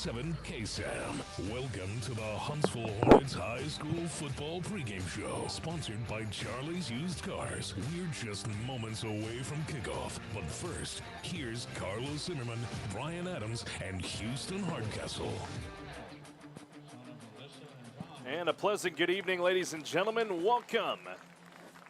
101.7 KSAM. Welcome to the Huntsville Hornets High School Football Pregame Show, sponsored by Charlie's Used Cars. We're just moments away from kickoff. But first, here's Carlos Zimmermann, Brian Adams, and Houston Hardcastle. And a pleasant good evening, ladies and gentlemen. Welcome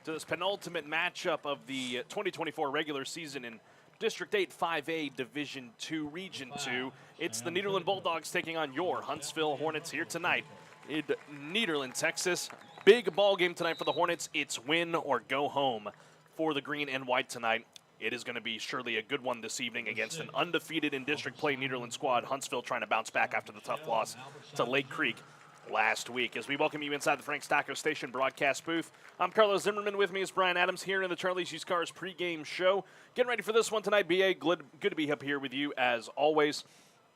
to this penultimate matchup of the 2024 regular season in District 8 5A Division 2 Region 2. It's the Nederland Bulldogs taking on your Huntsville Hornets here tonight in Nederland, Texas. Big ball game tonight for the Hornets. It's win or go home for the green and white tonight. It is going to be surely a good one this evening against an undefeated in district play Nederland squad. Huntsville trying to bounce back after the tough loss to Lake Creek last week. As we welcome you inside the Frank's Taco Station broadcast booth, I'm Carlos Zimmermann. With me is Brian Adams here in the Charlie's Used Cars pregame show. Getting ready for this one tonight. BA, good to be up here with you as always.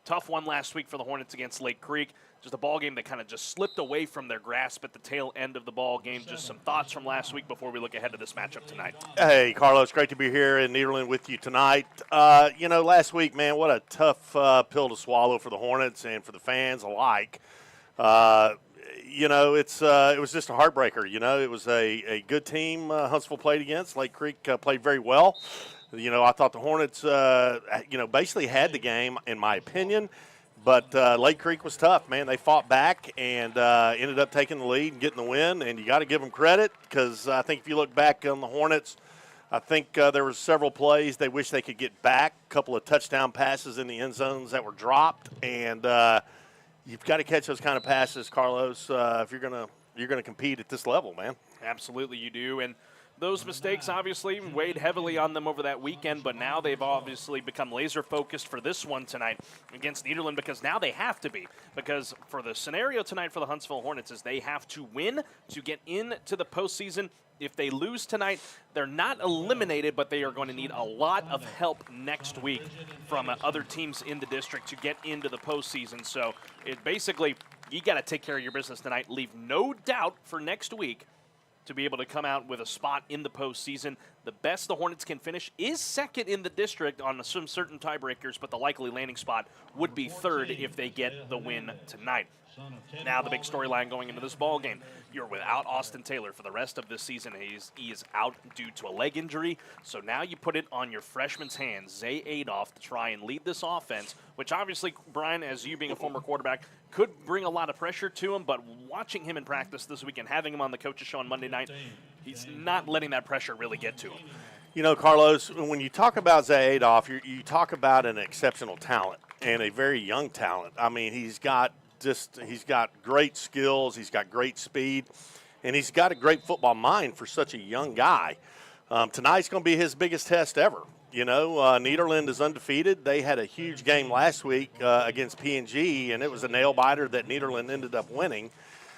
Tough one last week for the Hornets against Lake Creek. Just a ball game that kind of just slipped away from their grasp at the tail end of the ball game. Just some thoughts from last week before we look ahead to this matchup tonight. Hey, Carlos, great to be here in Nederland with you tonight. Last week, man, what a tough pill to swallow for the Hornets and for the fans alike. It was just a heartbreaker. It was a good team Huntsville played against. Lake Creek played very well. I thought the Hornets, basically had the game, in my opinion. But Lake Creek was tough, man. They fought back and ended up taking the lead and getting the win. And you got to give them credit because I think if you look back on the Hornets, I think there were several plays they wish they could get back. A couple of touchdown passes in the end zones that were dropped. And you've got to catch those kind of passes, Carlos, if you're gonna compete at this level, man. Absolutely, you do. And those mistakes obviously weighed heavily on them over that weekend, but now they've obviously become laser focused for this one tonight against Nederland because now they have to be. Because for the scenario tonight for the Huntsville Hornets is they have to win to get into the postseason. If they lose tonight, they're not eliminated, but they are going to need a lot of help next week from other teams in the district to get into the postseason. So it basically, you got to take care of your business tonight. Leave no doubt for next week to be able to come out with a spot in the postseason. The best the Hornets can finish is second in the district on some certain tiebreakers, but the likely landing spot would be third if they get the win tonight. Now the big storyline going into this ball game, you're without Austin Taylor for the rest of this season. He is out due to a leg injury, so now you put it on your freshman's hands, Zay Adolph, to try and lead this offense, which obviously, Brian, as you being a former quarterback, could bring a lot of pressure to him, but watching him in practice this weekend, having him on the coaches show on Monday night, he's not letting that pressure really get to him. Carlos, when you talk about Zay Adolph, you talk about an exceptional talent and a very young talent. I mean, he's got great skills, he's got great speed, and he's got a great football mind for such a young guy. Tonight's going to be his biggest test ever. Nederland is undefeated. They had a huge game last week against P&G, and it was a nail-biter that Nederland ended up winning.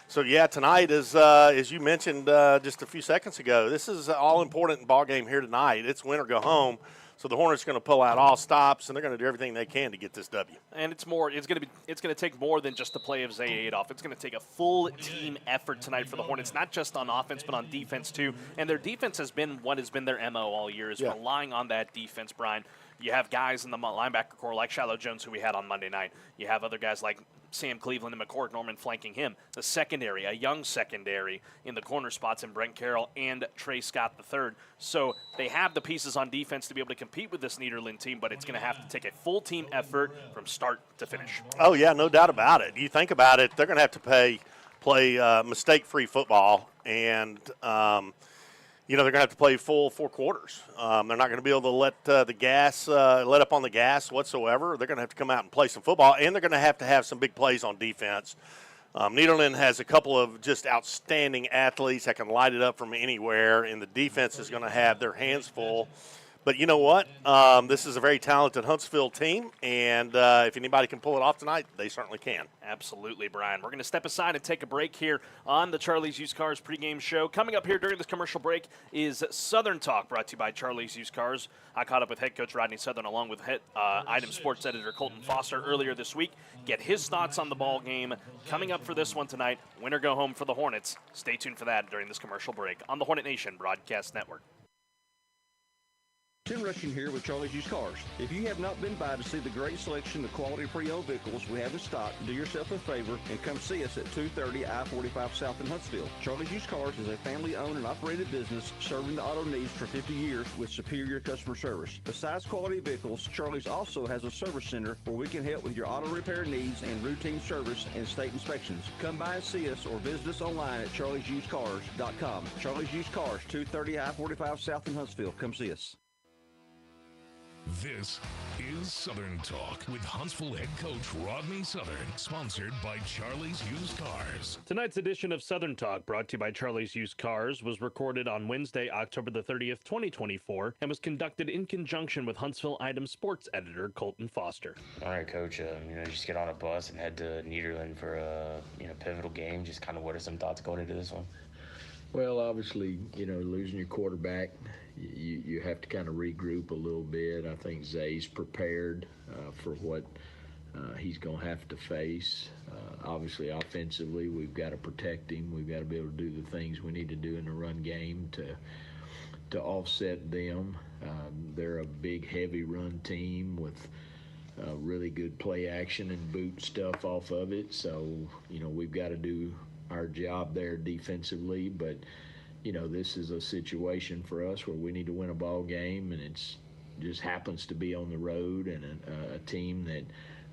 So, yeah, tonight is, as you mentioned just a few seconds ago, this is an all-important ball game here tonight. It's win or go home. So the Hornets are going to pull out all stops, and they're going to do everything they can to get this W. And it's going to take more than just the play of Zay Adolph. It's going to take a full team effort tonight for the Hornets, not just on offense but on defense too. And their defense has been what has been their MO all year, is relying on that defense, Brian. You have guys in the linebacker core like Shiloh Jones, who we had on Monday night. You have other guys like Sam Cleveland and McCord Norman flanking him. The secondary, a young secondary in the corner spots in Brent Carroll and Trey Scott III. So they have the pieces on defense to be able to compete with this Nederland team, but it's going to have to take a full team effort from start to finish. Oh, yeah, no doubt about it. You think about it, they're going to have to play mistake-free football, and they're going to have to play full 4 quarters. They're not going to be able to let up on the gas whatsoever. They're going to have to come out and play some football, and they're going to have some big plays on defense. Nederland has a couple of just outstanding athletes that can light it up from anywhere, and the defense is going to have their hands full. But you know what? This is a very talented Huntsville team, and if anybody can pull it off tonight, they certainly can. Absolutely, Brian. We're going to step aside and take a break here on the Charlie's Used Cars pregame show. Coming up here during this commercial break is Southern Talk, brought to you by Charlie's Used Cars. I caught up with head coach Rodney Southern along with Item Sports editor Colton Foster earlier this week. Get his thoughts on the ball game coming up for this one tonight. Win or go home for the Hornets. Stay tuned for that during this commercial break on the Hornet Nation Broadcast Network. Tim Rushing here with Charlie's Used Cars. If you have not been by to see the great selection of quality pre-owned vehicles we have in stock, do yourself a favor and come see us at 230 I-45 South in Huntsville. Charlie's Used Cars is a family-owned and operated business serving the auto needs for 50 years with superior customer service. Besides quality vehicles, Charlie's also has a service center where we can help with your auto repair needs and routine service and state inspections. Come by and see us or visit us online at charliesusedcars.com. Charlie's Used Cars, 230 I-45 South in Huntsville. Come see us. This is Southern Talk with Huntsville head coach Rodney Southern, sponsored by Charlie's Used Cars. Tonight's edition of Southern Talk, brought to you by Charlie's Used Cars, was recorded on Wednesday, October the 30th, 2024, and was conducted in conjunction with Huntsville Item sports editor Colton Foster. All right, Coach. Just get on a bus and head to Nederland for a pivotal game. Just kind of what are some thoughts going into this one? Well, obviously, losing your quarterback, you have to kind of regroup a little bit. I think Zay's prepared for what he's going to have to face. Obviously, offensively, we've got to protect him. We've got to be able to do the things we need to do in the run game to offset them. They're a big, heavy run team with really good play action and boot stuff off of it. So, we've got to do our job there defensively, but this is a situation for us where we need to win a ball game, and it's just happens to be on the road and a team that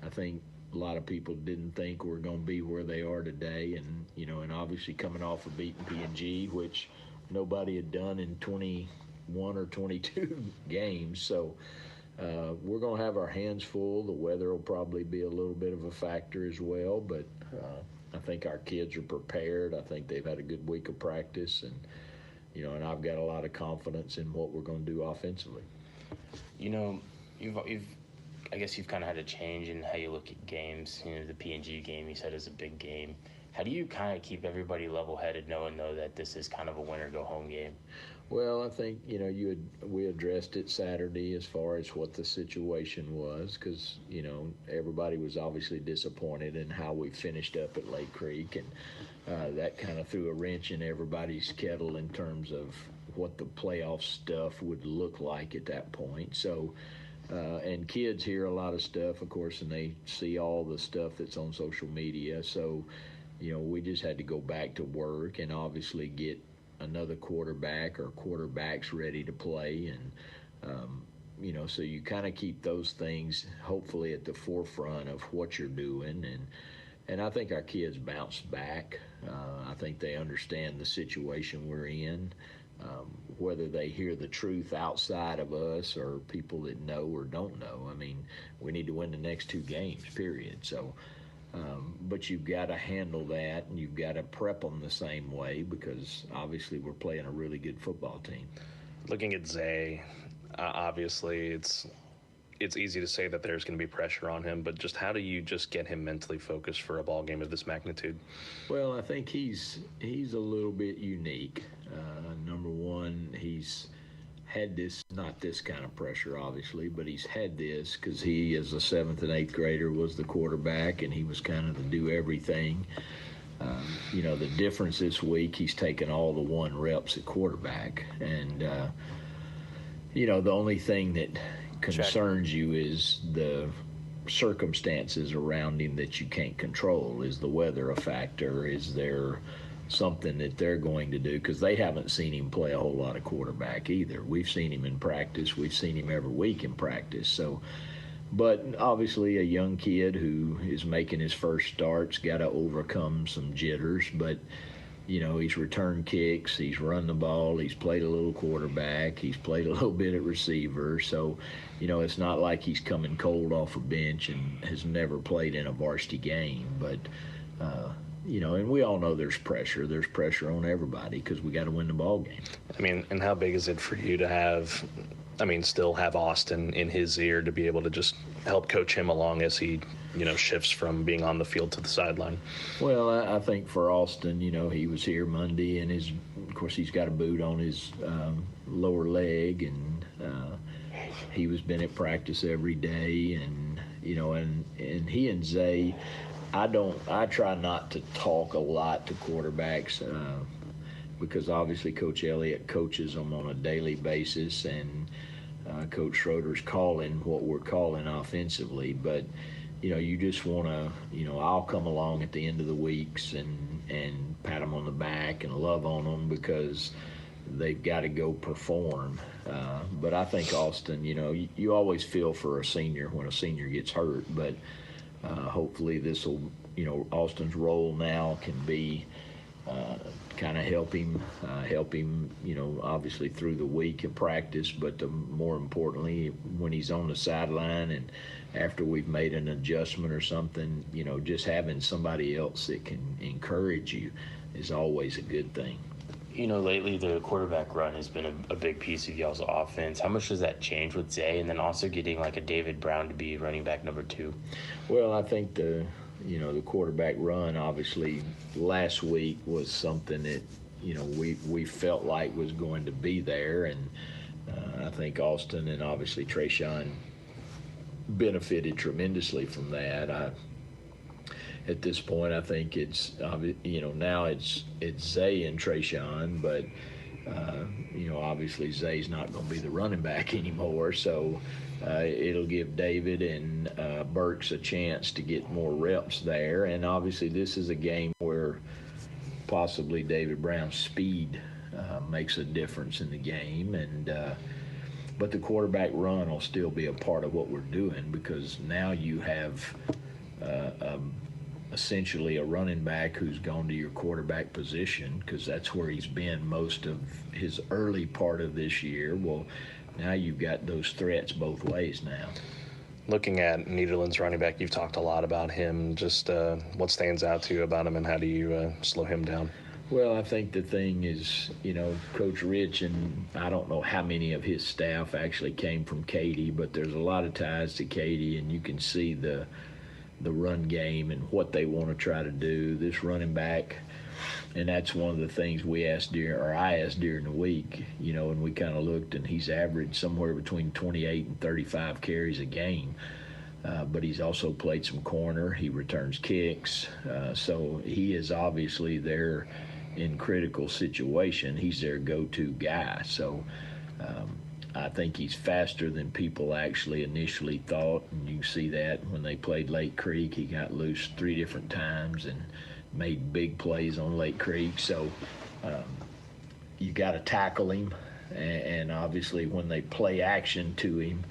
I think a lot of people didn't think were going to be where they are today, and obviously coming off of beating P&G, which nobody had done in 21 or 22 games. So we're going to have our hands full. The weather will probably be a little bit of a factor as well, but I think our kids are prepared. I think they've had a good week of practice, and I've got a lot of confidence in what we're going to do offensively. I guess you've kind of had a change in how you look at games. The P&G game you said is a big game. How do you kind of keep everybody level-headed, knowing though that this is kind of a win-or-go-home game? Well, I think we addressed it Saturday as far as what the situation was, because everybody was obviously disappointed in how we finished up at Lake Creek, and that kind of threw a wrench in everybody's kettle in terms of what the playoff stuff would look like at that point. So, and kids hear a lot of stuff, of course, and they see all the stuff that's on social media. So, we just had to go back to work and obviously get another quarterback or quarterbacks ready to play, and so you kind of keep those things hopefully at the forefront of what you're doing, and I think our kids bounced back. I think they understand the situation we're in, whether they hear the truth outside of us or people that know or don't know. I mean, we need to win the next two games, period. So but you've got to handle that, and you've got to prep them the same way, because obviously we're playing a really good football team. Looking at Zay, obviously it's easy to say that there's going to be pressure on him, but just how do you just get him mentally focused for a ball game of this magnitude? Well, I think he's a little bit unique. Number one, he's had this, not this kind of pressure obviously, but he's had this because he, as a 7th and 8th grader, was the quarterback, and he was kind of the do everything. The difference this week, he's taken all the 1 reps at quarterback, and the only thing that concerns you is the circumstances around him that you can't control. Is the weather a factor? Is there something that they're going to do? Because they haven't seen him play a whole lot of quarterback either. We've seen him in practice. We've seen him every week in practice. So, but obviously a young kid who is making his first start's got to overcome some jitters. But, he's returned kicks. He's run the ball. He's played a little quarterback. He's played a little bit at receiver. So, it's not like he's coming cold off a bench and has never played in a varsity game. But, and we all know there's pressure. There's pressure on everybody because we got to win the ball game. I mean, and how big is it for you to have, still have Austin in his ear to be able to just help coach him along as he, shifts from being on the field to the sideline? Well, I think for Austin, he was here Monday, and of course, he's got a boot on his lower leg, and he was been at practice every day, and and he and Zay, I try not to talk a lot to quarterbacks because obviously Coach Elliott coaches them on a daily basis, and Coach Schroeder's calling what we're calling offensively, but you just want to, I'll come along at the end of the weeks and pat them on the back and love on them because they've got to go perform. But I think Austin, you always feel for a senior when a senior gets hurt, but hopefully this will, Austin's role now can be kind of help him, obviously through the week of practice, but more importantly, when he's on the sideline and after we've made an adjustment or something, just having somebody else that can encourage you is always a good thing. Lately the quarterback run has been a big piece of y'all's offense. How much does that change with Zay, and then also getting like a David Brown to be running back number 2? Well, I think the quarterback run obviously last week was something that we felt like was going to be there, and I think Austin and obviously Trayshawn benefited tremendously from that. At this point, I think it's now it's Zay and Trayshawn, but obviously Zay's not going to be the running back anymore, so it'll give David and Burks a chance to get more reps there. And obviously this is a game where possibly David Brown's speed makes a difference in the game, and but the quarterback run will still be a part of what we're doing, because now you have essentially a running back who's gone to your quarterback position, because that's where he's been most of his early part of this year. Well, now you've got those threats both ways now. Looking at Nederland's running back, you've talked a lot about him. Just what stands out to you about him, and how do you slow him down? Well, I think the thing is, Coach Rich, and I don't know how many of his staff actually came from Katy, but there's a lot of ties to Katy, and you can see the run game and what they want to try to do. This running back, and that's one of the things I asked during the week, and we kind of looked, and he's averaged somewhere between 28 and 35 carries a game. But he's also played some corner. He returns kicks. So he is obviously there in critical situation. He's their go-to guy. So I think he's faster than people actually initially thought, and you see that when they played Lake Creek. He got loose 3 different times and made big plays on Lake Creek. So you got to tackle him, and obviously when they play action to him,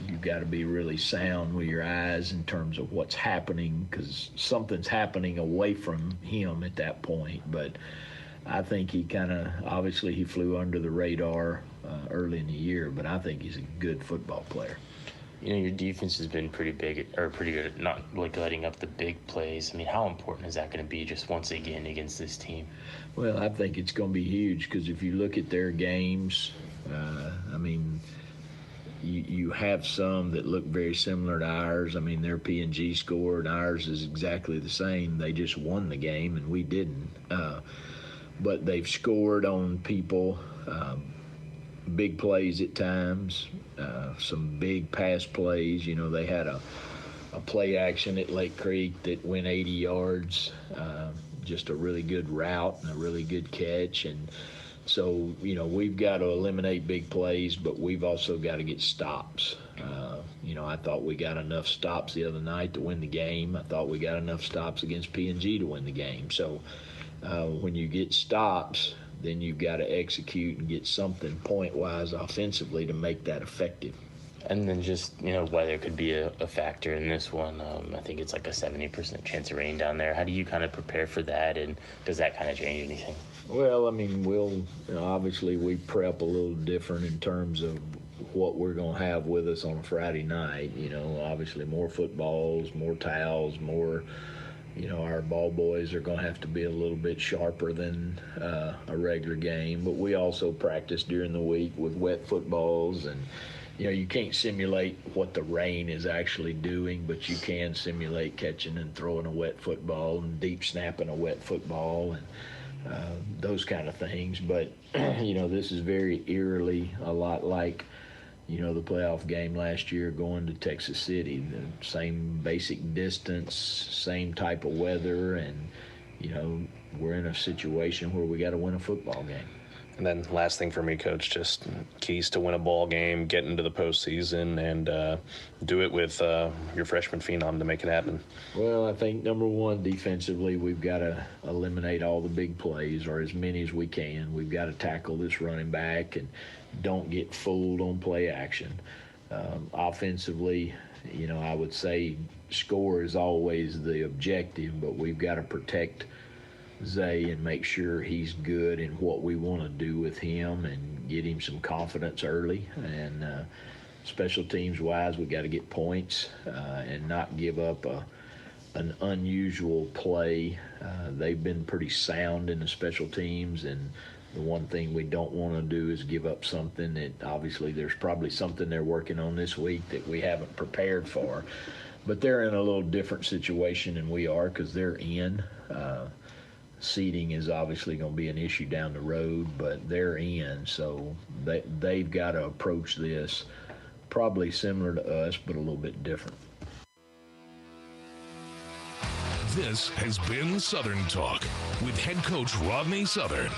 you've got to be really sound with your eyes in terms of what's happening, because something's happening away from him at that point. But I think he obviously he flew under the radar early in the year, but I think he's a good football player. Your defense has been pretty good at not like letting up the big plays. I mean, how important is that going to be just once again against this team? Well, I think it's going to be huge, because if you look at their games, you have some that look very similar to ours. I mean, their P&G scored, ours is exactly the same. They just won the game and we didn't. But they've scored on people, big plays at times, some big pass plays. They had a play action at Lake Creek that went 80 yards, just a really good route and a really good catch. And so, we've got to eliminate big plays, but we've also got to get stops. I thought we got enough stops the other night to win the game. I thought we got enough stops against P&G to win the game. So when you get stops, then you've got to execute and get something point-wise offensively to make that effective. And then just, weather could be a factor in this one. I think it's like a 70% chance of rain down there. How do you kind of prepare for that, and does that kind of change anything? Well, we'll obviously we prep a little different in terms of what we're going to have with us on a Friday night. Obviously more footballs, more towels, more, our ball boys are going to have to be a little bit sharper than a regular game. But we also practice during the week with wet footballs, and you can't simulate what the rain is actually doing, but you can simulate catching and throwing a wet football and deep snapping a wet football and those kind of things. But, this is very eerily a lot like, the playoff game last year going to Texas City. The same basic distance, same type of weather, and, we're in a situation where we got to win a football game. And then last thing for me, Coach, just keys to win a ball game, get into the postseason, and do it with your freshman phenom to make it happen. Well, I think number one, defensively, we've got to eliminate all the big plays, or as many as we can. We've got to tackle this running back and don't get fooled on play action. Offensively, I would say score is always the objective, but we've got to protect Zay and make sure he's good in what we want to do with him and get him some confidence early. And special teams wise, we got to get points and not give up an unusual play. They've been pretty sound in the special teams, and the one thing we don't want to do is give up something that obviously there's probably something they're working on this week that we haven't prepared for. But they're in a little different situation than we are because they're in. Seating is obviously going to be an issue down the road, but they're in, so they've got to approach this probably similar to us, but a little bit different. This has been Southern Talk with head coach Rodney Southern.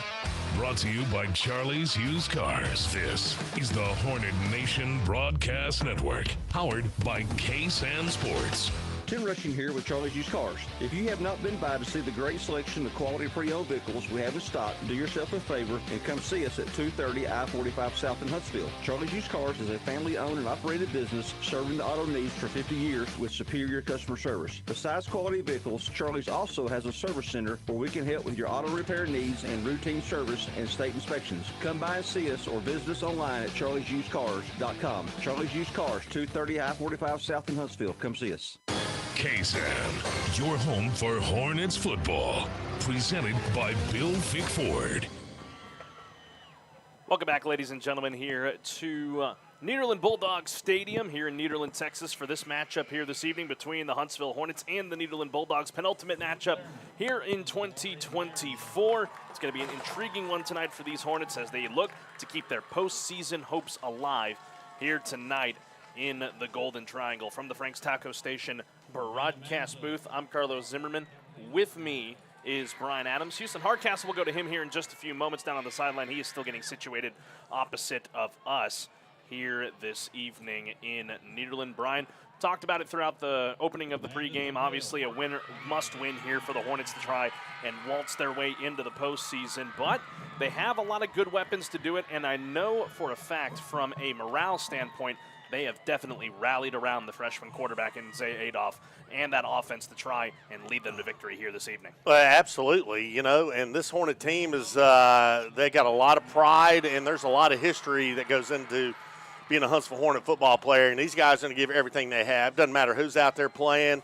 Brought to you by Charlie's Used Cars. This is the Hornet Nation Broadcast Network, powered by KSAM Sports. Tim Rushing here with Charlie's Used Cars. If you have not been by to see the great selection of quality pre-owned vehicles we have in stock, do yourself a favor and come see us at 230 I-45 South in Huntsville. Charlie's Used Cars is a family-owned and operated business serving the auto needs for 50 years with superior customer service. Besides quality vehicles, Charlie's also has a service center where we can help with your auto repair needs and routine service and state inspections. Come by and see us or visit us online at charliesusedcars.com. Charlie's Used Cars, 230 I-45 South in Huntsville. Come see us. KSAM, your home for Hornets football. Presented by Bill Fick Ford. Welcome back, ladies and gentlemen, here to Nederland Bulldogs Stadium here in Nederland, Texas, for this matchup here this evening between the Huntsville Hornets and the Nederland Bulldogs. Penultimate matchup here in 2024. It's going to be an intriguing one tonight for these Hornets as they look to keep their postseason hopes alive here tonight in the Golden Triangle. From the Frank's Taco Station broadcast booth, I'm Carlos Zimmermann. With me is Brian Adams. Houston Hardcastle will go to him here in just a few moments down on the sideline. He is still getting situated opposite of us here this evening in Nederland. Brian, talked about it throughout the opening of the pregame. Obviously a winner, must-win here for the Hornets to try and waltz their way into the postseason, but they have a lot of good weapons to do it, and I know for a fact from a morale standpoint they have definitely rallied around the freshman quarterback in Zay Adolph and that offense to try and lead them to victory here this evening. Absolutely, and this Hornet team is they got a lot of pride, and there's a lot of history that goes into being a Huntsville Hornet football player, and these guys are going to give everything they have. Doesn't matter who's out there playing,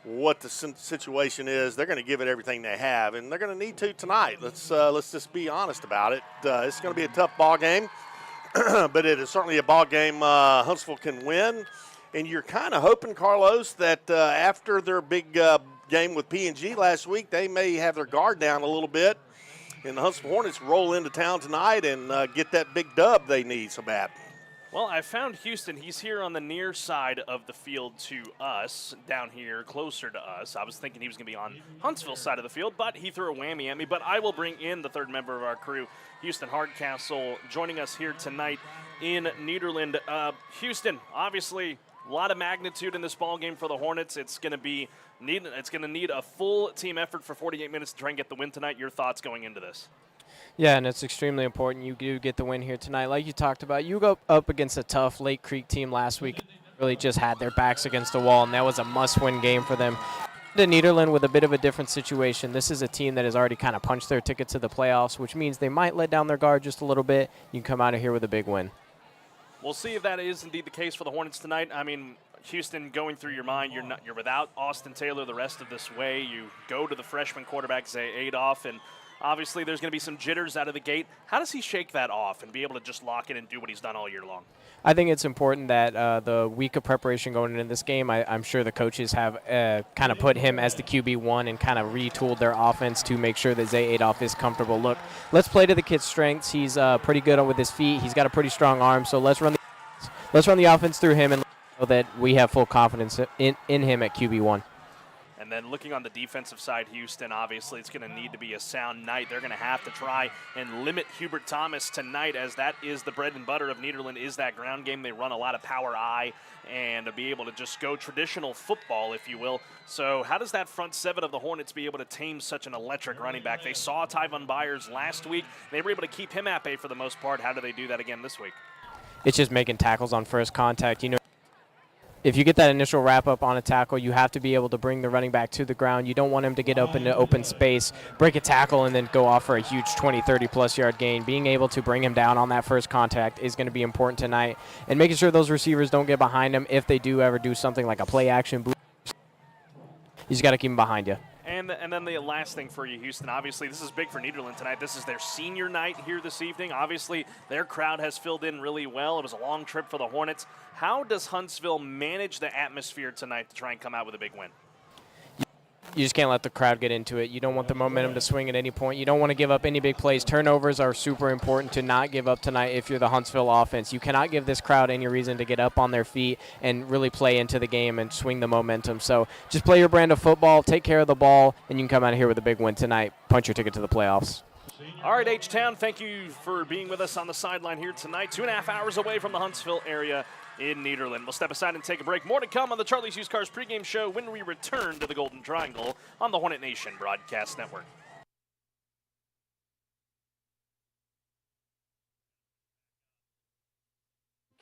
what the situation is, they're going to give it everything they have, and they're going to need to tonight. Let's just be honest about it. It's going to be a tough ball game. But it is certainly a ball game Huntsville can win. And you're kind of hoping, Carlos, that after their big game with P&G last week, they may have their guard down a little bit. And the Huntsville Hornets roll into town tonight and get that big dub they need so bad. Well, I found Houston. He's here on the near side of the field to us, down here closer to us. I was thinking he was going to be on Huntsville's side of the field, but he threw a whammy at me. But I will bring in the third member of our crew, Houston Hardcastle, joining us here tonight in Nederland. Houston, obviously a lot of magnitude in this ball game for the Hornets. It's going to need a full team effort for 48 minutes to try and get the win tonight. Your thoughts going into this? Yeah, and it's extremely important you do get the win here tonight. Like you talked about, you go up against a tough Lake Creek team last week. Really just had their backs against the wall, and that was a must-win game for them. To Nederland with a bit of a different situation. This is a team that has already kind of punched their ticket to the playoffs, which means they might let down their guard just a little bit. You can come out of here with a big win. We'll see if that is indeed the case for the Hornets tonight. I mean, Houston, going through your mind, you're without Austin Taylor the rest of this way. You go to the freshman quarterback, Zay Adolph, and obviously there's going to be some jitters out of the gate. How does he shake that off and be able to just lock in and do what he's done all year long? I think it's important that the week of preparation going into this game, I'm sure the coaches have kind of put him as the QB1 and kind of retooled their offense to make sure that Zay Adolph is comfortable. Look, let's play to the kid's strengths. He's pretty good with his feet. He's got a pretty strong arm, so let's run the offense through him and know that we have full confidence in him at QB1. And And then looking on the defensive side, Houston, obviously it's going to need to be a sound night. They're going to have to try and limit Hubert Thomas tonight, as that is the bread and butter of Nederland, is that ground game. They run a lot of power I and to be able to just go traditional football, if you will. So how does that front seven of the Hornets be able to tame such an electric running back? They saw Tyvon Byers last week. They were able to keep him at bay for the most part. How do they do that again this week? It's just making tackles on first contact. You know, if you get that initial wrap-up on a tackle, you have to be able to bring the running back to the ground. You don't want him to get up into open space, break a tackle, and then go off for a huge 20, 30-plus yard gain. Being able to bring him down on that first contact is going to be important tonight, and making sure those receivers don't get behind him. If they do ever do something like a play-action boot, you just got to keep him behind you. And then the last thing for you, Houston, obviously this is big for Nederland tonight. This is their senior night here this evening. Obviously their crowd has filled in really well. It was a long trip for the Hornets. How does Huntsville manage the atmosphere tonight to try and come out with a big win? You just can't let the crowd get into it. You don't want the momentum to swing at any point. You don't want to give up any big plays. Turnovers are super important to not give up tonight if you're the Huntsville offense. You cannot give this crowd any reason to get up on their feet and really play into the game and swing the momentum. So just play your brand of football, take care of the ball, and you can come out of here with a big win tonight. Punch your ticket to the playoffs. All right, H-Town, thank you for being with us on the sideline here tonight. 2.5 hours away from the Huntsville area in Nederland. We'll step aside and take a break. More to come on the Charlie's Used Cars pregame show when we return to the Golden Triangle on the Hornet Nation Broadcast Network.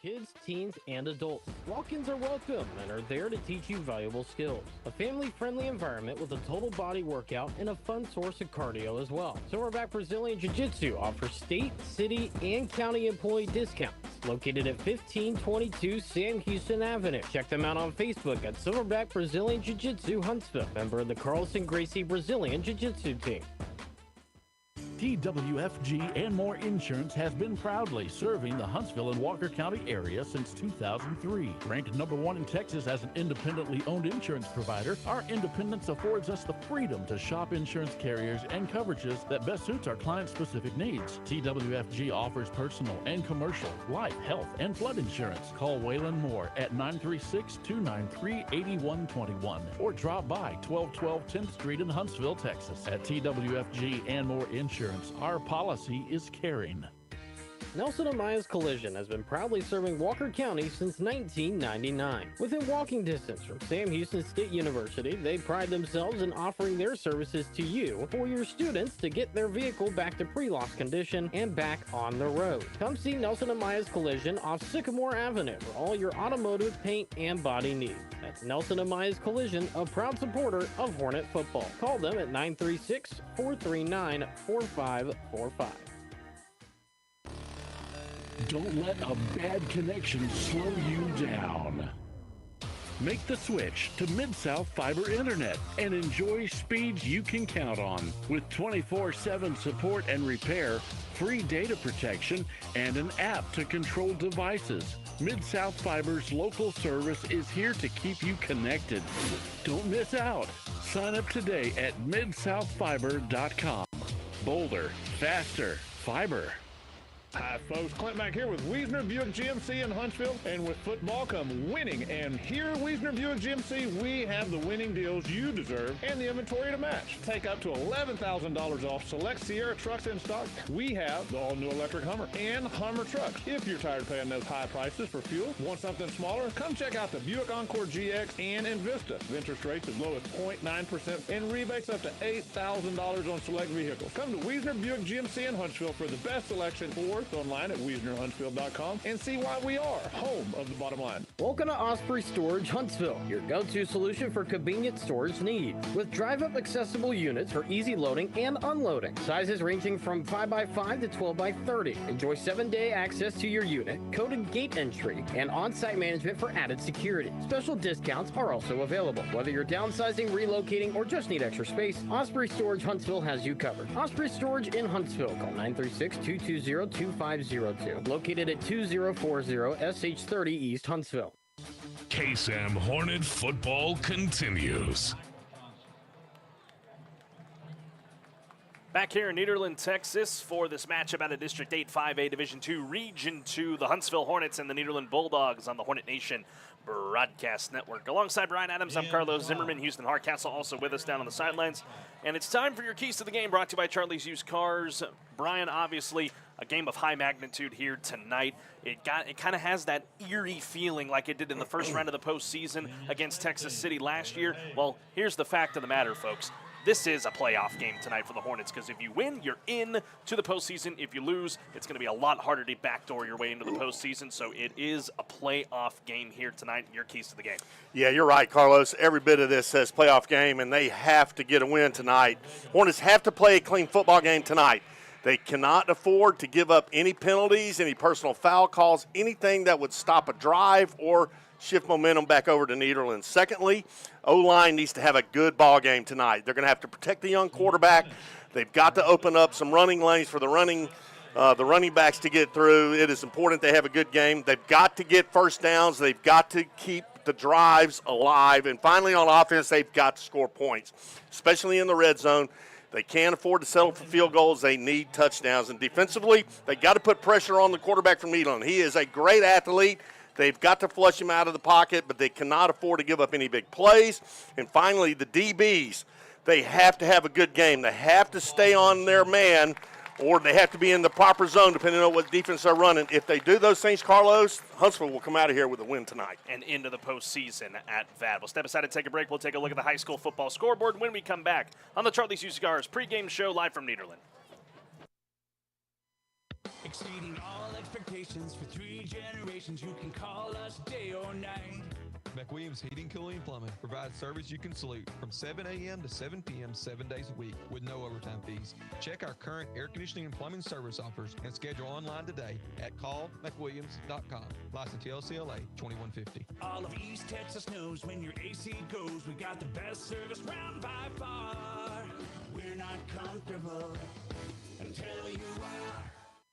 Kids, teens, and adults. Walk-ins are welcome and are there to teach you valuable skills. A family-friendly environment with a total body workout and a fun source of cardio as well. Silverback Brazilian Jiu-Jitsu offers state, city, and county employee discounts. Located at 1522 Sam Houston Avenue. Check them out on Facebook at Silverback Brazilian Jiu-Jitsu Huntsville, member of the Carlson Gracie Brazilian Jiu-Jitsu team. TWFG and More Insurance has been proudly serving the Huntsville and Walker County area since 2003. Ranked #1 in Texas as an independently owned insurance provider, our independence affords us the freedom to shop insurance carriers and coverages that best suits our client-specific needs. TWFG offers personal and commercial, life, health, and flood insurance. Call Waylon Moore at 936-293-8121 or drop by 1212 10th Street in Huntsville, Texas. At TWFG and More Insurance, our policy is caring. Nelson Amaya's Collision has been proudly serving Walker County since 1999. Within walking distance from Sam Houston State University, they pride themselves in offering their services to you for your students to get their vehicle back to pre-loss condition and back on the road. Come see Nelson Amaya's Collision off Sycamore Avenue for all your automotive paint and body needs. That's Nelson Amaya's Collision, a proud supporter of Hornet football. Call them at 936-439-4545. Don't let a bad connection slow you down. Make the switch to Mid-South Fiber Internet and enjoy speeds you can count on. With 24/7 support and repair, free data protection, and an app to control devices, Mid-South Fiber's local service is here to keep you connected. Don't miss out. Sign up today at midsouthfiber.com. Bolder, faster, fiber. Hi folks, Clint Mack here with Wiesner Buick GMC in Huntsville, and with football come winning, and here at Wiesner Buick GMC we have the winning deals you deserve and the inventory to match. Take up to $11,000 off select Sierra trucks in stock. We have the all-new electric Hummer and Hummer trucks. If you're tired of paying those high prices for fuel, want something smaller, come check out the Buick Encore GX and Invista. Interest rates as low as 0.9% and rebates up to $8,000 on select vehicles. Come to Wiesner Buick GMC in Huntsville for the best selection, or online at WiesnerHuntsville.com and see why we are home of the bottom line. Welcome to Osprey Storage Huntsville, your go-to solution for convenient storage needs. With drive-up accessible units for easy loading and unloading. Sizes ranging from 5x5 to 12x30. Enjoy 7-day access to your unit, coded gate entry, and on-site management for added security. Special discounts are also available. Whether you're downsizing, relocating, or just need extra space, Osprey Storage Huntsville has you covered. Osprey Storage in Huntsville. Call 936-220-2502. Located at 2040 SH30 East Huntsville. KSAM Hornet football continues. Back here in Nederland, Texas, for this matchup out of District 8 5A Division II Region 2, the Huntsville Hornets and the Nederland Bulldogs on the Hornet Nation Broadcast Network. Alongside Brian Adams, I'm Carlos Zimmermann. Houston Hardcastle also with us down on the sidelines. And it's time for your keys to the game, brought to you by Charlie's Used Cars. Brian, obviously, a game of high magnitude here tonight. It kind of has that eerie feeling like it did in the first round of the postseason against Texas City last year. Well, here's the fact of the matter, folks. This is a playoff game tonight for the Hornets, because if you win, you're in to the postseason. If you lose, it's going to be a lot harder to backdoor your way into the postseason. So it is a playoff game here tonight. Your keys to the game. Yeah, you're right, Carlos. Every bit of this says playoff game, and they have to get a win tonight. Hornets have to play a clean football game tonight. They cannot afford to give up any penalties, any personal foul calls, anything that would stop a drive or shift momentum back over to Nederland. Secondly, O-line needs to have a good ball game tonight. They're going to have to protect the young quarterback. They've got to open up some running lanes for the running backs to get through. It is important they have a good game. They've got to get first downs. They've got to keep the drives alive. And finally, on offense, they've got to score points, especially in the red zone. They can't afford to settle for field goals. They need touchdowns. And defensively, they got to put pressure on the quarterback from Nederland. He is a great athlete. They've got to flush him out of the pocket, but they cannot afford to give up any big plays. And finally, the DBs, they have to have a good game. They have to stay on their man, or they have to be in the proper zone depending on what defense they're running. If they do those things, Carlos, Huntsville will come out of here with a win tonight. And into the postseason at VAD. We'll step aside and take a break. We'll take a look at the high school football scoreboard when we come back on the Charlie's Used Cars pregame show live from Nederland. Exceeding all expectations for 3 generations, you can call us day or night. McWilliams Heating, Cooling, and Plumbing provides service you can salute from 7 a.m. to 7 p.m. 7 days a week with no overtime fees. Check our current air conditioning and plumbing service offers and schedule online today at callmcwilliams.com. License TLCLA 2150. All of East Texas knows when your AC goes, we got the best service round by far. We're not comfortable until you are.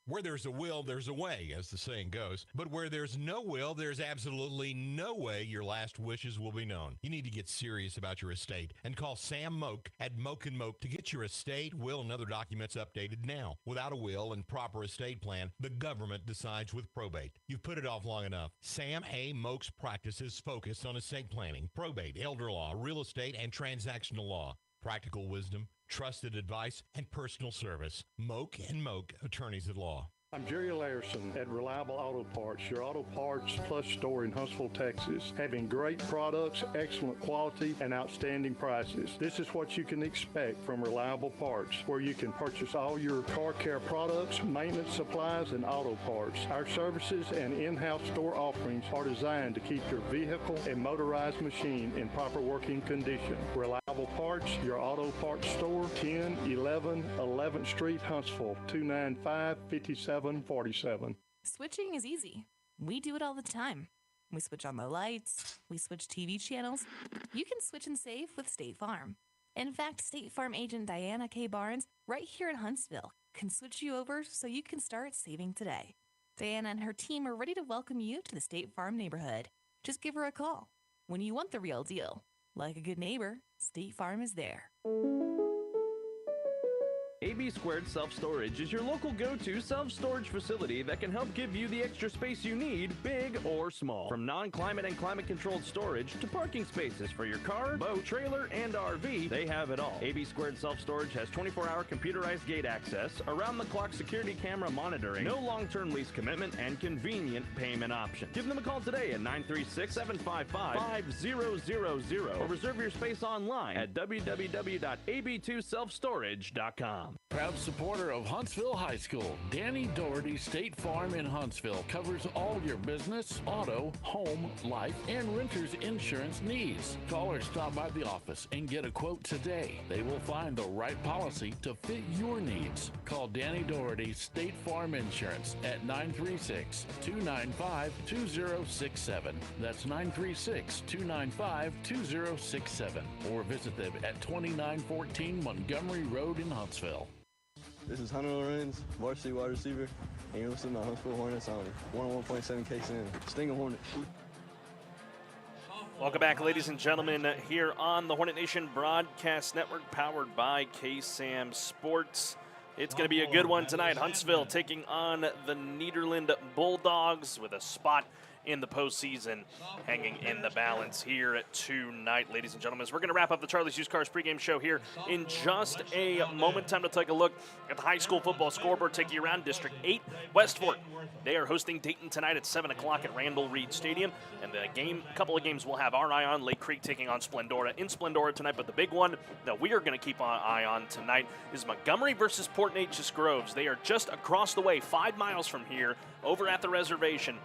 Where there's a will, there's a way, as the saying goes. But where there's no will, there's absolutely no way your last wishes will be known. You need to get serious about your estate and call Sam Moak at Moak & Moak to get your estate, will, and other documents updated now. Without a will and proper estate plan, the government decides with probate. You've put it off long enough. Sam A. Moak's practice is focused on estate planning, probate, elder law, real estate, and transactional law. Practical wisdom, trusted advice, and personal service. Moak & Moak, attorneys at law. I'm Jerry Larson at Reliable Auto Parts, your auto parts plus store in Huntsville, Texas, having great products, excellent quality, and outstanding prices. This is what you can expect from Reliable Parts, where you can purchase all your car care products, maintenance supplies, and auto parts. Our services and in-house store offerings are designed to keep your vehicle and motorized machine in proper working condition. Reliable Parts, your auto parts store, 1011 11th Street, Huntsville, 295-5747. Switching is easy. We do it all the time. We switch on the lights. We switch TV channels. You can switch and save with State Farm. In fact, State Farm agent Diana K. Barnes, right here in Huntsville, can switch you over so you can start saving today. Diana and her team are ready to welcome you to the State Farm neighborhood. Just give her a call. When you want the real deal, like a good neighbor, State Farm is there. AB Squared Self-Storage is your local go-to self-storage facility that can help give you the extra space you need, big or small. From non-climate and climate-controlled storage to parking spaces for your car, boat, trailer, and RV, they have it all. AB Squared Self-Storage has 24-hour computerized gate access, around-the-clock security camera monitoring, no long-term lease commitment, and convenient payment options. Give them a call today at 936-755-5000 or reserve your space online at www.ab2selfstorage.com. Proud supporter of Huntsville High School, Danny Doherty State Farm in Huntsville covers all your business, auto, home, life, and renter's insurance needs. Call or stop by the office and get a quote today. They will find the right policy to fit your needs. Call Danny Doherty State Farm Insurance at 936-295-2067. That's 936-295-2067. Or visit them at 2914 Montgomery Road in Huntsville. This is Hunter Lorenz, varsity wide receiver, and you're listening to Huntsville Hornets on 101.7 KSAM. Sting 'em Hornet. Welcome back, ladies and gentlemen, here on the Hornet Nation Broadcast Network, powered by KSAM Sports. It's going to be a good one tonight. Huntsville taking on the Nederland Bulldogs with a spot in the postseason hanging in the balance here tonight, ladies and gentlemen. As we're going to wrap up the Charlie's Used Cars pregame show here in just a moment. Time to take a look at the high school football scoreboard, taking you around District 8. West Fork, they are hosting Dayton tonight at 7 o'clock at Randall Reed Stadium. And the couple of games we'll have our eye on. Lake Creek taking on Splendora in Splendora tonight. But the big one that we are going to keep an eye on tonight is Montgomery versus Port Neches Groves. They are just across the way, 5 miles from here, over at the reservation.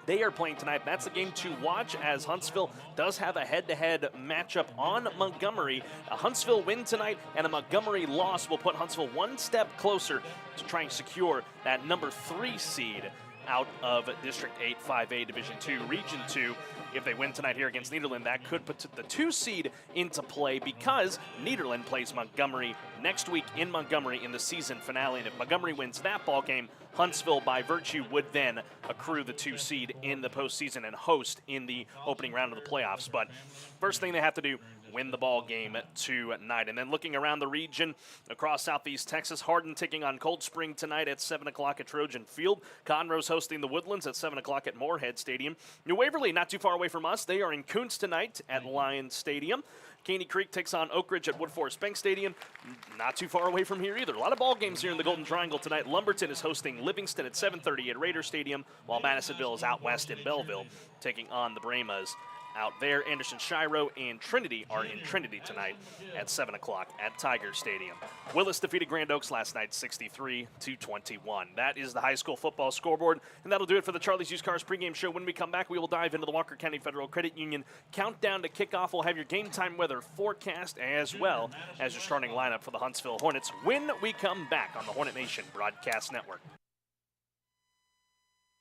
They are playing tonight. That's the game to watch, as Huntsville does have a head-to-head matchup on Montgomery. A Huntsville win tonight and a Montgomery loss will put Huntsville one step closer to trying to secure that number 3 seed out of District 8, 5A, Division 2, Region 2. If they win tonight here against Nederland, that could put the 2 seed into play, because Nederland plays Montgomery next week in Montgomery in the season finale. And if Montgomery wins that ball game, Huntsville, by virtue, would then accrue the 2 seed in the postseason and host in the opening round of the playoffs. But first thing they have to do, win the ball game tonight. And then looking around the region across southeast Texas, Hardin taking on Cold Spring tonight at 7 o'clock at Trojan Field. Conroe's hosting the Woodlands at 7 o'clock at Moorhead Stadium. New Waverly, not too far away from us. They are in Kuntz tonight at Lions Stadium. Caney Creek takes on Oak Ridge at Wood Forest Bank Stadium. Not too far away from here either. A lot of ball games here in the Golden Triangle tonight. Lumberton is hosting Livingston at 7:30 at Raider Stadium, while Madisonville is out west in Belleville taking on the Bramas out there. Anderson Shiro and Trinity are in Trinity tonight at 7 o'clock at Tiger Stadium. Willis defeated Grand Oaks last night 63-21. That is the high school football scoreboard, and that'll do it for the Charlie's Used Cars pregame show. When we come back, we will dive into the Walker County Federal Credit Union countdown to kickoff. We'll have your game time weather forecast as well as your starting lineup for the Huntsville Hornets when we come back on the Hornet Nation Broadcast Network.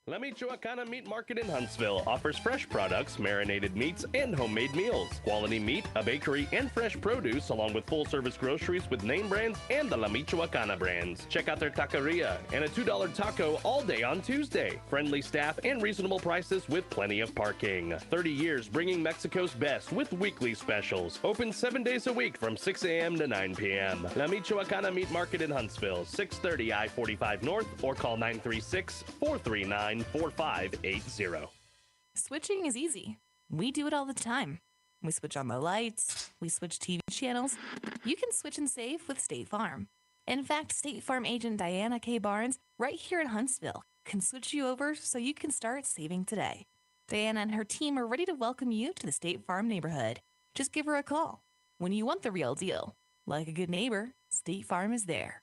La Michoacana Meat Market in Huntsville offers fresh products, marinated meats, and homemade meals. Quality meat, a bakery, and fresh produce, along with full-service groceries with name brands and the La Michoacana brands. Check out their taqueria and a $2 taco all day on Tuesday. Friendly staff and reasonable prices with plenty of parking. 30 years bringing Mexico's best with weekly specials. Open 7 days a week from 6 a.m. to 9 p.m. La Michoacana Meat Market in Huntsville, 630 I-45 North, or call 936-439-4580. Switching is easy. We do it all the time. We switch on the lights. We switch TV channels. You can switch and save with State Farm. In fact, State Farm agent Diana K. Barnes, right here in Huntsville, can switch you over so you can start saving today. Diana and her team are ready to welcome you to the State Farm neighborhood. Just give her a call. When you want the real deal, like a good neighbor, State Farm is there.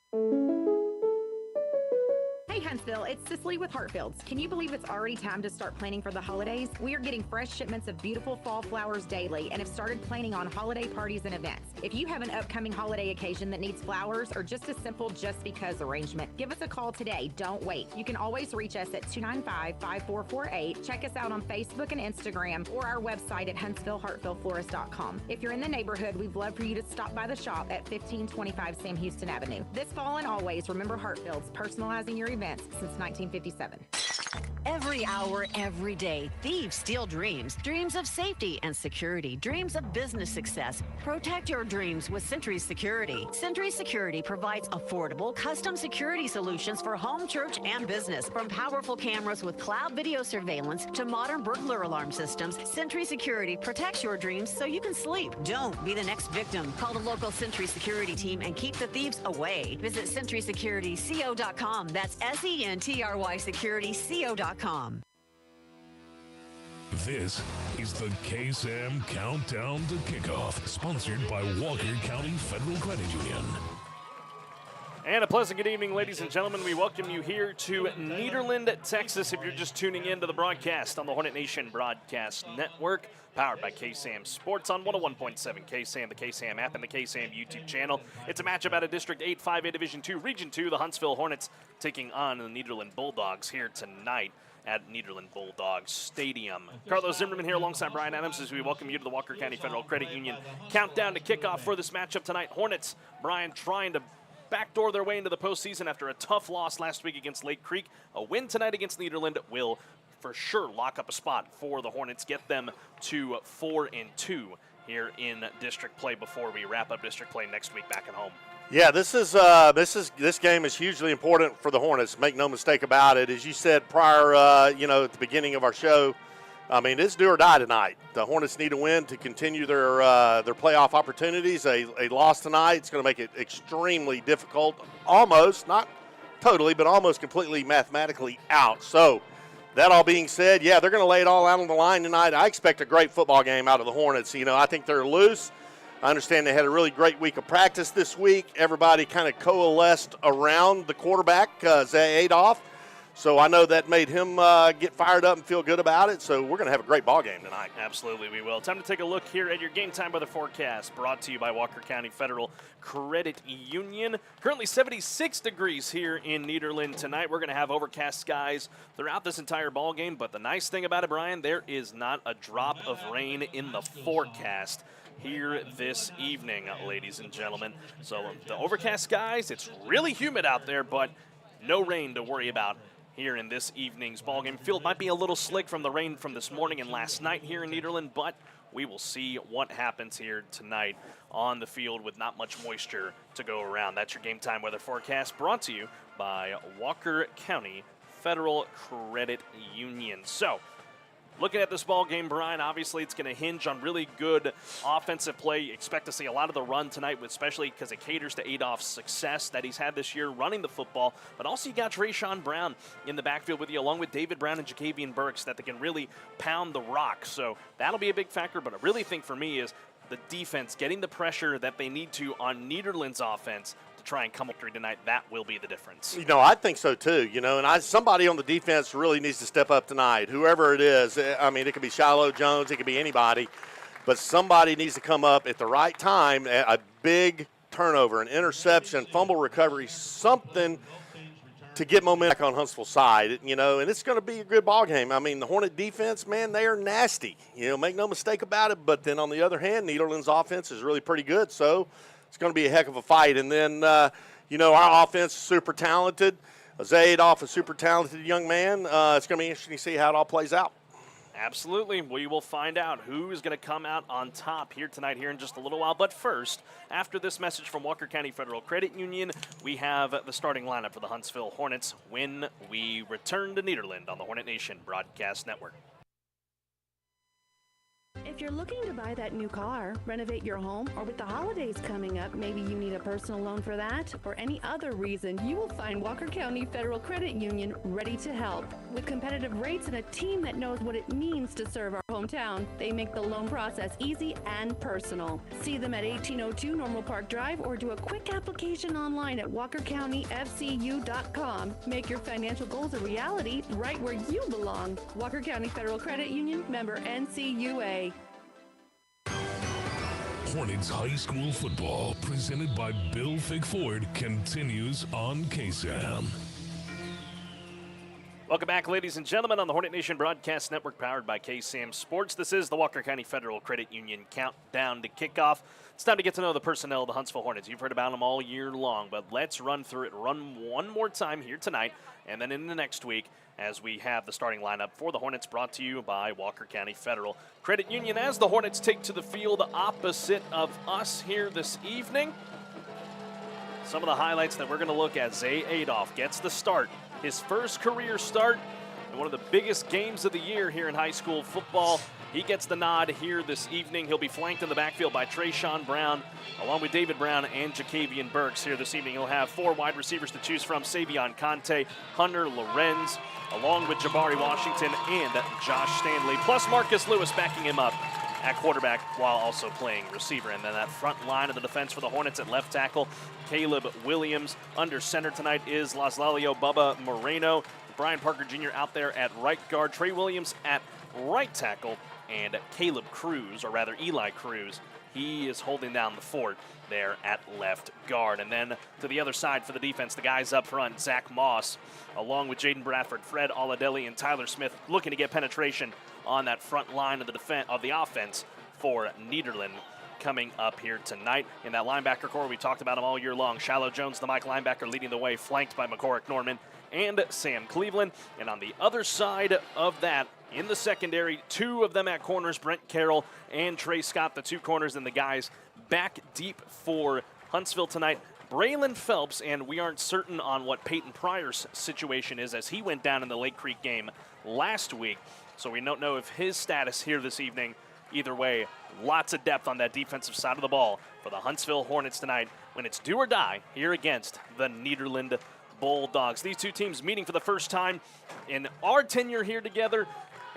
Hey Huntsville, it's Cicely with Hartfields. Can you believe it's already time to start planning for the holidays? We are getting fresh shipments of beautiful fall flowers daily and have started planning on holiday parties and events. If you have an upcoming holiday occasion that needs flowers or just a simple just because arrangement, give us a call today. Don't wait. You can always reach us at 295-5448. Check us out on Facebook and Instagram or our website at HuntsvilleHartfieldFlorist.com. If you're in the neighborhood, we'd love for you to stop by the shop at 1525 Sam Houston Avenue. This fall and always, remember Hartfields, personalizing your events since 1957. Every hour, every day, thieves steal dreams. Dreams of safety and security. Dreams of business success. Protect your dreams with Sentry Security. Sentry Security provides affordable, custom security solutions for home, church, and business. From powerful cameras with cloud video surveillance to modern burglar alarm systems, Sentry Security protects your dreams so you can sleep. Don't be the next victim. Call the local Sentry Security team and keep the thieves away. Visit SentrySecurityCO.com. That's SentrySecurityCO.com. This is the KSAM Countdown to Kickoff, sponsored by Walker County Federal Credit Union. And a pleasant good evening, ladies and gentlemen. We welcome you here to Nederland, Texas. If you're just tuning in to the broadcast on the Hornet Nation Broadcast Network, powered by KSAM Sports on 101.7 KSAM, the KSAM app, and the KSAM YouTube channel. It's a matchup out of District 8, 5A Division 2, Region 2, the Huntsville Hornets taking on the Nederland Bulldogs here tonight at Nederland Bulldogs Stadium. Carlos Zimmermann here alongside Brian Adams as we welcome you to the Walker County Federal Credit Union countdown to kickoff for this matchup tonight. Hornets, Brian, trying to backdoor their way into the postseason after a tough loss last week against Lake Creek. A win tonight against Nederland will for sure lock up a spot for the Hornets, get them to 4-2 here in district play before we wrap up district play next week back at home. Yeah, this game is hugely important for the Hornets. Make no mistake about it. As you said prior, at the beginning of our show, I mean, it's do or die tonight. The Hornets need to win to continue their playoff opportunities. A loss tonight, it's going to make it extremely difficult, almost, not totally, but almost completely mathematically out. So that all being said, yeah, they're going to lay it all out on the line tonight. I expect a great football game out of the Hornets. I think they're loose. I understand they had a really great week of practice this week. Everybody kind of coalesced around the quarterback, Zay Adolph. So I know that made him get fired up and feel good about it. So we're going to have a great ball game tonight. Absolutely, we will. Time to take a look here at your game time weather forecast, brought to you by Walker County Federal Credit Union. Currently 76 degrees here in Nederland tonight. We're going to have overcast skies throughout this entire ball game. But the nice thing about it, Brian, there is not a drop of rain in the forecast here this evening, ladies and gentlemen. So the overcast skies, it's really humid out there, but no rain to worry about here in this evening's ballgame. Field might be a little slick from the rain from this morning and last night here in Nederland, but we will see what happens here tonight on the field with not much moisture to go around. That's your game time weather forecast, brought to you by Walker County Federal Credit Union. So, looking at this ball game, Brian, obviously it's going to hinge on really good offensive play. You expect to see a lot of the run tonight, especially because it caters to Adolph's success that he's had this year running the football. But also you got Trayshawn Brown in the backfield with you, along with David Brown and Jacavian Burks, that they can really pound the rock. So that'll be a big factor. But I really think for me is the defense getting the pressure that they need to on Nederland's offense to try and come up through tonight. That will be the difference. I think so too. And somebody on the defense really needs to step up tonight. Whoever it is, I mean, it could be Shiloh Jones, it could be anybody, but somebody needs to come up at the right time. A big turnover, an interception, fumble recovery, something to get momentum back on Huntsville's side. And it's going to be a good ball game. I mean, the Hornet defense, man, they are nasty. Make no mistake about it. But then on the other hand, Nederland's offense is really pretty good. So it's going to be a heck of a fight. And then, our offense is super talented. Zay Adolph, a super talented young man. It's going to be interesting to see how it all plays out. Absolutely. We will find out who is going to come out on top here tonight here in just a little while. But first, after this message from Walker County Federal Credit Union, we have the starting lineup for the Huntsville Hornets when we return to Nederland on the Hornet Nation Broadcast Network. If you're looking to buy that new car, renovate your home, or with the holidays coming up, maybe you need a personal loan for that, or any other reason, you will find Walker County Federal Credit Union ready to help. With competitive rates and a team that knows what it means to serve our hometown, they make the loan process easy and personal. See them at 1802 Normal Park Drive or do a quick application online at walkercountyfcu.com. Make your financial goals a reality right where you belong. Walker County Federal Credit Union, member NCUA. Hornets High School football, presented by Bill Fick Ford, continues on KSAM. Welcome back, ladies and gentlemen, on the Hornet Nation Broadcast Network, powered by KSAM Sports. This is the Walker County Federal Credit Union countdown to kickoff. It's time to get to know the personnel of the Huntsville Hornets. You've heard about them all year long, but let's run through it, run one more time here tonight, and then in the next week as we have the starting lineup for the Hornets, brought to you by Walker County Federal Credit Union, as the Hornets take to the field opposite of us here this evening. Some of the highlights that we're going to look at: Zay Adolph gets the start, his first career start in one of the biggest games of the year here in high school football. He gets the nod here this evening. He'll be flanked in the backfield by Trayshawn Brown, along with David Brown and Jacavian Burks here this evening. He'll have four wide receivers to choose from: Savion Conte, Hunter Lorenz, along with Jabari Washington and Josh Stanley, plus Marcus Lewis backing him up at quarterback while also playing receiver. And then that front line of the defense for the Hornets at left tackle, Caleb Williams. Under center tonight is Laslalio Bubba Moreno. Brian Parker Jr. out there at right guard, Trey Williams at right tackle, and Caleb Cruz, or rather Eli Cruz, he is holding down the fort there at left guard. And then to the other side for the defense, the guys up front, Zach Moss, along with Jaden Bradford, Fred Oladelli, and Tyler Smith, looking to get penetration on that front line of the offense for Nederland. coming up here tonight. In that linebacker core, we talked about them all year long. Shiloh Jones, the Mike linebacker, leading the way, flanked by McCorrick Norman and Sam Cleveland. And on the other side of that, in the secondary, two of them at corners, Brent Carroll and Trey Scott, the two corners, and the guys back deep for Huntsville tonight. Braylon Phelps, and we aren't certain on what Peyton Pryor's situation is as he went down in the Lake Creek game last week. So we don't know if his status here this evening. Either way, lots of depth on that defensive side of the ball for the Huntsville Hornets tonight when it's do or die here against the Nederland Bulldogs. These two teams meeting for the first time in our tenure here together.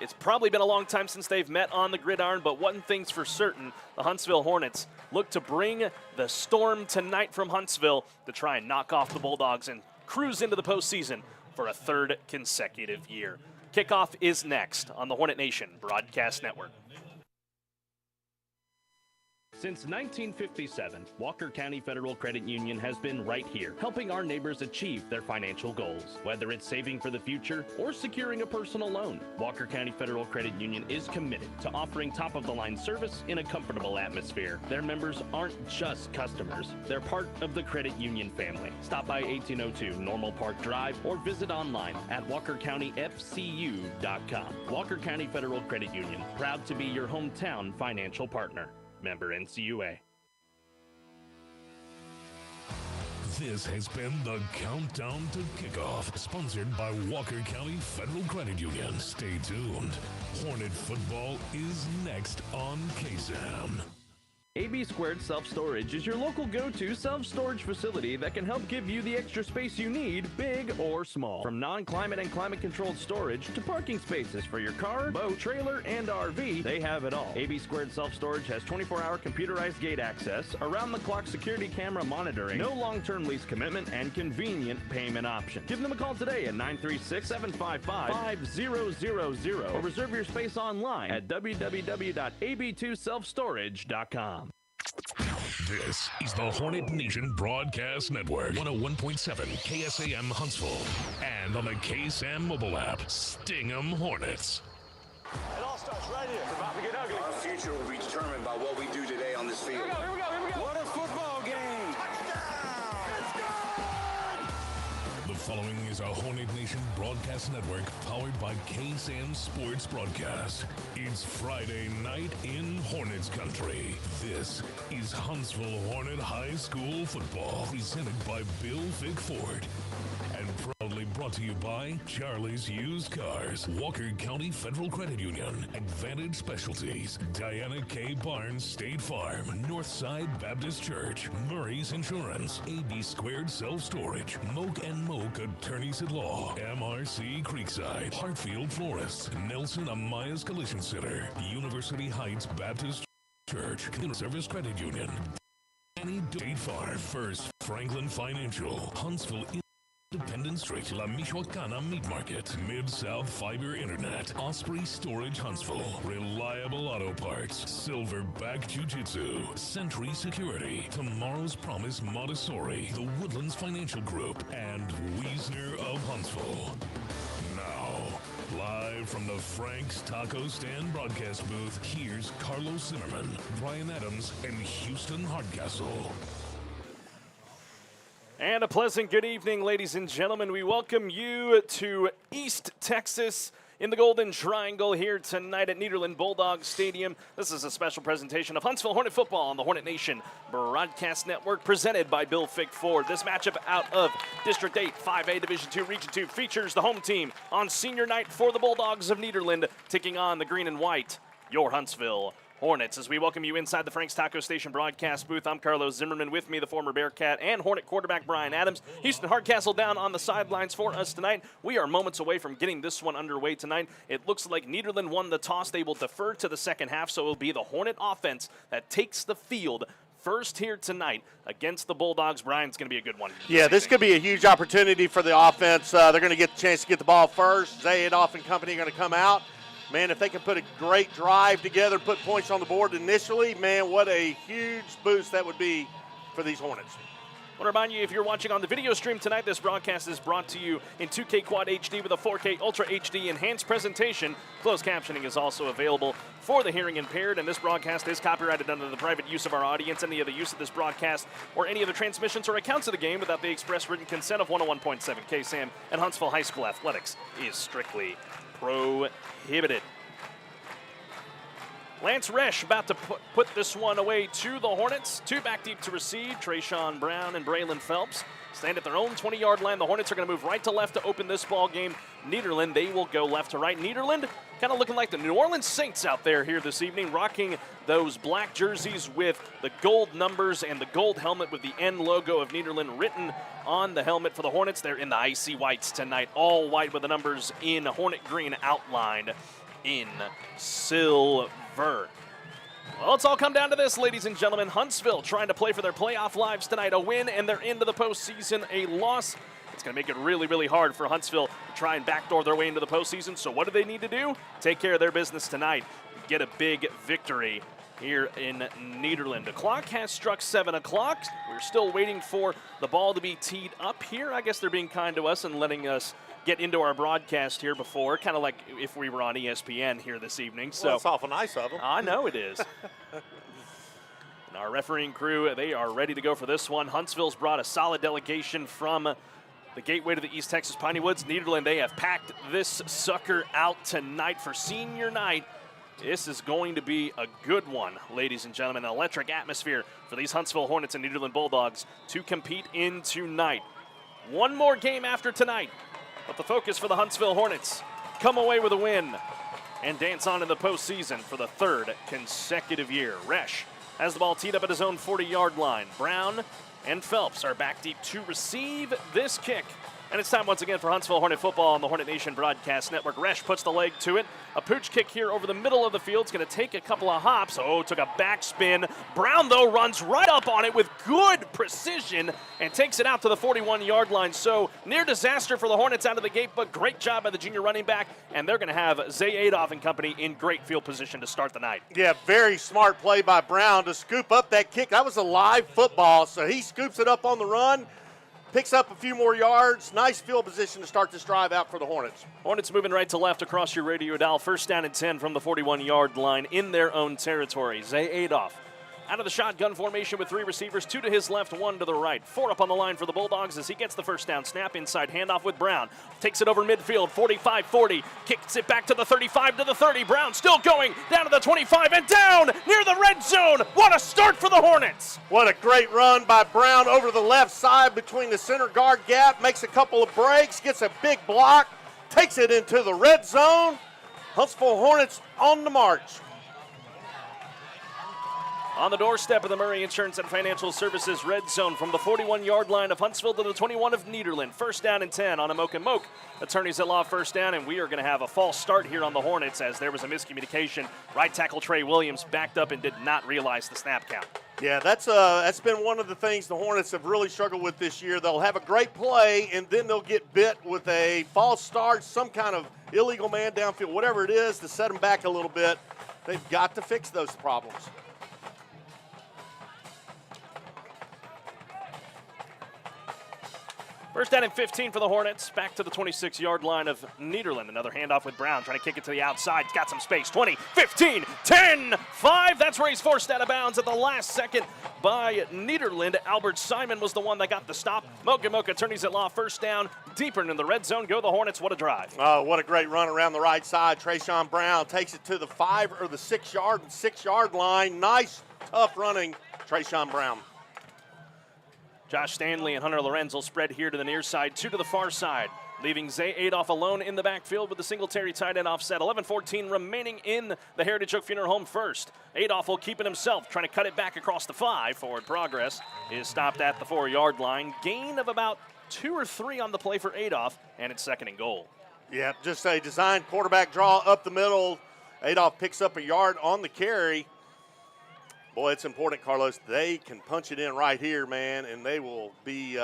It's probably been a long time since they've met on the gridiron, but one thing's for certain, the Huntsville Hornets look to bring the storm tonight from Huntsville to try and knock off the Bulldogs and cruise into the postseason for a third consecutive year. Kickoff is next on the Hornet Nation Broadcast Network. Since 1957, Walker County Federal Credit Union has been right here, helping our neighbors achieve their financial goals. Whether it's saving for the future or securing a personal loan, Walker County Federal Credit Union is committed to offering top-of-the-line service in a comfortable atmosphere. Their members aren't just customers, they're part of the credit union family. Stop by 1802 Normal Park Drive or visit online at walkercountyfcu.com. Walker County Federal Credit Union, proud to be your hometown financial partner. Member NCUA. This has been the Countdown to Kickoff, sponsored by Walker County Federal Credit Union. Stay tuned. Hornet football is next on KSAM. AB Squared Self-Storage is your local go-to self-storage facility that can help give you the extra space you need, big or small. From non-climate and climate-controlled storage to parking spaces for your car, boat, trailer, and RV, they have it all. AB Squared Self-Storage has 24-hour computerized gate access, around-the-clock security camera monitoring, no long-term lease commitment, and convenient payment option. Give them a call today at 936-755-5000 or reserve your space online at www.ab2selfstorage.com. This is the Hornet Nation Broadcast Network, 101.7 KSAM Huntsville, and on the KSAM mobile app, Sting 'em Hornets. It all starts right here. It's about to get ugly. Our future will be determined by what we do today on this field. Here we go, here we go, here we go. What a football game. Touchdown! It's good! The following is a Hornet Nation Broadcast Network powered by KSAM Sports Broadcast. It's Friday night in Hornets country. This is Huntsville Hornet High School football, presented by Bill Fick Ford. And proudly brought to you by Charlie's Used Cars, Walker County Federal Credit Union, Advantage Specialties, Diana K. Barnes State Farm, Northside Baptist Church, Murray's Insurance, AB Squared Self-Storage, Moak and Moak Attorneys at Law, MRC Creekside, Hartfield Florists, Nelson Amaya's Collision Center, University Heights Baptist Church, Service Credit Union, Danny State Farm, First Franklin Financial, Huntsville Independent Street, La Michoacana Meat Market, Mid-South Fiber Internet, Osprey Storage Huntsville, Reliable Auto Parts, Silverback Jiu-Jitsu, Century Security, Tomorrow's Promise Montessori, The Woodlands Financial Group, and Wiesner of Huntsville. Now, live from the Frank's Taco Stand broadcast booth, here's Carlos Zimmermann, Brian Adams, and Houston Hardcastle. And a pleasant good evening, ladies and gentlemen. We welcome you to East Texas in the Golden Triangle here tonight at Nederland Bulldogs Stadium. This is a special presentation of Huntsville Hornet football on the Hornet Nation Broadcast Network, presented by Bill Fick Ford. This matchup out of District 8, 5A Division 2, Region 2 features the home team on senior night for the Bulldogs of Nederland, taking on the green and white, your Huntsville Hornets. As we welcome you inside the Frank's Taco Station broadcast booth, I'm Carlos Zimmermann. With me, the former Bearcat and Hornet quarterback Brian Adams. Houston Hardcastle down on the sidelines for us tonight. We are moments away from getting this one underway tonight. It looks like Nederland won the toss. They will defer to the second half, so it will be the Hornet offense that takes the field first here tonight against the Bulldogs. Brian's going to be a good one. Yeah, this could be a huge opportunity for the offense. They're going to get the chance to get the ball first. Zayadoff and company are going to come out. Man, if they can put a great drive together, put points on the board initially, man, what a huge boost that would be for these Hornets. I want to remind you, if you're watching on the video stream tonight, this broadcast is brought to you in 2K Quad HD with a 4K Ultra HD enhanced presentation. Closed captioning is also available for the hearing impaired, and this broadcast is copyrighted under the private use of our audience. Any other use of this broadcast or any other transmissions or accounts of the game without the express written consent of 101.7 KSAM and Huntsville High School Athletics is strictly prohibited. Lance Resch about to put this one away to the Hornets. 2 back deep to receive. Trayshawn Brown and Braylon Phelps stand at their own 20-yard line. The Hornets are going to move right to left to open this ball game. Nederland, they will go left to right. Nederland kind of looking like the New Orleans Saints out there here this evening, rocking those black jerseys with the gold numbers and the gold helmet with the N logo of Nederland written on the helmet for the Hornets. They're in the icy whites tonight, all white with the numbers in Hornet green outlined in silver. Well, it's all come down to this, ladies and gentlemen. Huntsville trying to play for their playoff lives tonight. A win, and they're into the postseason. A loss, it's going to make it really, really hard for Huntsville to try and backdoor their way into the postseason. So what do they need to do? Take care of their business tonight. Get a big victory here in Nederland. The clock has struck 7 o'clock. We're still waiting for the ball to be teed up here. I guess they're being kind to us and letting us get into our broadcast here before, kind of like if we were on ESPN here this evening. So well, it's awful nice of them. I know it is. And our refereeing crew, they are ready to go for this one. Huntsville's brought a solid delegation from the gateway to the East Texas Piney Woods. Nederland, they have packed this sucker out tonight for senior night. This is going to be a good one, ladies and gentlemen. An electric atmosphere for these Huntsville Hornets and Nederland Bulldogs to compete in tonight. One more game after tonight. But the focus for the Huntsville Hornets, come away with a win and dance on in the postseason for the 3rd consecutive year. Resch has the ball teed up at his own 40-yard line. Brown and Phelps are back deep to receive this kick. And it's time once again for Huntsville Hornet football on the Hornet Nation Broadcast Network. Resch puts the leg to it. A pooch kick here over the middle of the field. It's going to take a couple of hops. Oh, took a backspin. Brown, though, runs right up on it with good precision and takes it out to the 41-yard line. So near disaster for the Hornets out of the gate, but great job by the junior running back. And they're going to have Zay Adolph and company in great field position to start the night. Yeah, very smart play by Brown to scoop up that kick. That was a live football, so he scoops it up on the run. Picks up a few more yards. Nice field position to start this drive out for the Hornets. Hornets moving right to left across your radio dial. First down and 10 from the 41-yard line in their own territory. Zay Adolph out of the shotgun formation with 3 receivers, 2 to his left, 1 to the right. 4 up on the line for the Bulldogs as he gets the first down snap. Inside handoff with Brown. Takes it over midfield, 45-40. Kicks it back to the 35 to the 30. Brown still going down to the 25 and down near the red zone. What a start for the Hornets. What a great run by Brown over the left side between the center guard gap. Makes a couple of breaks, gets a big block, takes it into the red zone. Huntsville Hornets on the march. On the doorstep of the Murray Insurance and Financial Services red zone from the 41-yard line of Huntsville to the 21 of Nederland. First down and 10 on a Moke and Moke. Attorneys at law first down, and we are going to have a false start here on the Hornets as there was a miscommunication. Right tackle Trey Williams backed up and did not realize the snap count. Yeah, that's been one of the things the Hornets have really struggled with this year. They'll have a great play, and then they'll get bit with a false start, some kind of illegal man downfield, whatever it is, to set them back a little bit. They've got to fix those problems. First down and 15 for the Hornets. Back to the 26-yard line of Nederland. Another handoff with Brown trying to kick it to the outside. He's got some space. 20, 15, 10, 5. That's where he's forced out of bounds at the last second by Nederland. Albert Simon was the one that got the stop. Moke attorneys at law first down. Deeper into the red zone go the Hornets. What a drive. Oh, what a great run around the right side. Trayshawn Brown takes it to the 5 or the 6-yard line. Nice, tough running, Trayshawn Brown. Josh Stanley and Hunter Lorenzo spread here to the near side, 2 to the far side, leaving Zay Adolph alone in the backfield with the Singletary tight end offset. 11-14 remaining in the Heritage Oak Funeral Home first. Adolph will keep it himself, trying to cut it back across the 5. Forward progress is stopped at the 4-yard line. Gain of about 2 or 3 on the play for Adolph, and it's 2nd and goal. Yeah, just a designed quarterback draw up the middle. Adolph picks up a yard on the carry. Boy, it's important, Carlos. They can punch it in right here, man, and they will be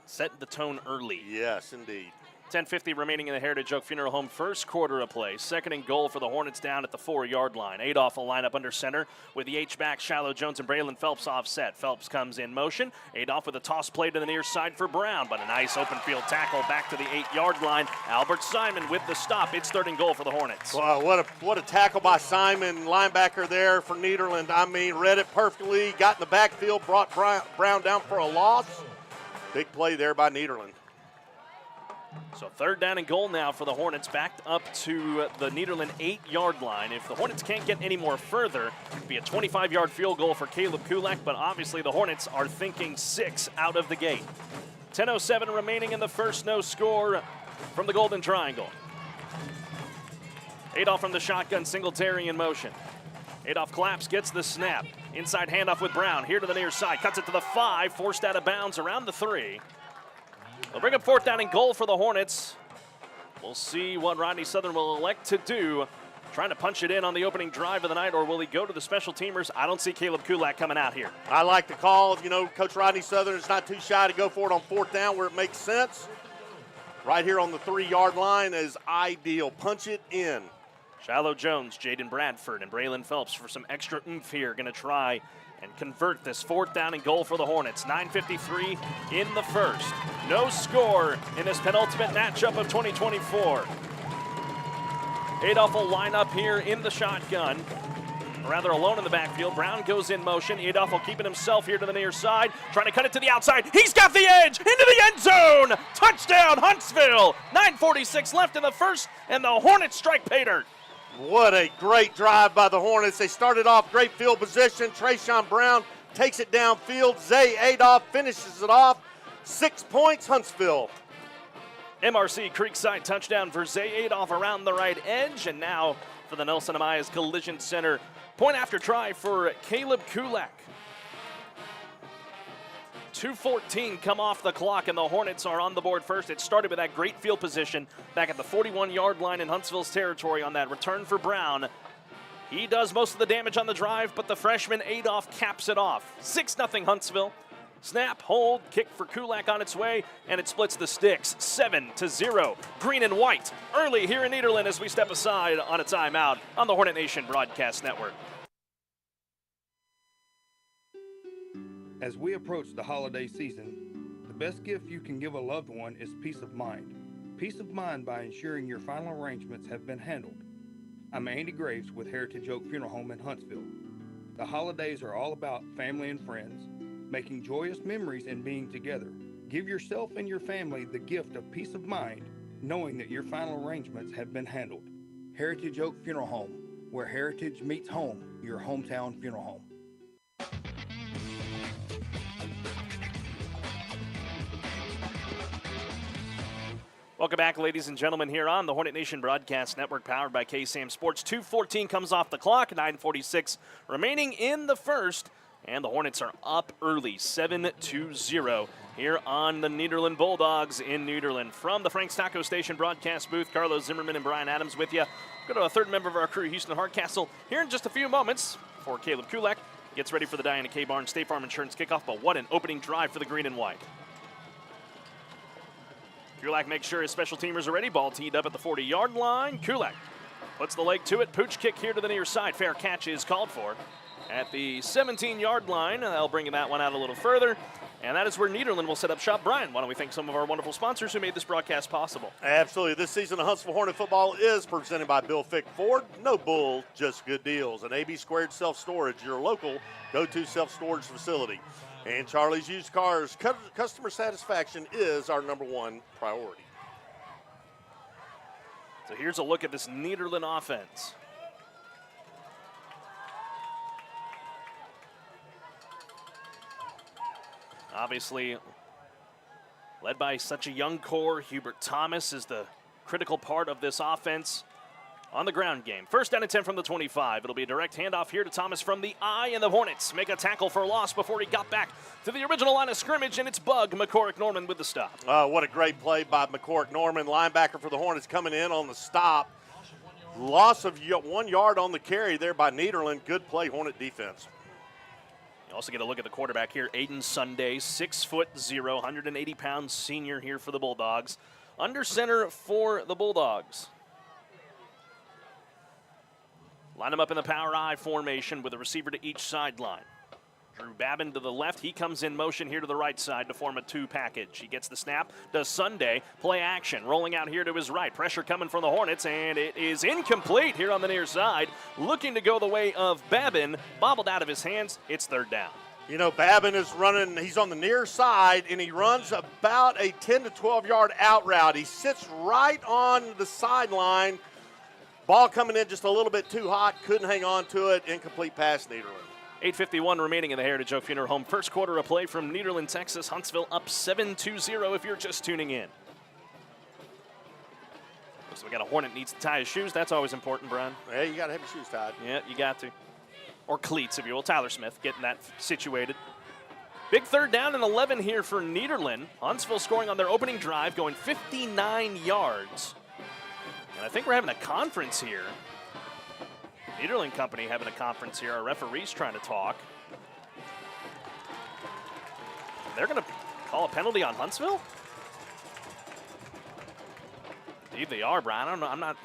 setting the tone early. Yes, indeed. 10:50 remaining in the Heritage Oak Funeral Home first quarter of play. Second and goal for the Hornets down at the 4-yard line. Adolph will line up under center with the H-back, Shiloh Jones and Braylon Phelps offset. Phelps comes in motion. Adolph with a toss play to the near side for Brown, but a nice open field tackle back to the 8-yard line. Albert Simon with the stop. It's third and goal for the Hornets. Wow, what a tackle by Simon, linebacker there for Nederland. I mean, read it perfectly, got in the backfield, brought Brown down for a loss. Big play there by Nederland. So third down and goal now for the Hornets, backed up to the Nederland 8-yard line. If the Hornets can't get any more further, it'd be a 25-yard field goal for Caleb Kulak, but obviously the Hornets are thinking 6 out of the gate. 10:07 remaining in the first, no score from the Golden Triangle. Adolph from the shotgun, Singletary in motion. Adolph collapse, gets the snap. Inside handoff with Brown, here to the near side, cuts it to the 5, forced out of bounds around the 3. They'll bring up fourth down and goal for the Hornets. We'll see what Rodney Southern will elect to do. Trying to punch it in on the opening drive of the night, or will he go to the special teamers? I don't see Caleb Kulak coming out here. I like the call. You know, Coach Rodney Southern is not too shy to go for it on fourth down where it makes sense. Right here on the 3-yard line is ideal. Punch it in. Shiloh Jones, Jaden Bradford, and Braylon Phelps for some extra oomph here. Going to try and convert this fourth down and goal for the Hornets. 9:53 in the first. No score in this penultimate matchup of 2024. Adolph will line up here in the shotgun. Rather alone in the backfield. Brown goes in motion. Adolph will keep it himself here to the near side. Trying to cut it to the outside. He's got the edge into the end zone. Touchdown, Huntsville. 9:46 left in the first, and the Hornets strike pay dirt. What a great drive by the Hornets. They started off great field position. Trayshawn Brown takes it downfield. Zay Adolph finishes it off. 6 points, Huntsville. MRC Creekside touchdown for Zay Adolph around the right edge. And now for the Nelson Amayas Collision Center. Point after try for Caleb Kulak. 2:14 come off the clock, and the Hornets are on the board first. It started with that great field position back at the 41-yard line in Huntsville's territory on that return for Brown. He does most of the damage on the drive, but the freshman Adolph caps it off. 6-0 Huntsville. Snap, hold, kick for Kulak on its way, and it splits the sticks. 7-0. Green and white early here in Nederland as we step aside on a timeout on the Hornet Nation Broadcast Network. As we approach the holiday season, the best gift you can give a loved one is peace of mind. Peace of mind by ensuring your final arrangements have been handled. I'm Andy Graves with Heritage Oak Funeral Home in Huntsville. The holidays are all about family and friends, making joyous memories and being together. Give yourself and your family the gift of peace of mind, knowing that your final arrangements have been handled. Heritage Oak Funeral Home, where heritage meets home, your hometown funeral home. Welcome back, ladies and gentlemen, here on the Hornet Nation Broadcast Network, powered by KSAM Sports. 2:14 comes off the clock, 9:46 remaining in the first, and the Hornets are up early, 7-0 here on the Nederland Bulldogs in Nederland. From the Frank's Taco Station broadcast booth, Carlos Zimmermann and Brian Adams with you. Go to a third member of our crew, Houston Hardcastle, here in just a few moments before Caleb Kulak gets ready for the Diana K. Barnes State Farm Insurance kickoff. But what an opening drive for the green and white. Kulak makes sure his special teamers are ready. Ball teed up at the 40-yard line. Kulak puts the leg to it. Pooch kick here to the near side. Fair catch is called for at the 17-yard line. They'll bring that one out a little further. And that is where Nederland will set up shop. Brian, why don't we thank some of our wonderful sponsors who made this broadcast possible? Absolutely. This season of Huntsville Hornet football is presented by Bill Fick Ford. No bull, just good deals. And AB Squared Self-Storage, your local go-to self-storage facility. And Charlie's Used Cars. Customer satisfaction is our #1 priority. So here's a look at this Nederland offense. Obviously, led by such a young core, Hubert Thomas is the critical part of this offense on the ground game. First down and 10 from the 25. It'll be a direct handoff here to Thomas from the I, and the Hornets make a tackle for loss before he got back to the original line of scrimmage, and it's Bug McCorrick Norman with the stop. What a great play by McCorrick Norman, linebacker for the Hornets, coming in on the stop. Loss of 1 yard on the carry there by Nederland. Good play, Hornet defense. You also get a look at the quarterback here, Aiden Sunday, 6'0", 180-pound senior here for the Bulldogs. Under center for the Bulldogs. Line them up in the power I formation with a receiver to each sideline. Drew Babin to the left. He comes in motion here to the right side to form a 2 package. He gets the snap, does Sunday. Play action. Rolling out here to his right. Pressure coming from the Hornets, and it is incomplete here on the near side. Looking to go the way of Babin. Bobbled out of his hands. It's 3rd down. You know, Babin is running, he's on the near side, and he runs about a 10 to 12-yard out route. He sits right on the sideline. Ball coming in just a little bit too hot. Couldn't hang on to it. Incomplete pass, Nederland. 8:51 remaining in the Heritage Oak Funeral Home. First quarter of play from Nederland, Texas. Huntsville up 7-0 if you're just tuning in. So we got a Hornet needs to tie his shoes. That's always important, Brian. Yeah, you got to have your shoes tied. Yeah, you got to. Or cleats, if you will. Tyler Smith getting that situated. Big 3rd down and 11 here for Nederland. Huntsville scoring on their opening drive, going 59 yards. And I think we're having a conference here. Nederland Company having a conference here. Our referee's trying to talk. They're going to call a penalty on Huntsville? Indeed they are, Brian. I don't know. I'm not.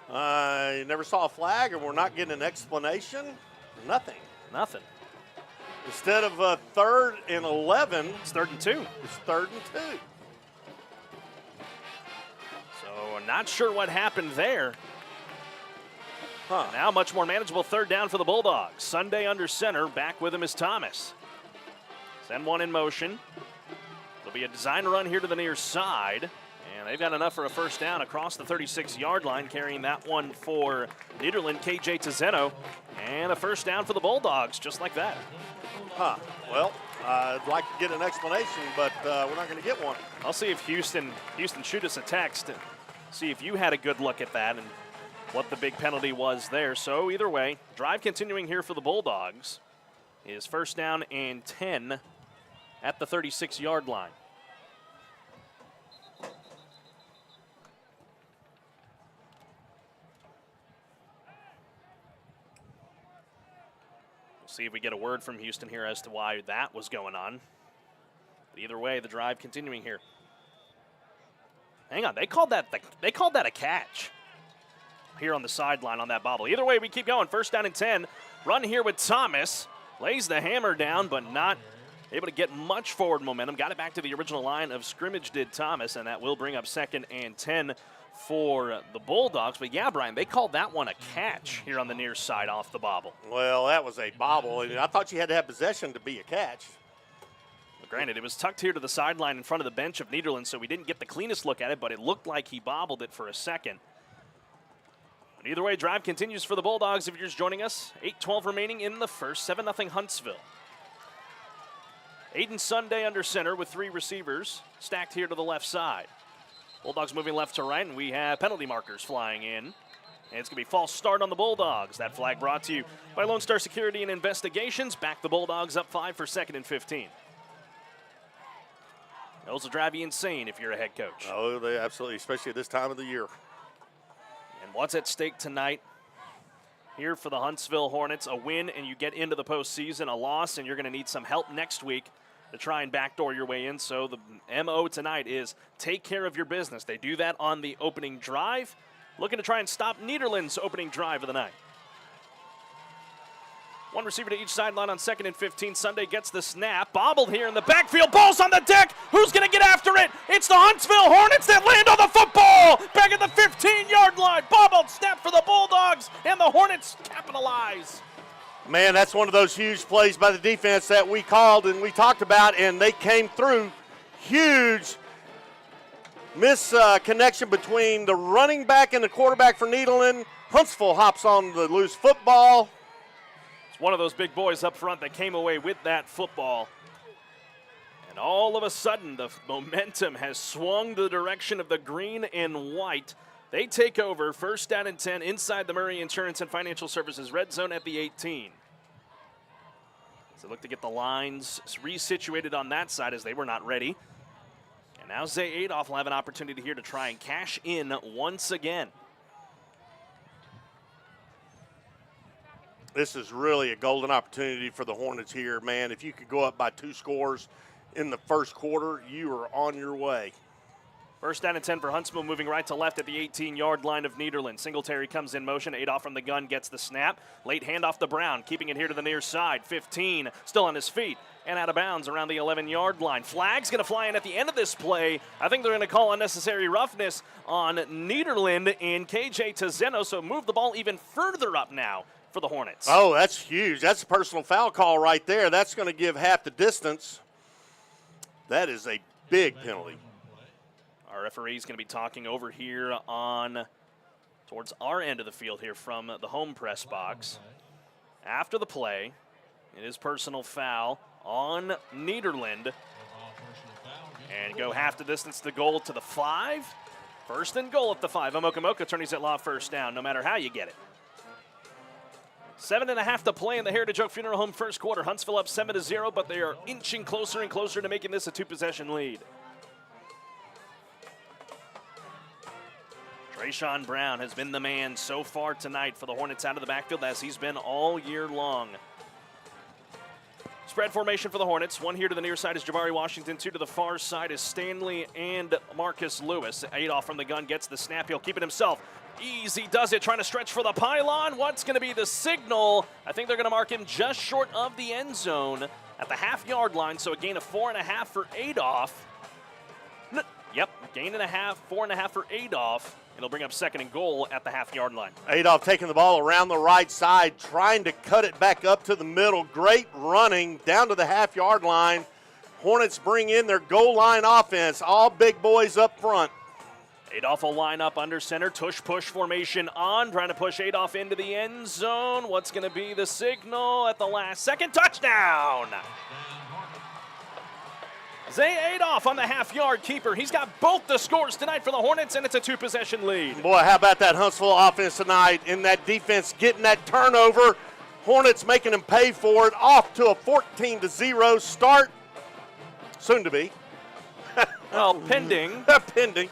I never saw a flag, and we're not getting an explanation. Nothing. Nothing. Instead of 3rd and 11. It's 3rd and 2. It's 3rd and 2. So I'm not sure what happened there. Now much more manageable 3rd down for the Bulldogs. Sunday under center. Back with him is Thomas. Send one in motion. There'll be a design run here to the near side. And they've got enough for a 1st down across the 36-yard line, carrying that one for Nederland, KJ Tizeno. And a 1st down for the Bulldogs, just like that. Well, I'd like to get an explanation, but we're not going to get one. I'll see if Houston shoot us a text and see if you had a good look at that and what the big penalty was there. So either way, drive continuing here for the Bulldogs is 1st down and 10 at the 36-yard line. We'll see if we get a word from Houston here as to why that was going on. But either way, the drive continuing here. Hang on, they called that a catch here on the sideline on that bobble. Either way, we keep going. 1st down and 10. Run here with Thomas. Lays the hammer down, but not able to get much forward momentum. Got it back to the original line of scrimmage, did Thomas, and that will bring up 2nd and 10 for the Bulldogs. But yeah, Brian, they called that one a catch here on the near side off the bobble. Well, that was a bobble, and I thought you had to have possession to be a catch. But granted, it was tucked here to the sideline in front of the bench of Nederland, so we didn't get the cleanest look at it, but it looked like he bobbled it for a second. But either way, drive continues for the Bulldogs if you're just joining us. 8:12 remaining in the first, 7-0 Huntsville. Aiden Sunday under center with 3 receivers stacked here to the left side. Bulldogs moving left to right, and we have penalty markers flying in. And it's going to be false start on the Bulldogs. That flag brought to you by Lone Star Security and Investigations. Back the Bulldogs up 5 for 2nd and 15. Those will drive you insane if you're a head coach. Oh, they absolutely, especially at this time of the year. And what's at stake tonight here for the Huntsville Hornets? A win and you get into the postseason. A loss and you're going to need some help next week to try and backdoor your way in. So the MO tonight is take care of your business. They do that on the opening drive. Looking to try and stop Nederland's opening drive of the night. 1 receiver to each sideline on 2nd and 15. Sunday gets the snap. Bobbled here in the backfield. Ball's on the deck. Who's going to get after it? It's the Huntsville Hornets that land on the football. Back at the 15-yard line. Bobbled snap for the Bulldogs, and the Hornets capitalize. Man, that's one of those huge plays by the defense that we called and we talked about, and they came through. Huge misconnection between the running back and the quarterback for Nederland. Huntsville hops on the loose football. It's one of those big boys up front that came away with that football. And all of a sudden, the momentum has swung the direction of the green and white. They take over 1st down and 10 inside the Murray Insurance and Financial Services red zone at the 18. So look to get the lines resituated on that side as they were not ready. And now Zay Adolph will have an opportunity here to try and cash in once again. This is really a golden opportunity for the Hornets here, man. If you could go up by 2 scores in the first quarter, you are on your way. First down and 10 for Huntsville, moving right to left at the 18-yard line of Nederland. Singletary comes in motion. Adolph from the gun gets the snap. Late handoff to Brown, keeping it here to the near side. 15, still on his feet, and out of bounds around the 11-yard line. Flag's going to fly in at the end of this play. I think they're going to call unnecessary roughness on Nederland and KJ Tezeno, so move the ball even further up now for the Hornets. Oh, that's huge. That's a personal foul call right there. That's going to give half the distance. That is a big penalty. Our referee is going to be talking over here towards our end of the field here from the home press box. After the play, it is personal foul on Nederland. And go half the distance to goal to the 5. First and goal at the 5. Amoka attorneys at law, first down, no matter how you get it. 7.5 to play in the Heritage Oak Funeral Home first quarter. Huntsville up 7-0, but they are inching closer and closer to making this a 2-possession lead. Trayshawn Brown has been the man so far tonight for the Hornets out of the backfield, as he's been all year long. Spread formation for the Hornets. One here to the near side is Jabari Washington. Two to the far side is Stanley and Marcus Lewis. Adolph from the gun gets the snap. He'll keep it himself. Easy does it, trying to stretch for the pylon. What's going to be the signal? I think they're going to mark him just short of the end zone at the half-yard line, so a gain of 4.5 for Adolph. Yep, gain and a half, 4.5 for Adolph. It'll bring up second and goal at the half-yard line. Adolph taking the ball around the right side, trying to cut it back up to the middle. Great running down to the half-yard line. Hornets bring in their goal line offense. All big boys up front. Adolph will line up under center. Tush-push formation on, trying to push Adolph into the end zone. What's going to be the signal at the last second? Touchdown! Zay Adolph on the half-yard keeper. He's got both the scores tonight for the Hornets, and it's a 2-possession lead. Boy, how about that Huntsville offense tonight in that defense getting that turnover. Hornets making them pay for it. Off to a 14-0 start. Soon to be. Well, pending. Pending.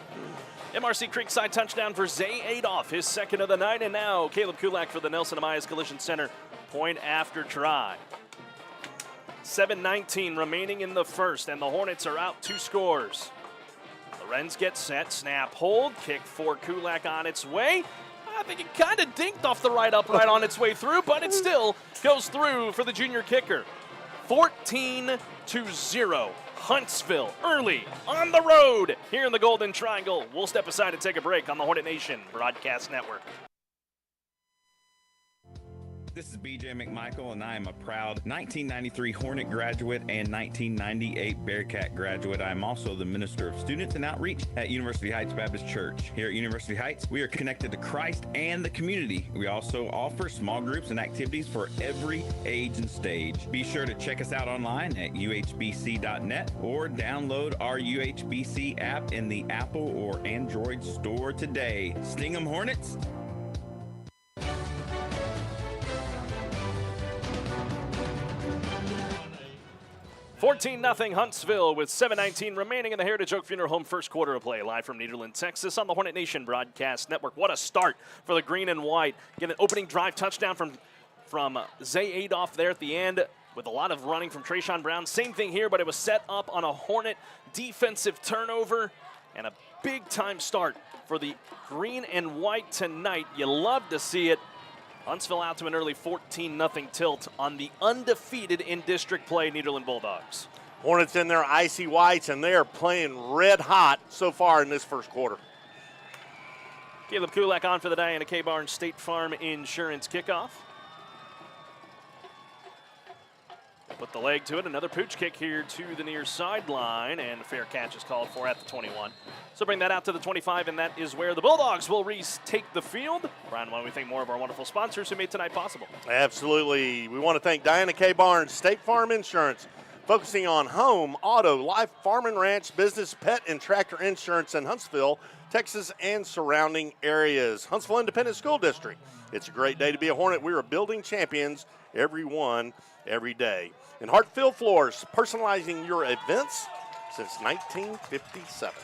MRC Creekside touchdown for Zay Adolph, his second of the night, and now Caleb Kulak for the Nelson Amayas Collision Center. Point after try. 7:19 remaining in the first, and the Hornets are out 2 scores. Lorenz gets set, snap, hold, kick for Kulak on its way. I think it kind of dinked off the right upright on its way through, but it still goes through for the junior kicker. 14-0, Huntsville early on the road here in the Golden Triangle. We'll step aside and take a break on the Hornet Nation Broadcast Network. This is BJ McMichael, and I am a proud 1993 Hornet graduate and 1998 Bearcat graduate. I am also the Minister of Students and Outreach at University Heights Baptist Church. Here at University Heights, we are connected to Christ and the community. We also offer small groups and activities for every age and stage. Be sure to check us out online at uhbc.net or download our UHBC app in the Apple or Android store today. Sting 'em, Hornets! 14-0 Huntsville with 7:19 remaining in the Heritage Oak Funeral Home first quarter of play. Live from Nederland, Texas on the Hornet Nation Broadcast Network. What a start for the green and white. Get an opening drive touchdown from Zay Adolph there at the end with a lot of running from Trayshawn Brown. Same thing here, but it was set up on a Hornet defensive turnover and a big-time start for the green and white tonight. You love to see it. Huntsville out to an early 14-0 tilt on the undefeated in district play Nederland Bulldogs. Hornets in their icy whites, and they are playing red hot so far in this first quarter. Caleb Kulak on for the Diana K. Barnes State Farm Insurance kickoff. Put the leg to it. Another pooch kick here to the near sideline, and a fair catch is called for at the 21. So bring that out to the 25, and that is where the Bulldogs will retake the field. Brian, why don't we thank more of our wonderful sponsors who made tonight possible? Absolutely. We want to thank Diana K. Barnes, State Farm Insurance, focusing on home, auto, life, farm and ranch, business, pet, and tractor insurance in Huntsville, Texas, and surrounding areas. Huntsville Independent School District. It's a great day to be a Hornet. We are building champions, every one, every day. And Hartfield Floors, personalizing your events since 1957.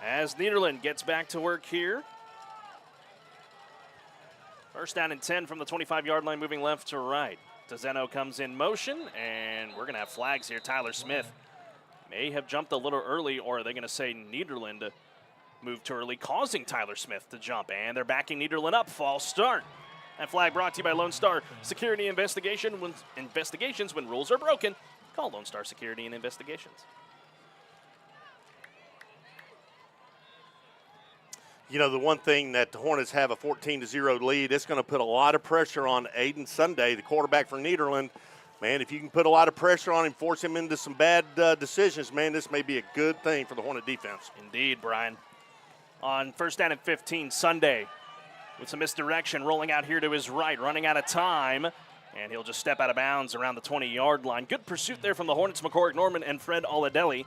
As Nederland gets back to work here. First down and 10 from the 25-yard line, moving left to right. DeZeno comes in motion, and we're going to have flags here. Tyler Smith may have jumped a little early, or are they going to say Nederland moved too early, causing Tyler Smith to jump? And they're backing Nederland up. False start. That flag brought to you by Lone Star Security Investigations. When rules are broken, call Lone Star Security and Investigations. You know, the one thing that the Hornets have a 14-0 lead, it's going to put a lot of pressure on Aiden Sunday, the quarterback for Nederland. Man, if you can put a lot of pressure on him, force him into some bad decisions, man, this may be a good thing for the Hornet defense. Indeed, Brian. On first down and 15, Sunday with some misdirection, rolling out here to his right, running out of time, and he'll just step out of bounds around the 20-yard line. Good pursuit there from the Hornets, McCorrick Norman and Fred Oladelli.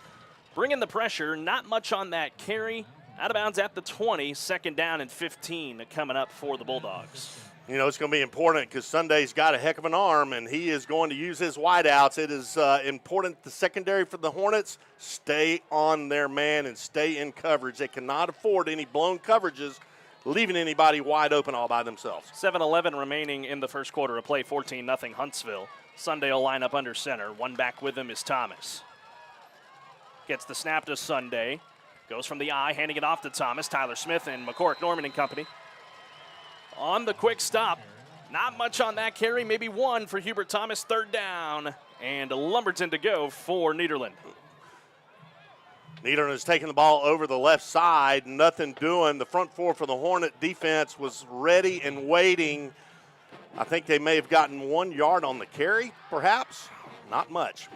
Bringing the pressure, not much on that carry. Out of bounds at the 20, second down and 15 coming up for the Bulldogs. You know, it's going to be important because Sunday's got a heck of an arm, and he is going to use his wideouts. It is important, the secondary for the Hornets, stay on their man and stay in coverage. They cannot afford any blown coverages, leaving anybody wide open all by themselves. 7:11 remaining in the first quarter of play, 14-0 Huntsville. Sunday will line up under center. One back with him is Thomas. Gets the snap to Sunday. Goes from the eye, handing it off to Thomas. Tyler Smith and McCorrick Norman and company. On the quick stop. Not much on that carry, maybe one for Hubert Thomas. Third down, and Lumberton to go for Nederland. Nederland is taking the ball over the left side. Nothing doing. The front four for the Hornet defense was ready and waiting. I think they may have gotten 1 yard on the carry, perhaps. Not much.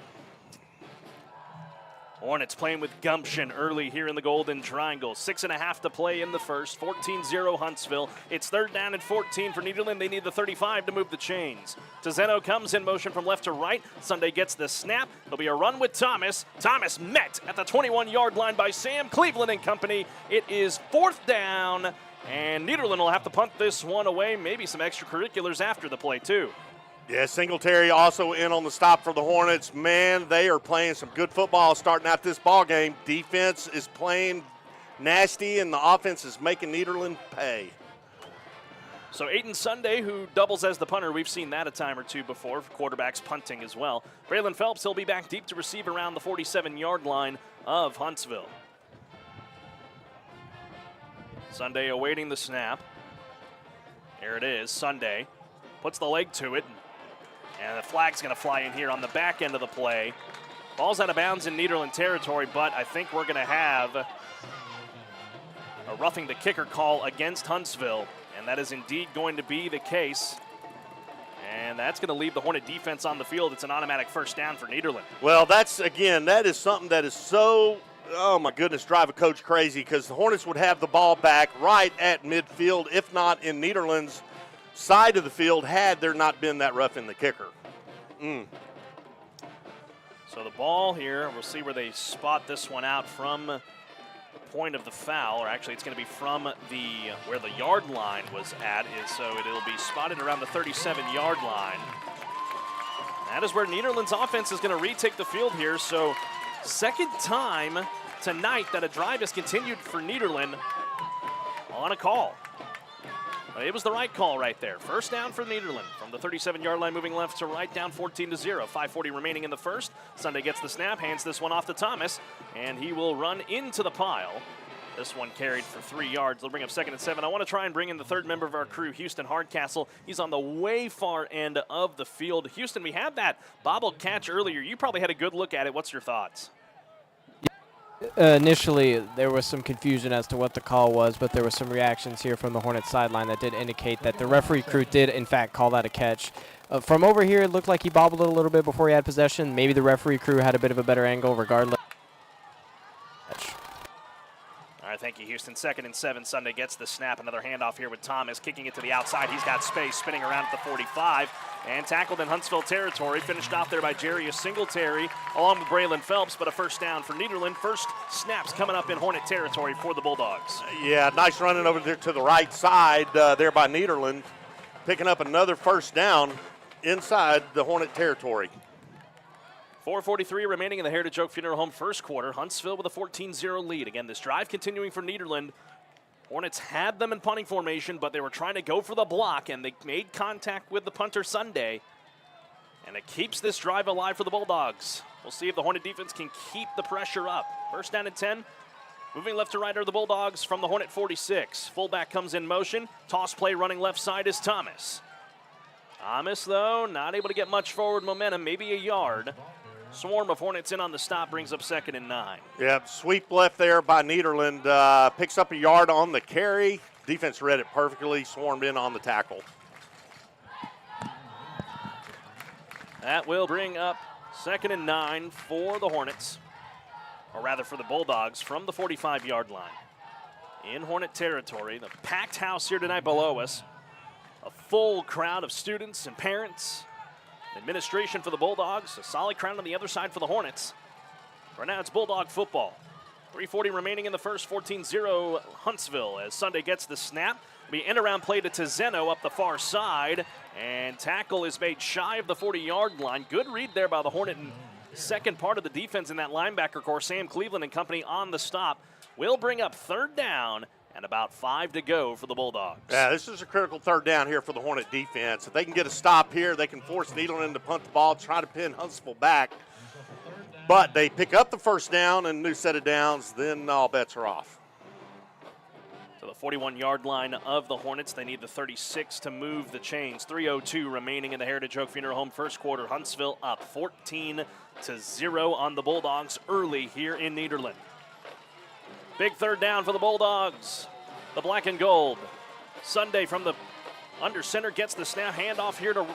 Hornets playing with gumption early here in the Golden Triangle. 6.5 to play in the first. 14-0 Huntsville. It's third down and 14 for Nederland. They need the 35 to move the chains. DeZeno comes in motion from left to right. Sunday gets the snap. There'll be a run with Thomas. Thomas met at the 21-yard line by Sam Cleveland and company. It is fourth down, and Nederland will have to punt this one away. Maybe some extracurriculars after the play, too. Yeah, Singletary also in on the stop for the Hornets. Man, they are playing some good football starting out this ball game. Defense is playing nasty, and the offense is making Nederland pay. So Aiden Sunday, who doubles as the punter, we've seen that a time or two before. Quarterbacks punting as well. Braylon Phelps, he'll be back deep to receive around the 47-yard line of Huntsville. Sunday awaiting the snap. Here it is, Sunday. Puts the leg to it. And the flag's going to fly in here on the back end of the play. Ball's out of bounds in Nederland territory, but I think we're going to have a roughing the kicker call against Huntsville, and that is indeed going to be the case. And that's going to leave the Hornet defense on the field. It's an automatic first down for Nederland. Well, that is something that is so, oh my goodness, drive a coach crazy, because the Hornets would have the ball back right at midfield, if not in Nederland's side of the field, had there not been that rough in the kicker. So the ball here, we'll see where they spot this one out from the point of the foul, or actually it's going to be from where the yard line was at, so it'll be spotted around the 37-yard line. That is where Nederland's offense is going to retake the field here. So second time tonight that a drive has continued for Nederland on a call. It was the right call right there. First down for Nederland from the 37-yard line, moving left to right, down 14-0. 5:40 remaining in the first. Sunday gets the snap, hands this one off to Thomas, and he will run into the pile. This one carried for 3 yards. They'll bring up second and 7. I want to try and bring in the third member of our crew, Houston Hardcastle. He's on the way far end of the field. Houston, we had that bobble catch earlier. You probably had a good look at it. What's your thoughts? Initially, there was some confusion as to what the call was, but there were some reactions here from the Hornets sideline that did indicate that the referee crew did, in fact, call that a catch. From over here, it looked like he bobbled it a little bit before he had possession. Maybe the referee crew had a bit of a better angle regardless. All right, thank you, Houston. Second and 7. Sunday gets the snap. Another handoff here with Thomas, kicking it to the outside. He's got space, spinning around at the 45, and tackled in Huntsville territory. Finished off there by Jarius Singletary, along with Braylon Phelps, but a first down for Nederland. First snaps coming up in Hornet territory for the Bulldogs. Yeah, nice running over there to the right side there by Nederland, picking up another first down inside the Hornet territory. 4:43 remaining in the Heritage Oak Funeral Home first quarter. Huntsville with a 14-0 lead. Again, this drive continuing for Nederland. Hornets had them in punting formation, but they were trying to go for the block, and they made contact with the punter Sunday. And it keeps this drive alive for the Bulldogs. We'll see if the Hornet defense can keep the pressure up. First down and 10. Moving left to right are the Bulldogs from the Hornet 46. Fullback comes in motion. Toss play running left side is Thomas. Thomas, though, not able to get much forward momentum, maybe a yard. Swarm of Hornets in on the stop, brings up 2nd and 9. Yep, sweep left there by Nederland. Picks up a yard on the carry. Defense read it perfectly, swarmed in on the tackle. That will bring up 2nd and 9 for the Hornets, or rather for the Bulldogs, from the 45-yard line. In Hornet territory, the packed house here tonight below us. A full crowd of students and parents. Administration for the Bulldogs, a solid crowd on the other side for the Hornets. Right now it's Bulldog football. 3:40 remaining in the first, 14-0 Huntsville as Sunday gets the snap. Be end around play to Tizeno up the far side, and tackle is made shy of the 40-yard line. Good read there by the Hornet and second part of the defense in that linebacker core. Sam Cleveland and company on the stop. Will bring up 3rd down and about 5 to go for the Bulldogs. Yeah, this is a critical 3rd down here for the Hornet defense. If they can get a stop here, they can force Nederland to punt the ball, try to pin Huntsville back. But they pick up the 1st down and new set of downs, then all bets are off. To the 41-yard line of the Hornets. They need the 36 to move the chains. 3:02 remaining in the Heritage Oak Funeral Home first quarter. Huntsville up 14-0 on the Bulldogs early here in Nederland. Big 3rd down for the Bulldogs. The black and gold. Sunday from the under center gets the snap. Handoff here to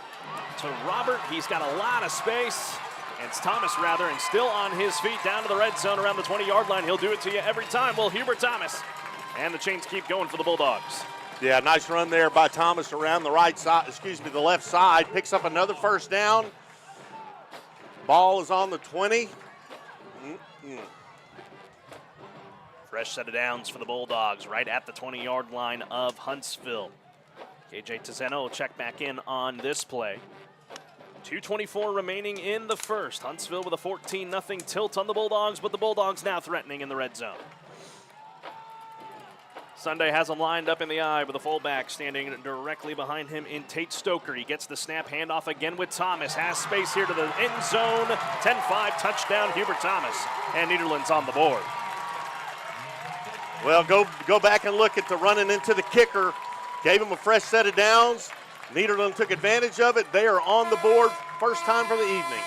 Robert. He's got a lot of space. It's Thomas, rather, and still on his feet down to the red zone around the 20-yard line. He'll do it to you every time. Well, Hubert Thomas. And the chains keep going for the Bulldogs. Yeah, nice run there by Thomas around the right side, the left side. Picks up another 1st down. Ball is on the 20. Fresh set of downs for the Bulldogs right at the 20-yard line of Huntsville. KJ Tizeno will check back in on this play. 2:24 remaining in the first. Huntsville with a 14-0 tilt on the Bulldogs, but the Bulldogs now threatening in the red zone. Sunday has him lined up in the eye with a fullback standing directly behind him in Tate Stoker. He gets the snap, handoff again with Thomas. Has space here to the end zone. 10-5 touchdown, Hubert Thomas. And Nederland's on the board. Well, go back and look at the running into the kicker. Gave him a fresh set of downs. Nederland took advantage of it. They are on the board, first time for the evening.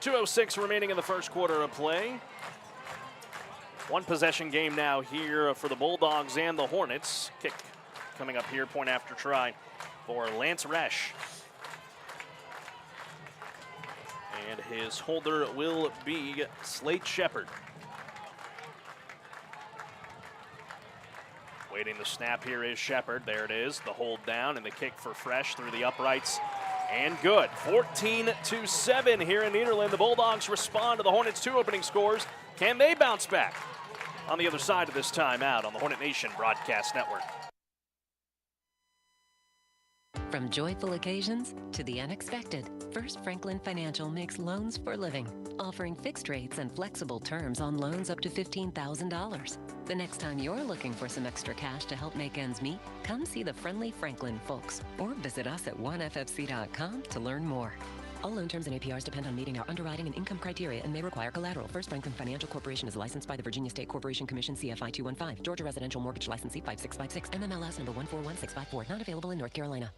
2:06 remaining in the first quarter of play. One possession game now here for the Bulldogs and the Hornets. Kick coming up here, point after try for Lance Resch. And his holder will be Slate Shepard. Waiting the snap here is Shepard. There it is, the hold down and the kick for Fresh through the uprights. And good. 14-7 here in Nederland. The Bulldogs respond to the Hornets' 2 opening scores. Can they bounce back on the other side of this timeout on the Hornet Nation Broadcast Network? From joyful occasions to the unexpected, First Franklin Financial makes loans for living, offering fixed rates and flexible terms on loans up to $15,000. The next time you're looking for some extra cash to help make ends meet, come see the friendly Franklin folks or visit us at oneffc.com to learn more. All loan terms and APRs depend on meeting our underwriting and income criteria and may require collateral. First Franklin Financial Corporation is licensed by the Virginia State Corporation Commission, CFI 215, Georgia Residential Mortgage Licensee 5656, MMLS number 141654, not available in North Carolina.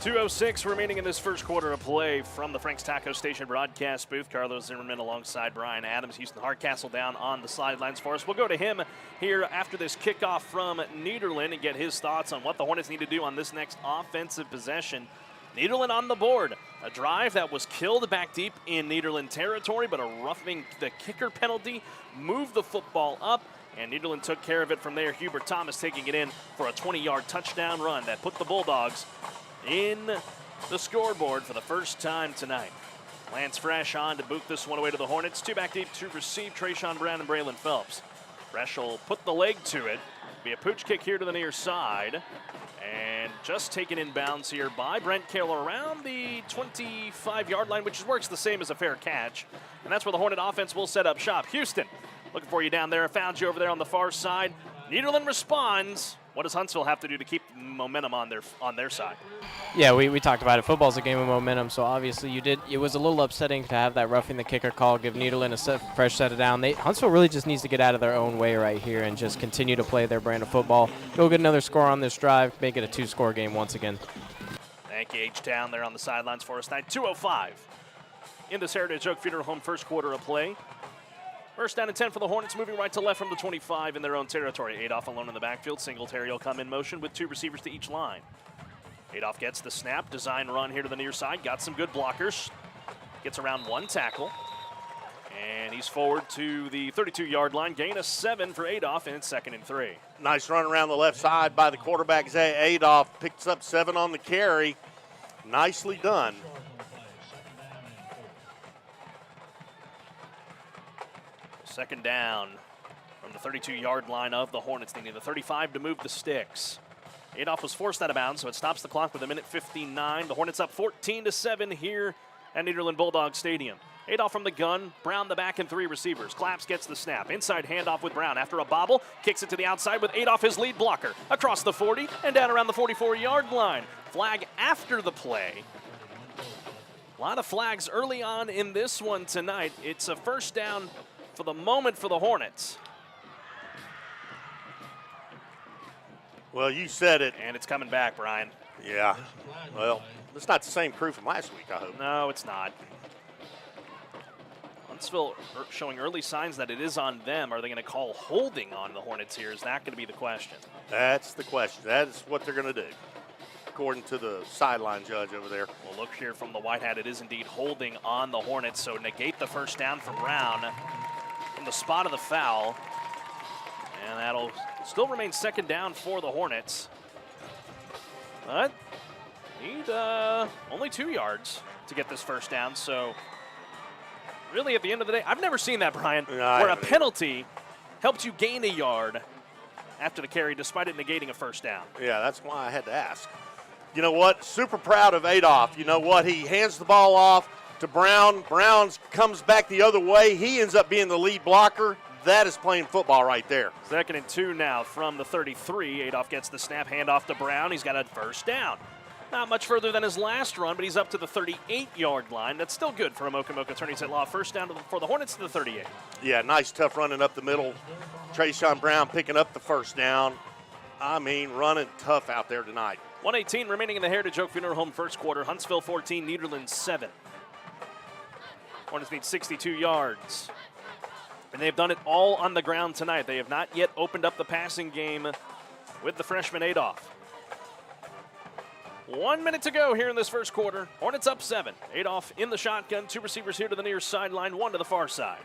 2:06 remaining in this first quarter of play from the Frank's Taco Station broadcast booth. Carlos Zimmermann alongside Brian Adams. Houston Hardcastle down on the sidelines for us. We'll go to him here after this kickoff from Nederland and get his thoughts on what the Hornets need to do on this next offensive possession. Nederland on the board. A drive that was killed back deep in Nederland territory, but a roughing the kicker penalty moved the football up, and Nederland took care of it from there. Hubert Thomas taking it in for a 20-yard touchdown run that put the Bulldogs in the scoreboard for the first time tonight. Lance Fresh on to boot this one away to the Hornets. 2 back deep to receive Trayshawn Brown and Braylon Phelps. Fresh will put the leg to it. Be a pooch kick here to the near side. And just taken in bounds here by Brent Carroll around the 25-yard line, which works the same as a fair catch. And that's where the Hornet offense will set up shop. Houston, looking for you down there. I found you over there on the far side. Nederland responds. What does Huntsville have to do to keep momentum on their side? Yeah, we talked about it. Football's a game of momentum, so obviously it was a little upsetting to have that roughing the kicker call, give Nederland a fresh set of down. Huntsville really just needs to get out of their own way right here and just continue to play their brand of football. Go get another score on this drive, make it a 2-score game once again. Thank you, H-Town, there on the sidelines for us tonight. 2:05 in this Heritage Oak Funeral Home first quarter of play. First down and 10 for the Hornets, moving right to left from the 25 in their own territory. Adolph alone in the backfield. Singletary will come in motion with 2 receivers to each line. Adolph gets the snap. Design run here to the near side. Got some good blockers. Gets around 1 tackle. And he's forward to the 32-yard line. Gain of 7 for Adolph, and it's 2nd and 3. Nice run around the left side by the quarterback, Zay Adolph. Picks up 7 on the carry. Nicely done. Second down from the 32-yard line of the Hornets, needing the 35 to move the sticks. Adolph was forced out of bounds, so it stops the clock with 1:59. The Hornets up 14-7 here at Nederland Bulldogs Stadium. Adolph from the gun, Brown the back and 3 receivers. Claps gets the snap. Inside handoff with Brown after a bobble. Kicks it to the outside with Adolph, his lead blocker. Across the 40 and down around the 44-yard line. Flag after the play. A lot of flags early on in this one tonight. It's a first down for the moment for the Hornets. Well, you said it. And it's coming back, Brian. Yeah. Well, it's not the same crew from last week, I hope. No, it's not. Huntsville showing early signs that it is on them. Are they going to call holding on the Hornets here? Is that going to be the question? That's the question. That is what they're going to do, according to the sideline judge over there. Well, look here from the white hat. It is indeed holding on the Hornets, so negate the first down for Brown from the spot of the foul. And that'll still remain 2nd down for the Hornets. But need only 2 yards to get this first down, so really at the end of the day, I've never seen that, Brian, where a penalty helped you gain a yard after the carry despite it negating a first down. Yeah, that's why I had to ask. You know what? Super proud of Adolph. You know what? He hands the ball off to Brown. Brown comes back the other way. He ends up being the lead blocker. That is playing football right there. 2nd and 2 now from the 33. Adolph gets the snap, handoff to Brown. He's got a first down. Not much further than his last run, but he's up to the 38-yard line. That's still good for Mocha Attorneys at Law. First down for the Hornets to the 38. Yeah, nice tough running up the middle. Trayshawn Brown picking up the first down. I mean, running tough out there tonight. 1:18 remaining in the Heritage Oak Funeral Home first quarter. Huntsville 14, Nederland 7. Hornets need 62 yards. And they've done it all on the ground tonight. They have not yet opened up the passing game with the freshman Adolph. 1 minute to go here in this first quarter. Hornets up 7. Adolph in the shotgun. 2 receivers here to the near sideline, 1 to the far side.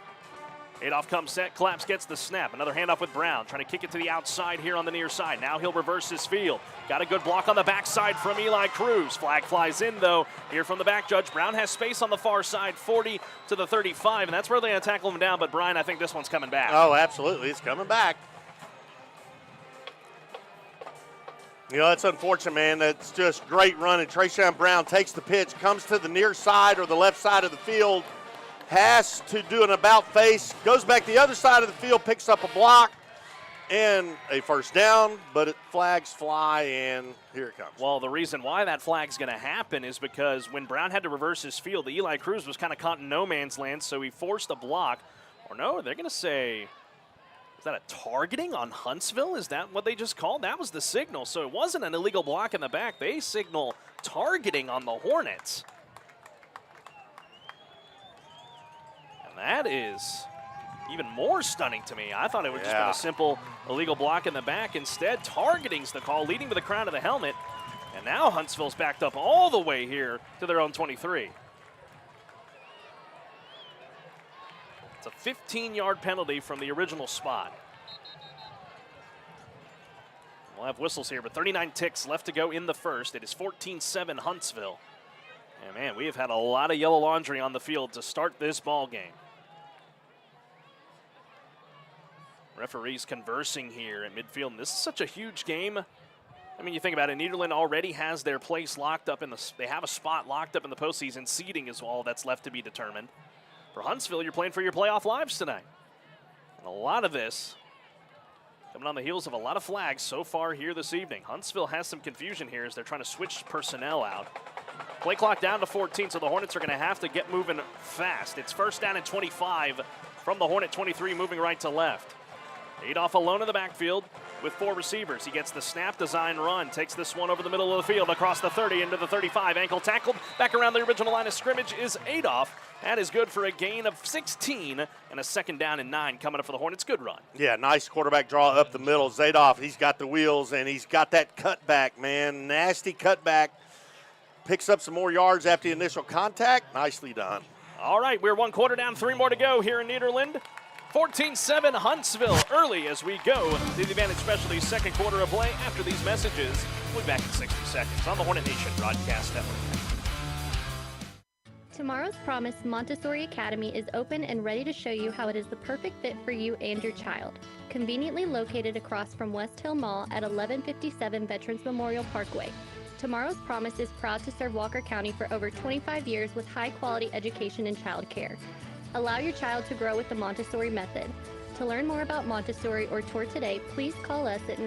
Adolph comes set. Claps gets the snap. Another handoff with Brown. Trying to kick it to the outside here on the near side. Now he'll reverse his field. Got a good block on the backside from Eli Cruz. Flag flies in, though, here from the back judge. Brown has space on the far side, 40 to the 35, and that's where they're going to tackle him down. But, Brian, I think this one's coming back. Oh, absolutely. It's coming back. You know, it's unfortunate, man. That's just great running. Trayshawn Brown takes the pitch, comes to the near side or the left side of the field, has to do an about face, goes back the other side of the field, picks up a block, and a first down, but flags fly, and here it comes. Well, the reason why that flag's going to happen is because when Brown had to reverse his field, Eli Cruz was kind of caught in no man's land, so he forced a block. Or no, they're going to say, is that a targeting on Huntsville? Is that what they just called? That was the signal. So it wasn't an illegal block in the back. They signal targeting on the Hornets. And that is even more stunning to me. I thought it would just been a simple illegal block in the back. Instead, targeting's the call, leading to the crown of the helmet. And now Huntsville's backed up all the way here to their own 23. It's a 15-yard penalty from the original spot. We'll have whistles here, but 39 ticks left to go in the first. It is 14-7 Huntsville. And, man, we have had a lot of yellow laundry on the field to start this ball game. Referees conversing here at midfield. And this is such a huge game. I mean, you think about it, Nederland already has their place locked up they have a spot locked up in the postseason. Seeding is all that's left to be determined. For Huntsville, you're playing for your playoff lives tonight. And a lot of this Coming on the heels of a lot of flags so far here this evening. Huntsville has some confusion here as they're trying to switch personnel out. Play clock down to 14, so the Hornets are going to have to get moving fast. It's first down and 25 from the Hornet 23, moving right to left. Adolph alone in the backfield with 4 receivers. He gets the snap, design, run. Takes this one over the middle of the field, across the 30, into the 35. Ankle tackled. Back around the original line of scrimmage is Adolph. That is good for a gain of 16 and a second down and 9 coming up for the Hornets. Good run. Yeah, nice quarterback draw up the middle. Zadolph, he's got the wheels, and he's got that cutback, man. Nasty cutback. Picks up some more yards after the initial contact. Nicely done. All right, we're 1 quarter down, 3 more to go here in Nederland. 14-7 Huntsville early as we go to the Advantage Specialties second quarter of play. After these messages, we'll be back in 60 seconds on the Hornet Nation Broadcast Network. Tomorrow's Promise Montessori Academy is open and ready to show you how it is the perfect fit for you and your child. Conveniently located across from West Hill Mall at 1157 Veterans Memorial Parkway. Tomorrow's Promise is proud to serve Walker County for over 25 years with high-quality education and child care. Allow your child to grow with the Montessori method. To learn more about Montessori or tour today, please call us at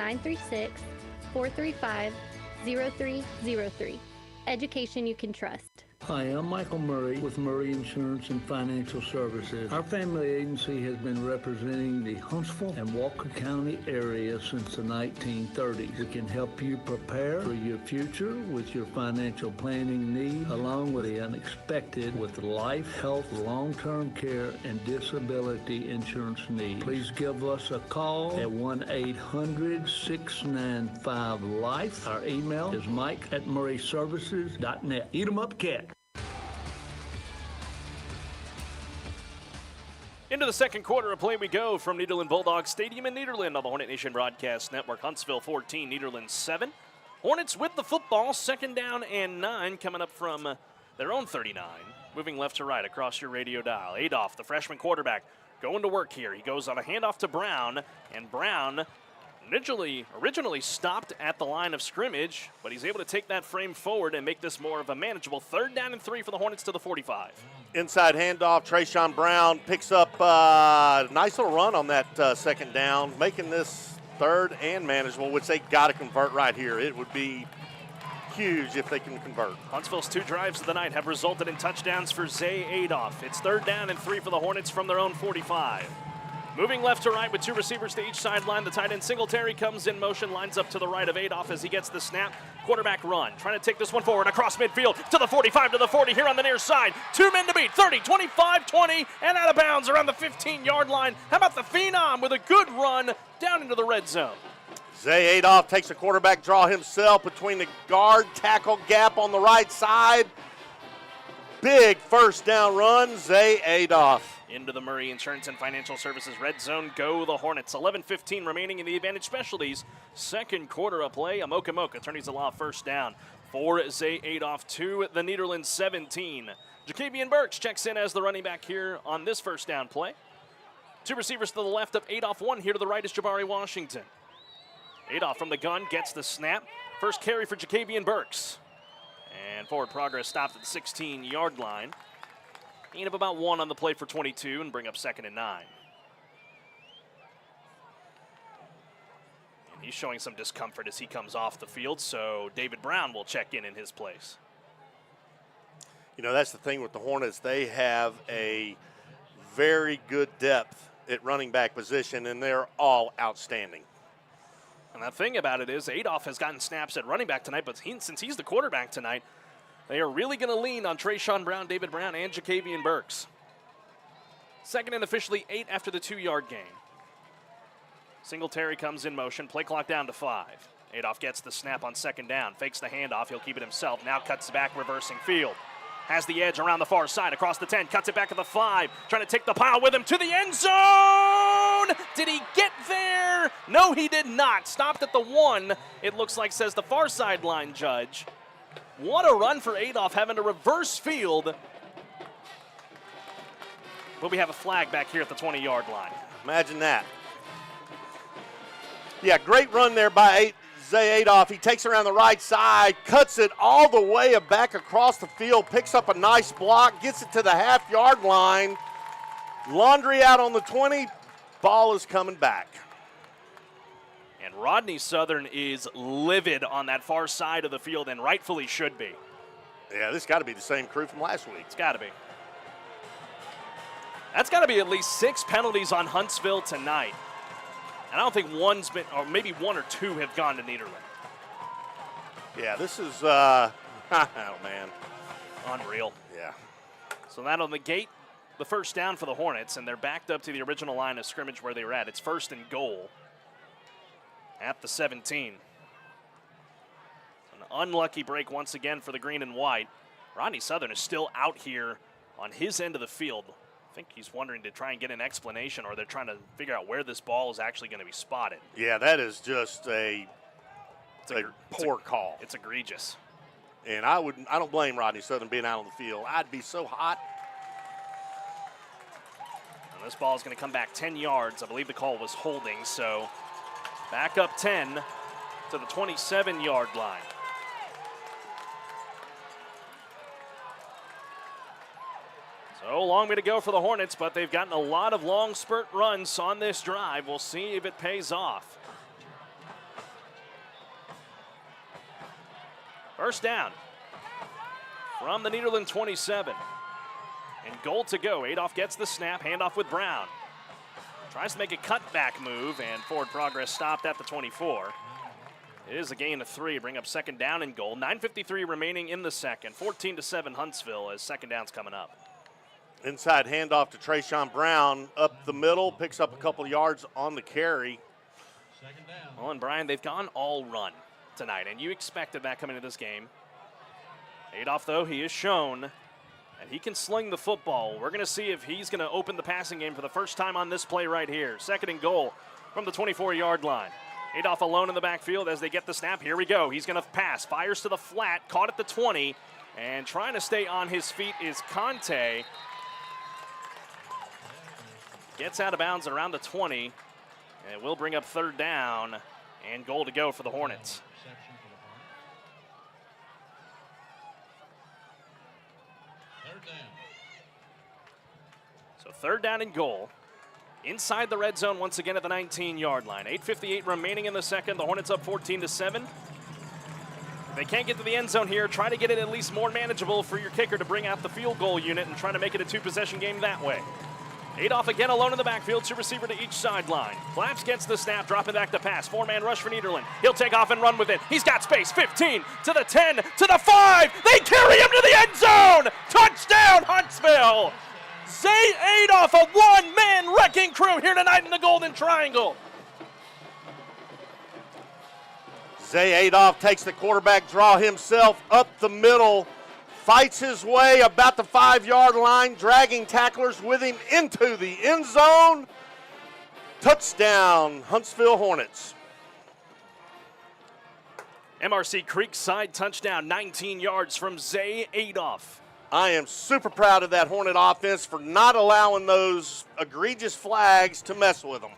936-435-0303. Education you can trust. Hi, I'm Michael Murray with Murray Insurance and Financial Services. Our family agency has been representing the Huntsville and Walker County area since the 1930s. We can help you prepare for your future with your financial planning needs, along with the unexpected with life, health, long-term care, and disability insurance needs. Please give us a call at 1-800-695-LIFE. Our email is mike@murrayservices.net. Eat 'em up, cat. Into the second quarter of play we go from Nederland Bulldogs Stadium in Nederland on the Hornet Nation Broadcast Network. Huntsville 14, Nederland 7. Hornets with the football, second down and 9 coming up from their own 39. Moving left to right across your radio dial. Adolph, the freshman quarterback, going to work here. He goes on a handoff to Brown, and Brown originally stopped at the line of scrimmage, but he's able to take that frame forward and make this more of a manageable third down and 3 for the Hornets to the 45. Inside handoff, Trayshawn Brown picks up a nice little run on that second down, making this third and manageable, which they got to convert right here. It would be huge if they can convert. Huntsville's 2 drives of the night have resulted in touchdowns for Zay Adolph. It's third down and 3 for the Hornets from their own 45. Moving left to right with 2 receivers to each sideline. The tight end Singletary comes in motion, lines up to the right of Adolph as he gets the snap. Quarterback run, trying to take this one forward across midfield to the 45 to the 40 here on the near side. 2 men to beat, 30, 25, 20, and out of bounds around the 15-yard line. How about the Phenom with a good run down into the red zone? Zay Adolph takes a quarterback draw himself between the guard tackle gap on the right side. Big first down run, Zay Adolph. Into the Murray Insurance and Financial Services red zone go the Hornets. 11:15 remaining in the Advantage Specialties. Second quarter of play. Amoka attorneys the law first down for Zay Adolph to the Nederland 17. Jacabian Burks checks in as the running back here on this first down play. 2 receivers to the left of Adolph. 1 here to the right is Jabari Washington. Adolph from the gun gets the snap. First carry for Jacabian Burks. And forward progress stopped at the 16-yard line. Gain of about 1 on the play for 22 and bring up second and 9. And he's showing some discomfort as he comes off the field, so David Brown will check in his place. You know, that's the thing with the Hornets. They have a very good depth at running back position, and they're all outstanding. And the thing about it is Adolph has gotten snaps at running back tonight, but since he's the quarterback tonight, they are really going to lean on Trayshawn Brown, David Brown, and Jacabian Burks. Second and officially 8 after the 2-yard gain. Singletary comes in motion. Play clock down to 5. Adolph gets the snap on second down. Fakes the handoff. He'll keep it himself. Now cuts back, reversing field. Has the edge around the far side, across the 10. Cuts it back at the 5. Trying to take the pile with him to the end zone. Did he get there? No, he did not. Stopped at the 1, it looks like, says the far sideline judge. What a run for Adolph, having to reverse field. But we have a flag back here at the 20-yard line. Imagine that. Yeah, great run there by Zay Adolph. He takes around the right side, cuts it all the way back across the field, picks up a nice block, gets it to the half-yard line. Laundry out on the 20. Ball is coming back. And Rodney Southern is livid on that far side of the field, and rightfully should be. Yeah, this got to be the same crew from last week. It's got to be. That's got to be at least 6 penalties on Huntsville tonight. And I don't think one's been, or maybe 1 or 2 have gone to Nederland. Yeah, this is, oh, man. Unreal. Yeah. So that'll negate the first down for the Hornets, and they're backed up to the original line of scrimmage where they were at. It's 1st and goal at the 17. An unlucky break once again for the green and white. Rodney Southern is still out here on his end of the field. I think he's wondering to try and get an explanation, or they're trying to figure out where this ball is actually going to be spotted. Yeah, that is just a poor call. It's egregious. And I don't blame Rodney Southern being out on the field. I'd be so hot. And this ball is going to come back 10 yards. I believe the call was holding, so back up 10 to the 27-yard line. So long way to go for the Hornets, but they've gotten a lot of long spurt runs on this drive. We'll see if it pays off. First down from the Nederland 27. And goal to go. Adolph gets the snap, handoff with Brown. Tries to make a cutback move, and forward progress stopped at the 24. It is a gain of 3, bring up 2nd down and goal. 9:53 remaining in the second. 14-7 Huntsville as 2nd down's coming up. Inside handoff to Trayshawn Brown up the middle, picks up a couple yards on the carry. Well, and Brian, they've gone all run tonight, and you expected that coming into this game. Adolph, though, he has shown that he can sling the football. We're going to see if he's going to open the passing game for the first time on this play right here. 2nd and goal from the 24-yard line. Adolph alone in the backfield as they get the snap. Here we go. He's going to pass. Fires to the flat. Caught at the 20. And trying to stay on his feet is Conte. Gets out of bounds around the 20. And it will bring up 3rd down and goal to go for the Hornets. So 3rd down and goal. Inside the red zone once again at the 19-yard line. 8:58 remaining in the second. The Hornets up 14-7. They can't get to the end zone here. Try to get it at least more manageable for your kicker to bring out the field goal unit and try to make it a 2-possession game that way. Adolph again alone in the backfield, 2 receiver to each sideline. Flaps gets the snap, dropping back to pass. 4-man rush for Nederland. He'll take off and run with it. He's got space. 15 to the 10 to the 5. They carry him to the end zone. Touchdown, Huntsville. Zay Adolph, a one-man wrecking crew here tonight in the Golden Triangle. Zay Adolph takes the quarterback draw himself up the middle, fights his way about the 5-yard line, dragging tacklers with him into the end zone. Touchdown, Huntsville Hornets. MRC Creekside touchdown, 19 yards from Zay Adolph. I am super proud of that Hornet offense for not allowing those egregious flags to mess with them.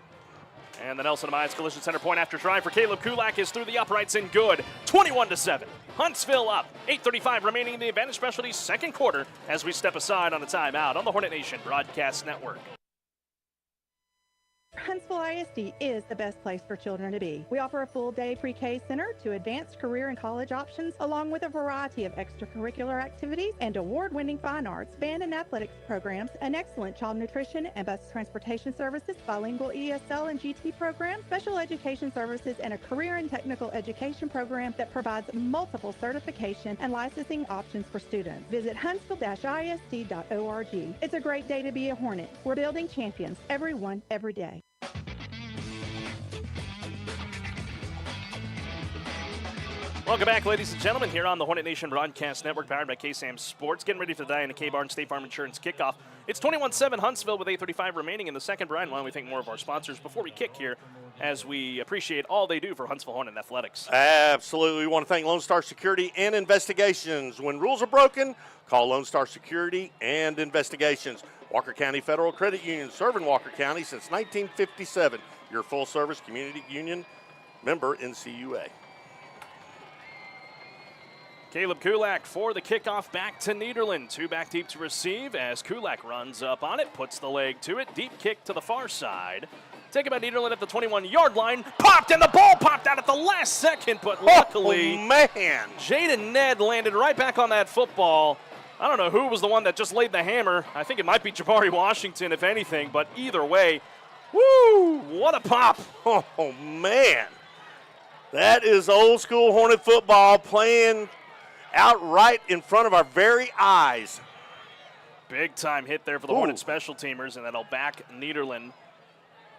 And the Nelson Mines Collision Center point after try for Caleb Kulak is through the uprights and good. 21-7. Huntsville up. 8:35 remaining in the Advantage Specialties second quarter as we step aside on a timeout on the Hornet Nation Broadcast Network. Huntsville ISD is the best place for children to be. We offer a full-day pre-K center to advanced career and college options, along with a variety of extracurricular activities and award-winning fine arts, band and athletics programs, an excellent child nutrition and bus transportation services, bilingual ESL and GT programs, special education services, and a career and technical education program that provides multiple certification and licensing options for students. Visit huntsville-isd.org. It's a great day to be a Hornet. We're building champions, everyone, every day. Welcome back, ladies and gentlemen, here on the Hornet Nation Broadcast Network, powered by KSAM Sports. Getting ready for the day in the K-Bar State Farm Insurance kickoff. It's 21-7 Huntsville with 8:35 remaining in the second. Brian, why don't we thank more of our sponsors before we kick here, as we appreciate all they do for Huntsville Hornet Athletics. Absolutely. We want to thank Lone Star Security and Investigations. When rules are broken, call Lone Star Security and Investigations. Walker County Federal Credit Union, serving Walker County since 1957. Your full-service community union, member NCUA. Caleb Kulak for the kickoff back to Nederland. 2 back deep to receive as Kulak runs up on it, puts the leg to it. Deep kick to the far side. Taken by Nederland at the 21-yard line. Popped, and the ball popped out at the last second, but luckily, man, Jaden Ned landed right back on that football. I don't know who was the one that just laid the hammer. I think it might be Jabari Washington, if anything, but either way, woo, what a pop. Oh, man. That is old school Hornet football playing out right in front of our very eyes. Big time hit there for the Hornet special teamers, and that'll back Nederland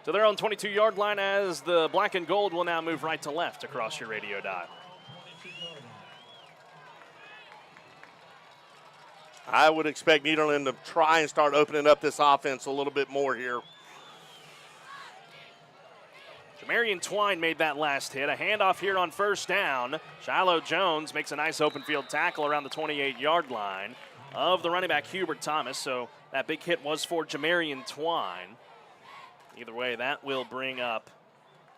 to their own 22-yard line as the black and gold will now move right to left across your radio dial. I would expect Nederland to try and start opening up this offense a little bit more here. Jamarian Twine made that last hit. A handoff here on first down. Shiloh Jones makes a nice open field tackle around the 28-yard line of the running back Hubert Thomas. So that big hit was for Jamarian Twine. Either way, that will bring up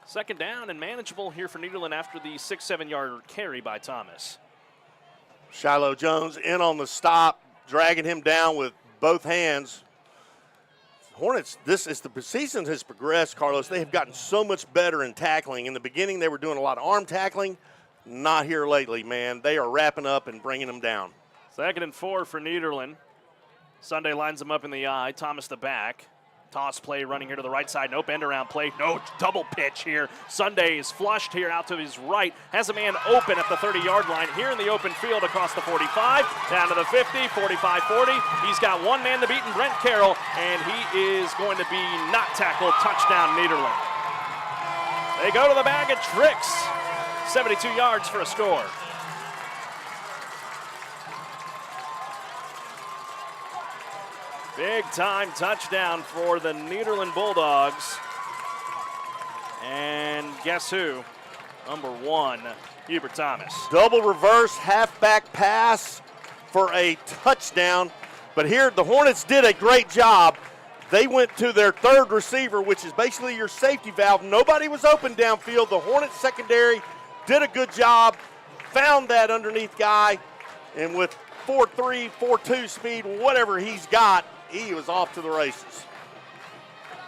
second down and manageable here for Nederland after the 6-7-yard carry by Thomas. Shiloh Jones in on the stop, dragging him down with both hands. Hornets, as the season has progressed, Carlos, they have gotten so much better in tackling. In the beginning, they were doing a lot of arm tackling. Not here lately, man. They are wrapping up and bringing them down. 2nd and 4 for Nederland. Sunday lines them up in the eye. Thomas the back. Toss play running here to the right side. Nope, end around play. No, double pitch here. Sunday is flushed here out to his right. Has a man open at the 30-yard line here in the open field across the 45, down to the 50, 45, 40. He's got one man to beat in Brent Carroll, and he is going to be not tackled. Touchdown, Nederland. They go to the bag of tricks. 72 yards for a score. Big time touchdown for the Nederland Bulldogs. And guess who? Number 1, Hubert Thomas. Double reverse halfback pass for a touchdown. But here the Hornets did a great job. They went to their third receiver, which is basically your safety valve. Nobody was open downfield. The Hornets secondary did a good job, found that underneath guy, and with 4.3, 4.2 speed, whatever he's got, he was off to the races.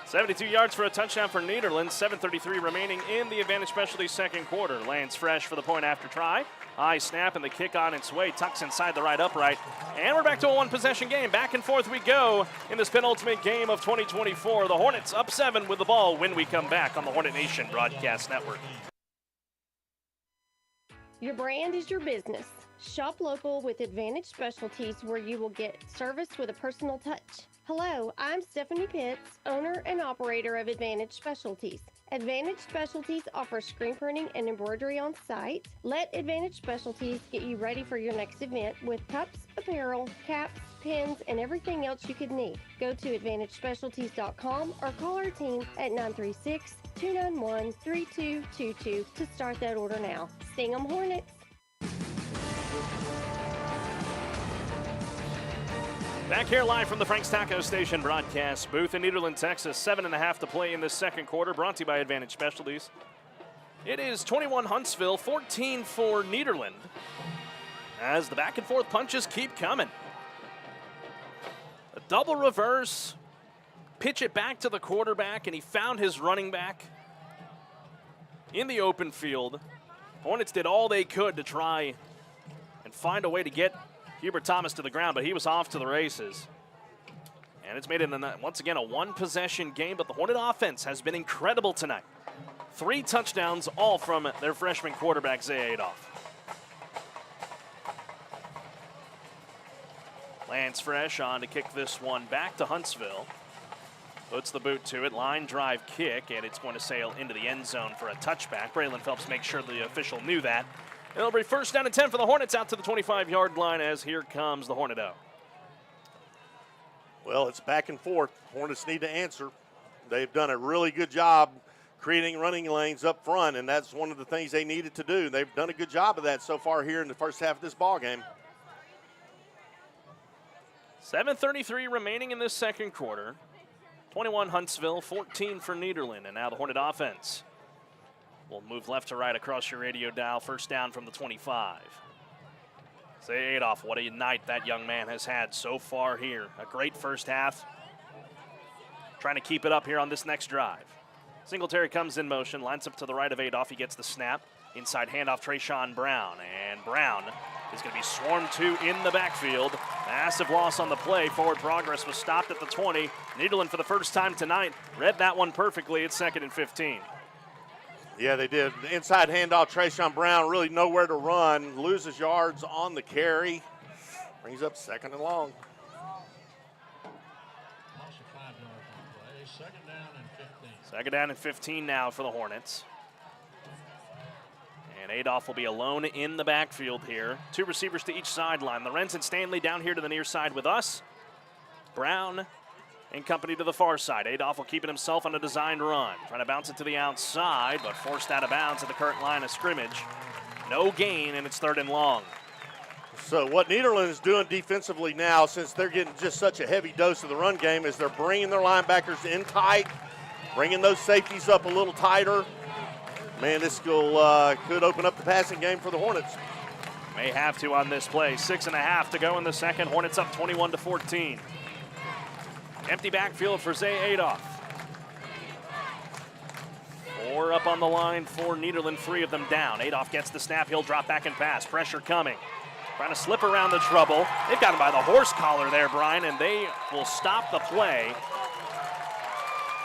72 yards for a touchdown for Nederland. 7:33 remaining in the Advantage Specialties second quarter. Lands fresh for the point after try. High snap and the kick on its way. Tucks inside the right upright. And we're back to a one-possession game. Back and forth we go in this penultimate game of 2024. The Hornets up 7 with the ball when we come back on the Hornet Nation Broadcast Network. Your brand is your business. Shop local with Advantage Specialties, where you will get service with a personal touch. Hello, I'm Stephanie Pitts, owner and operator of Advantage Specialties. Advantage Specialties offers screen printing and embroidery on site. Let Advantage Specialties get you ready for your next event with cups, apparel, caps, pins, and everything else you could need. Go to AdvantageSpecialties.com or call our team at 936-291-3222 to start that order now. Sting 'em Hornets! Back here live from the Frank's Taco Station broadcast booth in Nederland, Texas. 7.5 to play in this second quarter, brought to you by Advantage Specialties. It is 21 Huntsville, 14 for Nederland, as the back and forth punches keep coming. A double reverse, pitch it back to the quarterback, and he found his running back in the open field. Hornets did all they could to try and find a way to get Hubert Thomas to the ground, but he was off to the races. And it's made it, once again, a one-possession game, but the Hornet offense has been incredible tonight. 3 touchdowns, all from their freshman quarterback, Zay Adolph. Lance Fresh on to kick this one back to Huntsville. Puts the boot to it, line drive kick, and it's going to sail into the end zone for a touchback. Braylon Phelps makes sure the official knew that. It'll be first down and 10 for the Hornets out to the 25-yard line as here comes the Hornet O. Well, it's back and forth. Hornets need to answer. They've done a really good job creating running lanes up front, and that's one of the things they needed to do. They've done a good job of that so far here in the first half of this ball game. 7:33 remaining in this second quarter. 21 Huntsville, 14 for Nederland, and now the Hornet offense. We'll move left to right across your radio dial. First down from the 25. Zay Adolph, what a night that young man has had so far here. A great first half. Trying to keep it up here on this next drive. Singletary comes in motion, lines up to the right of Adolph. He gets the snap. Inside handoff, Trayshawn Brown. And Brown is going to be swarmed to in the backfield. Massive loss on the play. Forward progress was stopped at the 20. Nederland, for the first time tonight, read that one perfectly. It's 2nd and 15. Yeah, they did. The inside handoff, Trayshawn Brown, really nowhere to run. Loses yards on the carry. Brings up 2nd and long. Second down and 15 now for the Hornets. And Adolph will be alone in the backfield here. 2 receivers to each sideline. Lorenz and Stanley down here to the near side with us. Brown and company to the far side. Adolph will keep it himself on a designed run. Trying to bounce it to the outside, but forced out of bounds at the current line of scrimmage. No gain, and it's 3rd and long. So what Nederland is doing defensively now, since they're getting just such a heavy dose of the run game, is they're bringing their linebackers in tight, bringing those safeties up a little tighter. Man, this could open up the passing game for the Hornets. May have to on this play. 6.5 to go in the second. Hornets up 21-14. Empty backfield for Zay Adolph. 4 up on the line for Nederland, 3 of them down. Adolph gets the snap. He'll drop back and pass. Pressure coming. Trying to slip around the trouble. They've got him by the horse collar there, Brian, and they will stop the play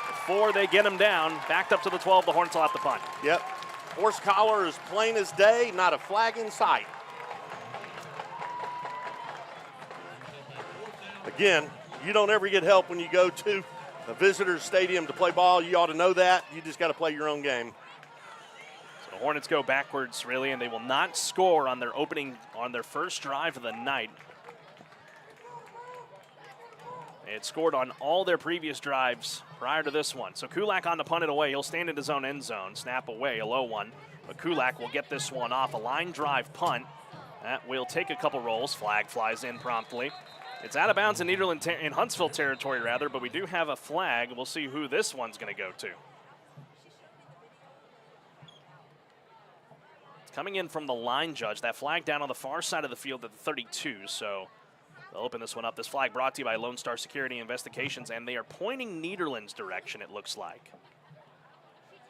before they get him down. Backed up to the 12. The Hornets will have to punt. Yep. Horse collar is plain as day. Not a flag in sight. Again, you don't ever get help when you go to a visitor's stadium to play ball. You ought to know that. You just got to play your own game. So the Hornets go backwards, really, and they will not score on their first drive of the night. They had scored on all their previous drives prior to this one. So Kulak on to punt it away. He'll stand in his own end zone. Snap away, a low one. But Kulak will get this one off. A line drive punt. That will take a couple rolls. Flag flies in promptly. It's out of bounds in in Huntsville territory, rather, but we do have a flag. We'll see who this one's going to go to. It's coming in from the line judge. That flag down on the far side of the field at the 32, so they'll open this one up. This flag brought to you by Lone Star Security Investigations, and they are pointing Nederland's direction, it looks like.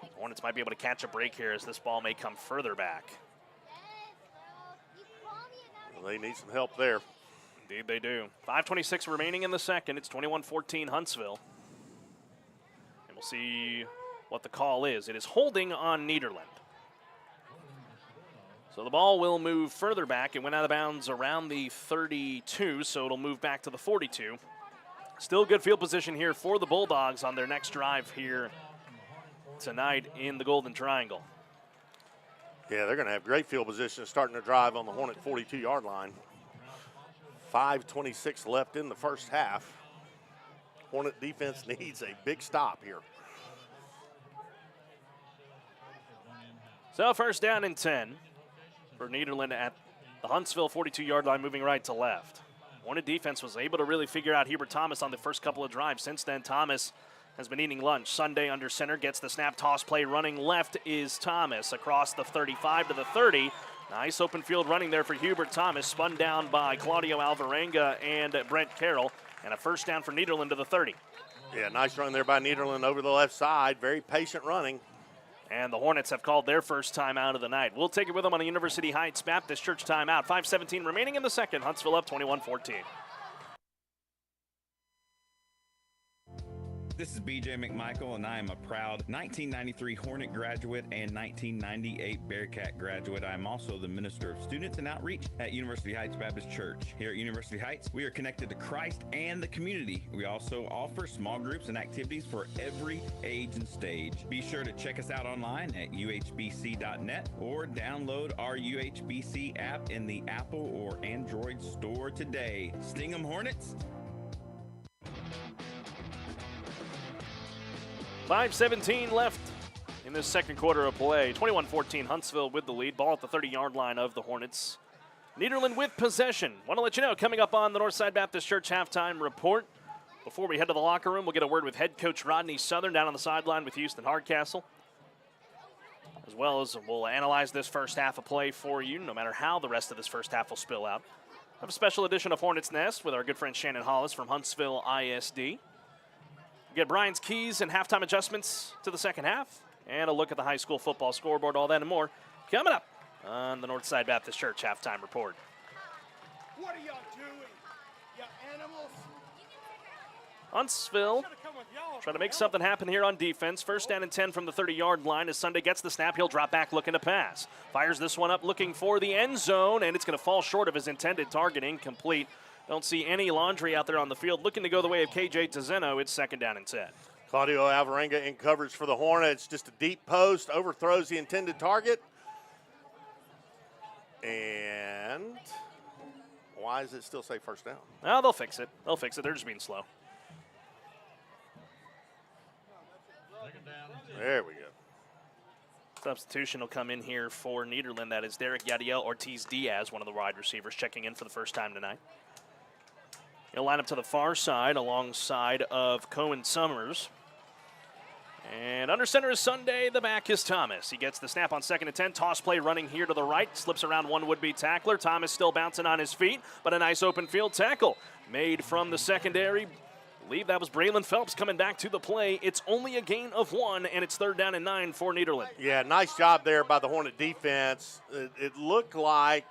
The Hornets might be able to catch a break here as this ball may come further back. Well, they need some help there. Indeed they do. 5:26 remaining in the second. It's 21-14 Huntsville. And we'll see what the call is. It is holding on Nederland. So the ball will move further back. It went out of bounds around the 32, so it'll move back to the 42. Still good field position here for the Bulldogs on their next drive here tonight in the Golden Triangle. Yeah, they're going to have great field position starting their drive on the Hornet 42-yard line. 5:26 left in the first half. Hornet defense needs a big stop here. So first down and 10 for Nederland at the Huntsville 42-yard line, moving right to left. Hornet defense was able to really figure out Hubert Thomas on the first couple of drives. Since then, Thomas has been eating lunch. Sunday under center, gets the snap, toss play, running left is Thomas across the 35 to the 30. Nice open field running there for Hubert Thomas, spun down by Claudio Alvarenga and Brent Carroll, and a first down for Nederland to the 30. Yeah, nice run there by Nederland over the left side. Very patient running. And the Hornets have called their first timeout of the night. We'll take it with them on a University Heights Baptist Church timeout. 5:17 remaining in the second. Huntsville up 21-14. This is BJ McMichael, and I am a proud 1993 Hornet graduate and 1998 Bearcat graduate. I am also the Minister of Students and Outreach at University Heights Baptist Church. Here at University Heights, we are connected to Christ and the community. We also offer small groups and activities for every age and stage. Be sure to check us out online at uhbc.net or download our UHBC app in the Apple or Android store today. Sting 'em, Hornets! 5:17 left in this second quarter of play. 21-14 Huntsville with the lead. Ball at the 30-yard line of the Hornets. Nederland with possession. Want to let you know, coming up on the Northside Baptist Church halftime report. Before we head to the locker room, we'll get a word with head coach Rodney Southern down on the sideline with Houston Hardcastle. As well as we'll analyze this first half of play for you, no matter how the rest of this first half will spill out. Have a special edition of Hornets Nest with our good friend Shannon Hollis from Huntsville ISD. Get Brian's keys and halftime adjustments to the second half, and a look at the high school football scoreboard, all that and more coming up on the Northside Baptist Church halftime report. What are y'all doing? You animals? Huntsville trying to make something happen here on defense. First down and 10 from the 30-yard line as Sunday gets the snap. He'll drop back looking to pass. Fires this one up looking for the end zone, and it's going to fall short of his intended target, incomplete. Don't see any laundry out there on the field. Looking to go the way of txhsfb. It's second down and 10. Claudio Alvarenga in coverage for the Hornets. Just a deep post, overthrows the intended target. And why does it still say first down? Well, they'll fix it. They'll fix it. They're just being slow. There we go. Substitution will come in here for Nederland. That is Derek Yadiel Ortiz-Diaz, one of the wide receivers, checking in for the first time tonight. He'll line up to the far side alongside of Cohen Summers. And under center is Sunday. The back is Thomas. He gets the snap on second and 10. Toss play running here to the right. Slips around one would-be tackler. Thomas still bouncing on his feet, but a nice open field tackle made from the secondary. I believe that was Braylon Phelps coming back to the play. It's only a gain of 1, and it's third down and 9 for Nederland. Yeah, nice job there by the Hornet defense. It looked like,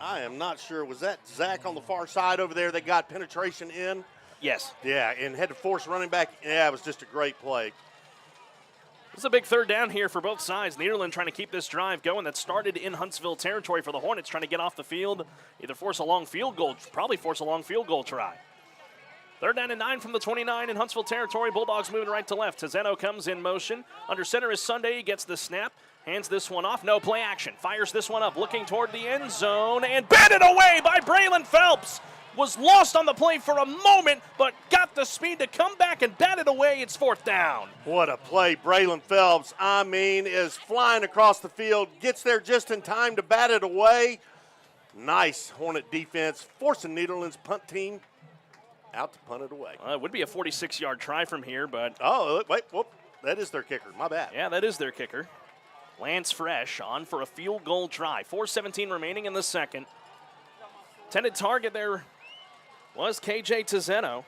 I am not sure, was that Zach on the far side over there that got penetration in? Yes. Yeah, and had to force running back. Yeah, it was just a great play. This is a big third down here for both sides. Nederland trying to keep this drive going that started in Huntsville territory for the Hornets, trying to get off the field, either force a long field goal, probably force a long field goal try. Third down and 9 from the 29 in Huntsville territory. Bulldogs moving right to left. Tizeno comes in motion. Under center is Sunday. He gets the snap. Hands this one off. No play action. Fires this one up. Looking toward the end zone. And batted away by Braylon Phelps. Was lost on the play for a moment, but got the speed to come back and bat it away. It's fourth down. What a play. Braylon Phelps, is flying across the field. Gets there just in time to bat it away. Nice Hornet defense. Forcing Nederland's punt team out to punt it away. It would be a 46-yard try from here, but... Oh, wait, whoop. That is their kicker. My bad. Yeah, that is their kicker. Lance Fresh on for a field goal try. 4:17 remaining in the second. Intended target there was KJ Tizeno.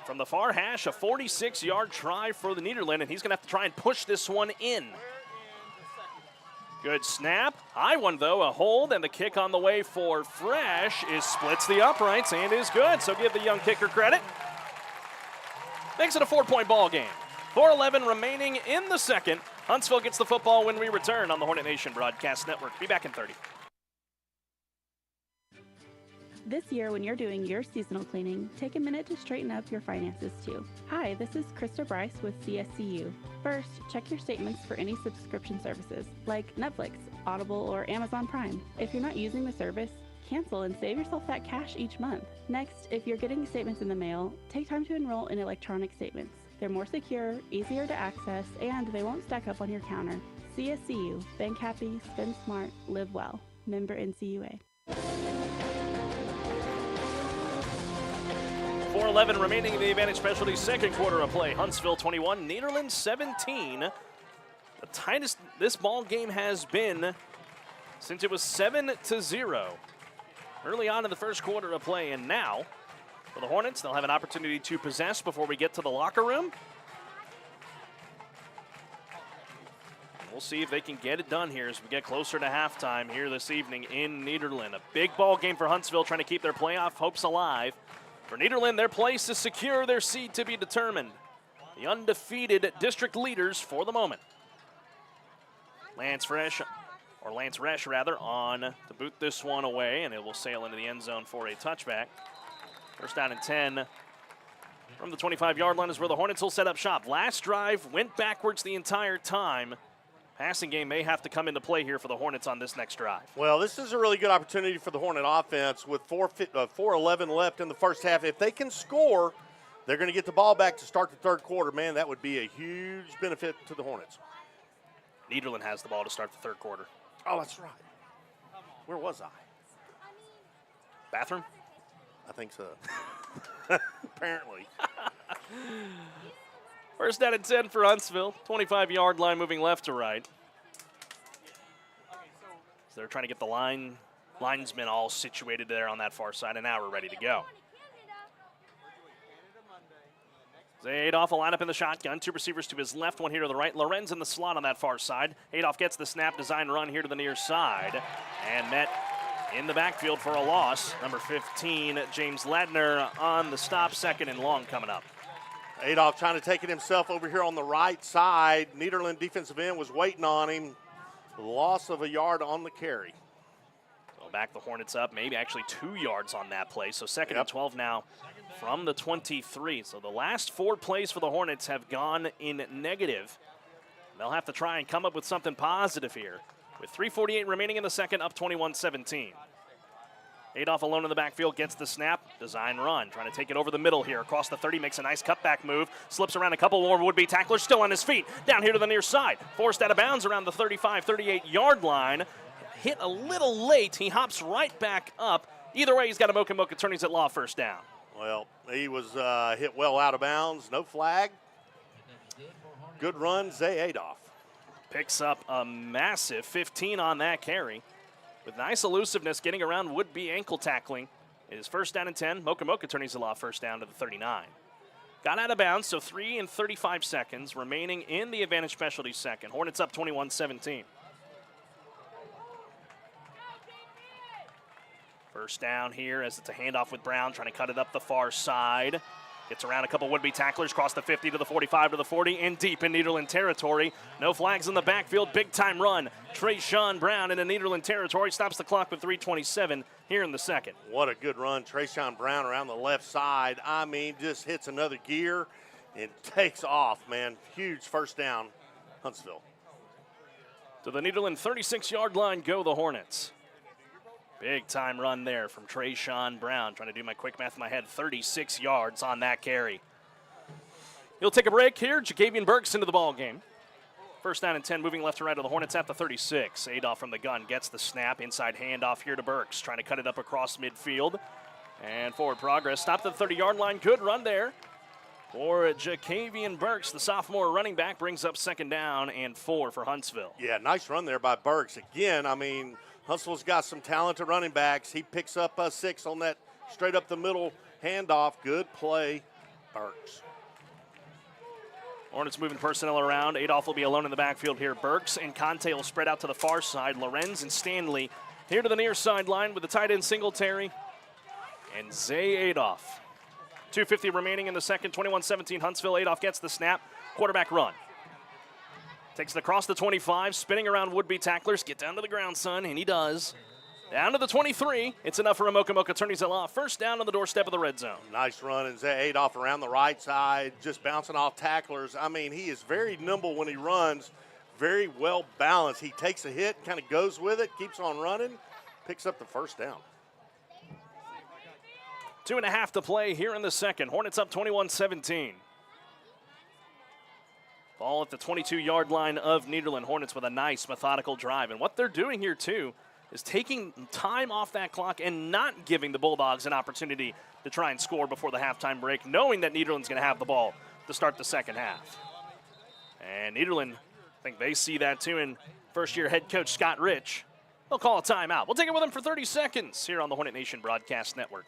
From the far hash, a 46-yard try for the Nederland, and he's going to have to try and push this one in. Good snap. High one, though, a hold, and the kick on the way for Fresh splits the uprights and is good. So give the young kicker credit. Makes it a 4-point ball game. 4:11 remaining in the second. Huntsville gets the football when we return on the Hornet Nation Broadcast Network. Be back in 30. This year, when you're doing your seasonal cleaning, take a minute to straighten up your finances too. Hi, this is Krista Bryce with CSCU. First, check your statements for any subscription services, like Netflix, Audible, or Amazon Prime. If you're not using the service, cancel and save yourself that cash each month. Next, if you're getting statements in the mail, take time to enroll in electronic statements. They're more secure, easier to access, and they won't stack up on your counter. CSCU, bank happy, spend smart, live well. Member NCUA. 4:11 remaining in the Advantage Specialty second quarter of play. Huntsville 21, Nederland 17. The tightest this ball game has been since it was 7-0 early on in the first quarter of play. And now for the Hornets, they'll have an opportunity to possess before we get to the locker room. We'll see if they can get it done here as we get closer to halftime here this evening in Nederland. A big ball game for Huntsville, trying to keep their playoff hopes alive. For Nederland, their place is secure, their seed to be determined. The undefeated district leaders for the moment. Lance Resch, on to boot this one away, and it will sail into the end zone for a touchback. First down and 10 from the 25-yard line is where the Hornets will set up shop. Last drive went backwards the entire time. Passing game may have to come into play here for the Hornets on this next drive. Well, this is a really good opportunity for the Hornet offense with 4:11 left in the first half. If they can score, they're going to get the ball back to start the third quarter. Man, that would be a huge benefit to the Hornets. Nederland has the ball to start the third quarter. Oh, that's right. Where was I? Bathroom? I think so. Apparently. First down and 10 for Huntsville. 25-yard line moving left to right. So they're trying to get the linesmen all situated there on that far side, and now we're ready to go. Adolph will line up in the shotgun. 2 receivers to his left, 1 here to the right. Lorenz in the slot on that far side. Adolph gets the snap, design run here to the near side. And met in the backfield for a loss. Number 15, James Ladner on the stop, 2nd and long coming up. Adolph trying to take it himself over here on the right side. Nederland defensive end was waiting on him. Loss of a yard on the carry. So back the Hornets up, maybe actually 2 yards on that play. So 2nd and 12 now from the 23. So the last 4 plays for the Hornets have gone in negative. They'll have to try and come up with something positive here. With 3:48 remaining in the second, up 21-17. Adolph alone in the backfield, gets the snap, design run, trying to take it over the middle here, across the 30, makes a nice cutback move, slips around a couple more would-be tacklers, still on his feet, down here to the near side, forced out of bounds around the 35, 38-yard line, hit a little late, he hops right back up. Either way, he's got a Mocha attorneys at law, first down. Well, he was hit well out of bounds, no flag. Good run, Zay Adolph. Picks up a massive 15 on that carry. With nice elusiveness, getting around would-be ankle tackling. It is 1st down and 10. Mocha turns the law, 1st down to the 39. Got out of bounds, so 3 and 35 seconds remaining in the advantage specialty second. Hornets up 21-17. First down here as it's a handoff with Brown, trying to cut it up the far side. Gets around a couple would-be tacklers, cross the 50 to the 45 to the 40, and deep in Nederland territory. No flags in the backfield, big-time run. Trayshawn Brown into Nederland territory, stops the clock with 3:27 here in the second. What a good run, Trayshawn Brown around the left side. I mean, just hits another gear and takes off, man. Huge first down, Huntsville. To the Nederland 36-yard line go the Hornets. Big-time run there from Trayshawn Brown. Trying to do my quick math in my head. 36 yards on that carry. He'll take a break here. Jacavian Burks into the ball game. 1st down and 10, moving left to right of the Hornets at the 36. Adolph from the gun gets the snap. Inside handoff here to Burks. Trying to cut it up across midfield. And forward progress. Stopped at the 30-yard line. Good run there for Jacavian Burks. The sophomore running back brings up 2nd down and 4 for Huntsville. Yeah, nice run there by Burks. Again, I mean, Huntsville's got some talented running backs. He picks up a 6 on that straight up the middle handoff. Good play, Burks. Hornets moving personnel around. Adolph will be alone in the backfield here. Burks and Conte will spread out to the far side. Lorenz and Stanley here to the near sideline with the tight end Singletary and Zay Adolph. 2:50 remaining in the second, 21-17 Huntsville. Adolph gets the snap, quarterback run. Takes it across the 25, spinning around would-be tacklers. Get down to the ground, son, and he does. Down to the 23. It's enough for a Mocha attorneys at law. 1st down on the doorstep of the red zone. Nice run, and Zay Adolph around the right side, just bouncing off tacklers. I mean, he is very nimble when he runs, very well balanced. He takes a hit, kind of goes with it, keeps on running, picks up the 1st down. 2.5 to play here in the second. Hornets up 21-17. Ball at the 22-yard line of Nederland. Hornets with a nice methodical drive. And what they're doing here, too, is taking time off that clock and not giving the Bulldogs an opportunity to try and score before the halftime break, knowing that Nederland's going to have the ball to start the second half. And Nederland, I think they see that, too, and first-year head coach Scott Rich, they'll call a timeout. We'll take it with them for 30 seconds here on the Hornet Nation Broadcast Network.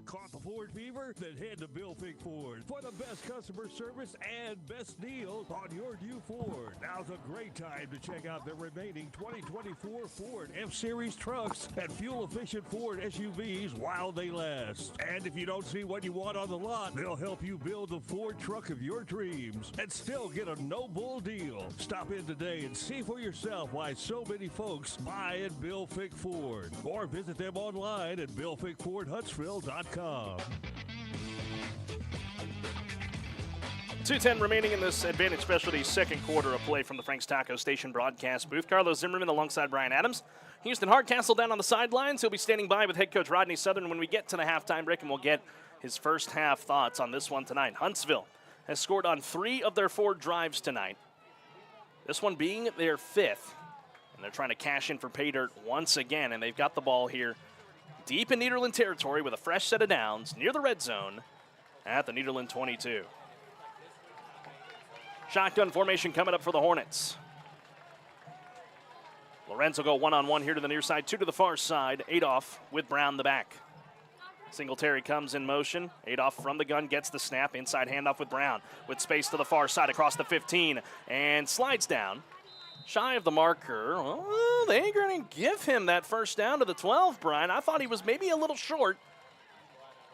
Caught the Ford fever? Then head to Bill Fick Ford for the best customer service and best deals on your new Ford. Now's a great time to check out the remaining 2024 Ford F-Series trucks and fuel-efficient Ford SUVs while they last. And if you don't see what you want on the lot, they'll help you build the Ford truck of your dreams and still get a no-bull deal. Stop in today and see for yourself why so many folks buy at Bill Fick Ford. Or visit them online at BillFickFordHuntsville.com. 2:10 remaining in this Advantage Specialty second quarter of play from the Frank's Taco Station broadcast booth. Carlos Zimmermann alongside Brian Adams. Houston Hardcastle down on the sidelines. He'll be standing by with head coach Rodney Southern when we get to the halftime break, and we'll get his first half thoughts on this one tonight. Huntsville has scored on 3 of their 4 drives tonight. This one being their 5th, and they're trying to cash in for pay dirt once again, and they've got the ball here deep in Nederland territory with a fresh set of downs near the red zone at the Nederland 22. Shotgun formation coming up for the Hornets. Lorenz will go one-on-one here to the near side, 2 to the far side. Adolph with Brown the back. Singletary comes in motion. Adolph from the gun gets the snap. Inside handoff with Brown with space to the far side across the 15 and slides down. Shy of the marker. Oh, they ain't going to give him that first down to the 12, Brian. I thought he was maybe a little short.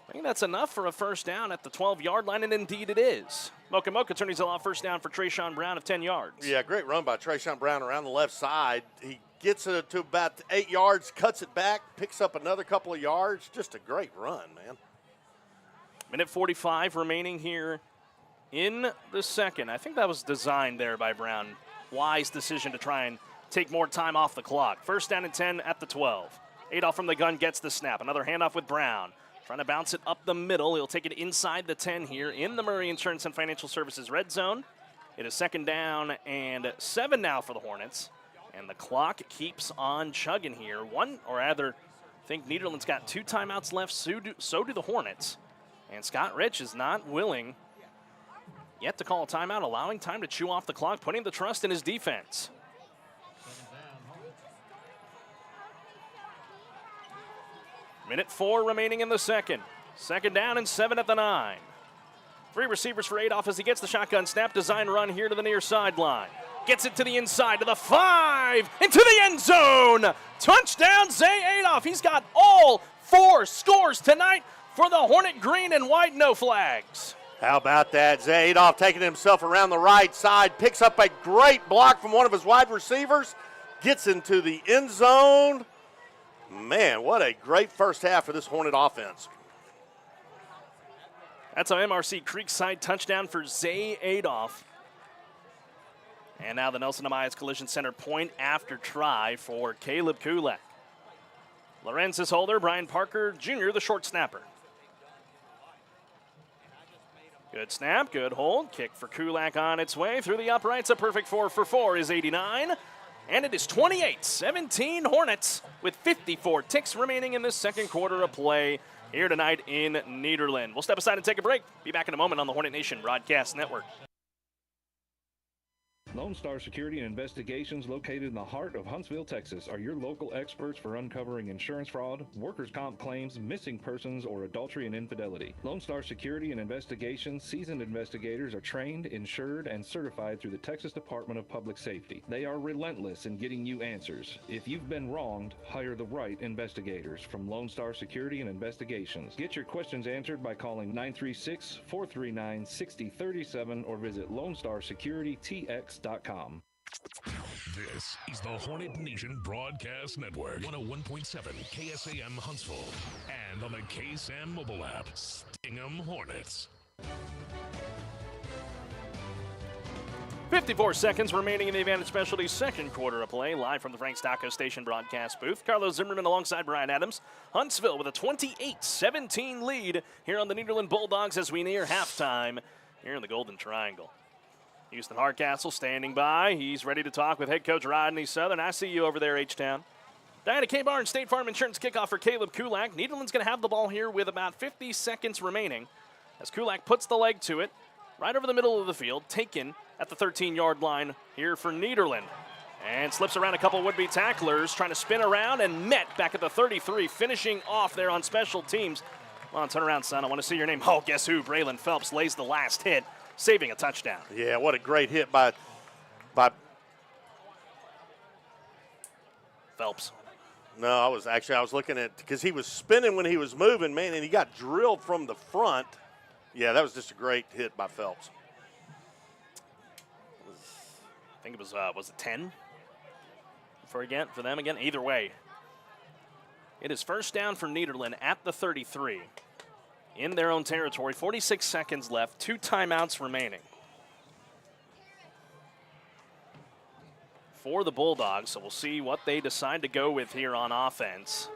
I think that's enough for a first down at the 12-yard line, and indeed it is. Mocha turns it off first down for Trayshawn Brown of 10 yards. Yeah, great run by Trayshawn Brown around the left side. He gets it to about 8 yards, cuts it back, picks up another couple of yards. Just a great run, man. Minute 45 remaining here in the second. I think that was designed there by Brown. Wise decision to try and take more time off the clock. First down and 10 at the 12. Adolph from the gun gets the snap. Another handoff with Brown. Trying to bounce it up the middle. He'll take it inside the 10 here in the Murray Insurance and Financial Services red zone. It is second down and 7 now for the Hornets. And the clock keeps on chugging here. I think Nederland's got 2 timeouts left. So do the Hornets. And Scott Rich is not willing yet to call a timeout, allowing time to chew off the clock, putting the trust in his defense. Minute 4 remaining in the second. Second down and 7 at the 9. 3 receivers for Adolph as he gets the shotgun snap. Design run here to the near sideline. Gets it to the inside, to the 5, into the end zone. Touchdown, Zay Adolph. He's got all 4 scores tonight for the Hornet green and white, no flags. How about that? Zay Adolph taking himself around the right side, picks up a great block from one of his wide receivers, gets into the end zone. Man, what a great first half for this Hornet offense. That's an MRC Creekside touchdown for Zay Adolph. And now the Nelson Amayas Collision Center point after try for Caleb Kulak. Lorenzis Holder, Brian Parker Jr., the short snapper. Good snap, good hold. Kick for Kulak on its way through the uprights. A perfect 4 for 4 is 89. And it is 28-17 Hornets with 54 ticks remaining in this second quarter of play here tonight in Nederland. We'll step aside and take a break. Be back in a moment on the Hornet Nation Broadcast Network. Lone Star Security and Investigations, located in the heart of Huntsville, Texas, are your local experts for uncovering insurance fraud, workers' comp claims, missing persons, or adultery and infidelity. Lone Star Security and Investigations seasoned investigators are trained, insured, and certified through the Texas Department of Public Safety. They are relentless in getting you answers. If you've been wronged, hire the right investigators from Lone Star Security and Investigations. Get your questions answered by calling 936-439-6037 or visit LoneStarSecurityTX.com. This is the Hornet Nation Broadcast Network, 101.7 KSAM Huntsville, and on the KSAM mobile app, Stingham Hornets. 54 seconds remaining in the Advantage Specialties second quarter of play, live from the Frank Stocco Station broadcast booth. Carlos Zimmermann alongside Brian Adams. Huntsville with a 28-17 lead here on the Nederland Bulldogs as we near halftime here in the Golden Triangle. Houston Hardcastle standing by. He's ready to talk with head coach Rodney Southern. I see you over there, H-Town. Diana K. Barnes, State Farm Insurance kickoff for Caleb Kulak. Nederland's going to have the ball here with about 50 seconds remaining as Kulak puts the leg to it right over the middle of the field, taken at the 13-yard line here for Nederland. And slips around a couple would-be tacklers, trying to spin around and met back at the 33, finishing off there on special teams. Come on, turn around, son. I want to see your name. Oh, guess who? Braylon Phelps lays the last hit, saving a touchdown. Yeah, what a great hit by Phelps. No, I was looking at, because he was spinning when he was moving, man, and he got drilled from the front. Yeah, that was just a great hit by Phelps. I think it was it 10 for them again? Either way, it is first down for Nederland at the 33 in their own territory. 46 seconds left, 2 timeouts remaining for the Bulldogs, so we'll see what they decide to go with here on offense.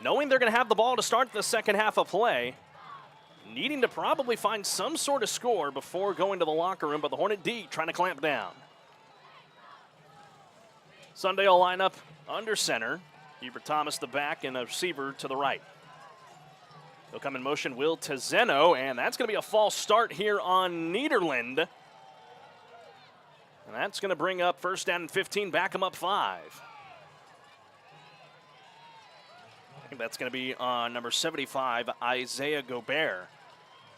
Knowing they're going to have the ball to start the second half of play, needing to probably find some sort of score before going to the locker room, but the Hornet D trying to clamp down. Sunday will line up under center. Hubert Thomas the back and a receiver to the right. He'll come in motion, Will Tezeno, and that's going to be a false start here on Nederland. And that's going to bring up first down and 15, back them up 5. I think that's going to be on number 75, Isaiah Gobert.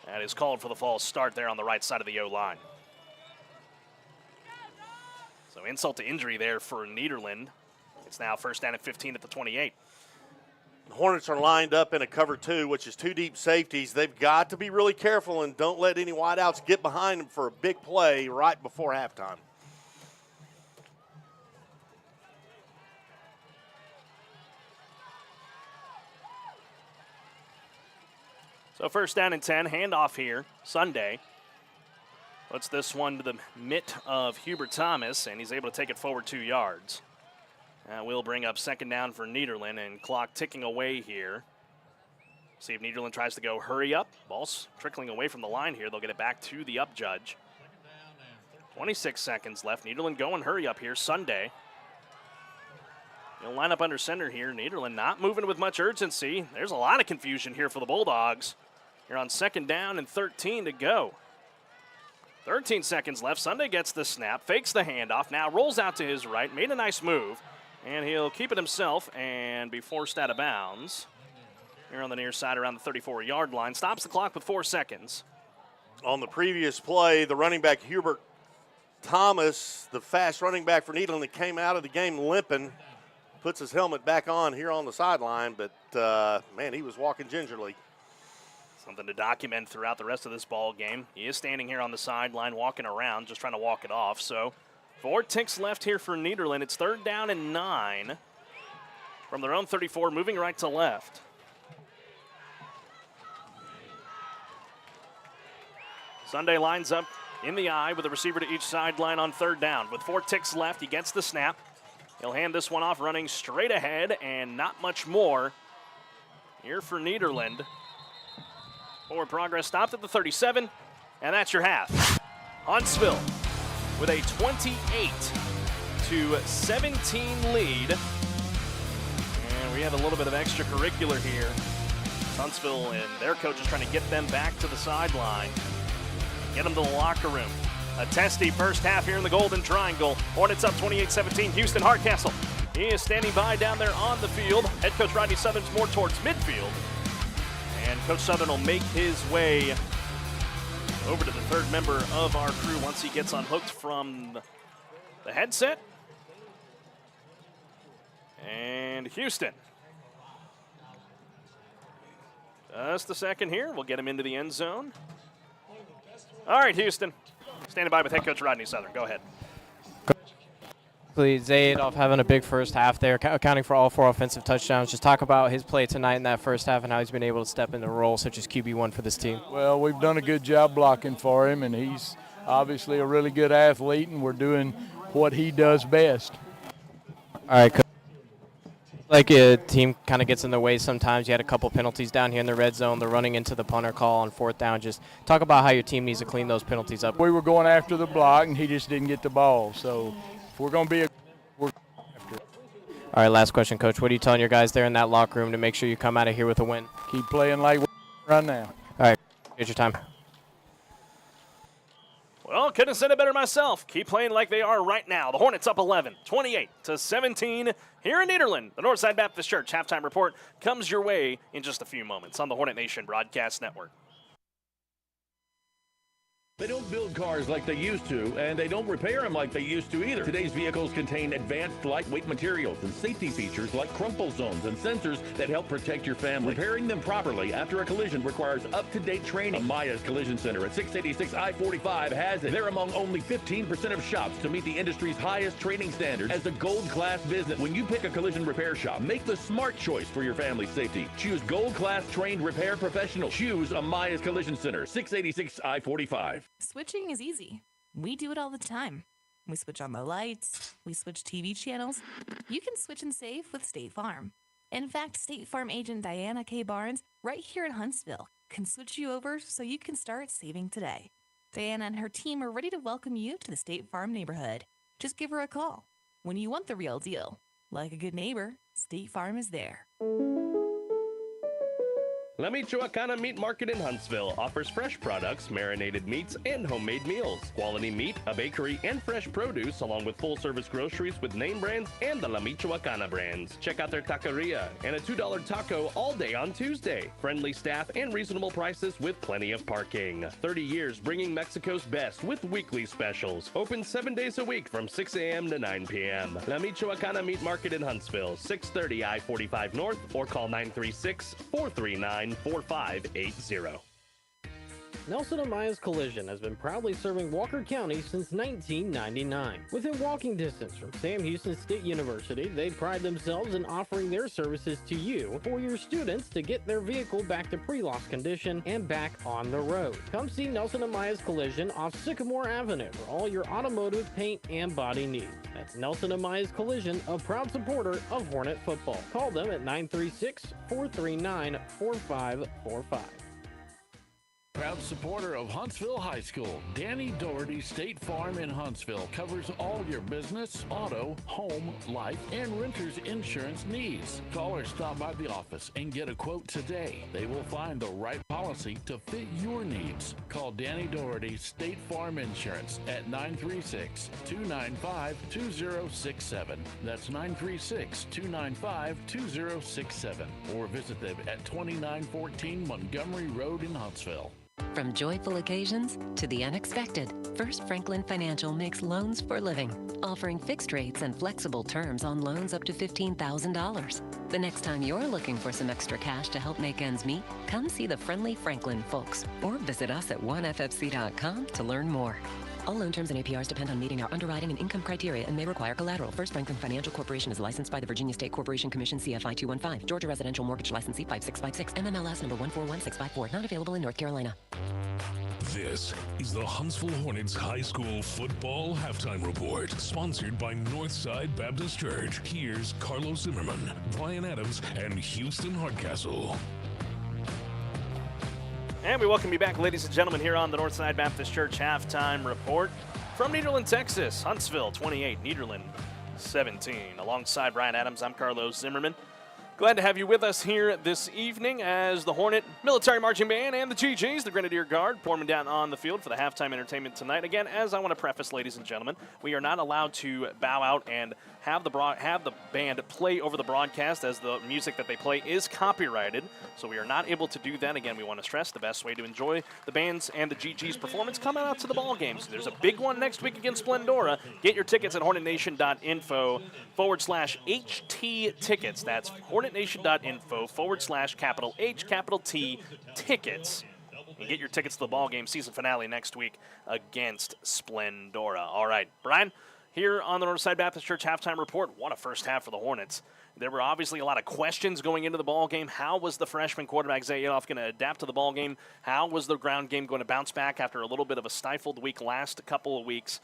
That is called for the false start there on the right side of the O-line. So insult to injury there for Nederland. It's now first down and 15 at the 28. The Hornets are lined up in a cover 2, which is 2 deep safeties. They've got to be really careful and don't let any wideouts get behind them for a big play right before halftime. So first down and 10, handoff here, Sunday. Puts this one to the mitt of Hubert Thomas, and he's able to take it forward 2 yards. That will bring up second down for Nederland, and clock ticking away here. See if Nederland tries to go hurry up. Ball's trickling away from the line here. They'll get it back to the up judge. 26 seconds left. Nederland going hurry up here, Sunday. He'll line up under center here. Nederland not moving with much urgency. There's a lot of confusion here for the Bulldogs. You're on second down and 13 to go. 13 seconds left. Sunday gets the snap, fakes the handoff, now rolls out to his right, made a nice move, and he'll keep it himself and be forced out of bounds. Here on the near side around the 34-yard line. Stops the clock with 4 seconds. On the previous play, the running back Hubert Thomas, the fast running back for Nederland that came out of the game limping, puts his helmet back on here on the sideline, but, man, he was walking gingerly. Something to document throughout the rest of this ball game. He is standing here on the sideline, walking around, just trying to walk it off. So 4 ticks left here for Nederland. It's third down and 9 from their own 34, moving right to left. Sunday lines up in the eye with a receiver to each sideline on third down. With 4 ticks left, he gets the snap. He'll hand this one off running straight ahead, and not much more here for Nederland. Forward progress stopped at the 37, and that's your half. Huntsville with a 28-17 lead. And we have a little bit of extracurricular here. Huntsville and their coach is trying to get them back to the sideline, get them to the locker room. A testy first half here in the Golden Triangle. Hornets up 28-17. Houston Hardcastle. He is standing by down there on the field. Head coach Rodney Southern's more towards midfield. And Coach Southern will make his way over to the third member of our crew once he gets unhooked from the headset. And Houston. Just a second here. We'll get him into the end zone. All right, Houston. Standing by with head coach Rodney Southern. Go ahead. Zaydov having a big first half there, accounting for all 4 offensive touchdowns. Just talk about his play tonight in that first half and how he's been able to step into roles such as QB1 for this team. Well, we've done a good job blocking for him, and he's obviously a really good athlete, and we're doing what he does best. All right, Coach. Like a team kind of gets in the way sometimes. You had a couple penalties down here in the red zone. They're running into the punter call on 4th down. Just talk about how your team needs to clean those penalties up. We were going after the block, and he just didn't get the ball. So if we're going to be we're after it. All right, last question, Coach. What are you telling your guys there in that locker room to make sure you come out of here with a win? Keep playing like we're right now. All right, get your time. Well, couldn't have said it better myself. Keep playing like they are right now. The Hornets up 11, 28-17 here in Nederland. The Northside Baptist Church halftime report comes your way in just a few moments on the Hornet Nation Broadcast Network. They don't build cars like they used to, and they don't repair them like they used to either. Today's vehicles contain advanced lightweight materials and safety features like crumple zones and sensors that help protect your family. Repairing them properly after a collision requires up-to-date training. Amaya's Collision Center at 686 I-45 has it. They're among only 15% of shops to meet the industry's highest training standards as a gold-class business. When you pick a collision repair shop, make the smart choice for your family's safety. Choose gold-class trained repair professionals. Choose Amaya's Collision Center, 686 I-45. Switching is easy. We do it all the time. We switch on the lights. We switch TV channels. You can switch and save with State Farm. In fact, State Farm agent Diana K. Barnes, right here in Huntsville, can switch you over so you can start saving today. Diana and her team are ready to welcome you to the State Farm neighborhood. Just give her a call. When you want the real deal, like a good neighbor, State Farm is there. La Michoacana Meat Market in Huntsville offers fresh products, marinated meats, and homemade meals. Quality meat, a bakery, and fresh produce, along with full-service groceries with name brands and the La Michoacana brands. Check out their taqueria and a $2 taco all day on Tuesday. Friendly staff and reasonable prices with plenty of parking. 30 years bringing Mexico's best with weekly specials. Open 7 days a week from 6 a.m. to 9 p.m. La Michoacana Meat Market in Huntsville, 630 I-45 North, or call 936-439-4580. Nelson Amaya's Collision has been proudly serving Walker County since 1999. Within walking distance from Sam Houston State University, they pride themselves in offering their services to you for your students to get their vehicle back to pre-loss condition and back on the road. Come see Nelson Amaya's Collision off Sycamore Avenue for all your automotive paint and body needs. That's Nelson Amaya's Collision, a proud supporter of Hornet football. Call them at 936-439-4545. Proud supporter of Huntsville High School, Danny Doherty State Farm in Huntsville covers all your business, auto, home, life, and renter's insurance needs. Call or stop by the office and get a quote today. They will find the right policy to fit your needs. Call Danny Doherty State Farm Insurance at 936-295-2067. That's 936-295-2067. Or visit them at 2914 Montgomery Road in Huntsville. From joyful occasions to the unexpected, First Franklin Financial makes loans for living, offering fixed rates and flexible terms on loans up to $15,000. The next time you're looking for some extra cash to help make ends meet, come see the friendly Franklin folks or visit us at oneFFC.com to learn more. All loan terms and APRs depend on meeting our underwriting and income criteria and may require collateral. First Franklin Financial Corporation is licensed by the Virginia State Corporation Commission CFI 215. Georgia Residential Mortgage Licensee 5656. MMLS number 141654. Not available in North Carolina. This is the Huntsville Hornets High School Football Halftime Report, sponsored by Northside Baptist Church. Here's Carlos Zimmermann, Brian Adams, and Houston Hardcastle. And we welcome you back, ladies and gentlemen, here on the Northside Baptist Church Halftime Report. From Nederland, Texas, Huntsville 28, Nederland 17. Alongside Brian Adams, I'm Carlos Zimmermann. Glad to have you with us here this evening as the Hornet Military Marching Band and the GGs, the Grenadier Guard, forming down on the field for the halftime entertainment tonight. Again, as I want to preface, ladies and gentlemen, we are not allowed to bow out and have the band play over the broadcast, as the music that they play is copyrighted, so we are not able to do that. Again, we want to stress the best way to enjoy the band's and the GG's performance, come out to the ball games. There's a big one next week against Splendora. Get your tickets at hornetnation.info/HT tickets. That's hornetnation.info/H T tickets. And get your tickets to the ball game season finale next week against Splendora. All right, Brian, here on the Northside Baptist Church Halftime Report, what a first half for the Hornets. There were obviously a lot of questions going into the ball game. How was the freshman quarterback Zayadoff going to adapt to the ball game? How was the ground game going to bounce back after a little bit of a stifled week last couple of weeks?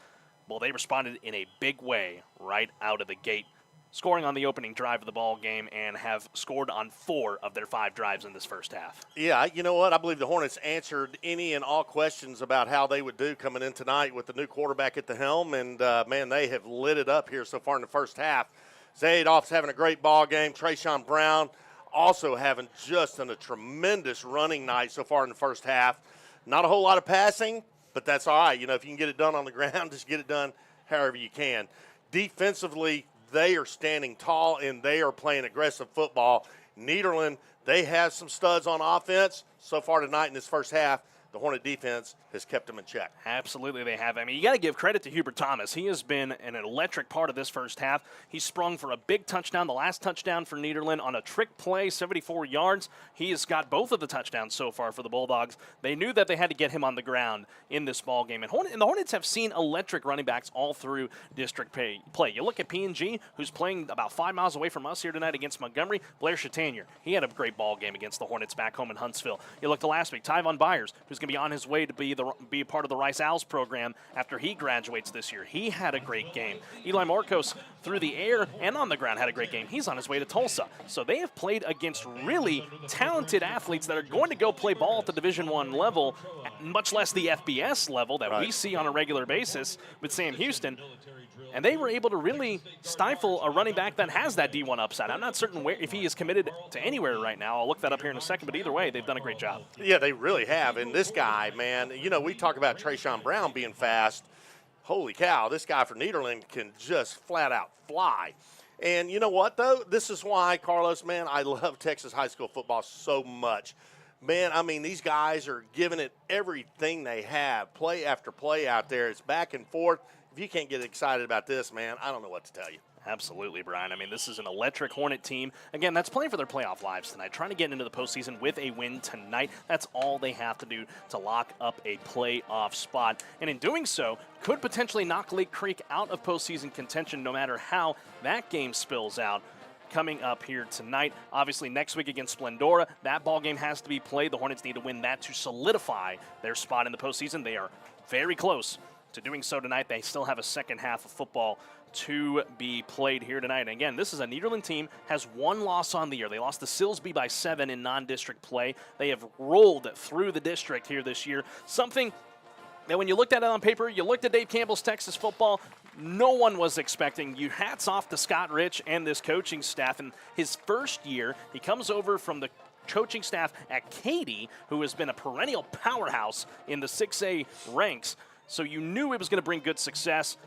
Well, they responded in a big way right out of the gate, scoring on the opening drive of the ball game and have scored on 4 of their 5 drives in this first half. Yeah, you know what? I believe the Hornets answered any and all questions about how they would do coming in tonight with the new quarterback at the helm, and, man, they have lit it up here so far in the first half. Zayadoff's having a great ball game. Trayshawn Brown also having just a tremendous running night so far in the first half. Not a whole lot of passing, but that's all right. You know, if you can get it done on the ground, just get it done however you can. Defensively, they are standing tall, and they are playing aggressive football. Nederland, they have some studs on offense. So far tonight in this first half, the Hornet defense has kept them in check. Absolutely they have. I mean, you got to give credit to Hubert Thomas. He has been an electric part of this first half. He sprung for a big touchdown, the last touchdown for Nederland on a trick play, 74 yards. He has got both of the touchdowns so far for the Bulldogs. They knew that they had to get him on the ground in this ball game. And the Hornets have seen electric running backs all through district play. You look at P&G, who's playing about 5 miles away from us here tonight against Montgomery. Blair Chatanier, he had a great ball game against the Hornets back home in Huntsville. You look to last week, Tyvon Byers, who's going going to be on his way to be part of the Rice Owls program after he graduates this year. He had a great game. Eli Marcos, through the air and on the ground, had a great game. He's on his way to Tulsa. So they have played against really talented athletes that are going to go play ball at the Division I level, much less the FBS level that we see on a regular basis with Sam Houston. And they were able to really stifle a running back that has that D1 upside. I'm not certain if he is committed to anywhere right now. I'll look that up here in a second, but either way, they've done a great job. Yeah, they really have. And this guy, man, you know, we talk about Trayshawn Brown being fast. Holy cow, this guy for Nederland can just flat out fly. And you know what, though? This is why, Carlos, man, I love Texas high school football so much. Man, I mean, these guys are giving it everything they have, play after play out there. It's back and forth. If you can't get excited about this, man, I don't know what to tell you. Absolutely, Brian. I mean, this is an electric Hornet team. Again, that's playing for their playoff lives tonight, trying to get into the postseason with a win tonight. That's all they have to do to lock up a playoff spot. And in doing so, could potentially knock Lake Creek out of postseason contention no matter how that game spills out. Coming up here tonight, obviously next week against Splendora, that ball game has to be played. The Hornets need to win that to solidify their spot in the postseason. They are very close to doing so tonight. They still have a second half of football to be played here tonight. And again, this is a Nederland team, has one loss on the year. They lost to Silsbee by 7 in non-district play. They have rolled through the district here this year. Something that when you looked at it on paper, you looked at Dave Campbell's Texas football, no one was expecting. You hats off to Scott Rich and this coaching staff. In his first year, he comes over from the coaching staff at Katy, who has been a perennial powerhouse in the 6A ranks. So you knew it was going to bring good success,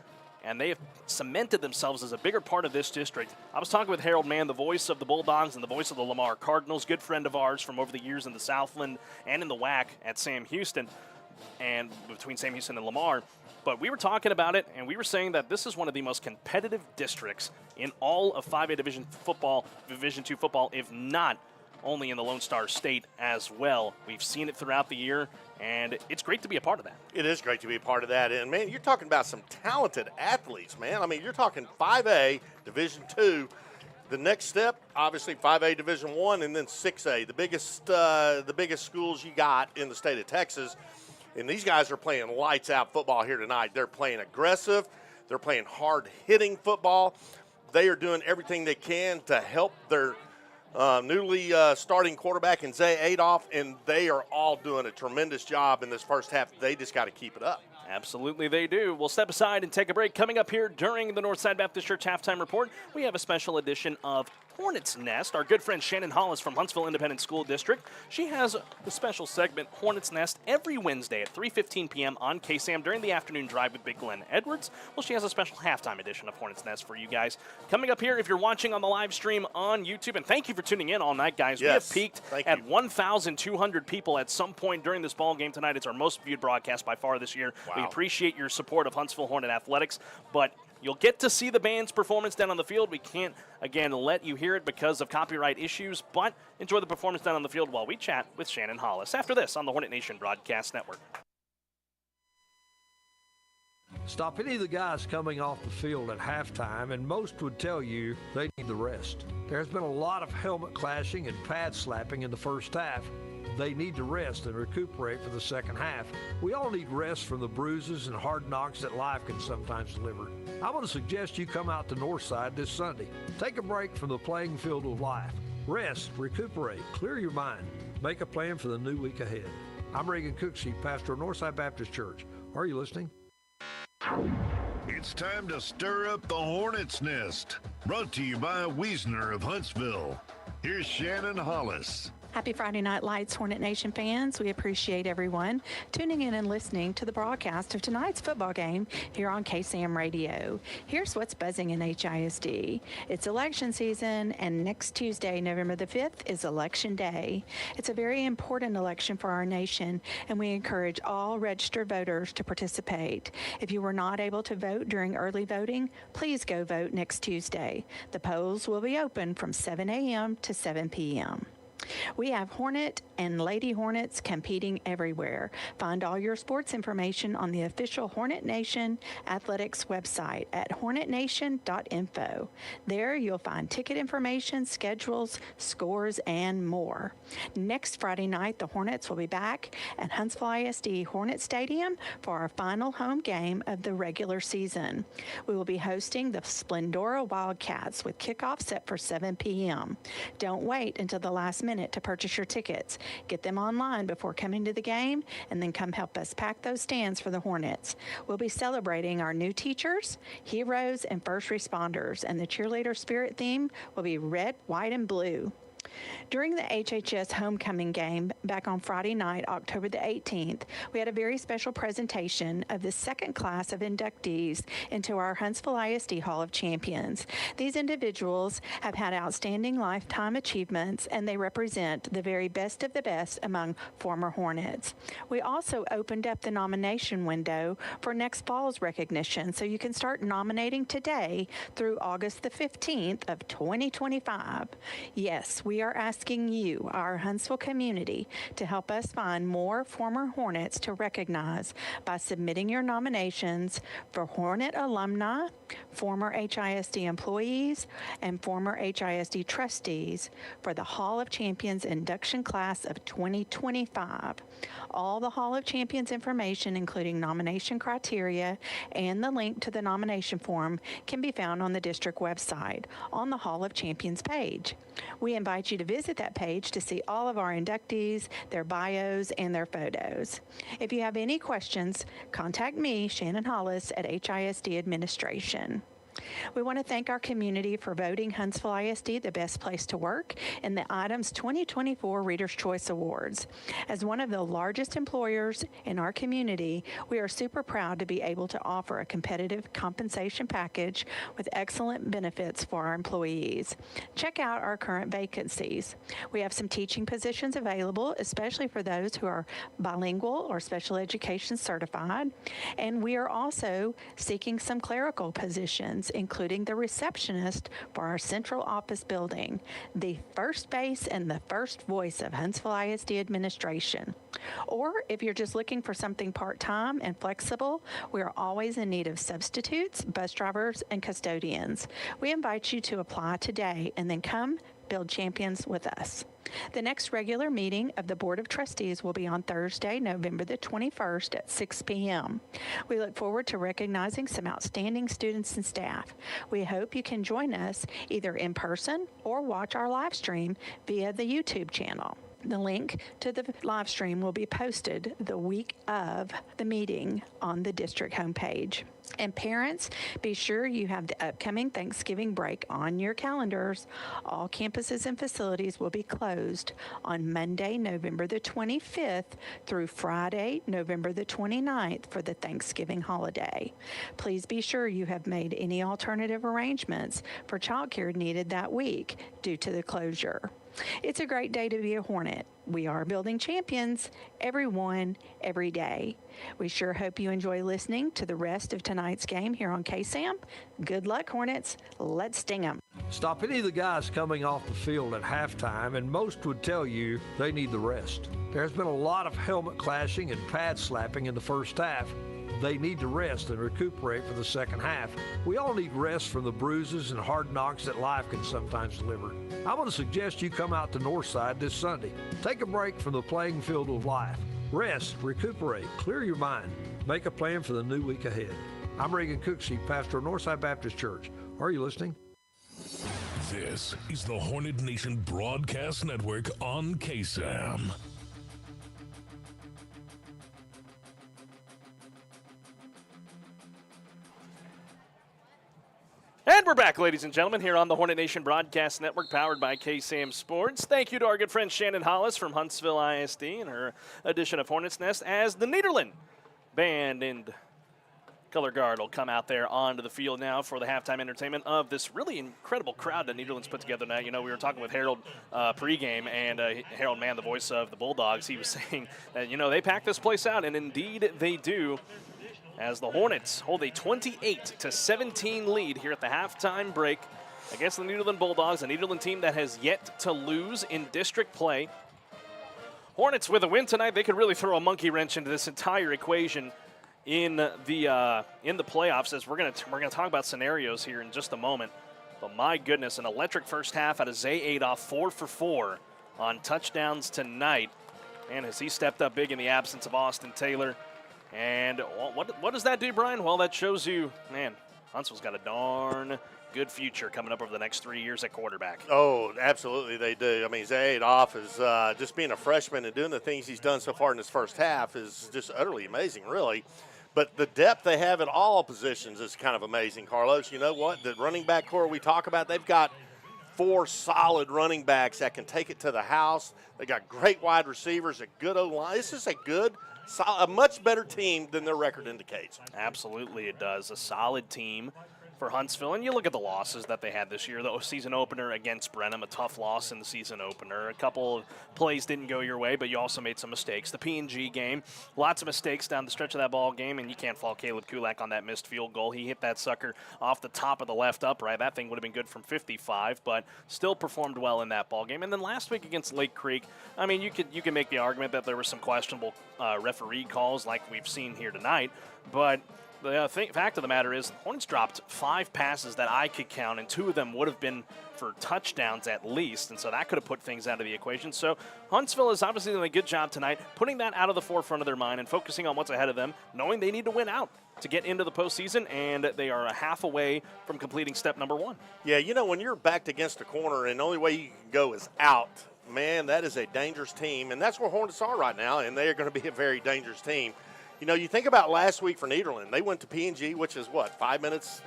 and they have cemented themselves as a bigger part of this district. I was talking with Harold Mann, the voice of the Bulldogs and the voice of the Lamar Cardinals, good friend of ours from over the years in the Southland and in the WAC at Sam Houston, and between Sam Houston and Lamar. But we were talking about it, and we were saying that this is one of the most competitive districts in all of 5A Division II football, if not only in the Lone Star State as well. We've seen it throughout the year, and it's great to be a part of that. It is great to be a part of that. And, man, you're talking about some talented athletes, man. I mean, you're talking 5A, Division II. The next step, obviously, 5A Division I, and then 6A, the biggest schools you got in the state of Texas. And these guys are playing lights-out football here tonight. They're playing aggressive. They're playing hard-hitting football. They are doing everything they can to help their newly starting quarterback in Zay Adolph, and they are all doing a tremendous job in this first half. They just got to keep it up. Absolutely they do. We'll step aside and take a break. Coming up here during the Northside Baptist Church Halftime Report, we have a special edition of Hornets Nest. Our good friend Shannon Hollis from Huntsville Independent School District. She has the special segment Hornets Nest every Wednesday at 3:15 p.m. on KSAM during the afternoon drive with Big Glenn Edwards. Well, she has a special halftime edition of Hornets Nest for you guys. Coming up here, if you're watching on the live stream on YouTube, and thank you for tuning in all night, guys. Yes, we have peaked at 1,200 people at some point during this ball game tonight. It's our most viewed broadcast by far this year. Wow. We appreciate your support of Huntsville Hornet Athletics, but you'll get to see the band's performance down on the field. We can't, again, let you hear it because of copyright issues, but enjoy the performance down on the field while we chat with Shannon Hollis after this on the Hornet Nation Broadcast Network. Stop any of the guys coming off the field at halftime, and most would tell you they need the rest. There's been a lot of helmet clashing and pad slapping in the first half. They need to rest and recuperate for the second half. We all need rest from the bruises and hard knocks that life can sometimes deliver. I want to suggest you come out to Northside this Sunday. Take a break from the playing field of life. Rest, recuperate, clear your mind. Make a plan for the new week ahead. I'm Reagan Cooksey, pastor of Northside Baptist Church. Are you listening? It's time to stir up the Hornets' Nest. Brought to you by Wiesner of Huntsville. Here's Shannon Hollis. Happy Friday Night Lights, Hornet Nation fans. We appreciate everyone tuning in and listening to the broadcast of tonight's football game here on KSAM Radio. Here's what's buzzing in HISD. It's election season, and next Tuesday, November the 5th, is Election Day. It's a very important election for our nation, and we encourage all registered voters to participate. If you were not able to vote during early voting, please go vote next Tuesday. The polls will be open from 7 a.m. to 7 p.m. We have Hornet and Lady Hornets competing everywhere. Find all your sports information on the official Hornet Nation Athletics website at hornetnation.info. There you'll find ticket information, schedules, scores, and more. Next Friday night, the Hornets will be back at Huntsville ISD Hornet Stadium for our final home game of the regular season. We will be hosting the Splendora Wildcats with kickoff set for 7 p.m. Don't wait until the last minute to purchase your tickets. Get them online before coming to the game, and then come help us pack those stands for the Hornets. We'll be celebrating our new teachers, heroes, and first responders, and the cheerleader spirit theme will be red, white, and blue. During the HHS homecoming game back on Friday night, October the 18th, we had a very special presentation of the second class of inductees into our Huntsville ISD Hall of Champions. These individuals have had outstanding lifetime achievements, and they represent the very best of the best among former Hornets. We also opened up the nomination window for next fall's recognition, so you can start nominating today through August the 15th of 2025. Yes, we are asking you, our Huntsville community, to help us find more former Hornets to recognize by submitting your nominations for Hornet alumni, former HISD employees, and former HISD trustees for the Hall of Champions induction class of 2025. All the Hall of Champions information, including nomination criteria and the link to the nomination form, can be found on the district website on the Hall of Champions page. We invite you to visit that page to see all of our inductees, their bios, and their photos. If you have any questions, contact me, Shannon Hollis, at HISD Administration. We want to thank our community for voting Huntsville ISD the best place to work in the Items 2024 Reader's Choice Awards. As one of the largest employers in our community, we are super proud to be able to offer a competitive compensation package with excellent benefits for our employees. Check out our current vacancies. We have some teaching positions available, especially for those who are bilingual or special education certified. And we are also seeking some clerical positions, including the receptionist for our central office building, the first face and the first voice of Huntsville ISD administration. Or if you're just looking for something part-time and flexible, we are always in need of substitutes, bus drivers, and custodians. We invite you to apply today and then come build champions with us. The next regular meeting of the Board of Trustees will be on Thursday, November the 21st at 6 p.m. We look forward to recognizing some outstanding students and staff. We hope you can join us either in person or watch our live stream via the YouTube channel. The link to the live stream will be posted the week of the meeting on the district homepage. And parents, be sure you have the upcoming Thanksgiving break on your calendars. All campuses and facilities will be closed on Monday, November the 25th through Friday, November the 29th for the Thanksgiving holiday. Please be sure you have made any alternative arrangements for childcare needed that week due to the closure. It's a great day to be a Hornet. We are building champions, everyone, every day. We sure hope you enjoy listening to the rest of tonight's game here on KSAM. Good luck, Hornets. Let's sting them. Stop any of the guys coming off the field at halftime, and most would tell you they need the rest. There's been a lot of helmet clashing and pad slapping in the first half. They need to rest and recuperate for the second half. We all need rest from the bruises and hard knocks that life can sometimes deliver. I want to suggest you come out to Northside this Sunday. Take a break from the playing field of life. Rest, recuperate, clear your mind. Make a plan for the new week ahead. I'm Reagan Cooksey, pastor of Northside Baptist Church. Are you listening? This is the Hornet Nation Broadcast Network on KSAM. And we're back, ladies and gentlemen, here on the Hornet Nation Broadcast Network, powered by KSAM Sports. Thank you to our good friend Shannon Hollis from Huntsville ISD and her edition of Hornets Nest, as the Nederland band and color guard will come out there onto the field now for the halftime entertainment of this really incredible crowd that Nederland's put together tonight. You know, we were talking with Harold pregame, and Harold Mann, the voice of the Bulldogs, he was saying that, you know, they pack this place out, and indeed they do, as the Hornets hold a 28-17 lead here at the halftime break against the Nederland Bulldogs, a Nederland team that has yet to lose in district play. Hornets with a win tonight, they could really throw a monkey wrench into this entire equation in the playoffs. As we're gonna talk about scenarios here in just a moment. But my goodness, an electric first half out of Zay Adolph, 4 for 4 on touchdowns tonight. And has he stepped up big in the absence of Austin Taylor. And what does that do, Brian? Well, that shows you, man, Huntsville's got a darn good future coming up over the next 3 years at quarterback. Oh, absolutely they do. I mean, Zay Adolph is just being a freshman and doing the things he's done so far in this first half is just utterly amazing, really. But the depth they have at all positions is kind of amazing, Carlos. You know what? The running back core we talk about, they've got 4 solid running backs that can take it to the house. They got great wide receivers, a good O-line. This is a much better team than their record indicates. Absolutely it does. A solid team for Huntsville. And you look at the losses that they had this year. The season opener against Brenham, a tough loss in the season opener. A couple of plays didn't go your way, but you also made some mistakes. The P&G game, lots of mistakes down the stretch of that ball game, and you can't fault Caleb Kulak on that missed field goal. He hit that sucker off the top of the left upright. That thing would have been good from 55, but still performed well in that ball game. And then last week against Lake Creek, I mean, you can make the argument that there were some questionable referee calls like we've seen here tonight, but the fact of the matter is, the Hornets dropped 5 passes that I could count, and 2 of them would have been for touchdowns at least, and so that could have put things out of the equation. So Huntsville is obviously doing a good job tonight, putting that out of the forefront of their mind and focusing on what's ahead of them, knowing they need to win out to get into the postseason, and they are a half away from completing step number 1. Yeah, you know, when you're backed against a corner and the only way you can go is out, man, that is a dangerous team, and that's where Hornets are right now, and they are going to be a very dangerous team. You know, you think about last week for Nederland. They went to P&G, which is, 5 minutes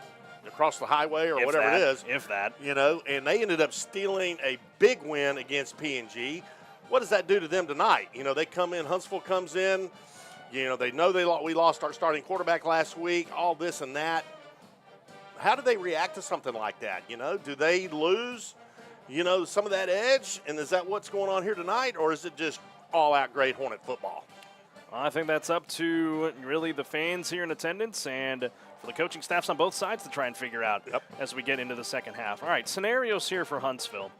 across the highway or whatever it is. If that. You know, and they ended up stealing a big win against P&G. What does that do to them tonight? You know, they come in, Huntsville comes in. You know, they know we lost our starting quarterback last week, all this and that. How do they react to something like that? You know, do they lose, some of that edge? And is that what's going on here tonight? Or is it just all-out great Hornet football? I think that's up to really the fans here in attendance and for the coaching staffs on both sides to try and figure out as we get into the second half. All right, scenarios here for Huntsville.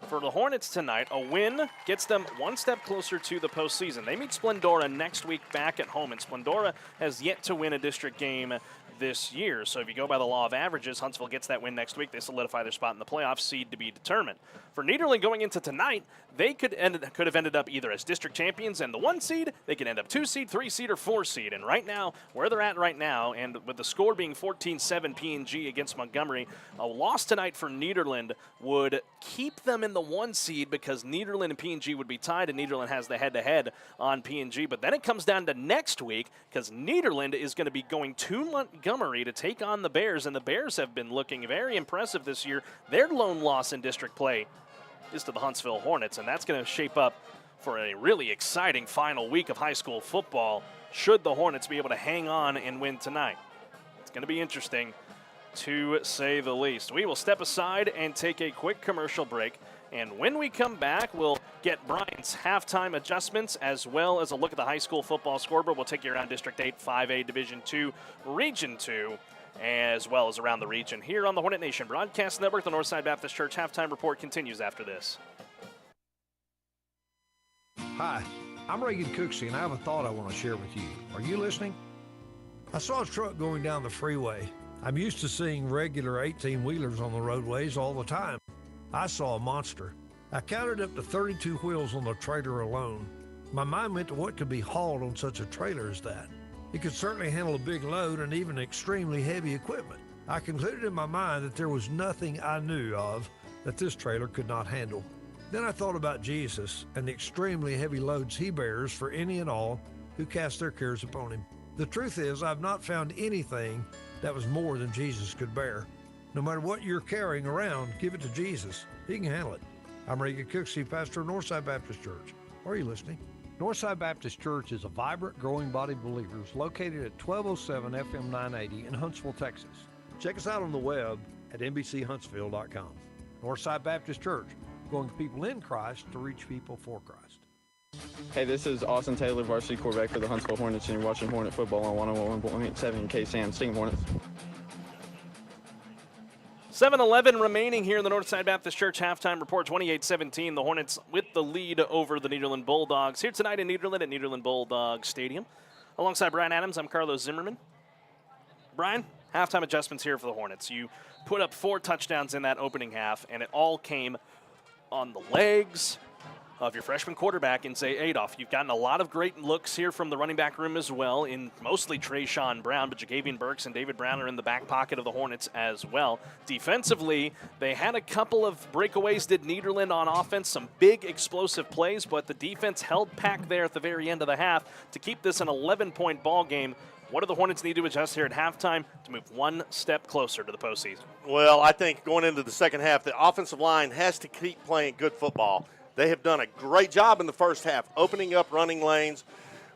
For the Hornets tonight, a win gets them one step closer to the postseason. They meet Splendora next week back at home, and Splendora has yet to win a district game this year. So if you go by the law of averages, Huntsville gets that win next week. They solidify their spot in the playoffs, seed to be determined. For Nederland going into tonight, they could have ended up either as district champions and the 1 seed. They could end up 2 seed, 3 seed, or 4 seed. And right now, where they're at right now, and with the score being 14-7 P&G against Montgomery, a loss tonight for Nederland would keep them in the 1 seed because Nederland and P&G would be tied, and Nederland has the head-to-head on P&G. But then it comes down to next week because Nederland is going to be going to Montgomery to take on the Bears, and the Bears have been looking very impressive this year. Their lone loss in district play is to the Huntsville Hornets, and that's going to shape up for a really exciting final week of high school football should the Hornets be able to hang on and win tonight. It's going to be interesting, to say the least. We will step aside and take a quick commercial break, and when we come back, we'll get Brian's halftime adjustments as well as a look at the high school football scoreboard. We'll take you around District 8, 5A, Division 2, Region 2, as well as around the region. Here on the Hornet Nation Broadcast Network, the Northside Baptist Church halftime report continues after this. Hi, I'm Reagan Cooksey, and I have a thought I want to share with you. Are you listening? I saw a truck going down the freeway. I'm used to seeing regular 18-wheelers on the roadways all the time. I saw a monster. I counted up to 32 wheels on the trailer alone. My mind went to what could be hauled on such a trailer as that. It could certainly handle a big load and even extremely heavy equipment. I concluded in my mind that there was nothing I knew of that this trailer could not handle. Then I thought about Jesus and the extremely heavy loads he bears for any and all who cast their cares upon him. The truth is, I've not found anything that was more than Jesus could bear. No matter what you're carrying around, give it to Jesus. He can handle it. I'm Reagan Cooksey, pastor of Northside Baptist Church. Are you listening? Northside Baptist Church is a vibrant, growing body of believers located at 1207 FM 980 in Huntsville, Texas. Check us out on the web at nbchuntsville.com. Northside Baptist Church, going people in Christ to reach people for Christ. Hey, this is Austin Taylor, varsity quarterback for the Huntsville Hornets, and you're watching Hornet football on 101.7 KSAM. Sting Hornets. 7:11 remaining here in the Northside Baptist Church halftime report. 28-17. The Hornets with the lead over the Nederland Bulldogs here tonight in Nederland at Nederland Bulldogs Stadium. Alongside Brian Adams, I'm Carlos Zimmermann. Brian, halftime adjustments here for the Hornets. You put up 4 touchdowns in that opening half, and it all came on the legs of your freshman quarterback in Zay Adolph. You've gotten a lot of great looks here from the running back room as well, in mostly Trayshawn Brown, but Jagavian Burks and David Brown are in the back pocket of the Hornets as well. Defensively, they had a couple of breakaways, did Nederland on offense, some big explosive plays, but the defense held pack there at the very end of the half to keep this an 11-point ball game. What do the Hornets need to adjust here at halftime to move one step closer to the postseason? Well, I think going into the second half, the offensive line has to keep playing good football. They have done a great job in the first half, opening up running lanes,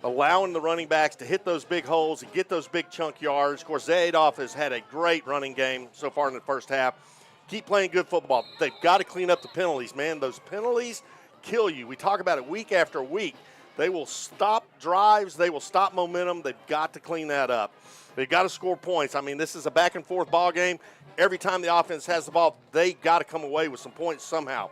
allowing the running backs to hit those big holes and get those big chunk yards. Of course, Zay Adolph has had a great running game so far in the first half. Keep playing good football. They've got to clean up the penalties, man. Those penalties kill you. We talk about it week after week. They will stop drives. They will stop momentum. They've got to clean that up. They've got to score points. I mean, this is a back-and-forth ball game. Every time the offense has the ball, they've got to come away with some points somehow.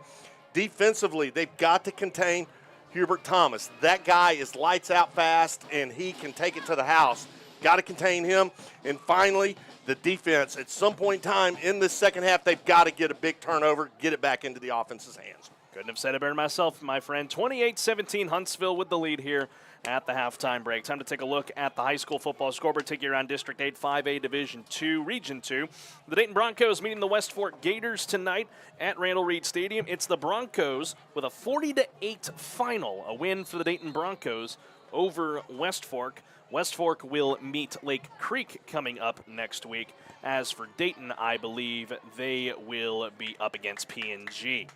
Defensively, they've got to contain Hubert Thomas. That guy is lights out fast, and he can take it to the house. Got to contain him. And finally, the defense. At some point in time in this second half, they've got to get a big turnover, get it back into the offense's hands. Couldn't have said it better myself, my friend. 28-17, Huntsville with the lead here at the halftime break. Time to take a look at the high school football scoreboard. Take you around District 8, 5A, Division 2, Region 2. The Dayton Broncos meeting the West Fork Gators tonight at Randall Reed Stadium. It's the Broncos with a 40-8 final, a win for the Dayton Broncos over West Fork. West Fork will meet Lake Creek coming up next week. As for Dayton, I believe they will be up against P&G.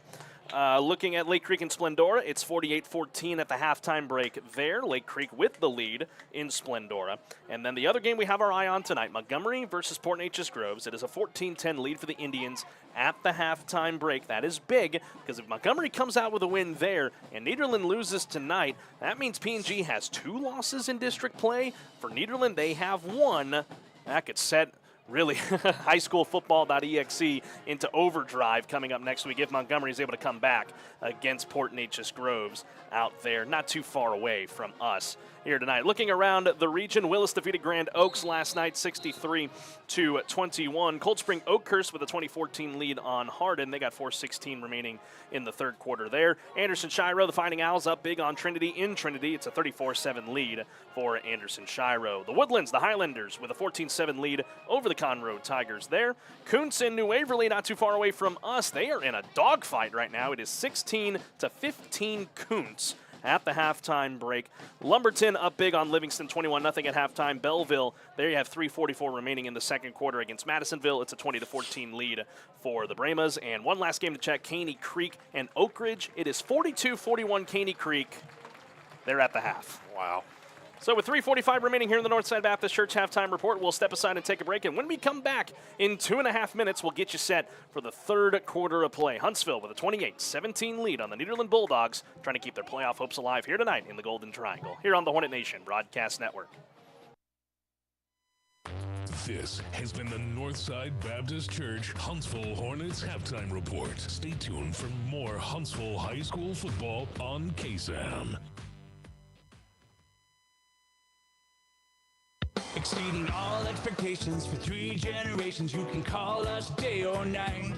Looking at Lake Creek and Splendora, it's 48-14 at the halftime break there. Lake Creek with the lead in Splendora. And then the other game we have our eye on tonight, Montgomery versus Port Neches Groves. It is a 14-10 lead for the Indians at the halftime break. That is big, because if Montgomery comes out with a win there and Nederland loses tonight, that means P&G has 2 losses in district play. For Nederland, they have 1. That could set really highschoolfootball.exe into overdrive coming up next week if Montgomery is able to come back against Port Neches Groves out there, not too far away from us here tonight. Looking around the region, Willis defeated Grand Oaks last night 63-21. Cold Spring Oakhurst with a 2014 lead on Hardin. They got 4:16 remaining in the third quarter there. Anderson Shiro, the Fighting Owls, up big on Trinity in Trinity. It's a 34-7 lead for Anderson Shiro. The Woodlands, the Highlanders, with a 14-7 lead over the Conroe Tigers there. Kuntz and New Waverly not too far away from us. They are in a dogfight right now. It is 16-15 Kuntz at the halftime break. Lumberton up big on Livingston, 21-0 at halftime. Belleville, there you have 3:44 remaining in the second quarter against Madisonville. It's a 20-14 lead for the Brahmas. And one last game to check, Caney Creek and Oak Ridge. It is 42-41 Caney Creek. They're at the half. Wow. So with 3:45 remaining here in the Northside Baptist Church halftime report, we'll step aside and take a break. And when we come back in 2.5 minutes, we'll get you set for the third quarter of play. Huntsville with a 28-17 lead on the Nederland Bulldogs, trying to keep their playoff hopes alive here tonight in the Golden Triangle, here on the Hornet Nation Broadcast Network. This has been the Northside Baptist Church Huntsville Hornets halftime report. Stay tuned for more Huntsville High School football on KSAM. Exceeding all expectations for 3 generations, you can call us day or night.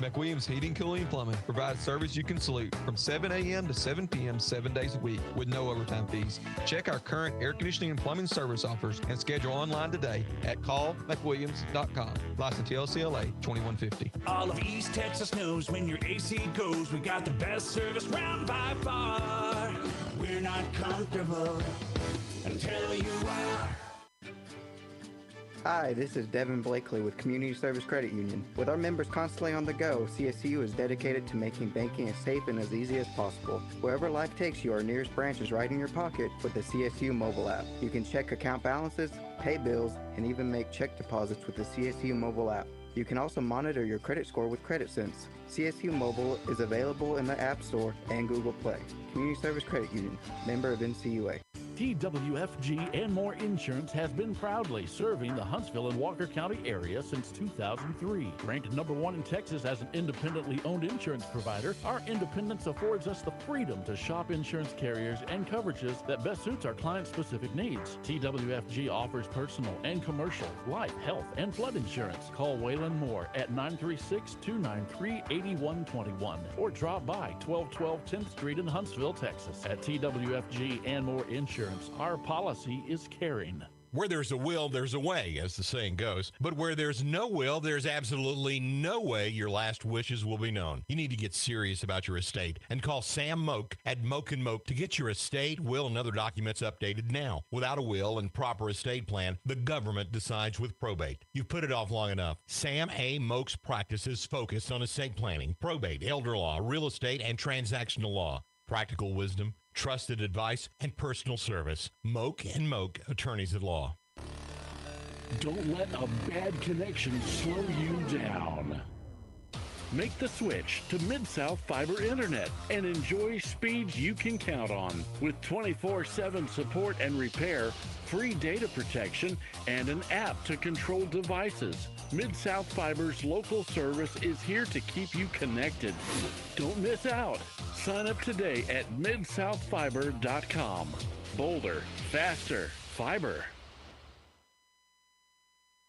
McWilliams Heating, Cooling, and Plumbing provides service you can salute from 7 a.m. to 7 p.m. 7 days a week with no overtime fees. Check our current air conditioning and plumbing service offers and schedule online today at callmcwilliams.com. License TLCLA 2150. All of East Texas knows when your AC goes, we got the best service round by far. We're not comfortable until you are. Hi, this is Devin Blakely with Community Service Credit Union. With our members constantly on the go, CSU is dedicated to making banking as safe and as easy as possible. Wherever life takes you, our nearest branch is right in your pocket with the CSU mobile app. You can check account balances, pay bills, and even make check deposits with the CSU mobile app. You can also monitor your credit score with CreditSense. CSU Mobile is available in the App Store and Google Play. Community Service Credit Union, member of NCUA. TWFG and More Insurance has been proudly serving the Huntsville and Walker County area since 2003. Ranked number 1 in Texas as an independently owned insurance provider, our independence affords us the freedom to shop insurance carriers and coverages that best suits our client-specific needs. TWFG offers personal and commercial, life, health, and flood insurance. Call Waylon Moore at 936-293-8121 or drop by 1212 10th Street in Huntsville, Texas. At TWFG and More Insurance, our policy is caring. Where there's a will, there's a way, as the saying goes. But where there's no will, there's absolutely no way your last wishes will be known. You need to get serious about your estate and call Sam Moak at Moak & Moak to get your estate, will, and other documents updated now. Without a will and proper estate plan, the government decides with probate. You've put it off long enough. Sam A. Moak's practice is focused on estate planning, probate, elder law, real estate, and transactional law. Practical wisdom, trusted advice, and personal service. Moak & Moak, attorneys at law. Don't let a bad connection slow you down. Make the switch to Mid-South Fiber Internet and enjoy speeds you can count on. With 24/7 support and repair, free data protection, and an app to control devices, Mid-South Fiber's local service is here to keep you connected. Don't miss out. Sign up today at midsouthfiber.com. Bolder, faster, fiber.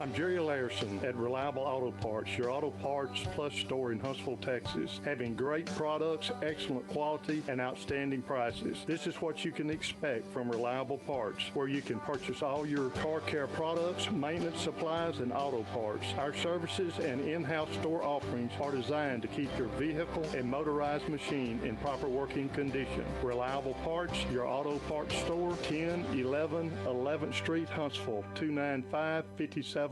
I'm Jerry Larson at Reliable Auto Parts, your auto parts plus store in Huntsville, Texas. Having great products, excellent quality, and outstanding prices. This is what you can expect from Reliable Parts, where you can purchase all your car care products, maintenance supplies, and auto parts. Our services and in-house store offerings are designed to keep your vehicle and motorized machine in proper working condition. Reliable Parts, your auto parts store, 1011 11th Street, Huntsville, 295-5747.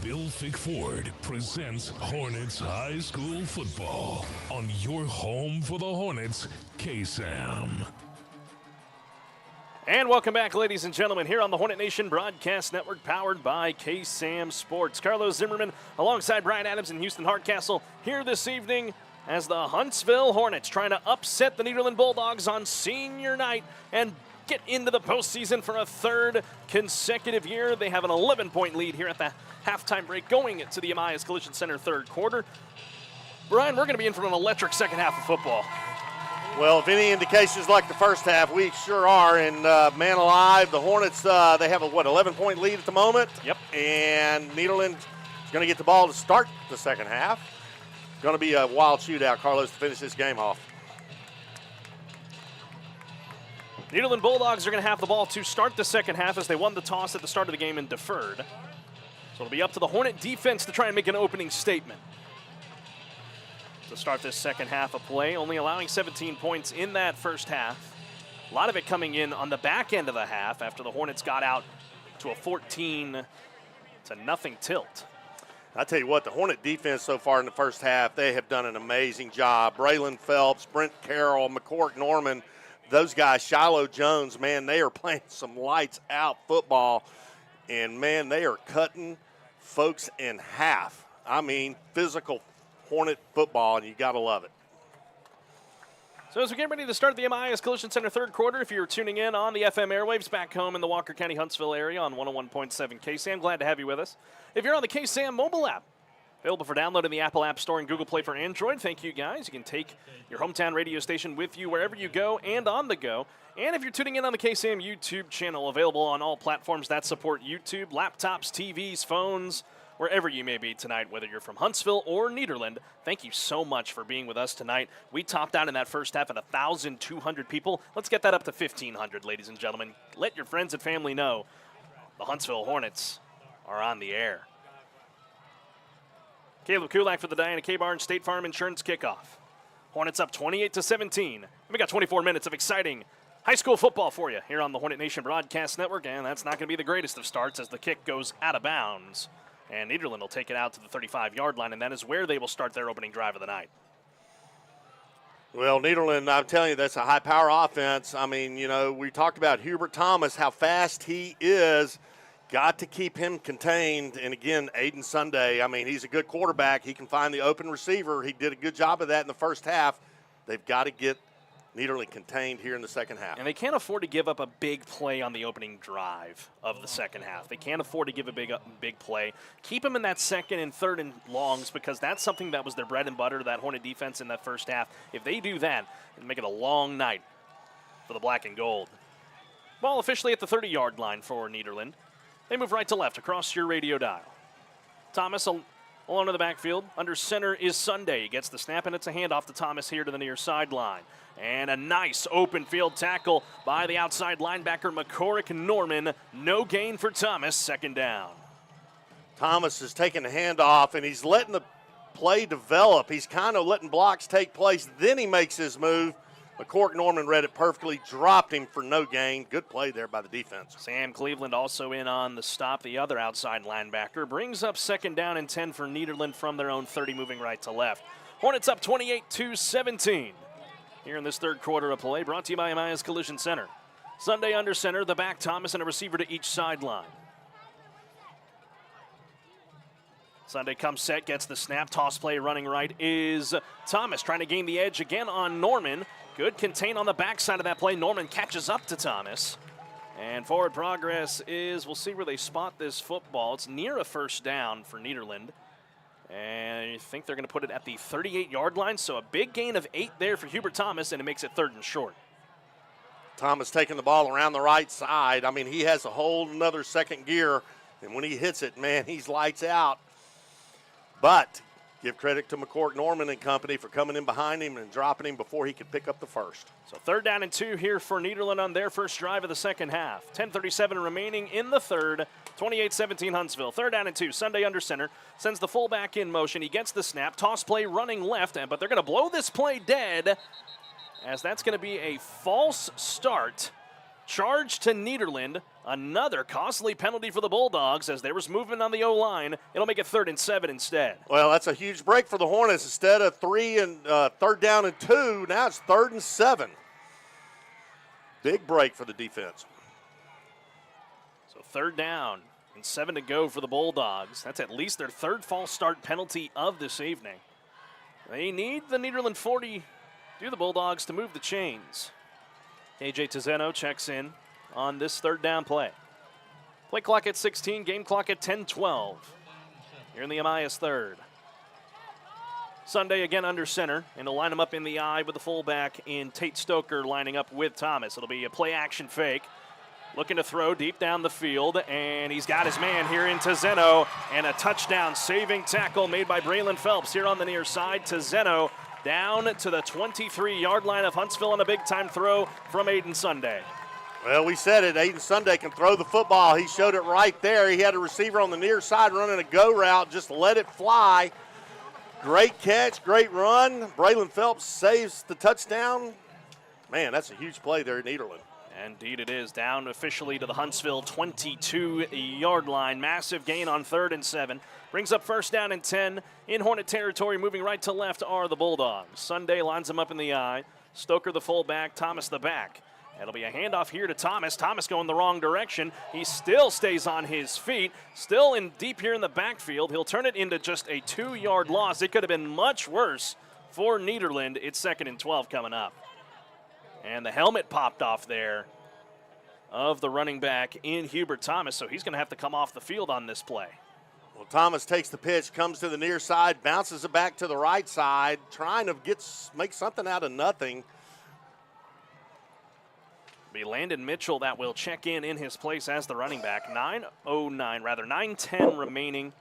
Bill Fick Ford presents Hornets High School Football on your home for the Hornets, KSAM. And welcome back, ladies and gentlemen, here on the Hornet Nation Broadcast Network, powered by KSAM Sports. Carlos Zimmermann alongside Brian Adams and Houston Hardcastle here this evening as the Huntsville Hornets trying to upset the Nederland Bulldogs on senior night and get into the postseason for a third consecutive year. They have an 11-point lead here at the halftime break going to the Amayas Collision Center third quarter. Brian, we're going to be in for an electric second half of football. Well, if any indications like the first half, we sure are. And man alive, the Hornets, they have a, 11-point lead at the moment? Yep. And Nederland is going to get the ball to start the second half. Going to be a wild shootout, Carlos, to finish this game off. Nederland Bulldogs are going to have the ball to start the second half as they won the toss at the start of the game and deferred. So it'll be up to the Hornet defense to try and make an opening statement. To start this second half of play, only allowing 17 points in that first half. A lot of it coming in on the back end of the half after the Hornets got out to a 14-0 tilt. I tell you what, the Hornet defense so far in the first half, they have done an amazing job. Braylon Phelps, Brent Carroll, McCourt Norman, those guys, Shiloh Jones, man, they are playing some lights-out football. And, man, they are cutting folks in half. I mean, physical Hornet football, and you got to love it. So as we get ready to start the Amayas Collision Center third quarter, if you're tuning in on the FM airwaves back home in the Walker County, Huntsville area on 101.7 KSAM, glad to have you with us. If you're on the KSAM mobile app, available for download in the Apple App Store and Google Play for Android. Thank you, guys. You can take your hometown radio station with you wherever you go and on the go. And if you're tuning in on the KSAM YouTube channel, available on all platforms that support YouTube, laptops, TVs, phones, wherever you may be tonight, whether you're from Huntsville or Nederland, thank you so much for being with us tonight. We topped out in that first half at 1,200 people. Let's get that up to 1,500, ladies and gentlemen. Let your friends and family know the Huntsville Hornets are on the air. Caleb Kulak for the Diana K. Barnes State Farm Insurance kickoff. Hornets up 28-17. And we got 24 minutes of exciting high school football for you here on the Hornet Nation Broadcast Network, and that's not going to be the greatest of starts as the kick goes out of bounds. And Nederland will take it out to the 35-yard line, and that is where they will start their opening drive of the night. Well, Nederland, I'm telling you, that's a high-power offense. I mean, you know, we talked about Hubert Thomas, how fast he is. Got to keep him contained. And, again, Aiden Sunday, I mean, he's a good quarterback. He can find the open receiver. He did a good job of that in the first half. They've got to get Nederland contained here in the second half. And they can't afford to give up a big play on the opening drive of the second half. They can't afford to give a big play. Keep them in that second and third and longs, because that's something that was their bread and butter, that Hornet defense in that first half. If they do that, it'll make it a long night for the black and gold. Ball officially at the 30-yard line for Nederland. They move right to left across your radio dial. Thomas alone in the backfield. Under center is Sunday. He gets the snap, and it's a handoff to Thomas here to the near sideline. And a nice open field tackle by the outside linebacker, McCorrick Norman. No gain for Thomas, second down. Thomas is taking the handoff, and he's letting the play develop. He's kind of letting blocks take place. Then he makes his move. McCorrick Norman read it perfectly, dropped him for no gain. Good play there by the defense. Sam Cleveland also in on the stop, the other outside linebacker. Brings up second down and 10 for Nederland from their own 30, moving right to left. Hornets up 28-17. Here in this third quarter of play, brought to you by Amaya's Collision Center. Sunday under center, the back Thomas and a receiver to each sideline. Sunday comes set, gets the snap, toss play running right is Thomas trying to gain the edge again on Norman. Good contain on the backside of that play. Norman catches up to Thomas. And forward progress is, we'll see where they spot this football. It's near a first down for Nederland. And I think they're going to put it at the 38-yard line. So a big gain of 8 there for Hubert Thomas, and it makes it third and short. Thomas taking the ball around the right side. I mean, he has a whole another second gear. And when he hits it, man, he's lights out. But give credit to McCorrick Norman and company for coming in behind him and dropping him before he could pick up the first. So third down and 2 here for Nederland on their first drive of the second half. 10:37 remaining in the third. 28-17 Huntsville. Third down and 2. Sunday under center. Sends the fullback in motion. He gets the snap. Toss play running left. But they're going to blow this play dead, as that's going to be a false start. Charge to Nederland. Another costly penalty for the Bulldogs, as there was movement on the O-line. It'll make it 3rd and 7 instead. Well, that's a huge break for the Hornets. Instead of 3rd down and 2, now it's 3rd and 7. Big break for the defense. So 3rd down and 7 to go for the Bulldogs. That's at least their 3rd false start penalty of this evening. They need the Nederland 40, the Bulldogs, to move the chains. AJ Tizeno checks in on this 3rd down play. Play clock at 16, game clock at 10:12. Here in the Amaya's third. Sunday again under center, and he'll line him up in the eye with the fullback in Tate Stoker lining up with Thomas. It'll be a play action fake. Looking to throw deep down the field, and he's got his man here in Tizeno, and a touchdown saving tackle made by Braylon Phelps here on the near side. Tizeno down to the 23-yard line of Huntsville on a big-time throw from Aiden Sunday. Well, we said it. Aiden Sunday can throw the football. He showed it right there. He had a receiver on the near side running a go route. Just let it fly. Great catch, great run. Braylon Phelps saves the touchdown. Man, that's a huge play there in Nederland. Indeed it is. Down officially to the Huntsville 22-yard line. Massive gain on 3rd and 7. Brings up 1st down and 10. In Hornet territory, moving right to left are the Bulldogs. Sunday lines him up in the eye. Stoker the fullback, Thomas the back. It'll be a handoff here to Thomas. Thomas going the wrong direction. He still stays on his feet. Still in deep here in the backfield. He'll turn it into just a 2-yard loss. It could have been much worse for Nederland. It's 2nd and 12 coming up. And the helmet popped off there of the running back in Hubert Thomas, so he's going to have to come off the field on this play. Well, Thomas takes the pitch, comes to the near side, bounces it back to the right side, trying to make something out of nothing. Be Landon Mitchell that will check in his place as the running back. 9:10 remaining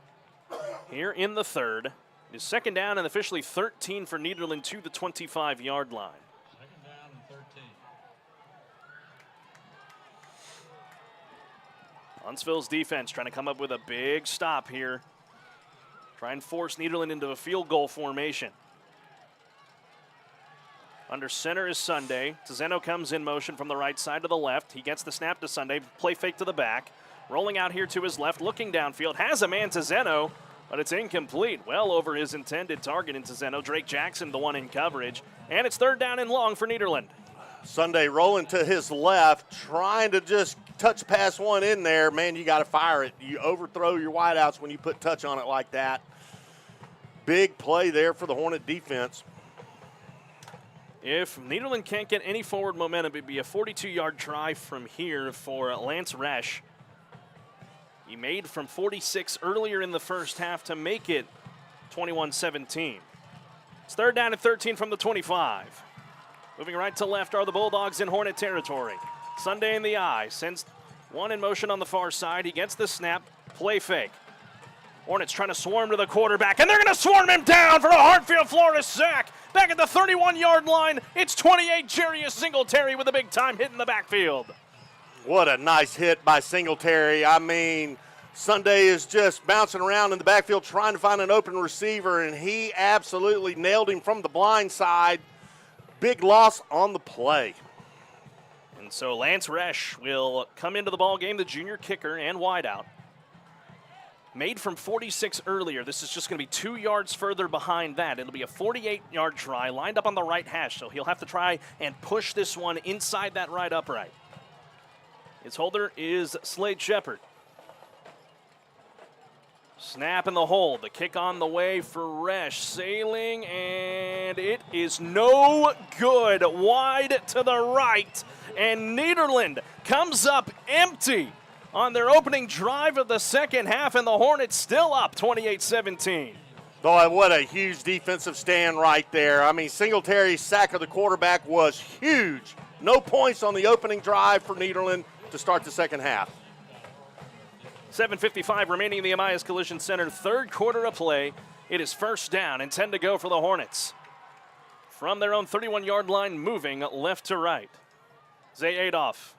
here in the third. It is 2nd down and officially 13 for Nederland to the 25-yard line. Huntsville's defense trying to come up with a big stop here. Try and force Nederland into a field goal formation. Under center is Sunday. Tizeno comes in motion from the right side to the left. He gets the snap to Sunday. Play fake to the back. Rolling out here to his left, looking downfield. Has a man, Tizeno, but it's incomplete. Well over his intended target in Tizeno. Drake Jackson, the one in coverage. And it's 3rd down and long for Nederland. Sunday rolling to his left, trying to just touch pass one in there. Man, you got to fire it. You overthrow your wideouts when you put touch on it like that. Big play there for the Hornet defense. If Nederland can't get any forward momentum, it'd be a 42-yard try from here for Lance Resch. He made from 46 earlier in the first half to make it 21-17. It's 3rd down and 13 from the 25. Moving right to left are the Bulldogs in Hornet territory. Sunday in the eye, sends one in motion on the far side. He gets the snap, play fake. Hornets trying to swarm to the quarterback, and they're going to swarm him down for a Hartfield, Florida sack. Back at the 31-yard line, it's 28 Jarius Singletary with a big-time hit in the backfield. What a nice hit by Singletary. I mean, Sunday is just bouncing around in the backfield trying to find an open receiver, and he absolutely nailed him from the blind side. Big loss on the play. And so Lance Resch will come into the ball game, the junior kicker and wideout. Made from 46 earlier. This is just going to be 2 yards further behind that. It'll be a 48-yard try lined up on the right hash, so he'll have to try and push this one inside that right upright. His holder is Slade Shepard. Snap in the hold. The kick on the way for Resch. Sailing, and it is no good. Wide to the right. And Nederland comes up empty on their opening drive of the second half, and the Hornets still up 28-17. Boy, what a huge defensive stand right there. I mean, Singletary's sack of the quarterback was huge. No points on the opening drive for Nederland to start the second half. 7:55 remaining in the Amias Collision Center. 3rd quarter of play. It is 1st down and 10 to go for the Hornets. From their own 31-yard line, moving left to right. Zay Adolph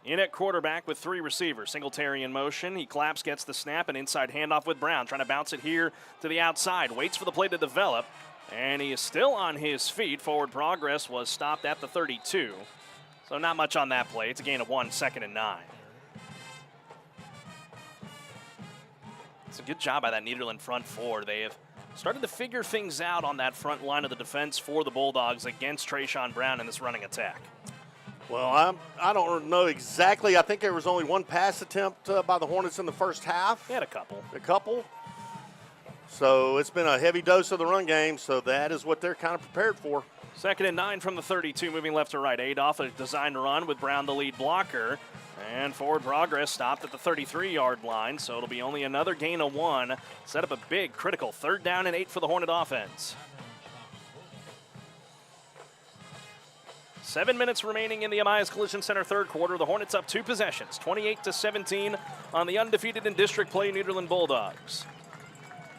in at quarterback with 3 receivers. Singletary in motion. He claps, gets the snap, and inside handoff with Brown. Trying to bounce it here to the outside. Waits for the play to develop, and he is still on his feet. Forward progress was stopped at the 32. So not much on that play. It's a gain of 1, 2nd and 9. It's a good job by that Nederland front four. They have started to figure things out on that front line of the defense for the Bulldogs against Trayshawn Brown in this running attack. Well, I don't know exactly. I think there was only 1 pass attempt by the Hornets in the first half. They had a couple. A couple. So it's been a heavy dose of the run game, so that is what they're kind of prepared for. 2nd and 9 from the 32, moving left to right. Adolph, a designed run with Brown the lead blocker. And forward progress stopped at the 33-yard line, so it'll be only another gain of 1. Set up a big, critical 3rd down and 8 for the Hornet offense. 7 minutes remaining in the Amias Collision Center 3rd quarter. The Hornets up 2 possessions, 28-17 on the undefeated in district play Nederland Bulldogs.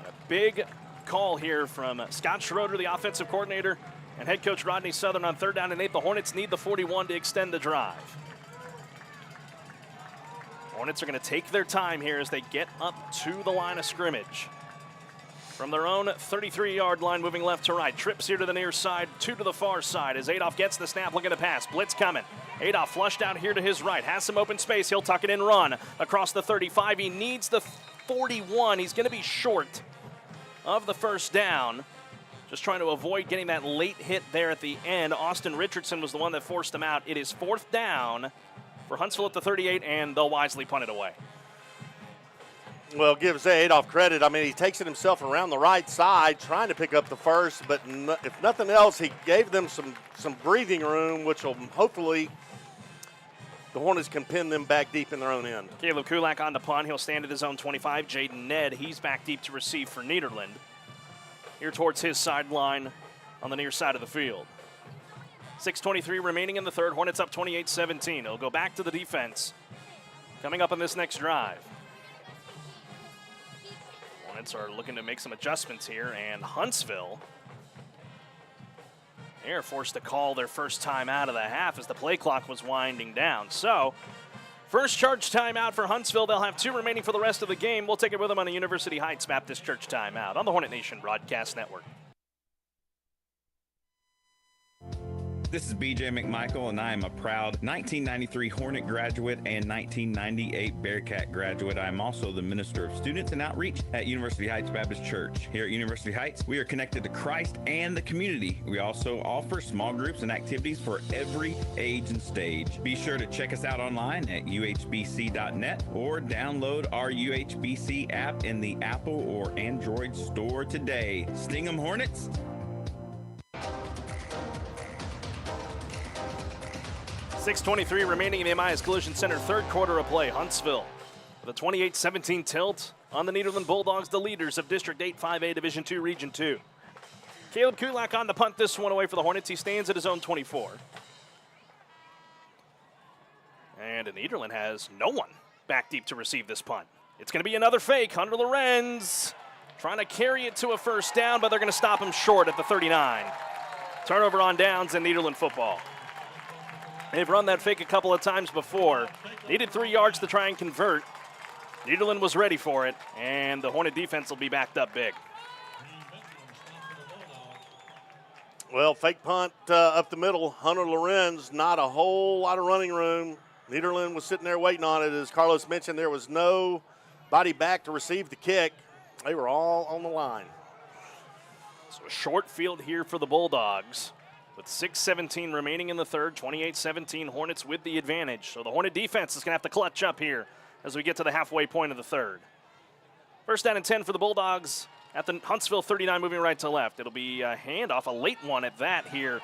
A big call here from Scott Schroeder, the offensive coordinator, and head coach Rodney Southern on 3rd down and 8. The Hornets need the 41 to extend the drive. Hornets are going to take their time here as they get up to the line of scrimmage. From their own 33-yard line, moving left to right. Trips here to the near side, 2 to the far side as Adolph gets the snap, looking to pass. Blitz coming. Adolph flushed out here to his right. Has some open space. He'll tuck it in, run across the 35. He needs the 41. He's going to be short of the 1st down. Just trying to avoid getting that late hit there at the end. Austin Richardson was the one that forced him out. It is 4th down for Huntsville at the 38, and they'll wisely punt it away. Well, give Zay Adolph credit. I mean, he takes it himself around the right side, trying to pick up the 1st, but if nothing else, he gave them some breathing room, which will hopefully the Hornets can pin them back deep in their own end. Caleb Kulak on the punt. He'll stand at his own 25. Jaden Ned, he's back deep to receive for Nederland. Here towards his sideline on the near side of the field. 6:23 remaining in the 3rd. Hornets up 28-17. It'll go back to the defense coming up on this next drive. Hornets are looking to make some adjustments here, and Huntsville, they're forced to call their first time out of the half as the play clock was winding down. So, first charge timeout for Huntsville. They'll have 2 remaining for the rest of the game. We'll take it with them on a University Heights Baptist Church timeout on the Hornet Nation Broadcast Network. This is BJ McMichael, and I am a proud 1993 Hornet graduate and 1998 Bearcat graduate. I am also the Minister of Students and Outreach at University Heights Baptist Church. Here at University Heights, we are connected to Christ and the community. We also offer small groups and activities for every age and stage. Be sure to check us out online at uhbc.net or download our UHBC app in the Apple or Android store today. Sting 'em, Hornets! 6:23 remaining in the Amias Collision Center third quarter of play. Huntsville with a 28-17 tilt on the Nederland Bulldogs, the leaders of District 8 5A Division II Region 2. Caleb Kulak on the punt this one away for the Hornets. He stands at his own 24. And Nederland has no one back deep to receive this punt. It's going to be another fake. Hunter Lorenz trying to carry it to a first down, but they're going to stop him short at the 39. Turnover on downs in Nederland football. They've run that fake a couple of times before. Needed 3 yards to try and convert. Nederland was ready for it, and the Hornet defense will be backed up big. Well, fake punt up the middle. Hunter Lorenz, not a whole lot of running room. Nederland was sitting there waiting on it. As Carlos mentioned, there was nobody back to receive the kick. They were all on the line. So a short field here for the Bulldogs with 6:17 remaining in the third. 28-17 Hornets with the advantage. So the Hornet defense is going to have to clutch up here as we get to the halfway point of the third. First down and 10 for the Bulldogs at the Huntsville 39, moving right to left. It'll be a handoff, a late one at that here.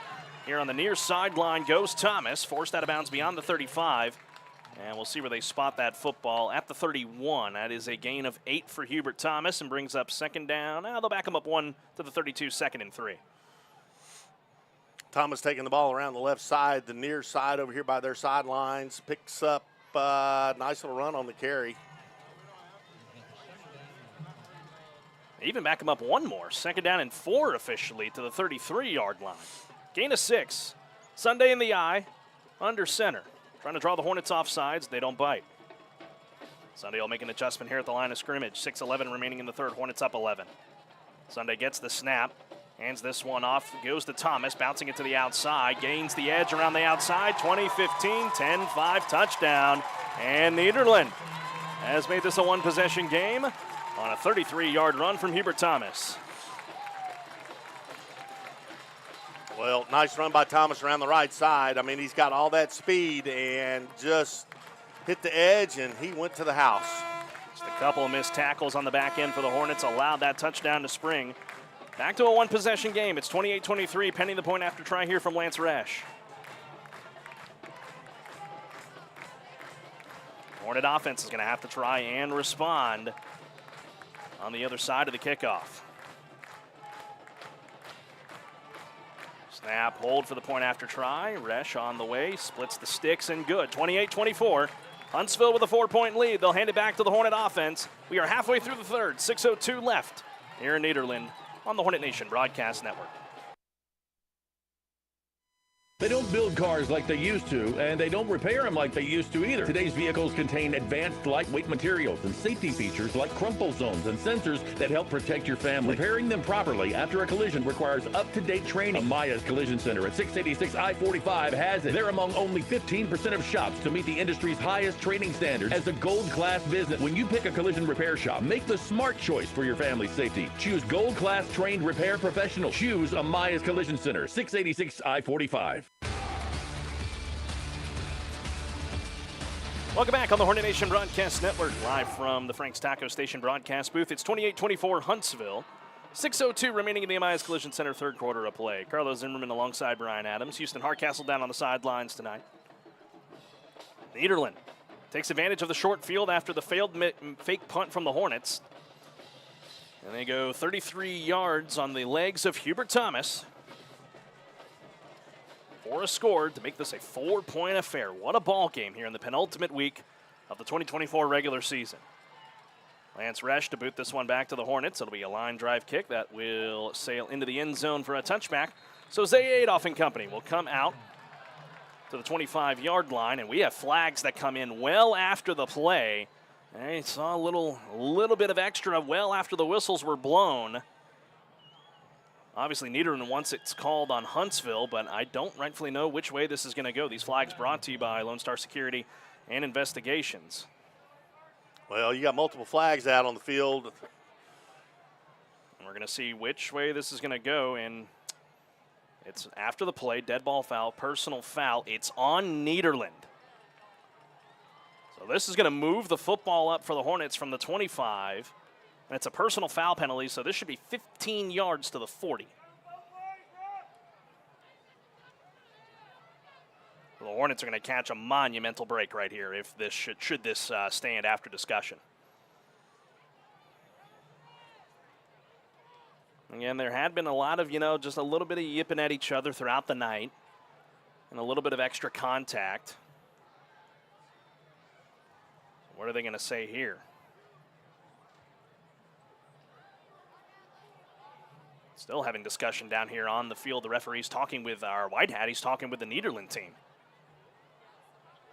Here on the near sideline goes Thomas, forced out of bounds beyond the 35. And we'll see where they spot that football at the 31. That is a gain of 8 for Hubert Thomas and brings up second down. They'll back him up 1 to the 32, second and 3. Thomas taking the ball around the left side, the near side over here by their sidelines. Picks up a nice little run on the carry. Even back him up 1 more. Second down and 4 officially to the 33-yard line. Gain of 6. Sunday in the eye, under center. Trying to draw the Hornets off sides. They don't bite. Sunday will make an adjustment here at the line of scrimmage. 6:11 remaining in the third. Hornets up 11. Sunday gets the snap. Hands this one off. Goes to Thomas. Bouncing it to the outside. Gains the edge around the outside. 20-15. 10-5 touchdown. And Nederland has made this a one-possession game on a 33-yard run from Hubert Thomas. Well, nice run by Thomas around the right side. I mean, he's got all that speed and just hit the edge, and he went to the house. Just a couple of missed tackles on the back end for the Hornets allowed that touchdown to spring. Back to a one-possession game. It's 28-23, pending the point after try here from Lance Resch. Hornet offense is going to have to try and respond on the other side of the kickoff. Snap, hold for the point after try. Resch on the way, splits the sticks and good. 28-24. Huntsville with a 4-point lead. They'll hand it back to the Hornet offense. We are halfway through the third. 6:02 left here in Nederland on the Hornet Nation Broadcast Network. They don't build cars like they used to, and they don't repair them like they used to either. Today's vehicles contain advanced lightweight materials and safety features like crumple zones and sensors that help protect your family. Repairing them properly after a collision requires up-to-date training. Amaya's Collision Center at 686 I-45 has it. They're among only 15% of shops to meet the industry's highest training standards as a gold-class business. When you pick a collision repair shop, make the smart choice for your family's safety. Choose gold-class trained repair professionals. Choose Amaya's Collision Center, 686 I-45. Welcome back on the Hornet Nation Broadcast Network, live from the Frank's Taco Station broadcast booth. It's 28-24 Huntsville. 6:02 remaining in the Amias Collision Center, third quarter of play. Carlos Zimmermann alongside Brian Adams. Houston Hardcastle down on the sidelines tonight. Nederland takes advantage of the short field after the failed fake punt from the Hornets. And they go 33 yards on the legs of Hubert Thomas for a score to make this a 4-point affair. What a ball game here in the penultimate week of the 2024 regular season. Lance Resch to boot this one back to the Hornets. It'll be a line drive kick that will sail into the end zone for a touchback. So Zay Adolph and company will come out to the 25-yard line, and we have flags that come in well after the play. I saw a little bit of extra well after the whistles were blown. Obviously, Nederland wants it's called on Huntsville, but I don't rightfully know which way this is going to go. These flags brought to you by Lone Star Security and Investigations. Well, you got multiple flags out on the field. And we're going to see which way this is going to go, and it's after the play, dead ball foul, personal foul. It's on Nederland. So this is going to move the football up for the Hornets from the 25. And it's a personal foul penalty, so this should be 15 yards to the 40. The Hornets are going to catch a monumental break right here if this should this stand after discussion. Again, there had been a lot of, just a little bit of yipping at each other throughout the night and a little bit of extra contact. What are they going to say here? Still having discussion down here on the field. The referee's talking with our white hat. He's talking with the Nederland team.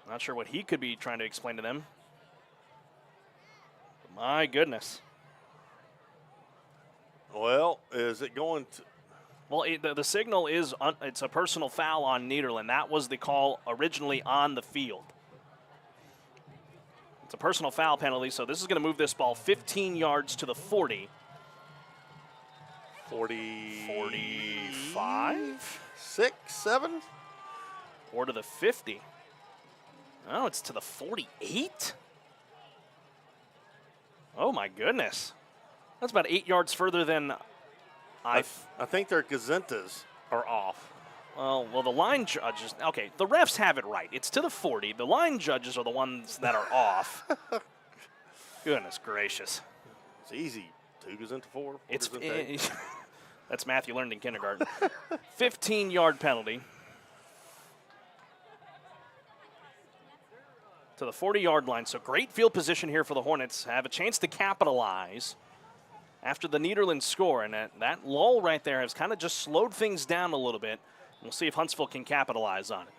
Not sure what he could be trying to explain to them. But my goodness. Well, is it going to? Well, the signal is it's a personal foul on Nederland. That was the call originally on the field. It's a personal foul penalty, so this is going to move this ball 15 yards to the 40. 45? 6, 7? Or to the 50. Oh, it's to the 48? Oh, my goodness. That's about 8 yards further than I think their gazintas are off. Well, the line judges, okay, the refs have it right. It's to the 40. The line judges are the ones that are off. Goodness gracious. It's easy. 2 goes into 4. That's math you learned in kindergarten. 15-yard penalty. To the 40-yard line. So great field position here for the Hornets. Have a chance to capitalize after the Nederland score. And that lull right there has kind of just slowed things down a little bit. We'll see if Huntsville can capitalize on it.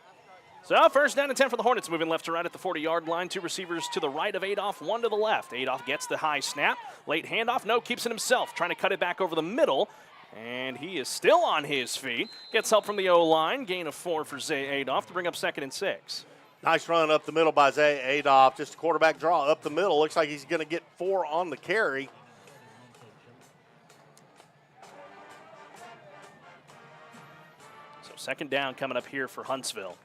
So first down and 10 for the Hornets, moving left to right at the 40-yard line. 2 receivers to the right of Adolph, 1 to the left. Adolph gets the high snap. Late handoff, no, keeps it himself. Trying to cut it back over the middle. And he is still on his feet. Gets help from the O-line. Gain of 4 for Zay Adolph to bring up 2nd and 6. Nice run up the middle by Zay Adolph. Just a quarterback draw up the middle. Looks like he's going to get 4 on the carry. So 2nd down coming up here for Huntsville.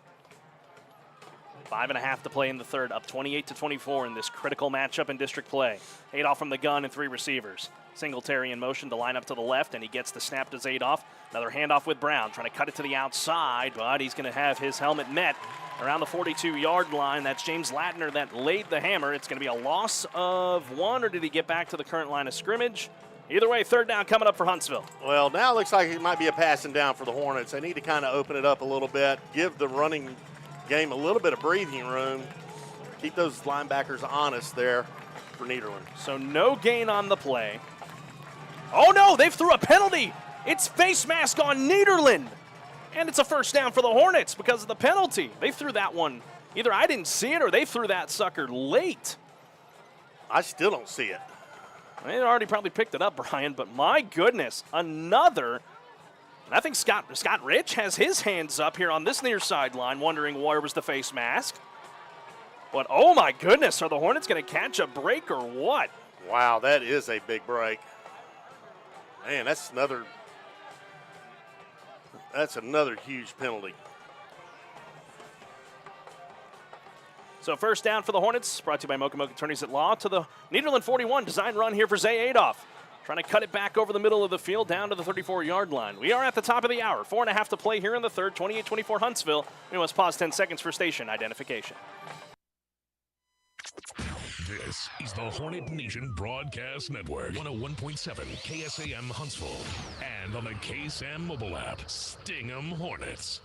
5.5 to play in the third, up 28-24 in this critical matchup in district play. Adolph from the gun and 3 receivers. Singletary in motion to line up to the left, and he gets the snap to Adolph. Another handoff with Brown, trying to cut it to the outside, but he's going to have his helmet met around the 42-yard line. That's James Latner that laid the hammer. It's going to be a loss of 1, or did he get back to the current line of scrimmage? Either way, 3rd down coming up for Huntsville. Well, now it looks like it might be a passing down for the Hornets. They need to kind of open it up a little bit, give the running game a little bit of breathing room, keep those linebackers honest there for Nederland. So no gain on the play. Oh no, they've threw a penalty. It's face mask on Nederland. And it's a 1st down for the Hornets because of the penalty. They threw that one. Either I didn't see it or they threw that sucker late. I still don't see it. They already probably picked it up, Brian, but my goodness, another. And I think Scott Rich has his hands up here on this near sideline, wondering where was the face mask. But oh my goodness, are the Hornets going to catch a break or what? Wow, that is a big break. Man, that's another huge penalty. So 1st down for the Hornets, brought to you by Mocha Mocha Attorneys at Law, to the Nederland 41. Design run here for Zay Adolph. Trying to cut it back over the middle of the field down to the 34-yard line. We are at the top of the hour. 4.5 to play here in the third. 28-24 Huntsville. We must pause 10 seconds for station identification. This is the Hornet Nation Broadcast Network. 101.7 KSAM Huntsville. And on the KSAM mobile app, Sting 'em Hornets.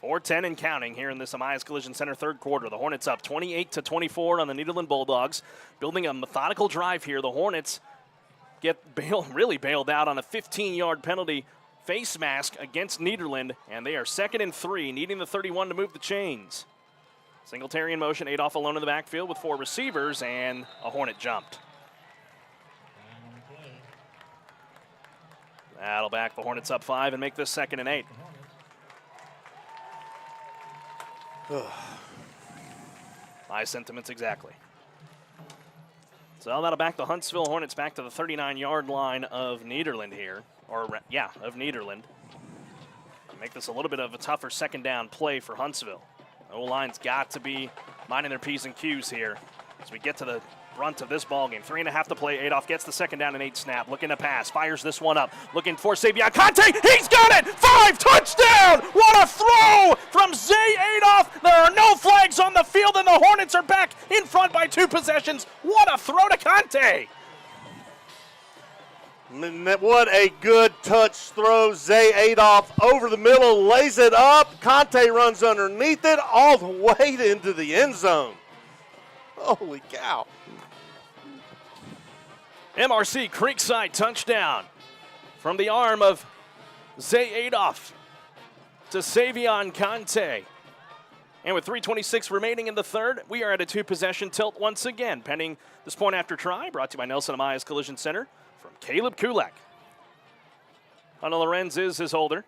4:10 and counting here in this Amias Collision Center 3rd quarter. The Hornets up 28-24 on the Nederland Bulldogs. Building a methodical drive here. The Hornets get really bailed out on a 15-yard penalty face mask against Nederland, and they are 2nd and 3, needing the 31 to move the chains. Singletary in motion, Adolph alone in the backfield with 4 receivers, and a Hornet jumped. That'll back the Hornets up 5 and make this 2nd and 8. My sentiments exactly. So that'll back the Huntsville Hornets back to the 39-yard line of Nederland here. Of Nederland. Make this a little bit of a tougher 2nd down play for Huntsville. O-line's got to be minding their P's and Q's here as we get to the brunt of this ball game. 3.5 to play. Adolph gets the second down and 8 snap. Looking to pass. Fires this one up. Looking for Savion Conte. He's got it! 5, touchdown! What a throw from Zay Adolph. There are no flags on the field, and the Hornets are back in front by 2 possessions. What a throw to Conte! What a good touch throw. Zay Adolph over the middle, lays it up. Conte runs underneath it all the way into the end zone. Holy cow. MRC Creekside touchdown from the arm of Zay Adolph to Savion Conte. And with 3:26 remaining in the third, we are at a 2-possession tilt once again, pending this point after try, brought to you by Nelson Amaya's Collision Center. From Caleb Kulak. Hunter Lorenz is his holder.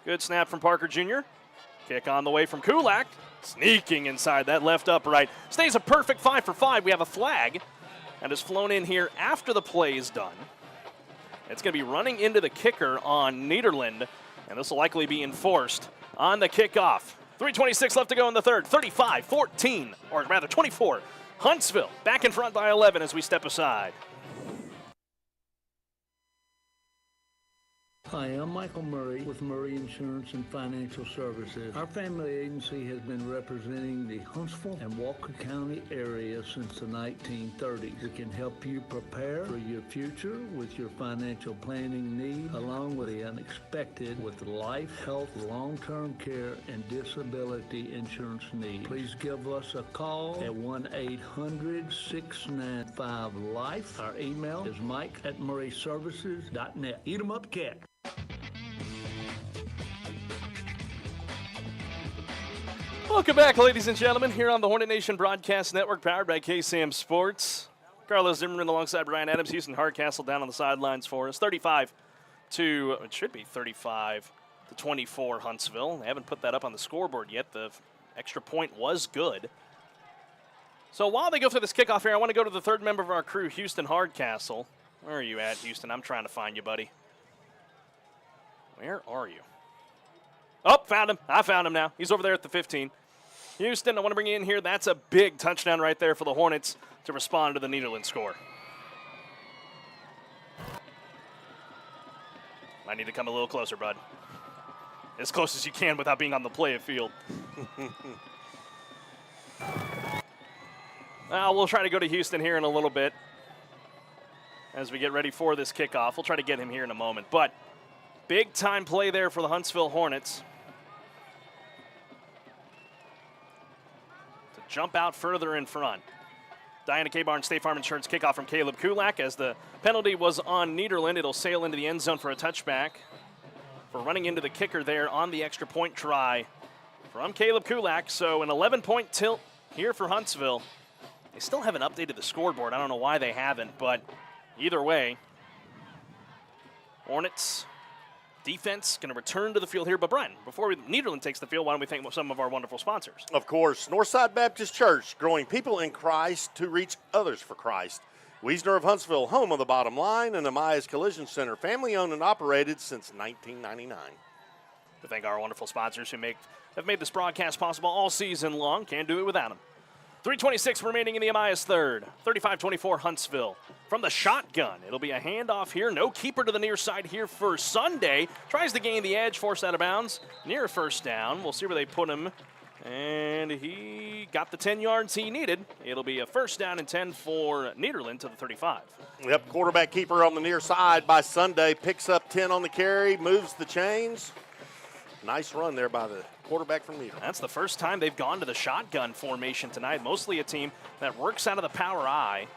Good snap from Parker Jr. Kick on the way from Kulak. Sneaking inside that left upright. Stays a perfect 5 for 5. We have a flag that is flown in here after the play is done. It's going to be running into the kicker on Nederland, and this will likely be enforced on the kickoff. 3:26 left to go in the third. 35-14, or rather 24. Huntsville back in front by 11 as we step aside. Hi, I'm Michael Murray with Murray Insurance and Financial Services. Our family agency has been representing the Huntsville and Walker County area since the 1930s. We can help you prepare for your future with your financial planning needs, along with the unexpected with life, health, long-term care, and disability insurance needs. Please give us a call at 1-800-695-LIFE. Our email is mike@murrayservices.net. Eat 'em up, cat. Welcome back, ladies and gentlemen, here on the Hornet Nation Broadcast Network, powered by KSAM Sports. Carlos Zimmermann alongside Brian Adams. Houston Hardcastle down on the sidelines for us. 35-24 Huntsville. They haven't put that up on the scoreboard yet. The extra point was good. So while they go through this kickoff here, I want to go to the third member of our crew, Houston Hardcastle. Where are you at, Houston? I'm trying to find you, buddy. Where are you? Oh, found him. I found him now. He's over there at the 15. Houston, I want to bring you in here. That's a big touchdown right there for the Hornets to respond to the Nederland score. Might need to come a little closer, bud. As close as you can without being on the play of field. We'll try to go to Houston here in a little bit as we get ready for this kickoff. We'll try to get him here in a moment. But big time play there for the Huntsville Hornets to jump out further in front. Diana K. Barnes, State Farm Insurance kickoff from Caleb Kulak. As the penalty was on Nederland, it'll sail into the end zone for a touchback for running into the kicker there on the extra point try from Caleb Kulak. So an 11-point tilt here for Huntsville. They still haven't updated the scoreboard. I don't know why they haven't, but either way, Hornets defense going to return to the field here. But Brian, before Nederland takes the field, why don't we thank some of our wonderful sponsors? Of course, Northside Baptist Church, growing people in Christ to reach others for Christ. Wiesner of Huntsville, home of the bottom line, and Amaya's Collision Center, family owned and operated since 1999. We thank our wonderful sponsors who have made this broadcast possible all season long. Can't do it without them. 3:26 remaining in the Amaya's third. 35-24 Huntsville. From the shotgun, it'll be a handoff here. No keeper to the near side here for Sunday. Tries to gain the edge, forced out of bounds. Near a first down. We'll see where they put him. And he got the 10 yards he needed. It'll be a first down and 10 for Nederland to the 35. Yep, quarterback keeper on the near side by Sunday. Picks up 10 on the carry, moves the chains. Nice run there by the quarterback from Nederland. That's the first time they've gone to the shotgun formation tonight. Mostly a team that works out of the power I.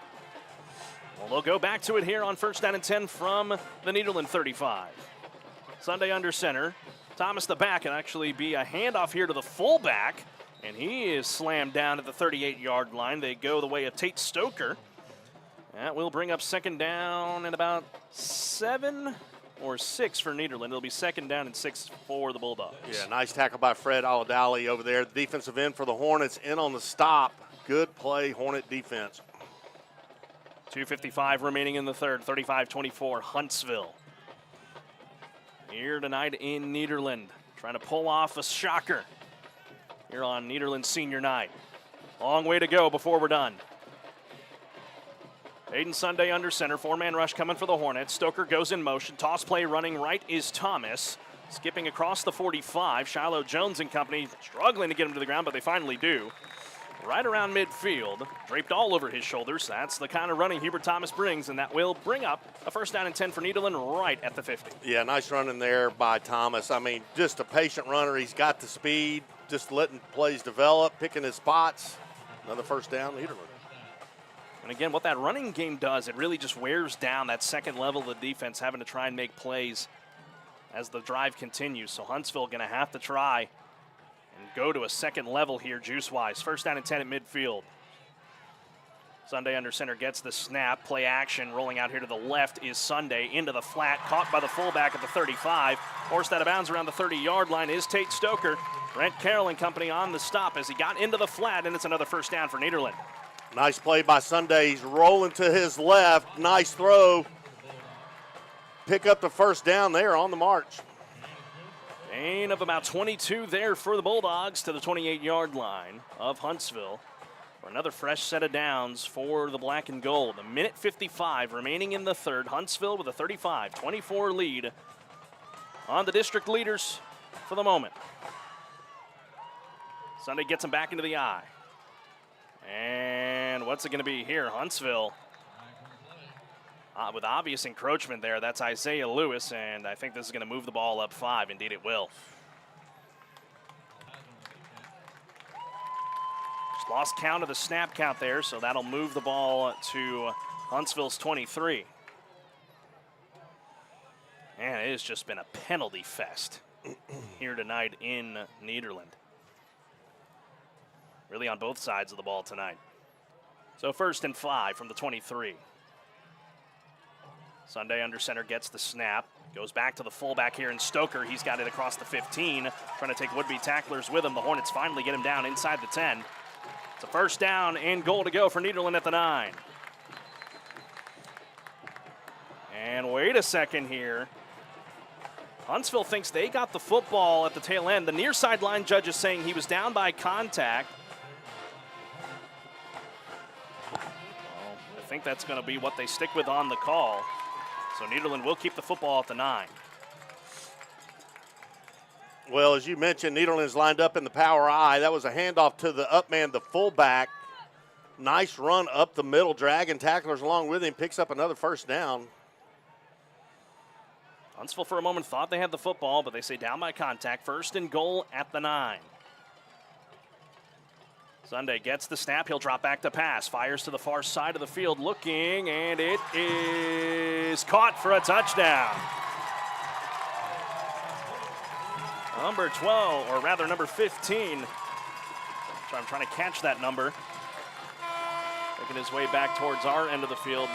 Well, they'll go back to it here on first down and 10 from the Nederland 35. Sunday under center. Thomas the back can actually be a handoff here to the fullback, and he is slammed down at the 38-yard line. They go the way of Tate Stoker. That will bring up second down and about 7 or 6 for Nederland. It'll be second down and 6 for the Bulldogs. Yeah, nice tackle by Fred Aladali over there. The defensive end for the Hornets in on the stop. Good play, Hornet defense. 2:55 remaining in the third. 35-24 Huntsville. Here tonight in Nederland. Trying to pull off a shocker here on Nederland Senior Night. Long way to go before we're done. Aiden Sunday under center, four-man rush coming for the Hornets. Stoker goes in motion, toss play running right is Thomas. Skipping across the 45, Shiloh Jones and company struggling to get him to the ground, but they finally do. Right around midfield, draped all over his shoulders. That's the kind of running Hubert Thomas brings, and that will bring up a first down and 10 for Nederland right at the 50. Yeah, nice running there by Thomas. I mean, just a patient runner. He's got the speed, just letting plays develop, picking his spots. Another first down, Nederland. And again, what that running game does, it really just wears down that second level of the defense, having to try and make plays as the drive continues. So Huntsville going to have to try and go to a second level here juice-wise. First down and 10 at midfield. Sunday under center gets the snap. Play action rolling out here to the left is Sunday into the flat. Caught by the fullback at the 35. Forced out of bounds around the 30-yard line is Tate Stoker. Brent Carroll and company on the stop as he got into the flat, and it's another first down for Nederland. Nice play by Sunday. He's rolling to his left. Nice throw. Pick up the first down there on the march. Gain of about 22 there for the Bulldogs to the 28-yard line of Huntsville. For another fresh set of downs for the black and gold. A minute 55 remaining in the third. Huntsville with a 35-24 lead on the district leaders for the moment. Sunday gets him back into the eye. And what's it going to be here? Huntsville with obvious encroachment there. That's Isaiah Lewis, and I think this is going to move the ball up 5. Indeed, it will. Just lost count of the snap count there, so that'll move the ball to Huntsville's 23. And it has just been a penalty fest here tonight in Nederland. Really on both sides of the ball tonight. So first and 5 from the 23. Sunday under center gets the snap. Goes back to the fullback here in Stoker. He's got it across the 15. Trying to take would-be tacklers with him. The Hornets finally get him down inside the 10. It's a first down and goal to go for Nederland at the 9. And wait a second here. Huntsville thinks they got the football at the tail end. The near sideline judge is saying he was down by contact. I think that's going to be what they stick with on the call. So Nederland will keep the football at the 9. Well, as you mentioned, Nederland's lined up in the power I. That was a handoff to the up man, the fullback. Nice run up the middle, dragging tacklers along with him, picks up another first down. Huntsville for a moment thought they had the football, but they say down by contact. First and goal at the 9. Sunday gets the snap. He'll drop back to pass. Fires to the far side of the field looking, and it is caught for a touchdown. Number 12, or rather number 15. I'm trying to catch that number. Making his way back towards our end of the field.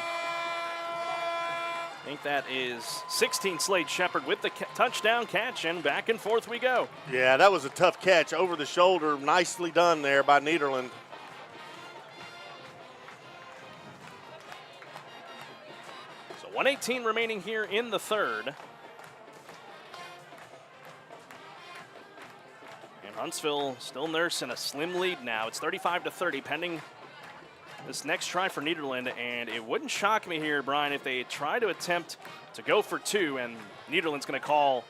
I think that is 16 Slade Shepard with the touchdown catch, and back and forth we go. Yeah, that was a tough catch over the shoulder. Nicely done there by Nederland. So 1:18 remaining here in the third. And Huntsville still nursing a slim lead now. It's 35-30 pending this next try for Nederland, and it wouldn't shock me here, Brian, if they try to attempt to go for 2, and Nederland's going to call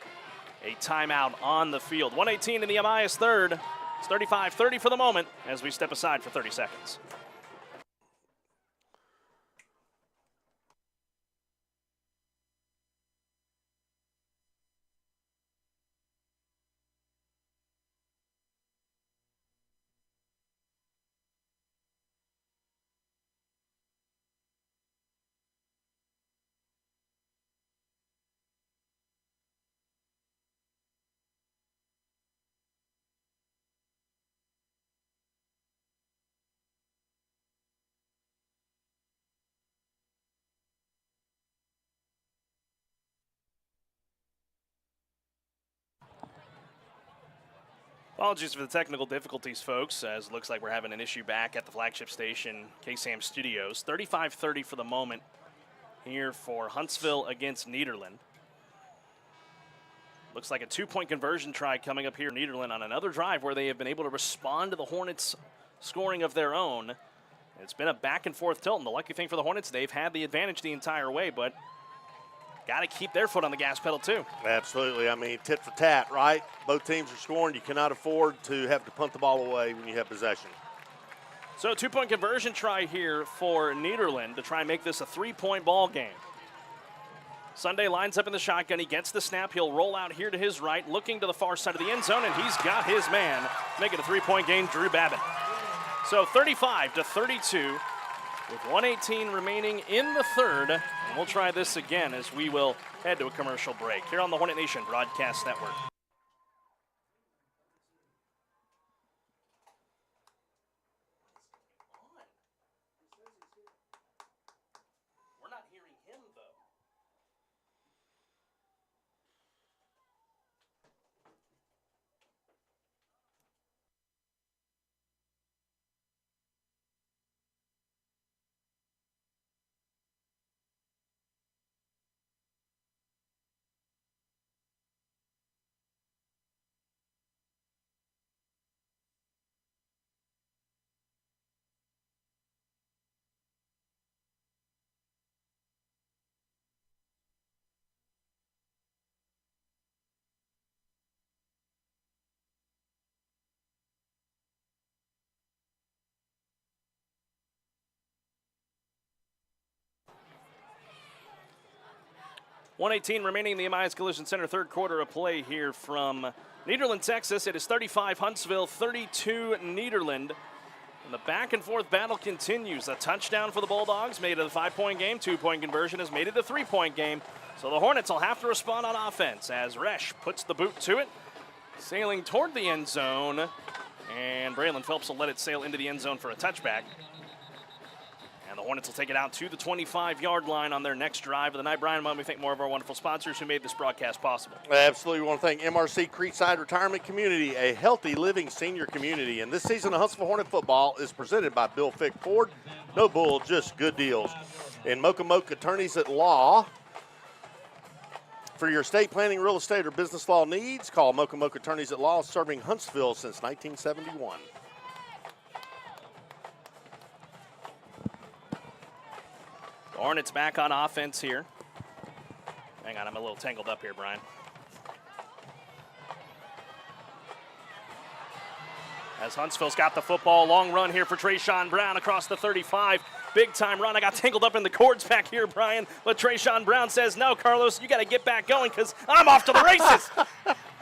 a timeout on the field. 1:18 in the Amias third. It's 35-30 for the moment as we step aside for 30 seconds. Apologies for the technical difficulties, folks, as it looks like we're having an issue back at the flagship station, KSAM Studios. 35-30 for the moment here for Huntsville against Nederland. Looks like a 2-point conversion try coming up here in Nederland on another drive where they have been able to respond to the Hornets scoring of their own. It's been a back-and-forth tilt, and the lucky thing for the Hornets, they've had the advantage the entire way, but got to keep their foot on the gas pedal, too. Absolutely. I mean, tit for tat, right? Both teams are scoring. You cannot afford to have to punt the ball away when you have possession. So, 2-point conversion try here for Nederland to try and make this a 3-point ball game. Sunday lines up in the shotgun. He gets the snap. He'll roll out here to his right, looking to the far side of the end zone, and he's got his man. Make it a 3-point game, Drew Babbitt. So 35-32 with 1:18 remaining in the third. And we'll try this again as we will head to a commercial break here on the Hornet Nation Broadcast Network. .118 remaining in the MIS Collision Center, third quarter of play here from Nederland, Texas. It is 35 Huntsville, 32 Nederland. And the back-and-forth battle continues. A touchdown for the Bulldogs made it a 5-point game. 2-point conversion has made it a 3-point game. So the Hornets will have to respond on offense as Resch puts the boot to it, sailing toward the end zone. And Braylon Phelps will let it sail into the end zone for a touchback. And the Hornets will take it out to the 25-yard line on their next drive of the night. Brian, why don't we thank more of our wonderful sponsors who made this broadcast possible? Absolutely. We want to thank MRC Creekside Retirement Community, a healthy living senior community. And this season of Huntsville Hornet football is presented by Bill Fick Ford. No bull, just good deals. And Mocha Mocha Attorneys at Law. For your estate planning, real estate, or business law needs, call Mocha Mocha Attorneys at Law, serving Huntsville since 1971. Hornets back on offense here. Hang on, I'm a little tangled up here, Brian. As Huntsville's got the football, long run here for Trayshawn Brown across the 35. Big time run. I got tangled up in the cords back here, Brian. But Trayshawn Brown says, no, Carlos, you got to get back going because I'm off to the races.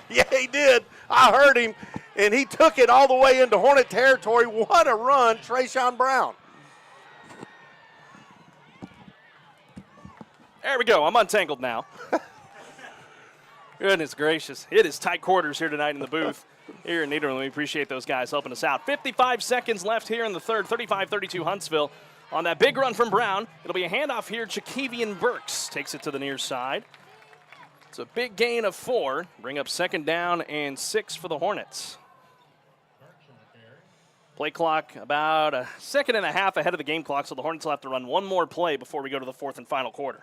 Yeah, he did. I heard him, and he took it all the way into Hornet territory. What a run, Trayshawn Brown. There we go. I'm untangled now. Goodness gracious. It is tight quarters here tonight in the booth here in Nederland. We appreciate those guys helping us out. 55 seconds left here in the third. 35-32 Huntsville. On that big run from Brown, it'll be a handoff here. Jakevian Burks takes it to the near side. It's a big gain of 4. Bring up 2nd down and 6 for the Hornets. Play clock about a second and a half ahead of the game clock, so the Hornets will have to run one more play before we go to the 4th and final quarter.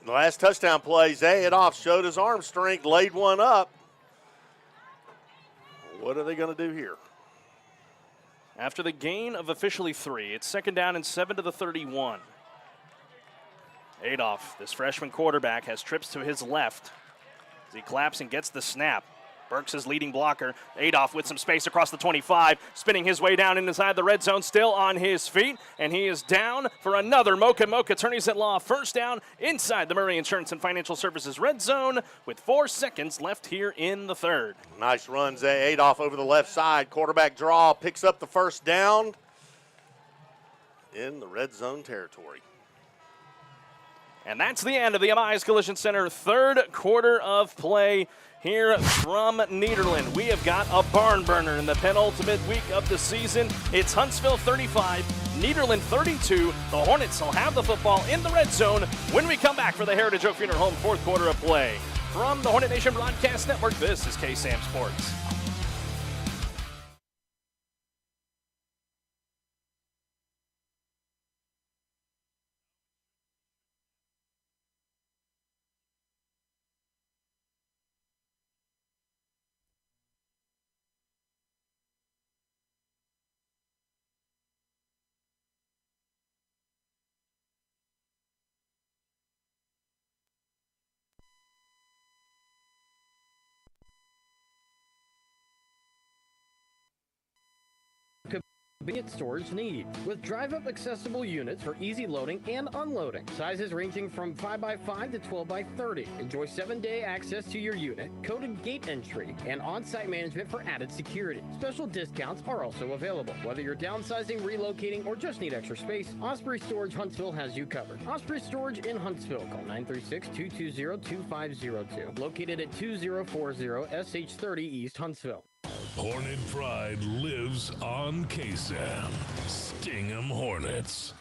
The last touchdown play, Zay Adolph showed his arm strength, laid one up. What are they going to do here? After the gain of officially 3, it's 2nd down and 7 to the 31. Adolph, this freshman quarterback, has trips to his left as he claps and gets the snap. Burks is leading blocker. Adolph with some space across the 25, spinning his way down inside the red zone, still on his feet, and he is down for another Mocha Mocha Attorneys at Law first down inside the Murray Insurance and Financial Services red zone with 4 seconds left here in the third. Nice run, Zay Adolph over the left side. Quarterback draw, picks up the first down in the red zone territory. And that's the end of the MIS Collision Center third quarter of play here from Nederland. We have got a barn burner in the penultimate week of the season. It's Huntsville 35, Nederland 32. The Hornets will have the football in the red zone when we come back for the Heritage Oak Funeral Home fourth quarter of play. From the Hornet Nation Broadcast Network, this is KSAM Sports. convenient storage needs. With drive-up accessible units for easy loading and unloading. Sizes ranging from 5x5 to 12x30. Enjoy 7-day access to your unit, coded gate entry, and on-site management for added security. Special discounts are also available. Whether you're downsizing, relocating, or just need extra space, Osprey Storage Huntsville has you covered. Osprey Storage in Huntsville. Call 936-220-2502. Located at 2040 SH30 East Huntsville. Hornet pride lives on KSAM. Sting 'em Hornets.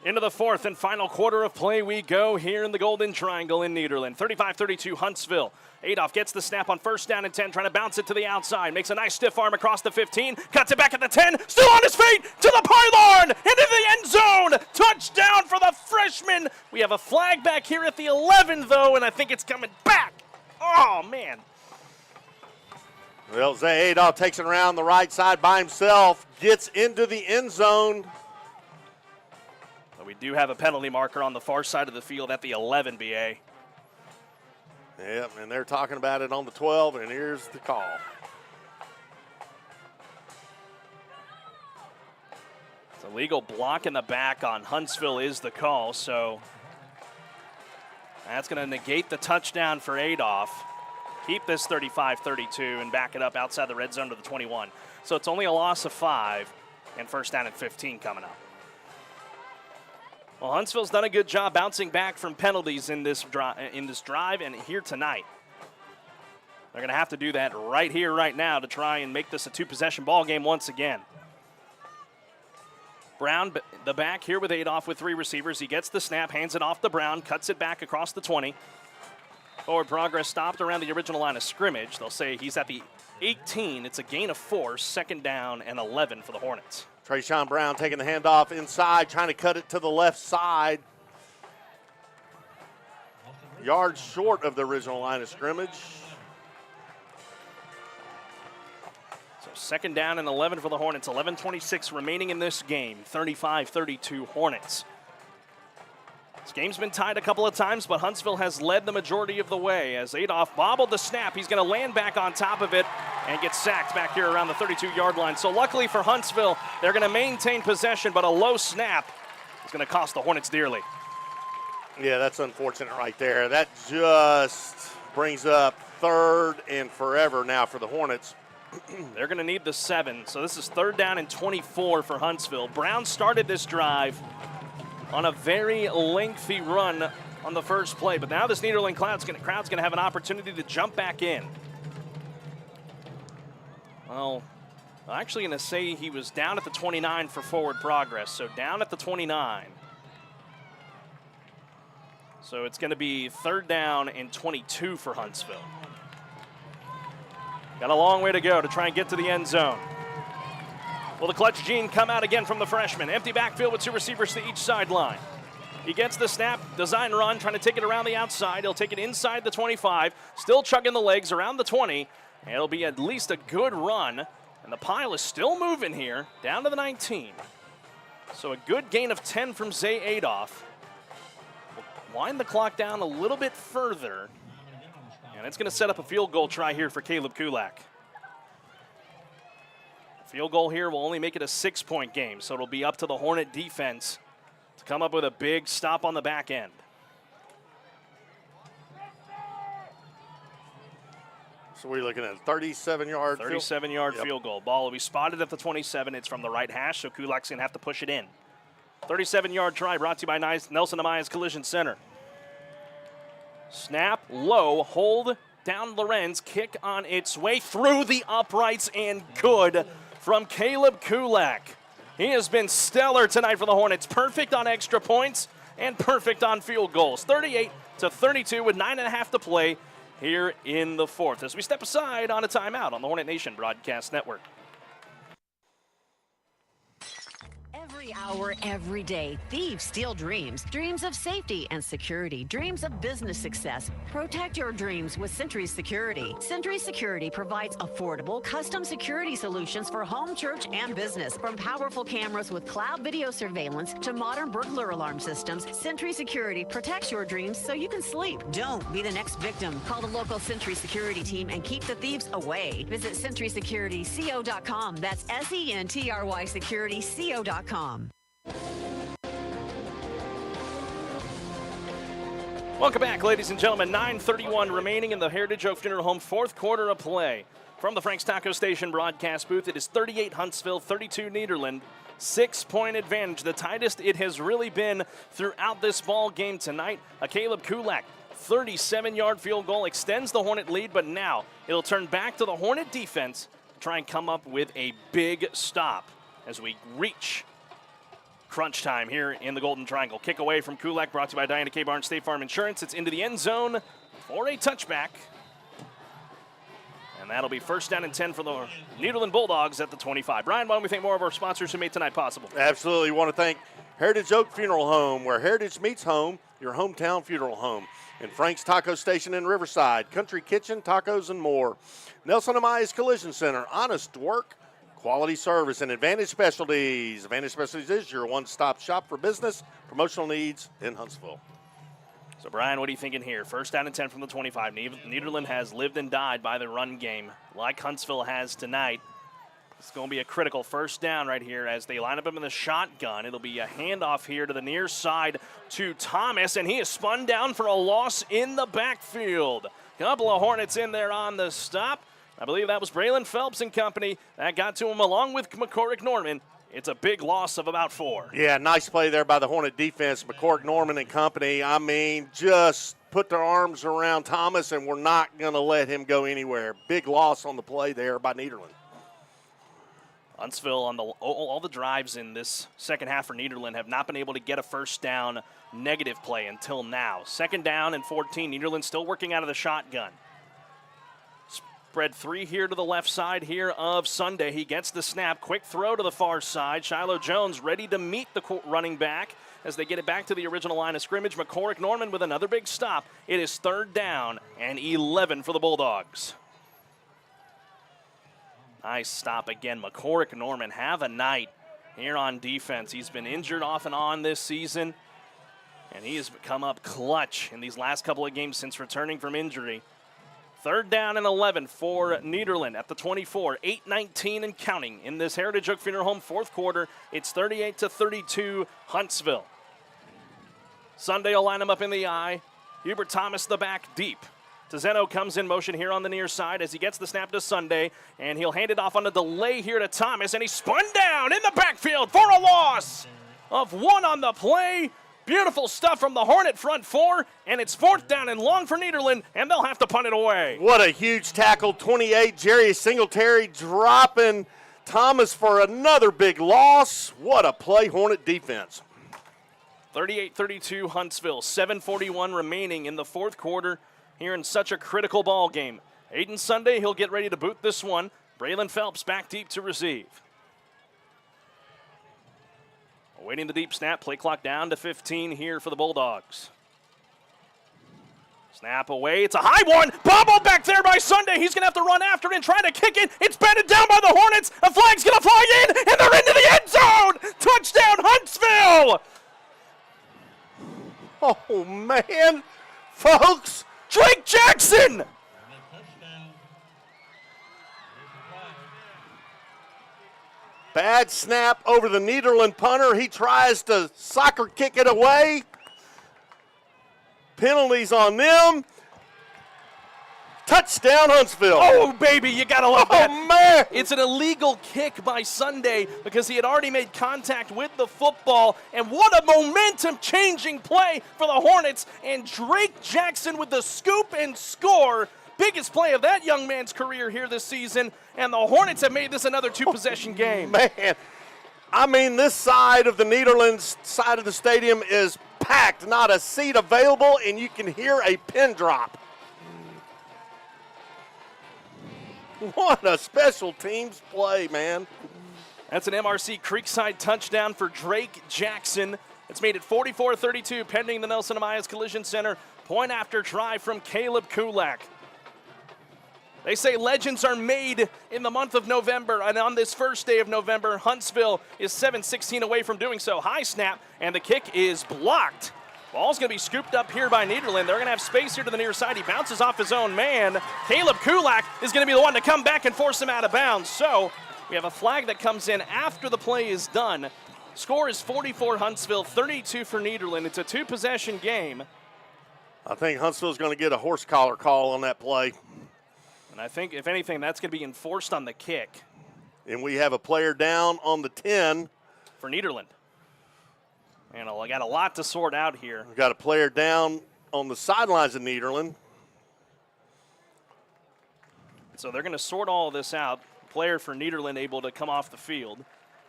Into the fourth and final quarter of play we go here in the Golden Triangle in Nederland. 35-32 Huntsville. Adolph gets the snap on first down and 10, trying to bounce it to the outside. Makes a nice stiff arm across the 15. Cuts it back at the 10. Still on his feet to the pylon. Into the end zone. Touchdown for the freshman. We have a flag back here at the 11, though, and I think it's coming back. Oh, man. Well, Zay Adolph takes it around the right side by himself, gets into the end zone. But we do have a penalty marker on the far side of the field at the 11, BA. Yep, and they're talking about it on the 12, and here's the call. It's a legal block in the back on Huntsville is the call, so that's going to negate the touchdown for Adolph. Keep this 35-32 and back it up outside the red zone to the 21. So it's only a loss of 5 and first down and 15 coming up. Well, Huntsville's done a good job bouncing back from penalties in this drive and here tonight. They're going to have to do that right here, right now to try and make this a two-possession ball game once again. Brown, the back here with Adolph with 3 receivers. He gets the snap, hands it off to Brown, cuts it back across the 20. Forward progress stopped around the original line of scrimmage. They'll say he's at the 18. It's a gain of 4, second down and 11 for the Hornets. Trayshawn Brown taking the handoff inside, trying to cut it to the left side. Yards short of the original line of scrimmage. So second down and 11 for the Hornets. 11:26 remaining in this game. 35-32 Hornets. This game's been tied a couple of times, but Huntsville has led the majority of the way. As Adolph bobbled the snap, he's going to land back on top of it and get sacked back here around the 32-yard line. So luckily for Huntsville, they're going to maintain possession, but a low snap is going to cost the Hornets dearly. Yeah, that's unfortunate right there. That just brings up 3rd and forever now for the Hornets. They're going to need the 7, so this is 3rd down and 24 for Huntsville. Brown started this drive on a very lengthy run on the first play. But now this Nederland crowd's going to have an opportunity to jump back in. Well, I'm actually going to say he was down at the 29 for forward progress. So down at the 29. So it's going to be 3rd down and 22 for Huntsville. Got a long way to go to try and get to the end zone. Will the clutch gene come out again from the freshman? Empty backfield with 2 receivers to each sideline. He gets the snap, design run, trying to take it around the outside. He'll take it inside the 25, still chugging the legs around the 20. And it'll be at least a good run. And the pile is still moving here, down to the 19. So a good gain of 10 from Zay Adolph. We'll wind the clock down a little bit further. And it's going to set up a field goal try here for Caleb Kulak. Field goal here will only make it a 6-point game, so it'll be up to the Hornet defense to come up with a big stop on the back end. So we're looking at a 37-yard 37-yard field goal. Ball will be spotted at the 27. It's from the right hash, so Kulak's going to have to push it in. 37-yard try brought to you by Nelson Amaya's Collision Center. Snap, low, hold down Lorenz, kick on its way through the uprights and good from Caleb Kulak. He has been stellar tonight for the Hornets. Perfect on extra points and perfect on field goals. 38-32 with 9.5 to play here in the fourth as we step aside on a timeout on the Hornet Nation Broadcast Network. Every Every hour, every day, thieves steal dreams. Dreams of safety and security. Dreams of business success. Protect your dreams with Century Security. Century Security provides affordable, custom security solutions for home, church, and business. From powerful cameras with cloud video surveillance to modern burglar alarm systems, Century Security protects your dreams so you can sleep. Don't be the next victim. Call the local Century Security team and keep the thieves away. Visit CentrySecurityCO.com. That's SENTRY SecurityCO.com. Welcome back, ladies and gentlemen. 9:31 remaining in the Heritage Oak Funeral Home fourth quarter of play. From the Frank's Taco Station broadcast booth, it is 38 Huntsville, 32 Nederland. 6-point advantage, the tightest it has really been throughout this ball game tonight. A Caleb Kulak 37-yard field goal extends the Hornet lead, but now it'll turn back to the Hornet defense to try and come up with a big stop as we reach crunch time here in the Golden Triangle. Kick away from Kulak, brought to you by Diana K. Barnes State Farm Insurance. It's into the end zone for a touchback. And that'll be first down and 10 for the Nederland Bulldogs at the 25. Brian, why don't we thank more of our sponsors who made tonight possible? Absolutely. Want to thank Heritage Oak Funeral Home, where heritage meets home, your hometown funeral home. And Frank's Taco Station in Riverside, Country Kitchen, tacos, and more. Nelson Amaya's Collision Center, honest work, quality service, and Advantage Specialties. Advantage Specialties is your one-stop shop for business, promotional needs in Huntsville. So, Brian, what are you thinking here? First down and 10 from the 25. Nederland has lived and died by the run game, like Huntsville has tonight. It's going to be a critical first down right here as they line up him in the shotgun. It'll be a handoff here to the near side to Thomas, and he is spun down for a loss in the backfield. Couple of Hornets in there on the stop. I believe that was Braylon Phelps and company. That got to him along with McCorrick Norman. It's a big loss of about 4. Yeah, nice play there by the Hornet defense. McCorrick Norman and company, I mean, just put their arms around Thomas, and we're not going to let him go anywhere. Big loss on the play there by Nederland. Huntsville on all the drives in this second half for Nederland have not been able to get a first down negative play until now. Second down and 14. Nederland still working out of the shotgun. Spread 3 here to the left side here of Sunday. He gets the snap. Quick throw to the far side. Shiloh Jones ready to meet the running back as they get it back to the original line of scrimmage. McCorrick Norman with another big stop. It is third down and 11 for the Bulldogs. Nice stop again. McCorrick Norman have a night here on defense. He's been injured off and on this season, and he has come up clutch in these last couple of games since returning from injury. Third down and 11 for Nederland at the 24. 8:19 and counting in this Heritage Oak Funeral Home fourth quarter. It's 38-32 Huntsville. Sunday will line him up in the eye. Hubert Thomas the back deep. Tizeno comes in motion here on the near side as he gets the snap to Sunday, and he'll hand it off on a delay here to Thomas, and he's spun down in the backfield for a loss of 1 on the play. Beautiful stuff from the Hornet front 4, and it's fourth down and long for Nederland, and they'll have to punt it away. What a huge tackle, 28, Jerry Singletary dropping Thomas for another big loss. What a play, Hornet defense. 38-32 Huntsville, 7:41 remaining in the fourth quarter here in such a critical ball game. Aiden Sunday, he'll get ready to boot this one. Braylon Phelps back deep to receive. Awaiting the deep snap, play clock down to 15 here for the Bulldogs. Snap away, it's a high one, bobbled back there by Sunday. He's gonna have to run after it and try to kick it. It's batted down by the Hornets. A flag's gonna fly in, and they're into the end zone. Touchdown Huntsville! Oh man, folks. Drake Jackson! Bad snap over the Nederland punter. He tries to soccer kick it away. Penalties on them. Touchdown, Huntsville. Oh, baby, you got to love that. Oh, man. It's an illegal kick by Sunday because he had already made contact with the football. And what a momentum-changing play for the Hornets. And Drake Jackson with the scoop and score. Biggest play of that young man's career here this season. And the Hornets have made this another two-possession game. Man, I mean, this side of the Nederlands side of the stadium is packed. Not a seat available, and you can hear a pin drop. What a special teams play, man. That's an MRC Creekside touchdown for Drake Jackson. It's made it 44-32 pending the Nelson Amayas Collision Center. Point after try from Caleb Kulak. They say legends are made in the month of November, and on this first day of November, Huntsville is 7-16 away from doing so. High snap, and the kick is blocked. Ball's going to be scooped up here by Nederland. They're going to have space here to the near side. He bounces off his own man. Caleb Kulak is going to be the one to come back and force him out of bounds. So we have a flag that comes in after the play is done. Score is 44 Huntsville, 32 for Nederland. It's a two-possession game. I think Huntsville's going to get a horse collar call on that play. And I think, if anything, that's going to be enforced on the kick. And we have a player down on the 10. For Nederland. And I got a lot to sort out here. We've got a player down on the sidelines of Nederland. So they're going to sort all of this out. Player for Nederland able to come off the field.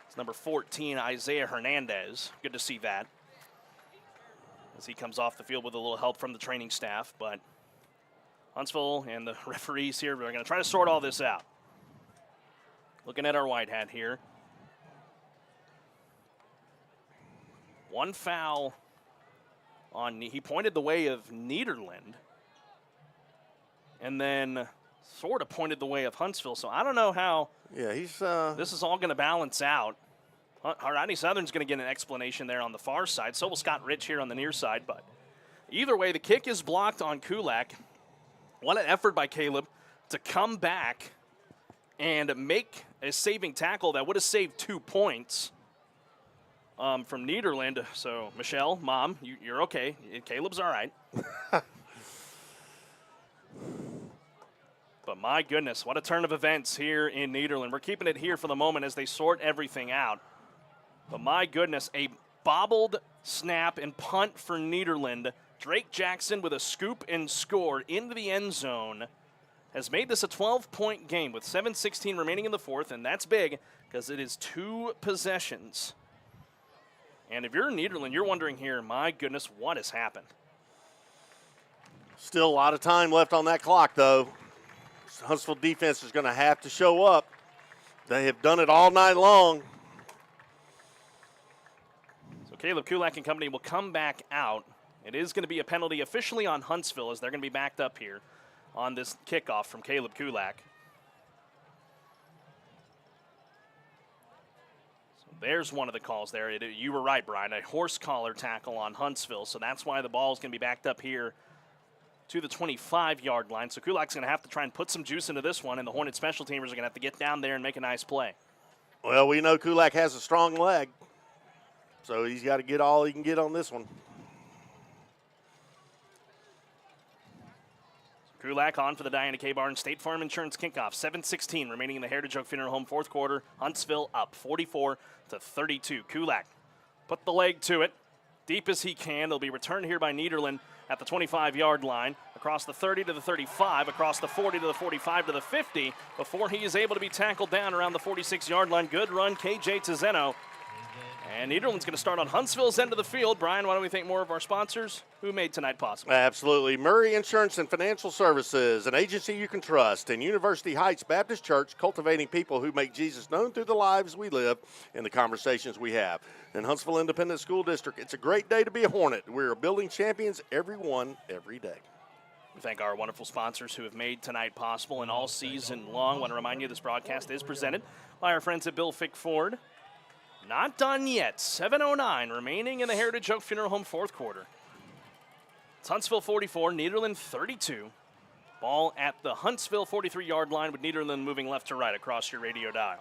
It's number 14, Isaiah Hernandez. Good to see that. As he comes off the field with a little help from the training staff. But Huntsville and the referees here are going to try to sort all this out. Looking at our white hat here. One foul on, he pointed the way of Nederland. And then sort of pointed the way of Huntsville. So I don't know how this is all going to balance out. Rodney Southern's going to get an explanation there on the far side. So will Scott Rich here on the near side. But either way, the kick is blocked on Kulak. What an effort by Caleb to come back and make a saving tackle that would have saved 2 points from Nederland. So, Michelle, Mom, you're okay. Caleb's all right. But my goodness, what a turn of events here in Nederland. We're keeping it here for the moment as they sort everything out. But my goodness, a bobbled snap and punt for Nederland. Drake Jackson with a scoop and score into the end zone has made this a 12-point game with 7:16 remaining in the fourth, and that's big because it is 2 possessions. And if you're in Nederland, you're wondering here, my goodness, what has happened? Still a lot of time left on that clock, though. Huntsville defense is going to have to show up. They have done it all night long. So Caleb Kulak and company will come back out. It is going to be a penalty officially on Huntsville as they're going to be backed up here on this kickoff from Caleb Kulak. So there's one of the calls there. You were right, Brian, a horse collar tackle on Huntsville. So that's why the ball is going to be backed up here to the 25-yard line. So Kulak's going to have to try and put some juice into this one, and the Hornet special teamers are going to have to get down there and make a nice play. Well, we know Kulak has a strong leg, so he's got to get all he can get on this one. Kulak on for the Diana K. Barnes State Farm Insurance kickoff. 7:16 remaining in the Heritage Oak Funeral Home fourth quarter. Huntsville up 44-32. Kulak put the leg to it, deep as he can. They'll be returned here by Nederland at the 25-yard line, across the 30 to the 35, across the 40 to the 45 to the 50, before he is able to be tackled down around the 46-yard line. Good run, KJ Tizeno. And Nederland's going to start on Huntsville's end of the field. Brian, why don't we thank more of our sponsors who made tonight possible? Absolutely. Murray Insurance and Financial Services, an agency you can trust, and University Heights Baptist Church, cultivating people who make Jesus known through the lives we live and the conversations we have. And Huntsville Independent School District, it's a great day to be a Hornet. We're building champions, everyone, every day. We thank our wonderful sponsors who have made tonight possible and all season long. I want to remind you this broadcast is presented by our friends at Bill Fick Ford. Not done yet. 7:09 remaining in the Heritage Oak Funeral Home fourth quarter. It's Huntsville 44, Nederland 32. Ball at the Huntsville 43-yard line with Nederland moving left to right across your radio dial.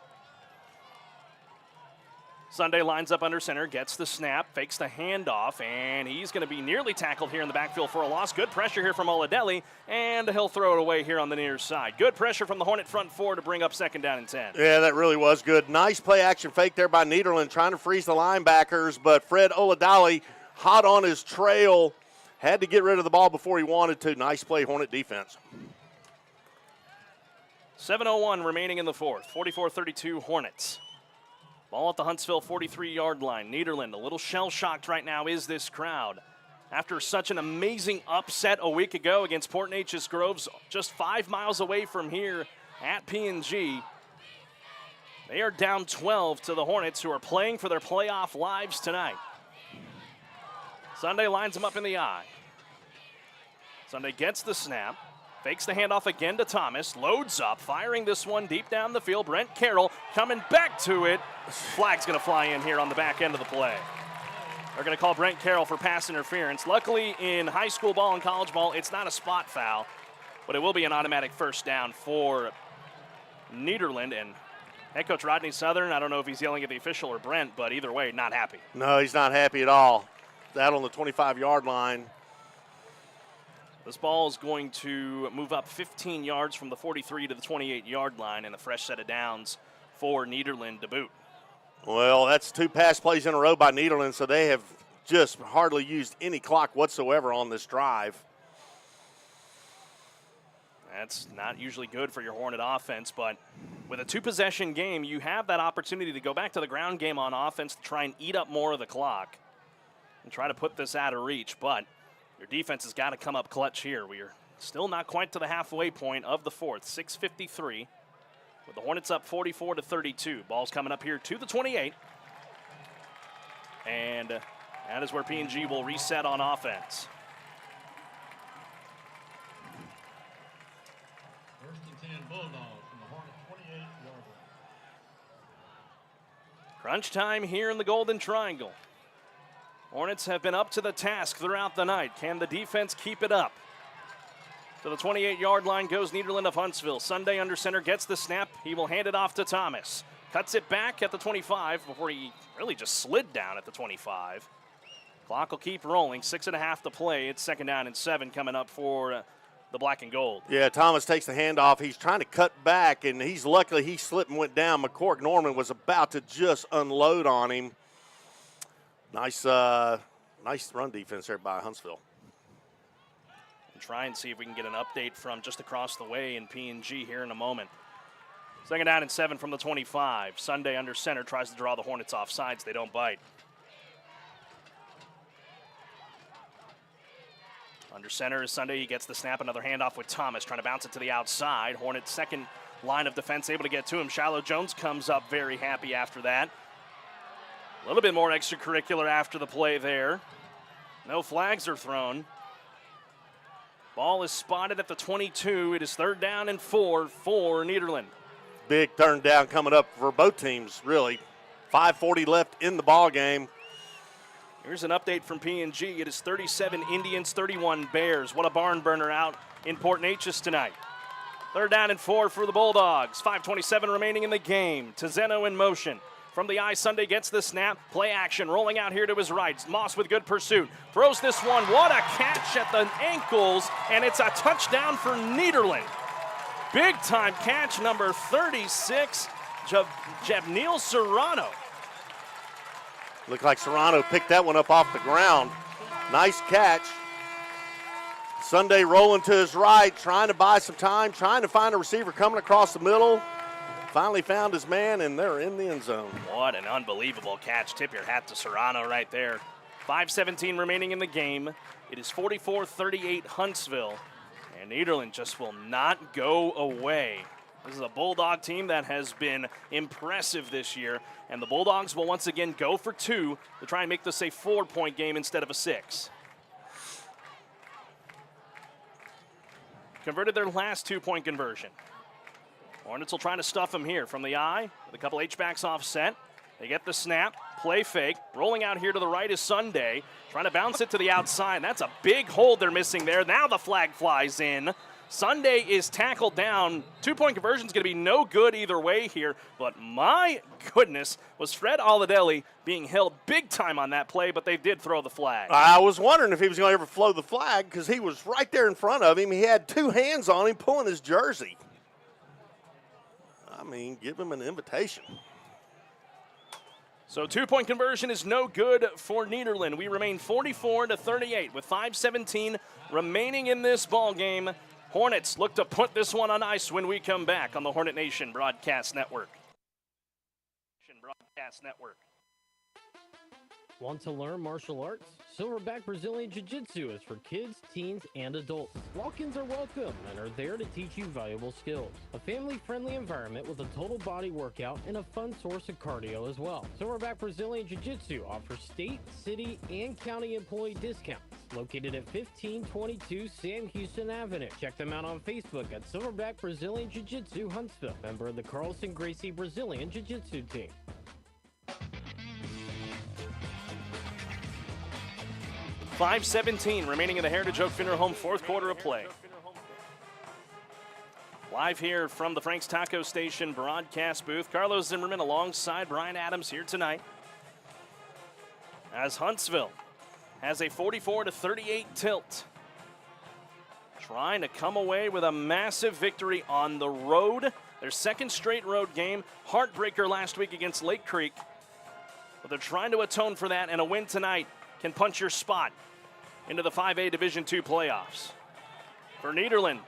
Sunday lines up under center, gets the snap, fakes the handoff, and he's going to be nearly tackled here in the backfield for a loss. Good pressure here from Oladelli, and he'll throw it away here on the near side. Good pressure from the Hornet front four to bring up 2nd down and 10. Yeah, that really was good. Nice play action fake there by Nederland, trying to freeze the linebackers, but Fred Oladelli hot on his trail, had to get rid of the ball before he wanted to. Nice play, Hornet defense. 7:01 remaining in the fourth. 44-32 Hornets. Ball at the Huntsville 43-yard line. Nederland a little shell-shocked right now is this crowd. After such an amazing upset a week ago against Port Neches Groves, just 5 miles away from here at P&G. They are down 12 to the Hornets, who are playing for their playoff lives tonight. Sunday lines him up in the eye. Sunday gets the snap, fakes the handoff again to Thomas, loads up, firing this one deep down the field. Brent Carroll coming back to it. Flag's going to fly in here on the back end of the play. They're going to call Brent Carroll for pass interference. Luckily, in high school ball and college ball, it's not a spot foul, but it will be an automatic first down for Nederland. And head coach Rodney Southern, I don't know if he's yelling at the official or Brent, but either way, not happy. No, he's not happy at all. That on the 25-yard line. This ball is going to move up 15 yards from the 43 to the 28-yard line, and a fresh set of downs for Nederland to boot. Well, that's 2 pass plays in a row by Nederland, so they have just hardly used any clock whatsoever on this drive. That's not usually good for your Hornet offense, but with a 2-possession game, you have that opportunity to go back to the ground game on offense to try and eat up more of the clock and try to put this out of reach. But your defense has got to come up clutch here. We are still not quite to the halfway point of the fourth, 6:53, with the Hornets up 44-32. Ball's coming up here to the 28. And that is where P&G will reset on offense. First and 10 Bulldogs from the Hornet 28-yard line. Crunch time here in the Golden Triangle. Hornets have been up to the task throughout the night. Can the defense keep it up? To the 28-yard line goes Nederland of Huntsville. Sunday under center gets the snap. He will hand it off to Thomas. Cuts it back at the 25 before he really just slid down at the 25. Clock will keep rolling. 6.5 to play. It's 2nd down and 7 coming up for the black and gold. Yeah, Thomas takes the handoff. He's trying to cut back, and he's luckily he slipped and went down. McCork Norman was about to just unload on him. Nice run defense there by Huntsville. And try and see if we can get an update from just across the way in P&G here in a moment. 2nd down and 7 from the 25. Sunday under center tries to draw the Hornets off sides. They don't bite. Under center is Sunday. He gets the snap. Another handoff with Thomas trying to bounce it to the outside. Hornets' second line of defense able to get to him. Shiloh Jones comes up very happy after that. A little bit more extracurricular after the play there. No flags are thrown. Ball is spotted at the 22. It is 3rd down and 4 for Nederland. Big turn down coming up for both teams, really. 5:40 left in the ball game. Here's an update from P&G. It is 37 Indians, 31 Bears. What a barn burner out in Port Neches tonight. 3rd down and 4 for the Bulldogs. 5:27 remaining in the game. Tizeno in motion. From the eye, Sunday gets the snap. Play action, rolling out here to his right. Moss with good pursuit. Throws this one. What a catch at the ankles, and it's a touchdown for Nederland. Big time catch, number 36, Javniel Serrano. Looked like Serrano picked that one up off the ground. Nice catch. Sunday rolling to his right, trying to buy some time, trying to find a receiver coming across the middle. Finally found his man, and they're in the end zone. What an unbelievable catch. Tip your hat to Serrano right there. 5:17 remaining in the game. It is 44-38 Huntsville, and Nederland just will not go away. This is a Bulldog team that has been impressive this year, and the Bulldogs will once again go for 2 to try and make this a 4-point game instead of a 6. Converted their last 2-point conversion. Hornets will try to stuff him here from the eye with a couple H-backs offset. They get the snap, play fake. Rolling out here to the right is Sunday, trying to bounce it to the outside. That's a big hold they're missing there. Now the flag flies in. Sunday is tackled down. 2-point conversion is going to be no good either way here, but my goodness, was Fred Oladelli being held big time on that play, but they did throw the flag. I was wondering if he was going to ever flow the flag because he was right there in front of him. He had 2 hands on him pulling his jersey. I mean, give him an invitation. So 2-point conversion is no good for Nederland. We remain 44-38 with 5:17 remaining in this ball game. Hornets look to put this one on ice when we come back on the Hornet Nation Broadcast Network. Want to learn martial arts? Silverback Brazilian Jiu-Jitsu is for kids, teens, and adults. Walk-ins are welcome and are there to teach you valuable skills. A family-friendly environment with a total body workout and a fun source of cardio as well. Silverback Brazilian Jiu-Jitsu offers state, city, and county employee discounts. Located at 1522 Sam Houston Avenue. Check them out on Facebook at Silverback Brazilian Jiu-Jitsu Huntsville, member of the Carlson Gracie Brazilian Jiu-Jitsu team. 5:17 remaining in the Heritage Oak Funeral Home fourth quarter of play. Live here from the Frank's Taco Station broadcast booth. Carlos Zimmermann alongside Brian Adams here tonight. As Huntsville has a 44-38 tilt. Trying to come away with a massive victory on the road. Their second straight road game. Heartbreaker last week against Lake Creek. But they're trying to atone for that, and a win tonight can punch your spot into the 5A Division II playoffs. For Nederland,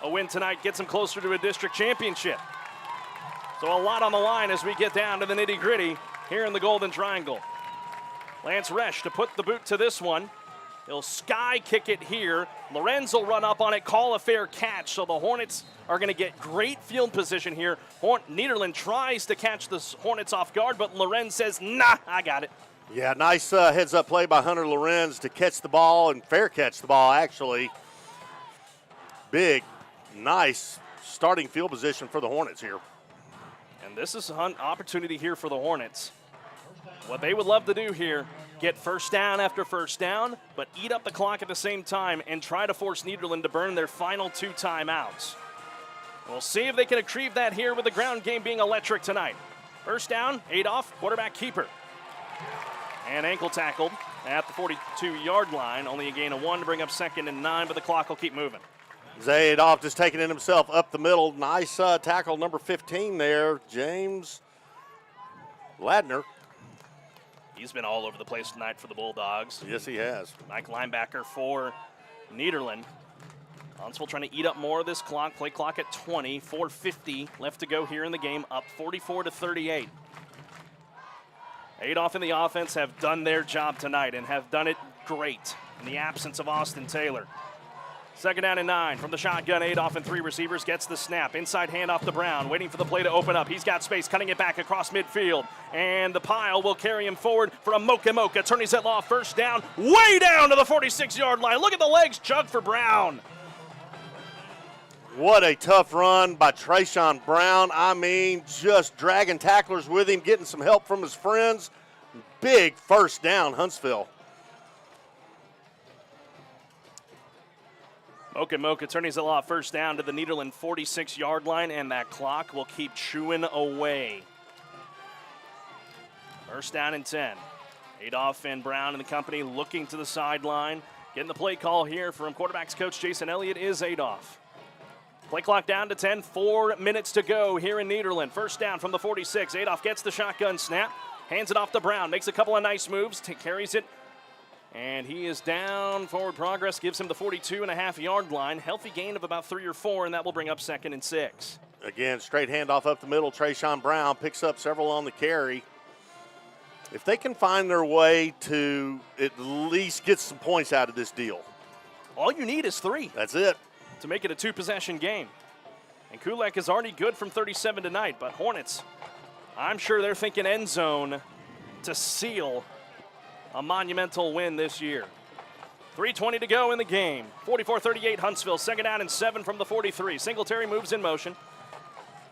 a win tonight gets them closer to a district championship. So a lot on the line as we get down to the nitty-gritty here in the Golden Triangle. Lance Resch to put the boot to this one. He'll sky kick it here. Lorenz will run up on it, call a fair catch. So the Hornets are going to get great field position here. Nederland tries to catch the Hornets off guard, but Lorenz says, nah, I got it. Yeah, nice heads-up play by Hunter Lorenz to catch the ball, and fair catch the ball, actually. Big, nice starting field position for the Hornets here. And this is an opportunity here for the Hornets. What they would love to do here, get first down after first down, but eat up the clock at the same time and try to force Nederland to burn their final 2 timeouts. We'll see if they can achieve that here with the ground game being electric tonight. First down, Adolph, quarterback keeper. And ankle tackled at the 42-yard line. Only a gain of 1 to bring up 2nd and 9, but the clock will keep moving. Adolph just taking it himself up the middle. Nice tackle, number 15 there, James Ladner. He's been all over the place tonight for the Bulldogs. Yes, he has. Mike linebacker for Nederland. Huntsville trying to eat up more of this clock. Play clock at 20. 4:50 left to go here in the game. Up 44-38. Adolph and the offense have done their job tonight and have done it great in the absence of Austin Taylor. 2nd down and 9 from the shotgun. Adolph and 3 receivers gets the snap. Inside handoff to Brown, waiting for the play to open up. He's got space, cutting it back across midfield. And the pile will carry him forward for a Mocha. Attorney Zetlaw, first down, way down to the 46-yard line. Look at the legs jug for Brown. What a tough run by Trayshawn Brown. I mean, just dragging tacklers with him, getting some help from his friends. Big first down, Huntsville. Mocha turns it off, first down to the Nederland 46-yard line, and that clock will keep chewing away. First down and 10. Adolph and Brown and the company looking to the sideline. Getting the play call here from quarterbacks coach Jason Elliott is Adolph. Play clock down to 10, 4 minutes to go here in Nederland. First down from the 46. Adolph gets the shotgun snap, hands it off to Brown, makes a couple of nice moves, carries it, and he is down. Forward progress gives him the 42.5-yard line. Healthy gain of about 3 or 4, and that will bring up 2nd and 6. Again, straight handoff up the middle. Trayshawn Brown picks up several on the carry. If they can find their way to at least get some points out of this deal. All you need is 3. That's it. To make it a 2-possession game. And Kulak is already good from 37 tonight, but Hornets, I'm sure they're thinking end zone to seal a monumental win this year. 3:20 to go in the game. 44-38 Huntsville, 2nd down and 7 from the 43. Singletary moves in motion.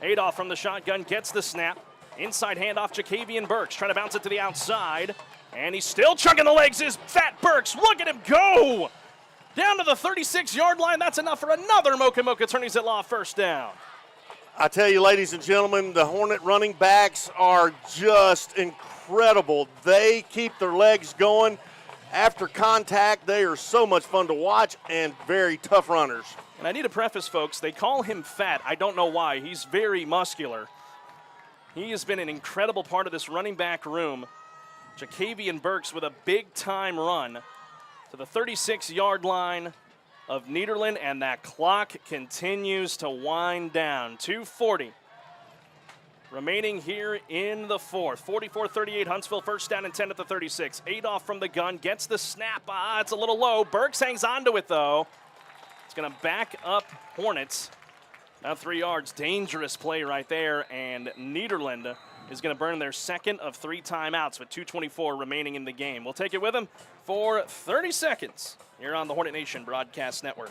Adolph from the shotgun gets the snap. Inside handoff, Jacavian Burks trying to bounce it to the outside. And he's still chugging the legs, is Fat Burks. Look at him go! Down to the 36-yard line. That's enough for another Mocha Attorneys at Law first down. I tell you, ladies and gentlemen, the Hornet running backs are just incredible. They keep their legs going. After contact, they are so much fun to watch and very tough runners. And I need to preface, folks, they call him fat. I don't know why. He's very muscular. He has been an incredible part of this running back room. Jacavian Burks with a big-time run to the 36-yard line of Nederland, and that clock continues to wind down. 2:40 remaining here in the fourth. 44-38 Huntsville, first down and 10 at the 36. Adolph from the gun gets the snap. It's a little low. Burks hangs on to it, though. It's going to back up Hornets. Now 3 yards. Dangerous play right there, and Nederland is going to burn their second of 3 timeouts with 2:24 remaining in the game. We'll take it with them for 30 seconds here on the Hornet Nation Broadcast Network.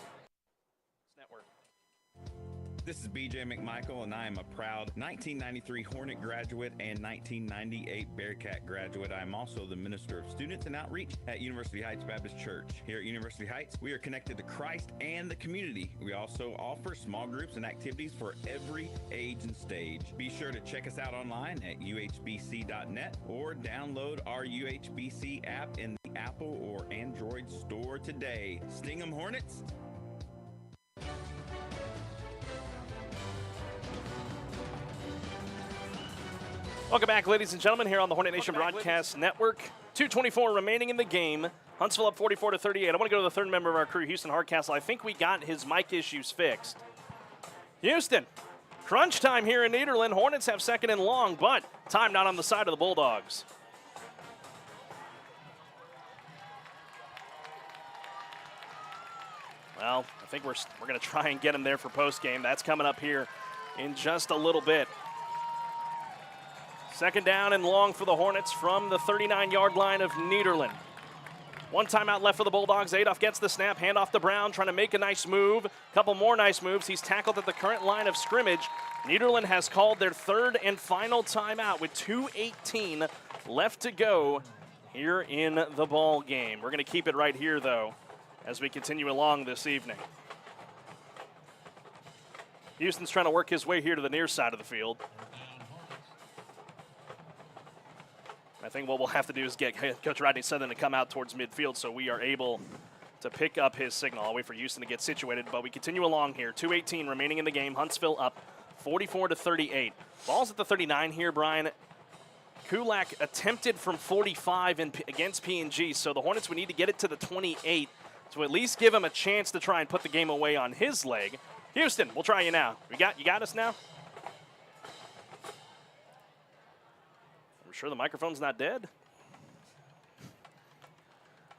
This is BJ McMichael, and I am a proud 1993 Hornet graduate and 1998 Bearcat graduate. I am also the Minister of Students and Outreach at University Heights Baptist Church. Here at University Heights, we are connected to Christ and the community. We also offer small groups and activities for every age and stage. Be sure to check us out online at uhbc.net or download our UHBC app in the Apple or Android store today. Sting 'em, Hornets! Welcome back, ladies and gentlemen, here on the Hornet Nation Broadcast Network. 2:24 remaining in the game. Huntsville up 44-38. I want to go to the third member of our crew, Houston Hardcastle. I think we got his mic issues fixed. Houston, crunch time here in Nederland. Hornets have second and long, but time not on the side of the Bulldogs. Well, I think we're going to try and get him there for postgame. That's coming up here in just a little bit. Second down and long for the Hornets from the 39-yard line of Nederland. 1 timeout left for the Bulldogs. Adolph gets the snap, handoff to Brown, trying to make a nice move. Couple more nice moves. He's tackled at the current line of scrimmage. Nederland has called their third and final timeout with 2:18 left to go here in the ball game. We're going to keep it right here, though, as we continue along this evening. Houston's trying to work his way here to the near side of the field. I think what we'll have to do is get Coach Rodney Southern to come out towards midfield so we are able to pick up his signal. I'll wait for Houston to get situated, but we continue along here. 2:18 remaining in the game. Huntsville up 44-38. Ball's at the 39 here, Brian. Kulak attempted from 45 against P&G, so the Hornets would need to get it to the 28 to at least give him a chance to try and put the game away on his leg. Houston, we'll try you now. You got us now? Sure the microphone's not dead?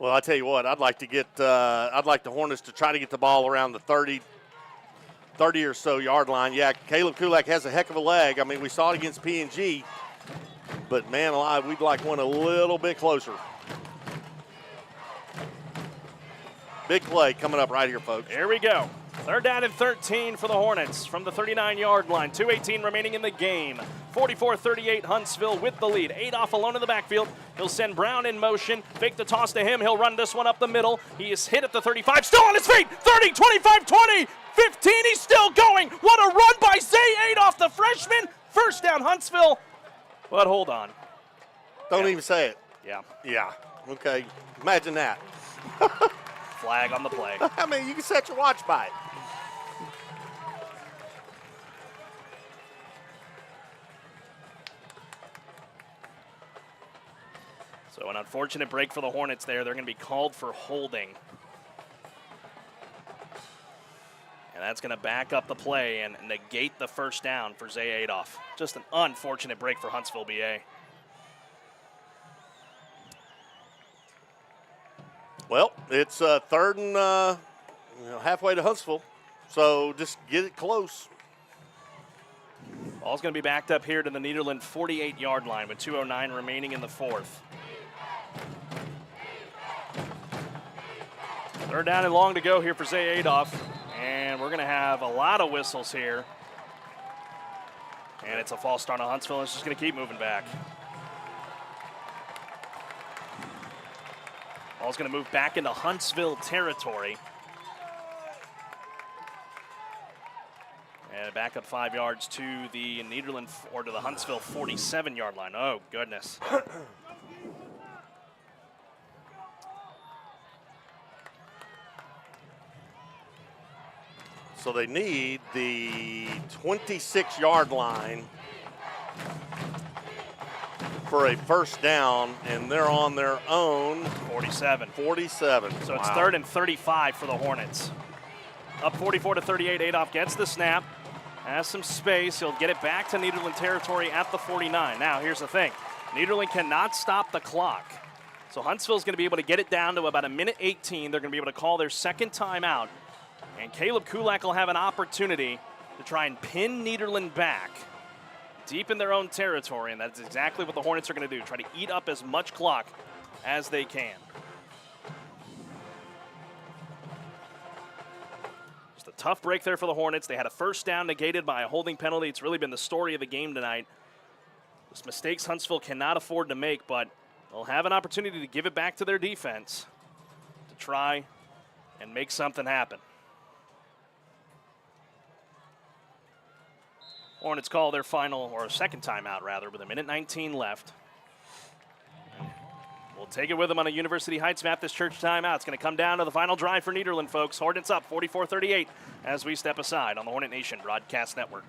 Well, I tell you what, I'd like the Hornets to try to get the ball around the 30 or so yard line. Yeah, Caleb Kulak has a heck of a leg. I mean, we saw it against P&G, but man alive, we'd like one a little bit closer. Big play coming up right here, folks. Here we go. Third down and 13 for the Hornets from the 39-yard line. 2:18 remaining in the game. 44-38 Huntsville with the lead. Adolph alone in the backfield. He'll send Brown in motion. Fake the toss to him. He'll run this one up the middle. He is hit at the 35. Still on his feet. 30, 25, 20, 15. He's still going. What a run by Zay Adolph, the freshman. First down Huntsville. But hold on. Don't even say it. Yeah. Yeah. Okay. Imagine that. Flag on the play. I mean, you can set your watch by it. So an unfortunate break for the Hornets there. They're going to be called for holding. And that's going to back up the play and negate the first down for Zay Adolph. Just an unfortunate break for Huntsville BA. Well, it's third and halfway to Huntsville, so just get it close. Ball's going to be backed up here to the Nederland 48-yard line with 2:09 remaining in the fourth. Third down and long to go here for Zay Adolph, and we're going to have a lot of whistles here. And it's a false start on Huntsville. It's just going to keep moving back. Ball's going to move back into Huntsville territory. And back up 5 yards to the Nederland, or to the Huntsville 47-yard line. Oh, goodness. So they need the 26-yard line for a first down, and they're on their own 47. 47. So it's third and 35 for the Hornets. Up 44-38, Adolph gets the snap. Has some space. He'll get it back to Nederland territory at the 49. Now, here's the thing. Nederland cannot stop the clock. So Huntsville's going to be able to get it down to about a minute 18. They're going to be able to call their second timeout. And Caleb Kulak will have an opportunity to try and pin Nederland back deep in their own territory. And that's exactly what the Hornets are going to do. Try to eat up as much clock as they can. Just a tough break there for the Hornets. They had a first down negated by a holding penalty. It's really been the story of the game tonight. Those mistakes Huntsville cannot afford to make, but they'll have an opportunity to give it back to their defense to try and make something happen. Hornets call their final, or second timeout rather, with a minute 19 left. We'll take it with them on a University Heights Baptist Church timeout. It's going to come down to the final drive for Nederland, folks. Hornets up 44-38 as we step aside on the Hornet Nation Broadcast Network.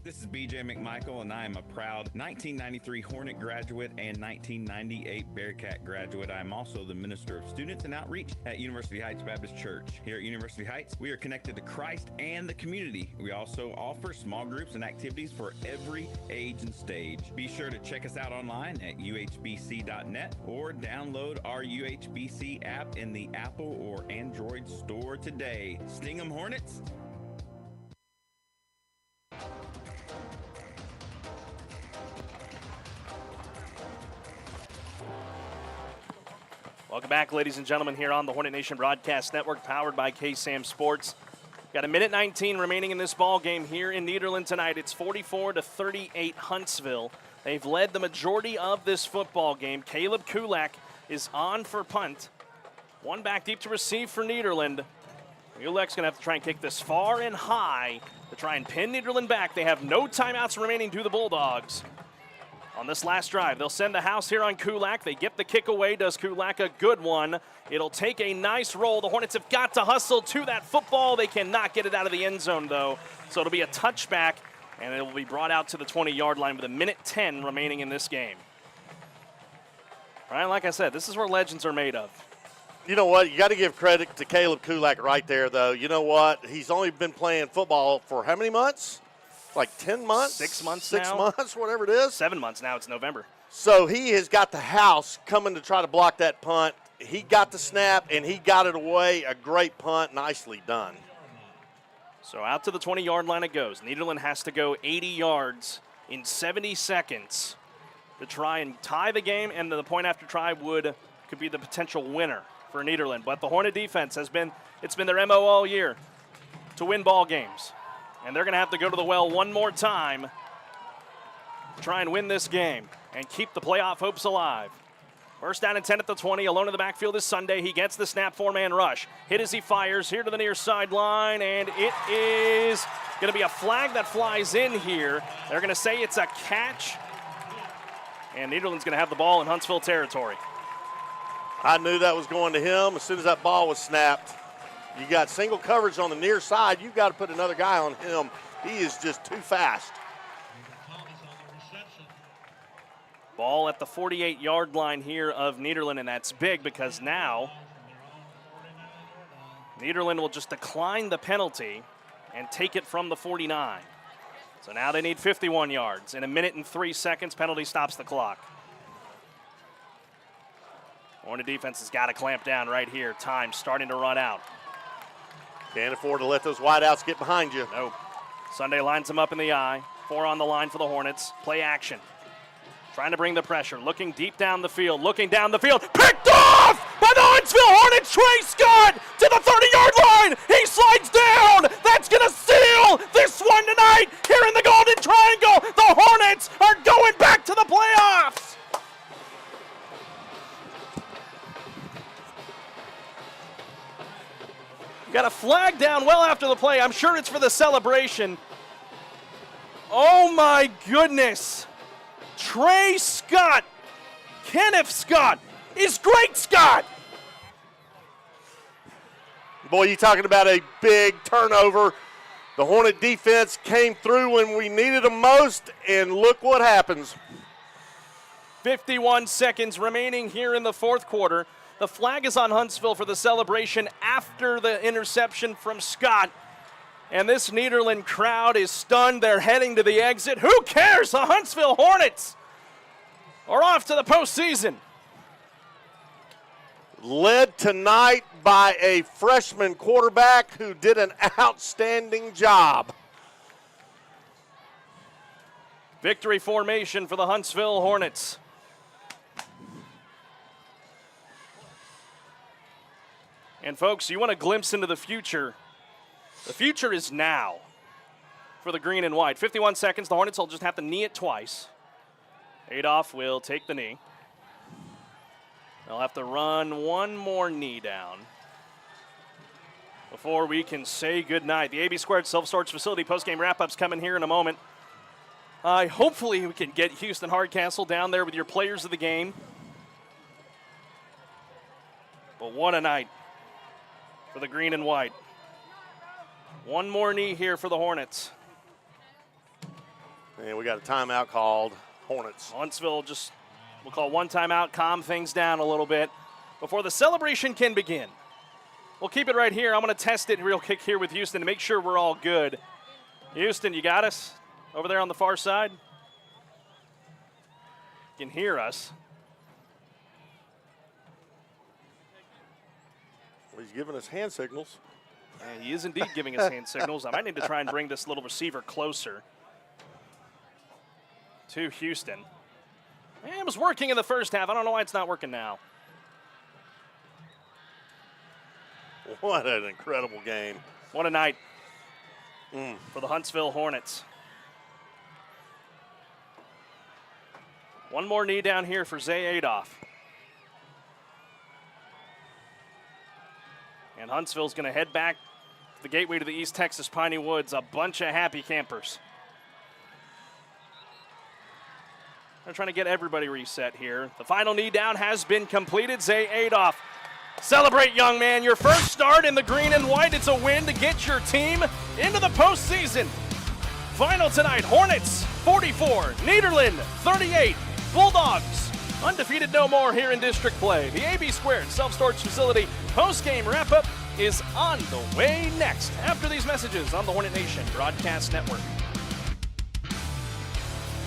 This is BJ McMichael, and I am a proud 1993 Hornet graduate and 1998 Bearcat graduate. I am also the Minister of Students and Outreach at University Heights Baptist Church. Here at University Heights, we are connected to Christ and the community. We also offer small groups and activities for every age and stage. Be sure to check us out online at uhbc.net or download our UHBC app in the Apple or Android store today. Sting 'em, Hornets! Welcome back, ladies and gentlemen, here on the Hornet Nation Broadcast Network, powered by KSAM Sports. Got a minute 19 remaining in this ball game here in Nederland tonight. It's 44-38 Huntsville. They've led the majority of this football game. Caleb Kulak is on for punt. One back deep to receive for Nederland. Kulak's going to have to try and kick this far and high to try and pin Nederland back. They have no timeouts remaining to the Bulldogs. On this last drive, they'll send the house here on Kulak. They get the kick away. Does Kulak a good one? It'll take a nice roll. The Hornets have got to hustle to that football. They cannot get it out of the end zone, though. So it'll be a touchback, and it will be brought out to the 20-yard line with a minute 10 remaining in this game. All right, like I said, this is where legends are made of. You know what? You got to give credit to Caleb Kulak right there, though. You know what? He's only been playing football for how many months? Like 10 months? 6 months 6 now. months, whatever it is. 7 months now. It's November. So he has got the house coming to try to block that punt. He got the snap, and he got it away. A great punt. Nicely done. So out to the 20-yard line it goes. Nederland has to go 80 yards in 70 seconds to try and tie the game, and the point after try could be the potential winner for Nederland. But the Hornet defense it's been their MO all year to win ball games. And they're going to have to go to the well one more time to try and win this game and keep the playoff hopes alive. First down and 10 at the 20. Alone in the backfield is Sunday. He gets the snap, four-man rush. Hit as he fires here to the near sideline, and it is going to be a flag that flies in here. They're going to say it's a catch, and Nederland's going to have the ball in Huntsville territory. I knew that was going to him as soon as that ball was snapped. You got single coverage on the near side. You've got to put another guy on him. He is just too fast. Ball at the 48-yard line here of Nederland, and that's big because now Nederland will just decline the penalty and take it from the 49. So now they need 51 yards. In a minute and 3 seconds, penalty stops the clock. Hornet defense has got to clamp down right here. Time starting to run out. Can't afford to let those wideouts get behind you. Nope. Sunday lines them up in the eye. 4 on the line for the Hornets. Play action. Trying to bring the pressure. Looking deep down the field. Looking down the field. Picked off by the Huntsville Hornets. Trey Scott to the 30-yard line. He slides down. That's going to seal this one tonight here in the Golden Triangle. The Hornets are going back to the playoffs. Got a flag down well after the play. I'm sure it's for the celebration. Oh my goodness. Trey Scott, Kenneth Scott, is Great Scott. Boy, you talking about a big turnover. The Hornet defense came through when we needed them most, and look what happens. 51 seconds remaining here in the fourth quarter. The flag is on Huntsville for the celebration after the interception from Scott. And this Nederland crowd is stunned. They're heading to the exit. Who cares? The Huntsville Hornets are off to the postseason. Led tonight by a freshman quarterback who did an outstanding job. Victory formation for the Huntsville Hornets. And folks, you want a glimpse into the future. The future is now for the green and white. 51 seconds. The Hornets will just have to knee it twice. Adolph will take the knee. They'll have to run one more knee down before we can say goodnight. The AB Squared Self-Storage Facility postgame wrap-up's coming here in a moment. Hopefully we can get Houston Hardcastle down there with your players of the game. But what a night for the green and white. One more knee here for the Hornets. And we got a timeout called. Hornets. Huntsville just, we'll call one timeout, calm things down a little bit before the celebration can begin. We'll keep it right here. I'm going to test it real quick here with Houston to make sure we're all good. Houston, you got us over there on the far side? You can hear us. Well, he's giving us hand signals. And he is indeed giving us hand signals. I might need to try and bring this little receiver closer to Houston. And it was working in the first half. I don't know why it's not working now. What an incredible game. What a night for the Huntsville Hornets. One more knee down here for Zay Adolph. And Huntsville's going to head back to the gateway to the East Texas Piney Woods. A bunch of happy campers. They're trying to get everybody reset here. The final knee down has been completed. Zay Adolph. Celebrate, young man. Your first start in the green and white. It's a win to get your team into the postseason. Final tonight, Hornets 44, Nederland 38, Bulldogs undefeated no more here in district play. The AB Squared Self-Storage Facility post-game wrap-up is on the way next after these messages on the Hornet Nation Broadcast Network.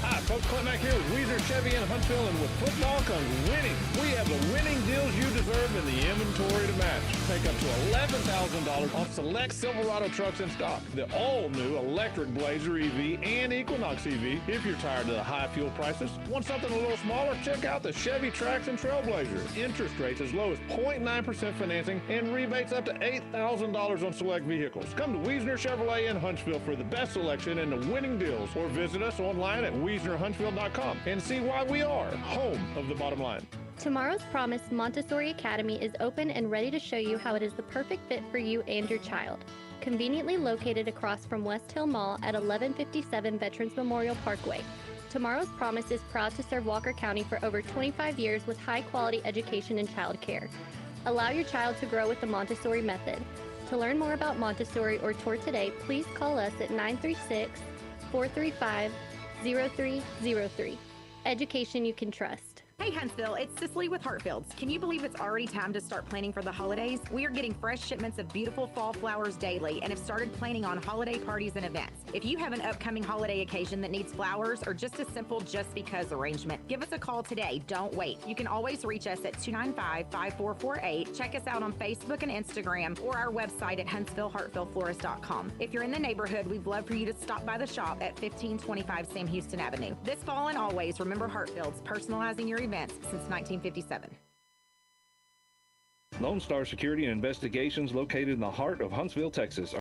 Hi, folks, Clint Mack here with Weezer Chevy in Huntsville, and with football comes winning. We have the winning deals you deserve in the inventory to match. Take up to $11,000 off select Silverado trucks in stock. The all-new electric Blazer EV and Equinox EV. If you're tired of the high fuel prices, want something a little smaller, check out the Chevy Trax and Trailblazer. Interest rates as low as 0.9% financing and rebates up to $8,000 on select vehicles. Come to Wiesner Chevrolet in Huntsville for the best selection and the winning deals, or visit us online at WiesnerHuntsville.com and see why we are home of the bottom line. Tomorrow's Promise Montessori Academy is open and ready to show you how it is the perfect fit for you and your child. Conveniently located across from West Hill Mall at 1157 Veterans Memorial Parkway. Tomorrow's Promise is proud to serve Walker County for over 25 years with high-quality education and child care. Allow your child to grow with the Montessori method. To learn more about Montessori or tour today, please call us at 936-435-0303. Education you can trust. Hey Huntsville, it's Cicely with Hartfields. Can you believe it's already time to start planning for the holidays? We are getting fresh shipments of beautiful fall flowers daily and have started planning on holiday parties and events. If you have an upcoming holiday occasion that needs flowers or just a simple just because arrangement, give us a call today. Don't wait. You can always reach us at 295-5448. Check us out on Facebook and Instagram or our website at HuntsvilleHartfieldFlorist.com. If you're in the neighborhood, we'd love for you to stop by the shop at 1525 Sam Houston Avenue. This fall and always, remember Hartfields, personalizing your events since 1957. Lone Star Security and Investigations, located in the heart of Huntsville, Texas.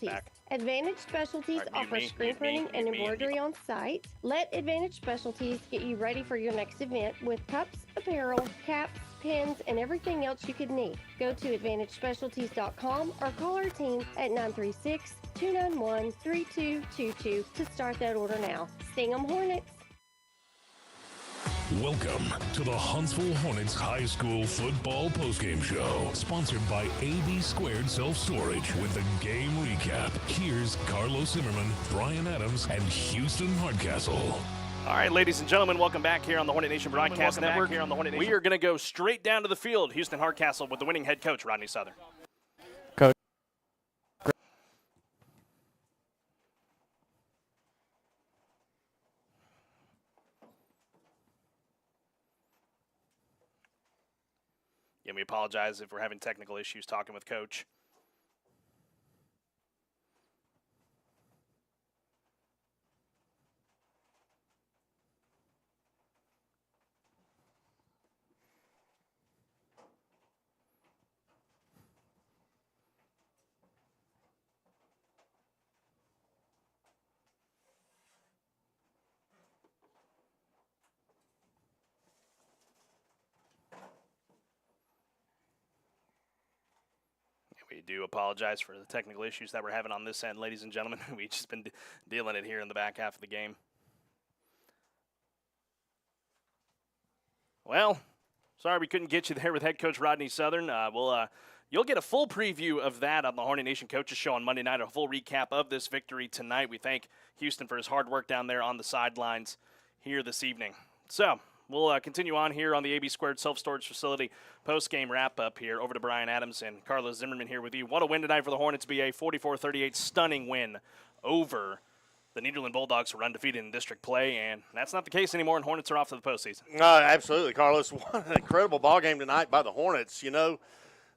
Back. Advantage Specialties offer screen printing and embroidery on site. Let Advantage Specialties get you ready for your next event with cups, apparel, caps, pins, and everything else you could need. Go to AdvantageSpecialties.com or call our team at 936-291-3222 to start that order now. Sting 'em Hornets! Welcome to the Huntsville Hornets High School Football Postgame Show, sponsored by AB Squared Self-Storage with the game recap. Here's Carlos Zimmermann, Brian Adams, and Houston Hardcastle. All right, ladies and gentlemen, welcome back here on the Hornet Nation Broadcast Network. We are going to go straight down to the field. Houston Hardcastle with the winning head coach, Rodney Southern. Coach. Yeah, we apologize if we're having technical issues talking with Coach. We do apologize for the technical issues that we're having on this end, ladies and gentlemen. We've just been dealing it here in the back half of the game. Well, sorry we couldn't get you there with head coach Rodney Southern. You'll get a full preview of that on the Hornet Nation Coaches Show on Monday night, a full recap of this victory tonight. We thank Houston for his hard work down there on the sidelines here this evening. So we'll continue on here on the AB Squared Self-Storage Facility post-game wrap-up here. Over to Brian Adams and Carlos Zimmermann here with you. What a win tonight for the Hornets. Be a 44-38 stunning win over the Nederland Bulldogs, who are undefeated in district play, and that's not the case anymore, and Hornets are off to the postseason. Absolutely, Carlos. What an incredible ball game tonight by the Hornets. You know,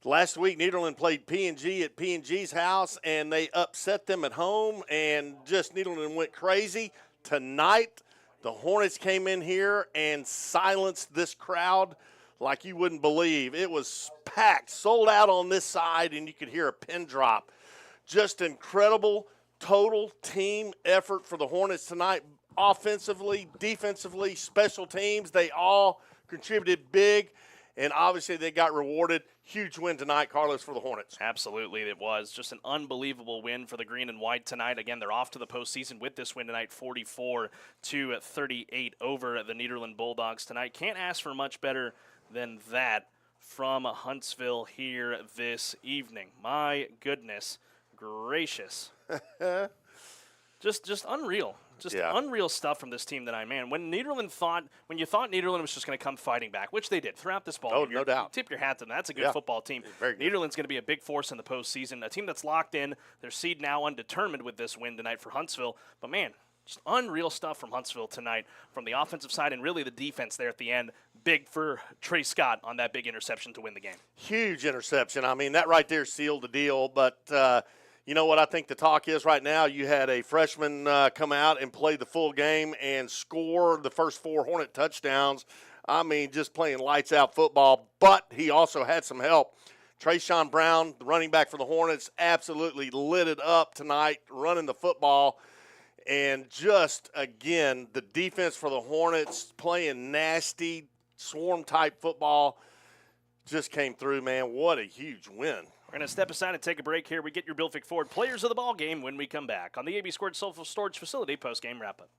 last week Nederland played P&G at P&G's house, and they upset them at home, and just Nederland went crazy. Tonight, the Hornets came in here and silenced this crowd like you wouldn't believe. It was packed, sold out on this side, and you could hear a pin drop. Just incredible total team effort for the Hornets tonight, offensively, defensively, special teams. They all contributed big, and obviously they got rewarded. Huge win tonight, Carlos, for the Hornets. Absolutely, it was just an unbelievable win for the green and white tonight. Again, they're off to the postseason with this win tonight, 44-38 over the Nederland Bulldogs tonight. Can't ask for much better than that from Huntsville here this evening. My goodness gracious. Just unreal. Unreal stuff from this team tonight, man. When you thought Nederland was just going to come fighting back, which they did throughout this ball game. No doubt. Tip your hat to them. That's a good football team. Nederland's going to be a big force in the postseason. A team that's locked in. Their seed now undetermined with this win tonight for Huntsville. But, man, just unreal stuff from Huntsville tonight from the offensive side and really the defense there at the end. Big for Trey Scott on that big interception to win the game. Huge interception. I mean, that right there sealed the deal. But, you know what I think the talk is right now? You had a freshman come out and play the full game and score the first 4 Hornet touchdowns. I mean, just playing lights-out football. But he also had some help. Trayshawn Brown, the running back for the Hornets, absolutely lit it up tonight, running the football. And just, again, the defense for the Hornets playing nasty, swarm-type football just came through, man. What a huge win. We're going to step aside and take a break here. We get your Bill Fick Ford Players of the Ball Game when we come back on the AB Squared Self-Storage Facility post-game wrap-up.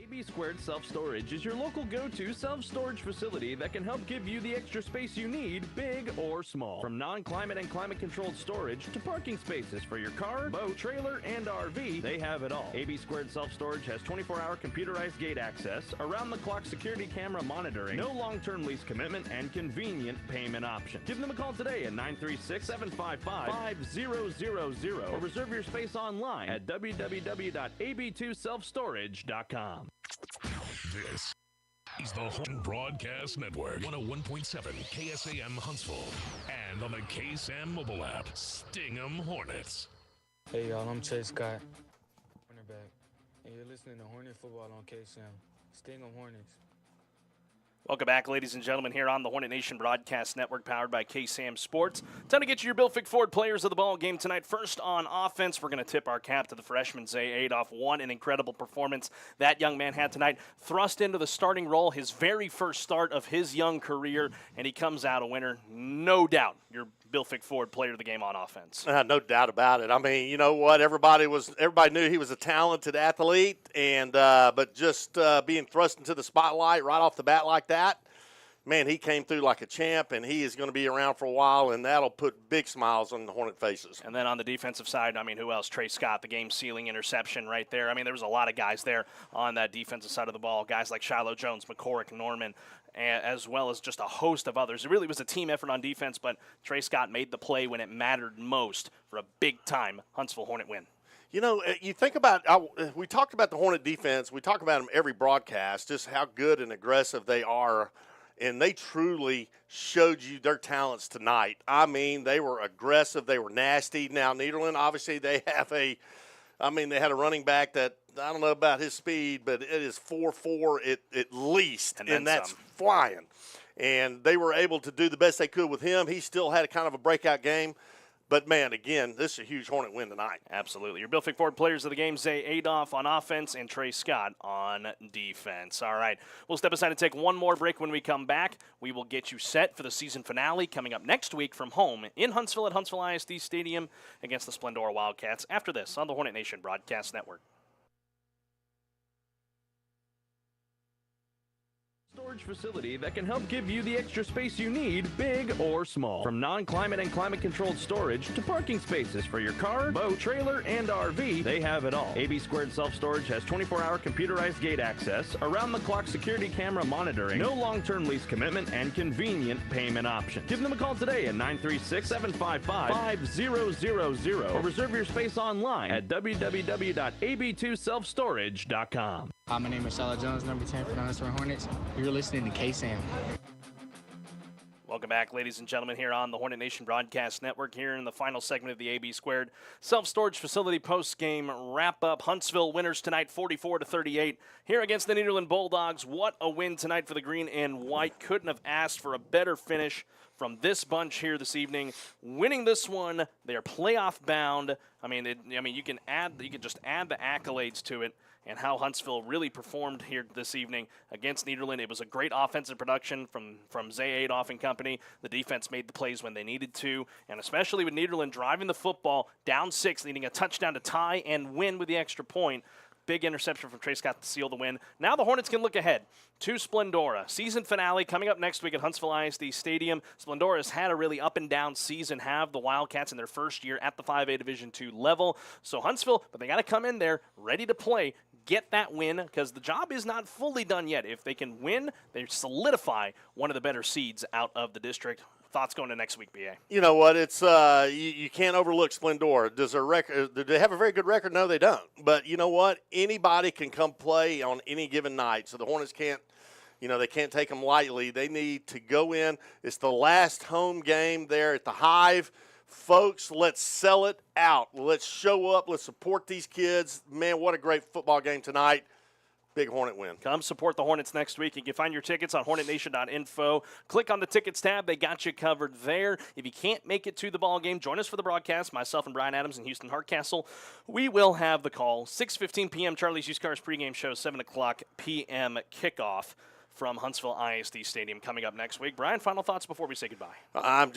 AB Squared Self-Storage is your local go-to self-storage facility that can help give you the extra space you need, big or small. From non-climate and climate-controlled storage to parking spaces for your car, boat, trailer, and RV, they have it all. AB Squared Self-Storage has 24-hour computerized gate access, around-the-clock security camera monitoring, no long-term lease commitment, and convenient payment options. Give them a call today at 936-755-5000 or reserve your space online at www.ab2selfstorage.com. This is the Hornet Broadcast Network, 101.7 KSAM Huntsville, and on the KSAM mobile app, Sting 'em Hornets. Hey y'all, I'm Chase Scott, cornerback, and you're listening to Hornet Football on KSAM. Sting 'em Hornets. Welcome back, ladies and gentlemen, here on the Hornet Nation Broadcast Network, powered by KSAM Sports. Time to get you your Bill Fick Ford players of the ball game tonight. First on offense, we're going to tip our cap to the freshman, Zay Adolph. What an incredible performance that young man had tonight. Thrust into the starting role, his very first start of his young career, and he comes out a winner. No doubt, your Bill Fick Ford player of the game on offense. No doubt about it. I mean, you know what? Everybody knew he was a talented athlete, and but just being thrust into the spotlight right off the bat like that, man, he came through like a champ, and he is going to be around for a while, and that'll put big smiles on the Hornet faces. And then on the defensive side, I mean, who else? Trey Scott, the game-sealing interception right there. I mean, there was a lot of guys there on that defensive side of the ball, guys like Shiloh Jones, McCorrick, Norman, as well as just a host of others. It really was a team effort on defense, but Trey Scott made the play when it mattered most for a big-time Huntsville Hornet win. You know, you think about we talked about the Hornet defense. We talk about them every broadcast, just how good and aggressive they are, and they truly showed you their talents tonight. I mean, they were aggressive. They were nasty. Now, Nederland, obviously, they had a running back that, I don't know about his speed, but it is 4.4 at least, and that's flying. And they were able to do the best they could with him. He still had a kind of a breakout game. But, man, again, this is a huge Hornet win tonight. Absolutely. Your Bill Fick Ford players of the game, Zay Adolph on offense and Trey Scott on defense. All right. We'll step aside and take one more break. When we come back, we will get you set for the season finale coming up next week from home in Huntsville at Huntsville ISD Stadium against the Splendora Wildcats after this on the Hornet Nation Broadcast Network. Storage facility that can help give you the extra space you need, big or small. From non-climate and climate-controlled storage to parking spaces for your car, boat, trailer, and RV, they have it all. AB Squared Self-Storage has 24-hour computerized gate access, around-the-clock security camera monitoring, no long-term lease commitment, and convenient payment options. Give them a call today at 936-755-5000 or reserve your space online at www.ab2selfstorage.com. Hi, my name is Shiloh Jones, number 10 for the Huntsville Hornets. You're listening to KSAM. Welcome back, ladies and gentlemen, here on the Hornet Nation Broadcast Network, here in the final segment of the AB Squared Self-Storage Facility post-game wrap-up. Huntsville winners tonight, 44-38, here against the Nederland Bulldogs. What a win tonight for the green and white. Couldn't have asked for a better finish from this bunch here this evening. Winning this one, they are playoff bound. I mean, you can just add the accolades to it, and how Huntsville really performed here this evening against Nederland. It was a great offensive production from Zay Adolph and company. The defense made the plays when they needed to, and especially with Nederland driving the football down 6, needing a touchdown to tie and win with the extra point. Big interception from Trey Scott to seal the win. Now the Hornets can look ahead to Splendora. Season finale coming up next week at Huntsville ISD Stadium. Splendora has had a really up-and-down season, have the Wildcats in their first year at the 5A Division II level. So Huntsville, but they got to come in there ready to play, get that win, because the job is not fully done yet. If they can win, they solidify one of the better seeds out of the district. Thoughts going to next week, BA? You know what? It's you can't overlook Splendora. Do they have a very good record? No, they don't. But you know what? Anybody can come play on any given night. So the Hornets can't, they can't take them lightly. They need to go in. It's the last home game there at the Hive. Folks, let's sell it out. Let's show up. Let's support these kids. Man, what a great football game tonight. Big Hornet win. Come support the Hornets next week. You can find your tickets on hornetnation.info. Click on the tickets tab. They got you covered there. If you can't make it to the ball game, join us for the broadcast. Myself and Brian Adams in Houston Hardcastle. We will have the call. 6:15 p.m. Charlie's Used Cars pregame show. 7 o'clock p.m. kickoff from Huntsville ISD Stadium coming up next week. Brian, final thoughts before we say goodbye. I'm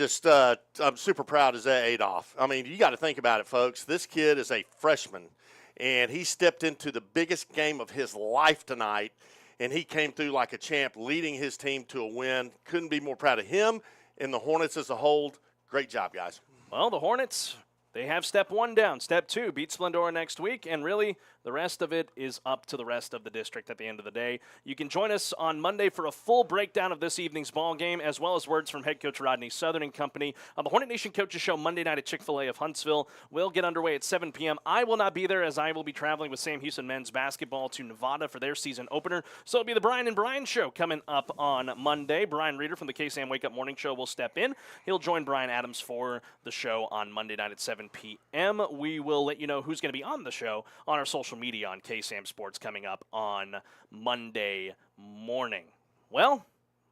super proud of Zay Adolph. I mean, you got to think about it, folks. This kid is a freshman, and he stepped into the biggest game of his life tonight, and he came through like a champ, leading his team to a win. Couldn't be more proud of him and the Hornets as a whole. Great job, guys. Well, the Hornets, they have step 1 down. Step 2, beat Splendora next week, and really the rest of it is up to the rest of the district at the end of the day. You can join us on Monday for a full breakdown of this evening's ball game, as well as words from head coach Rodney Southern and company. On the Hornet Nation Coaches Show Monday night at Chick-fil-A of Huntsville will get underway at 7 p.m. I will not be there, as I will be traveling with Sam Houston men's basketball to Nevada for their season opener. So it'll be the Brian and Brian Show coming up on Monday. Brian Reeder from the KSAM Wake Up Morning Show will step in. He'll join Brian Adams for the show on Monday night at 7 p.m. We will let you know who's going to be on the show on our social media on KSAM Sports coming up on Monday morning. Well,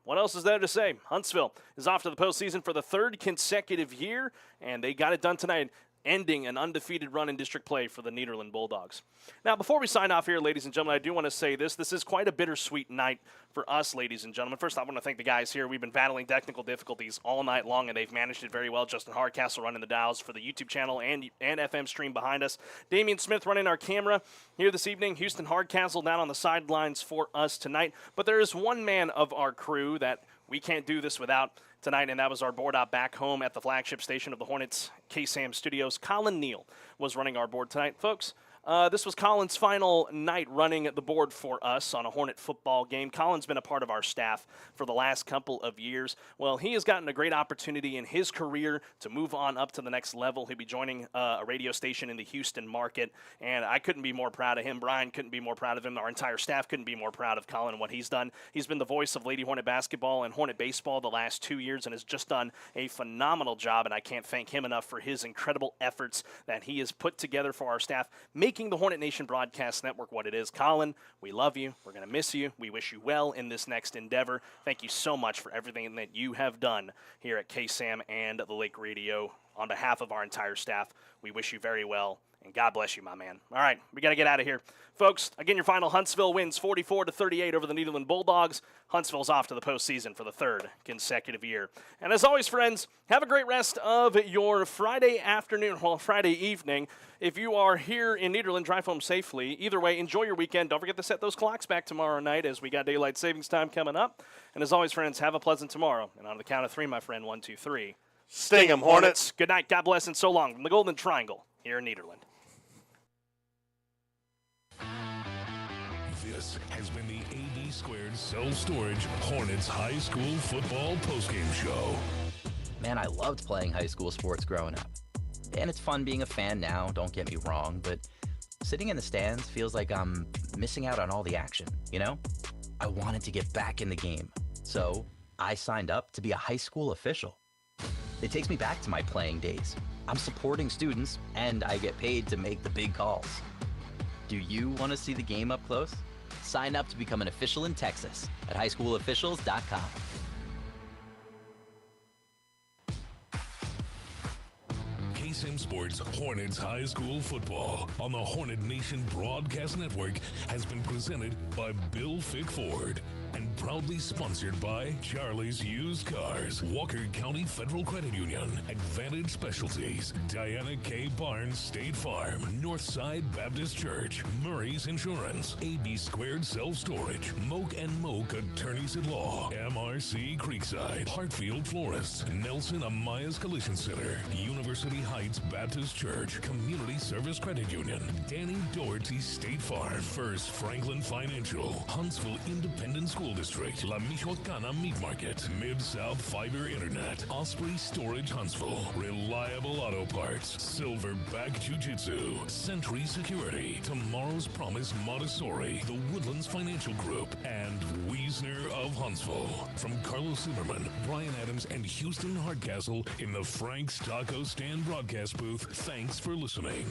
what else is there to say? Huntsville is off to the postseason for the third consecutive year, and they got it done tonight, ending an undefeated run in district play for the Nederland Bulldogs. Now, before we sign off here, ladies and gentlemen, I do want to say this. This is quite a bittersweet night for us, ladies and gentlemen. First, I want to thank the guys here. We've been battling technical difficulties all night long, and they've managed it very well. Justin Hardcastle running the dials for the YouTube channel and FM stream behind us. Damian Smith running our camera here this evening. Houston Hardcastle down on the sidelines for us tonight. But there is one man of our crew that we can't do this without tonight, and that was our board op back home at the flagship station of the Hornets, KSAM Studios. Colin Neal was running our board tonight. Folks, this was Colin's final night running the board for us on a Hornet football game. Colin's been a part of our staff for the last couple of years. Well, he has gotten a great opportunity in his career to move on up to the next level. He'll be joining a radio station in the Houston market, and I couldn't be more proud of him. Brian couldn't be more proud of him. Our entire staff couldn't be more proud of Colin and what he's done. He's been the voice of Lady Hornet basketball and Hornet baseball the last 2 years and has just done a phenomenal job, and I can't thank him enough for his incredible efforts that he has put together for our staff, making the Hornet Nation Broadcast Network what it is. Colin, we love you. We're going to miss you. We wish you well in this next endeavor. Thank you so much for everything that you have done here at KSAM and the Lake Radio. On behalf of our entire staff, we wish you very well, and God bless you, my man. All right, we got to get out of here. Folks, again, your final, Huntsville wins 44-38 over the Nederland Bulldogs. Huntsville's off to the postseason for the third consecutive year. And as always, friends, have a great rest of your Friday afternoon, well, Friday evening. If you are here in Nederland, drive home safely. Either way, enjoy your weekend. Don't forget to set those clocks back tomorrow night as we got daylight savings time coming up. And as always, friends, have a pleasant tomorrow. And on the count of three, my friend, 1, 2, 3. Sting 'em, Hornets. Good night. God bless and so long from the Golden Triangle here in Nederland. This has been the AD Squared Self-Storage Hornets High School Football Postgame Show. Man, I loved playing high school sports growing up. And it's fun being a fan now, don't get me wrong, but sitting in the stands feels like I'm missing out on all the action, you know? I wanted to get back in the game, so I signed up to be a high school official. It takes me back to my playing days. I'm supporting students, and I get paid to make the big calls. Do you want to see the game up close? Sign up to become an official in Texas at highschoolofficials.com. KSAM Sports Hornets High School Football on the Hornet Nation Broadcast Network has been presented by Bill Fick Ford and proudly sponsored by Charlie's Used Cars, Walker County Federal Credit Union, Advantage Specialties, Diana K. Barnes State Farm, Northside Baptist Church, Murray's Insurance, AB Squared Self-Storage, Moak & Moak Attorneys at Law, MRC Creekside, Hartfield Florists, Nelson Amaya's Collision Center, University Heights Baptist Church, Community Service Credit Union, Danny Doherty State Farm, First Franklin Financial, Huntsville Independent School District, La Michoacana Meat Market, Mid-South Fiber Internet, Osprey Storage Huntsville, Reliable Auto Parts, Silverback Jiu-Jitsu, Century Security, Tomorrow's Promise Montessori, The Woodlands Financial Group, and Wiesner of Huntsville. From Carlos Zimmermann, Brian Adams, and Houston Hardcastle in the Frank's Taco Stand broadcast booth, thanks for listening.